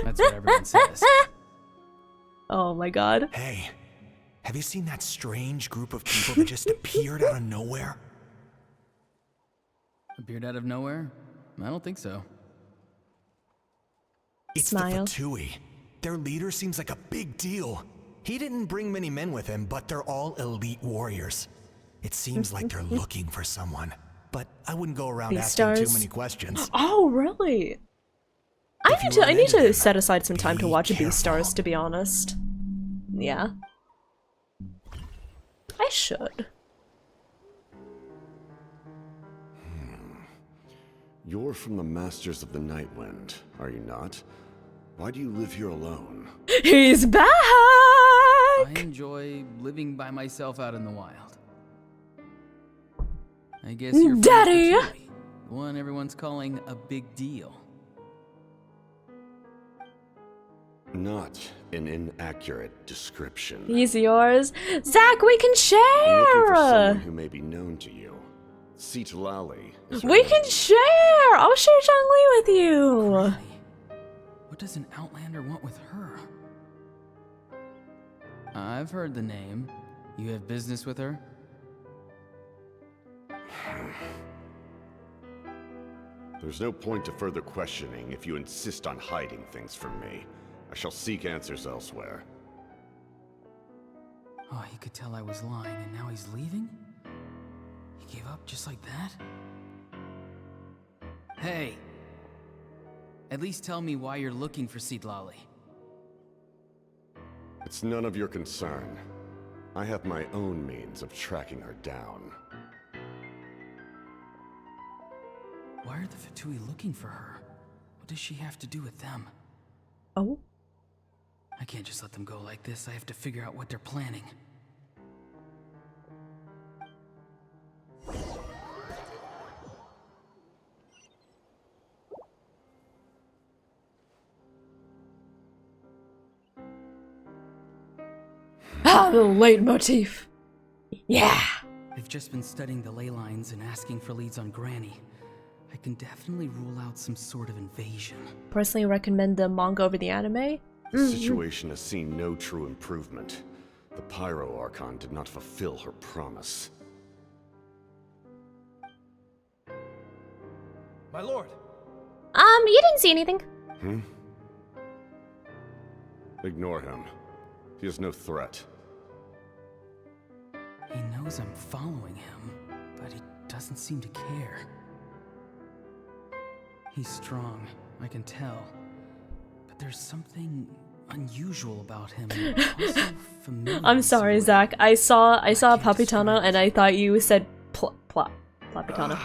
That's what everyone says. Oh my god. Hey, have you seen that strange group of people that just appeared out of nowhere? Appeared out of nowhere? I don't think so. It's Smile. the Fatui. Their leader seems like a big deal. He didn't bring many men with him, but they're all elite warriors. It seems like they're looking for someone, but I wouldn't go around asking too many questions. Oh, really? I need to set aside some time to watch Beastars, to be honest. Yeah. I should. You're from the Masters of the Nightwind, are you not? Why do you live here alone? He's back! I enjoy living by myself out in the wild. I guess you're from Daddy! the one everyone's calling a big deal. Not an inaccurate description. He's yours. Zach, we can I'm looking for someone share! who may be known to you. Citlali. We can share! I'll share Zhongli with you! What does an outlander want with her? I've heard the name. You have business with her? There's no point to further questioning if you insist on hiding things from me. I shall seek answers elsewhere. Oh, he could tell I was lying and now he's leaving? He gave up just like that? Hey! At least tell me why you're looking for Citlali. It's none of your concern. I have my own means of tracking her down. Why are the Fatui looking for her? What does she have to do with them? Oh? I can't just let them go like this. I have to figure out what they're planning. Ah, the leitmotif. Yeah. I've just been studying the ley lines and asking for leads on Granny. I can definitely rule out some sort of invasion. Personally recommend the manga over the anime. The situation has seen no true improvement. The Pyro Archon did not fulfill her promise. My lord! You didn't see anything. Ignore him. He is no threat. He knows I'm following him, but he doesn't seem to care. He's strong, I can tell. But there's something unusual about him. And also familiar. I'm sorry, Zach. I saw Papitana and I thought you said Papitana.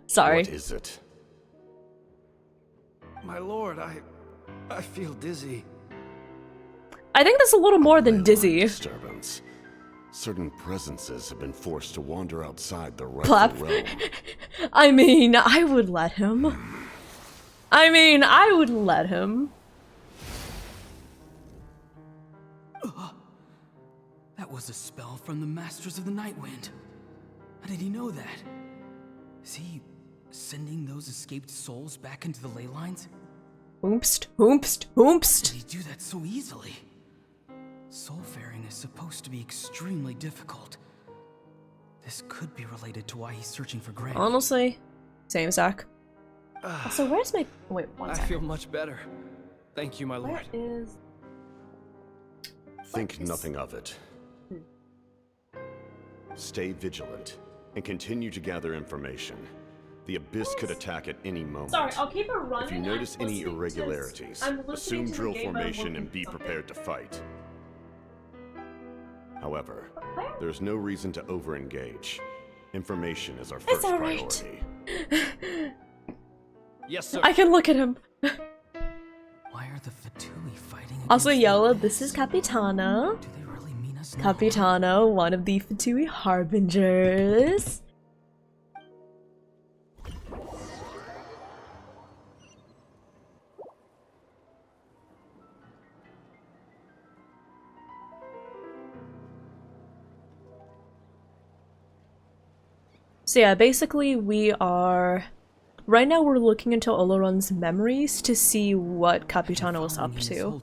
Sorry. What is it? My lord, I feel dizzy. I think that's a little more than dizzy. Disturbance. Certain presences have been forced to wander outside the rightful realm. I mean, I would let him. I would let him. That was a spell from the Masters of the Nightwind. How did he know that? Is he sending those escaped souls back into the ley lines? Oomst, oomst, oomst. Did he do that so easily? Soulfaring is supposed to be extremely difficult. This could be related to why he's searching for Granny. Honestly, same, Zach. Also, where's my... Wait, one second. I feel much better. Thank you, my lord. Where is... Think nothing of it. Stay vigilant and continue to gather information. The Abyss could attack at any moment. Sorry, I'll keep it running. If you notice any irregularities, assume drill formation and be prepared to fight. However, there's no reason to over-engage. Information is our first priority. Yes, sir. I can look at him. Why are the Fatui fighting? Also, Yola, this is Capitana. Do they really mean us now? Capitana, one of the Fatui harbingers. So yeah, basically we are... Right now we're looking into Oloron's memories to see what Capitano was up to.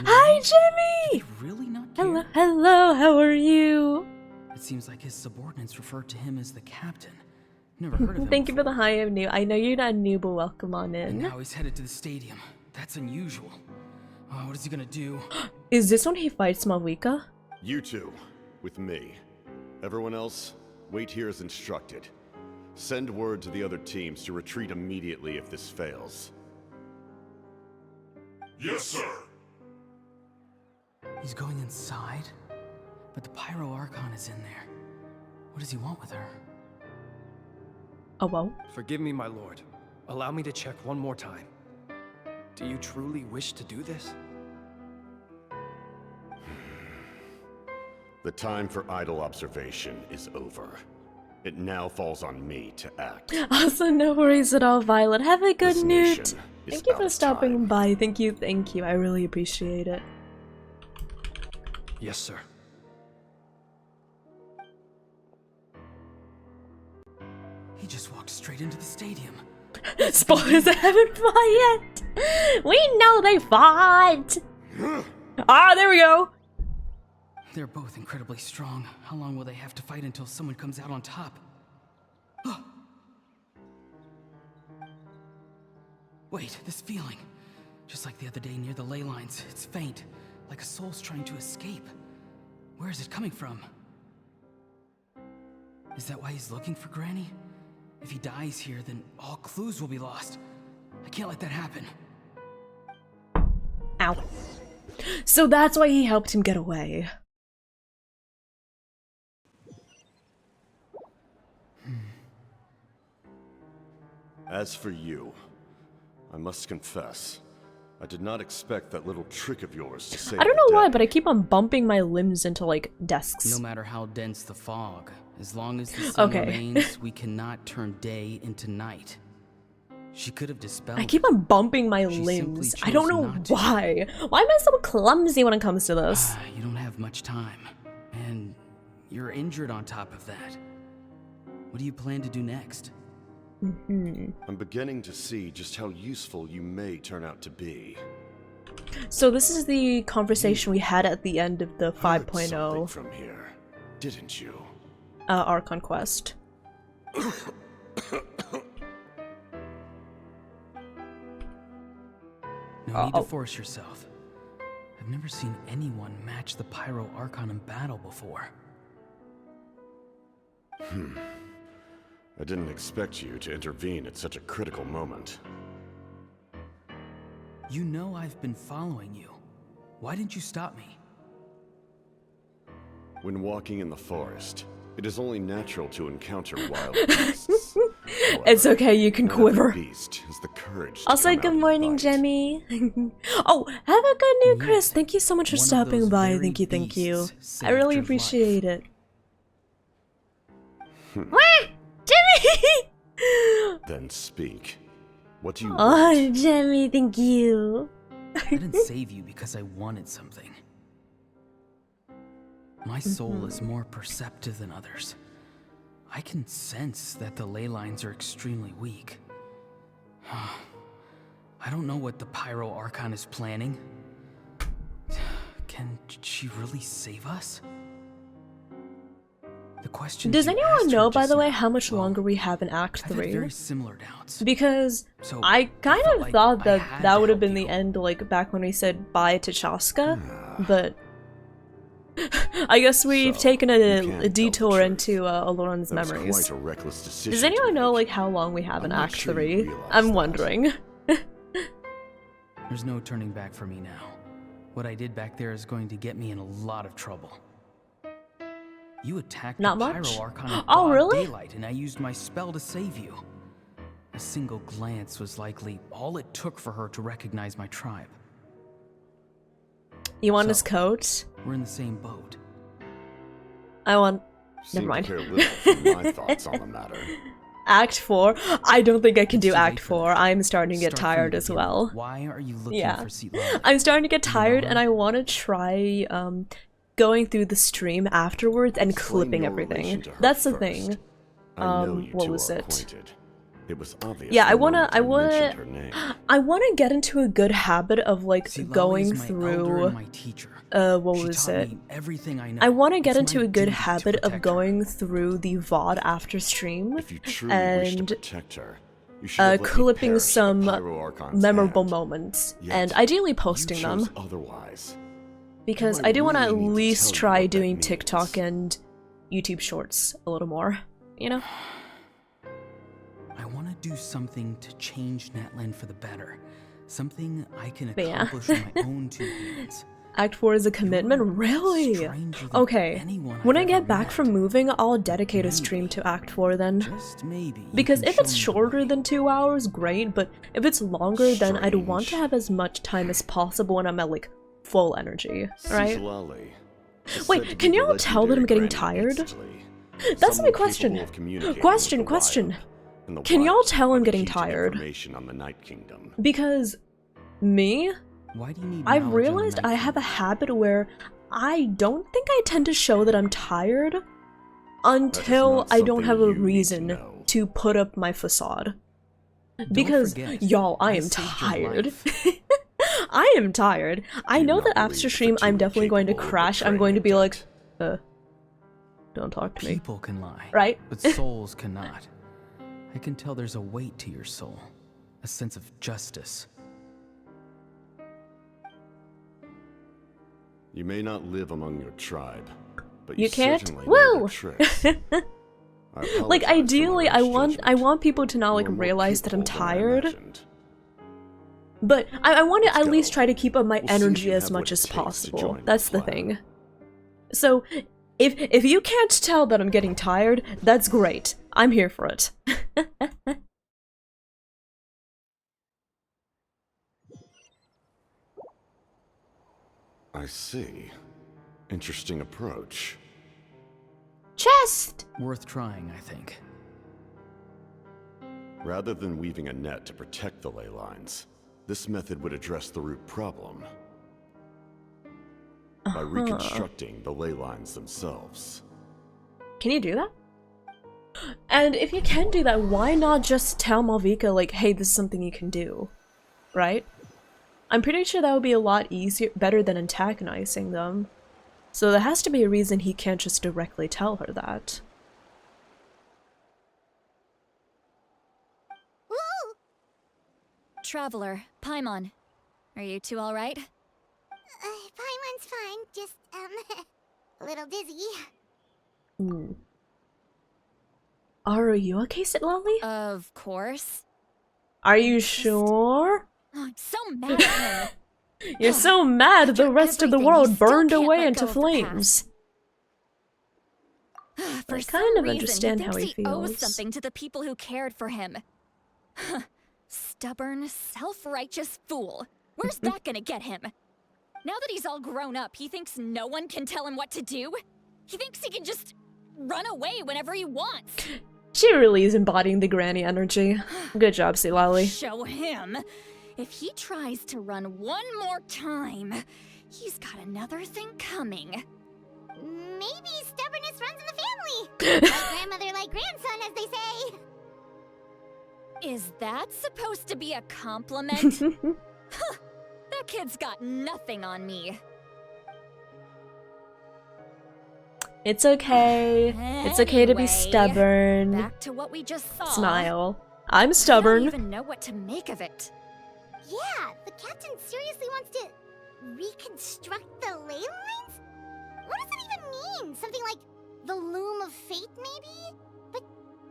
Hi, Jimmy! Really not care? Hello, hello, how are you? It seems like his subordinates referred to him as the captain. Never heard of him. Thank you for the hi, I'm new. I know you're not new, but welcome on in. And now he's headed to the stadium. That's unusual. What is he gonna do? Is this when he fights Malvika? You two, with me. Everyone else, wait here as instructed. Send word to the other teams to retreat immediately if this fails. Yes, sir. He's going inside? But the Pyro Archon is in there. What does he want with her? Oh, well. Forgive me, my lord. Allow me to check one more time. Do you truly wish to do this? The time for idle observation is over. It now falls on me to act. Also, no worries at all, Violet. Have a good This Newt. nation is Thank you out for of stopping time. by. Thank you, thank you. I really appreciate it. Yes, sir. He just walked straight into the stadium. Spoilers, I haven't fought yet. We know they fought. Ah, there we go. They're both incredibly strong. How long will they have to fight until someone comes out on top? Wait, this feeling. Just like the other day near the ley lines. It's faint, like a soul's trying to escape. Where is it coming from? Is that why he's looking for Granny? If he dies here, then all clues will be lost. I can't let that happen. Ow. So that's why he helped him get away. As for you, I must confess, I did not expect that little trick of yours to save I don't know the why, day. but I keep on bumping my limbs into, like, desks. No matter how dense the fog, as long as the sun Okay. remains, we cannot turn day into night. She could have dispelled. I keep on bumping my She limbs. simply I don't chose know not to. why. Why am I so clumsy when it comes to this? You don't have much time, and you're injured on top of that. What do you plan to do next? I'm beginning to see just how useful you may turn out to be. So this is the conversation we had at the end of the Heard 5.0 something from here, didn't you? Archon Quest. No need to force yourself. I've never seen anyone match the Pyro Archon in battle before. I didn't expect you to intervene at such a critical moment. You know I've been following you. Why didn't you stop me? When walking in the forest, it is only natural to encounter wild beasts. It's okay, you can Not every quiver. beast has the courage to Also, come out good and morning, bite. Jemmy. Oh, have a good new Chris. Thank you so much for one of stopping those by. very Thank you, thank you. beasts I really saved your appreciate it. What? Jemmy! Then speak. What do you Oh, Jemmy, thank you. I didn't save you because I wanted something. My soul is more perceptive than others. I can sense that the ley lines are extremely weak. I don't know what the Pyro Archon is planning. Can she really save us? The question. Does anyone know, by the way, how much longer we have in Act I've had 3? very similar doubts. Because So, I kind felt of like thought I that had that to would have help been the end, like, back when we said bye to Chaska, but I guess we've taken a detour into Aloran's That was memories. quite a reckless decision. Does to anyone know, make. like, how long we have in I'm not Act sure you 3? realize I'm that. wondering. There's no turning back for me now. What I did back there is going to get me in a lot of trouble. You attacked Not the much? Pyro Archon in Oh, broad really? daylight, and I used my spell to save you. A single glance was likely all it took for her to recognize my tribe. You want So, his coat? We're in the same boat. I want... Seem Never mind. to care little from my thoughts on the matter. Act 4? I don't think I can do too Act late for 4. I'm starting to get Start from the tired as beginning. well. Why are you looking Yeah. for Seat Lava? I'm starting to get Do you know tired her? and I want to try going through the stream afterwards and Explain clipping your everything. relation to her That's the first. thing. I know you What two was are it? acquainted. It was obvious. Yeah, the moment mentioned her name. I want to get into a good habit of like See, Lolly going is my elder through and my teacher. what She was taught it? me everything I know. I want to get It's into my a good duty to habit of protect her. going through the VOD after stream If you truly wish to and protect her, you should have let me clipping perish at the some Pyro Archon's memorable hand. moments Yet, and ideally posting you them. chose otherwise. Because Do I I do want to at really need to least tell you try what that doing means? TikTok and YouTube Shorts a little more, you know? I want to do something to change Natlan for the better. Something I can But yeah. accomplish with my own two hands. Act 4 is a commitment? Really? stranger than Okay. anyone When I I've get ever back met. from moving, I'll dedicate a stream to Act 4 then. Just maybe. you Because can if it's show me the shorter way. than 2 hours, great, but if it's longer, then I'd want to Strange. have as much time as possible when I'm at, like, full energy, right? Lolly is said to Wait, be can the y'all tell that I'm getting legendary tired? Granny That's my Someone question. capable of communicating Question, with the question. wild, and the Can y'all wild tell are I'm the getting key to tired? information on the Night Kingdom. Because me, Why do you need I've knowledge on the realized I Night have a habit where I don't think I tend to show that I'm tired until not I don't something have a you need to reason know. to put up my facade. Because, forget, y'all, I I am saved your tired. life. I am tired. I Do know not that believe after the stream I'm two definitely going to capable of crash. I'm betraying going to a be like, debt. don't talk to me. People can lie. Right? But souls cannot. I can tell there's a weight to your soul. A sense of justice. You may not live among your tribe, but You can't? certainly know their Woo! tricks. I Like apologize for my ideally, I rash want judgment. people to not like You are more realize that I'm capable than I tired. imagined. But I want to Let's at go. least try to keep up my We'll see if energy you as have what much it as takes to possible. join That's my the plan. thing. So, if you can't tell that I'm getting tired, that's great. I'm here for it. I see. Interesting approach. Chest! Worth trying, I think. Rather than weaving a net to protect the ley lines, this method would address the root problem by reconstructing the ley lines themselves. Can you do that? And if you can do that, why not just tell Malvika, like, hey, this is something you can do, right? I'm pretty sure that would be a lot easier, better than antagonizing them. So there has to be a reason he can't just directly tell her that. Woo! Traveler, Paimon. Are you two alright? Paimon's fine, just, a little dizzy. Hmm. Are you okay, Sitlali? Of course. Are you sure? Oh, I'm so mad at him. You're so mad the rest of the world burned away into flames. I kind of understand how he feels. Owes something to the people who cared for him. Stubborn, self-righteous fool. Where's that gonna get him? Now that he's all grown up, he thinks no one can tell him what to do? He thinks he can just run away whenever he wants. She really is embodying the granny energy. Good job, Sitlali. Show him. If he tries to run one more time, he's got another thing coming. Maybe stubbornness runs in the family. Like grandmother, like grandson, as they say. Is that supposed to be a compliment? That kid's got nothing on me. It's okay. It's okay to be stubborn. Back to what we just saw. Smile. I'm stubborn. I don't even know what to make of it. Yeah, the captain seriously wants to reconstruct the ley lines? What does that even mean? Something like the loom of fate, maybe? But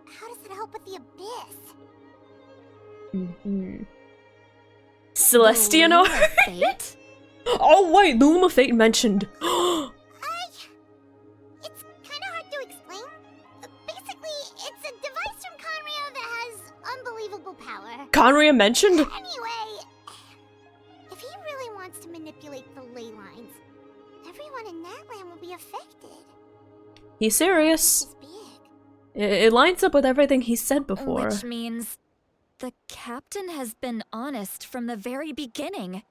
how does that help with the abyss? Celestianor? Oh wait, Loom of Fate mentioned. It's kind of hard to explain. Basically, it's a device from Conria that has unbelievable power. Conria mentioned? Anyway, if he really wants to manipulate the ley lines, everyone in Natlan will be affected. He's serious. It lines up with everything he said before. Which means the captain has been honest from the very beginning.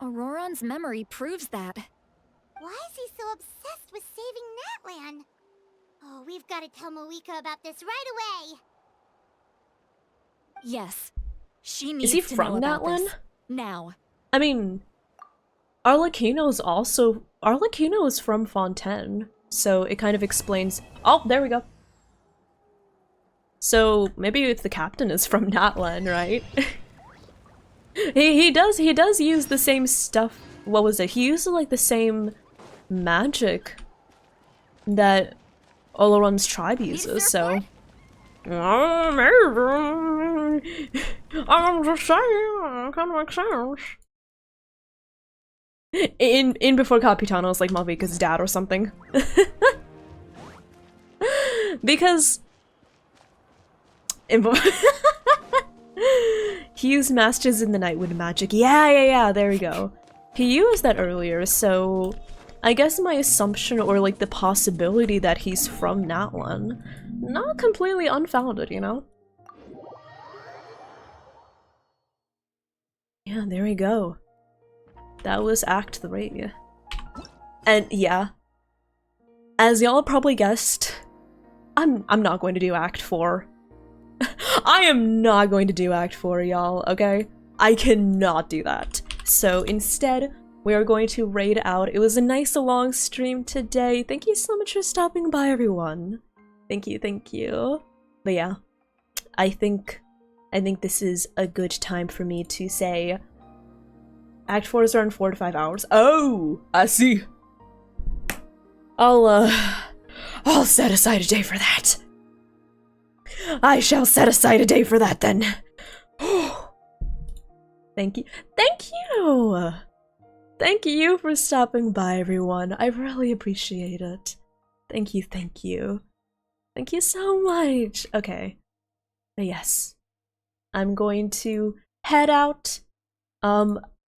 Auroron's memory proves that. Why is he so obsessed with saving Natlan? Oh, we've got to tell Moeka about this right away. Yes, she needs Is he to from know about Natlan? this now. I mean, Arlecchino is from Fontaine, so it kind of explains. Oh, there we go. So maybe if the captain is from Natlan, right? he does use the same stuff. What was it? He used like the same magic that Oloron's tribe uses, so I'm just saying, kind of makes sense. In before Capitano's like Malvika's dad or something. Because he used Masters in the Night with magic. Yeah, there we go. He used that earlier, so I guess my assumption or like the possibility that he's from Natlan, not completely unfounded, you know? Yeah, there we go. That was Act 3. And yeah, as y'all probably guessed, I'm not going to do Act 4. I am not going to do Act 4, y'all, okay? I cannot do that. So instead, we are going to raid out. It was a nice long stream today. Thank you so much for stopping by, everyone. Thank you. But yeah, I think this is a good time for me to say Act 4 is around 4 to 5 hours. Oh, I see. I'll set aside a day for that. I shall set aside a day for that then. Thank you. Thank you for stopping by, everyone. I really appreciate it. Thank you. Thank you so much. Okay. But yes. I'm going to head out.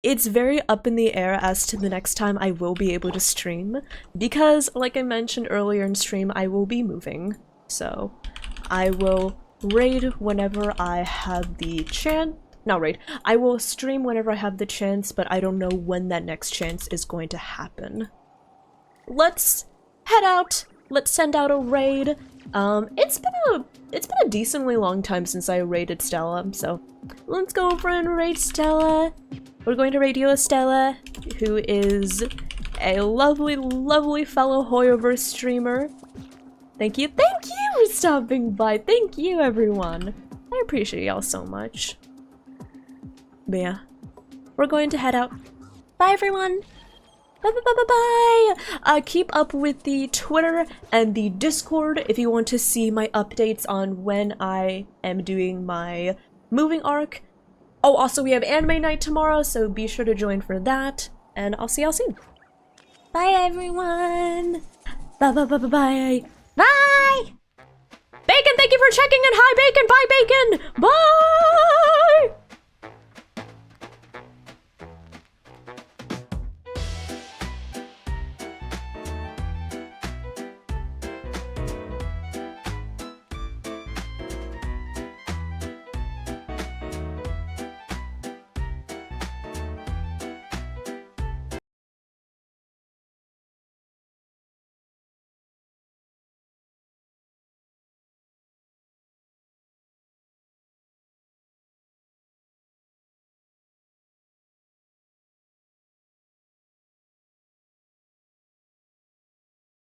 It's very up in the air as to the next time I will be able to stream, because like I mentioned earlier in stream, I will be moving. So I will raid whenever I have the chance. Not raid. I will stream whenever I have the chance, but I don't know when that next chance is going to happen. Let's head out. Let's send out a raid. It's been a decently long time since I raided Stella, so let's go over and raid Stella. We're going to raid you, Stella, who is a lovely, lovely fellow Hoyoverse streamer. Thank you for stopping by. Thank you, everyone. I appreciate y'all so much. But yeah, we're going to head out. Bye, everyone. Bye, bye, bye, bye, bye. Keep up with the Twitter and the Discord if you want to see my updates on when I am doing my moving arc. Oh, also we have anime night tomorrow, so be sure to join for that. And I'll see y'all soon. Bye, everyone. Bye, bye, bye, bye, bye. Bye! Bacon, thank you for checking in. Hi, Bacon. Bye, Bacon. Bye!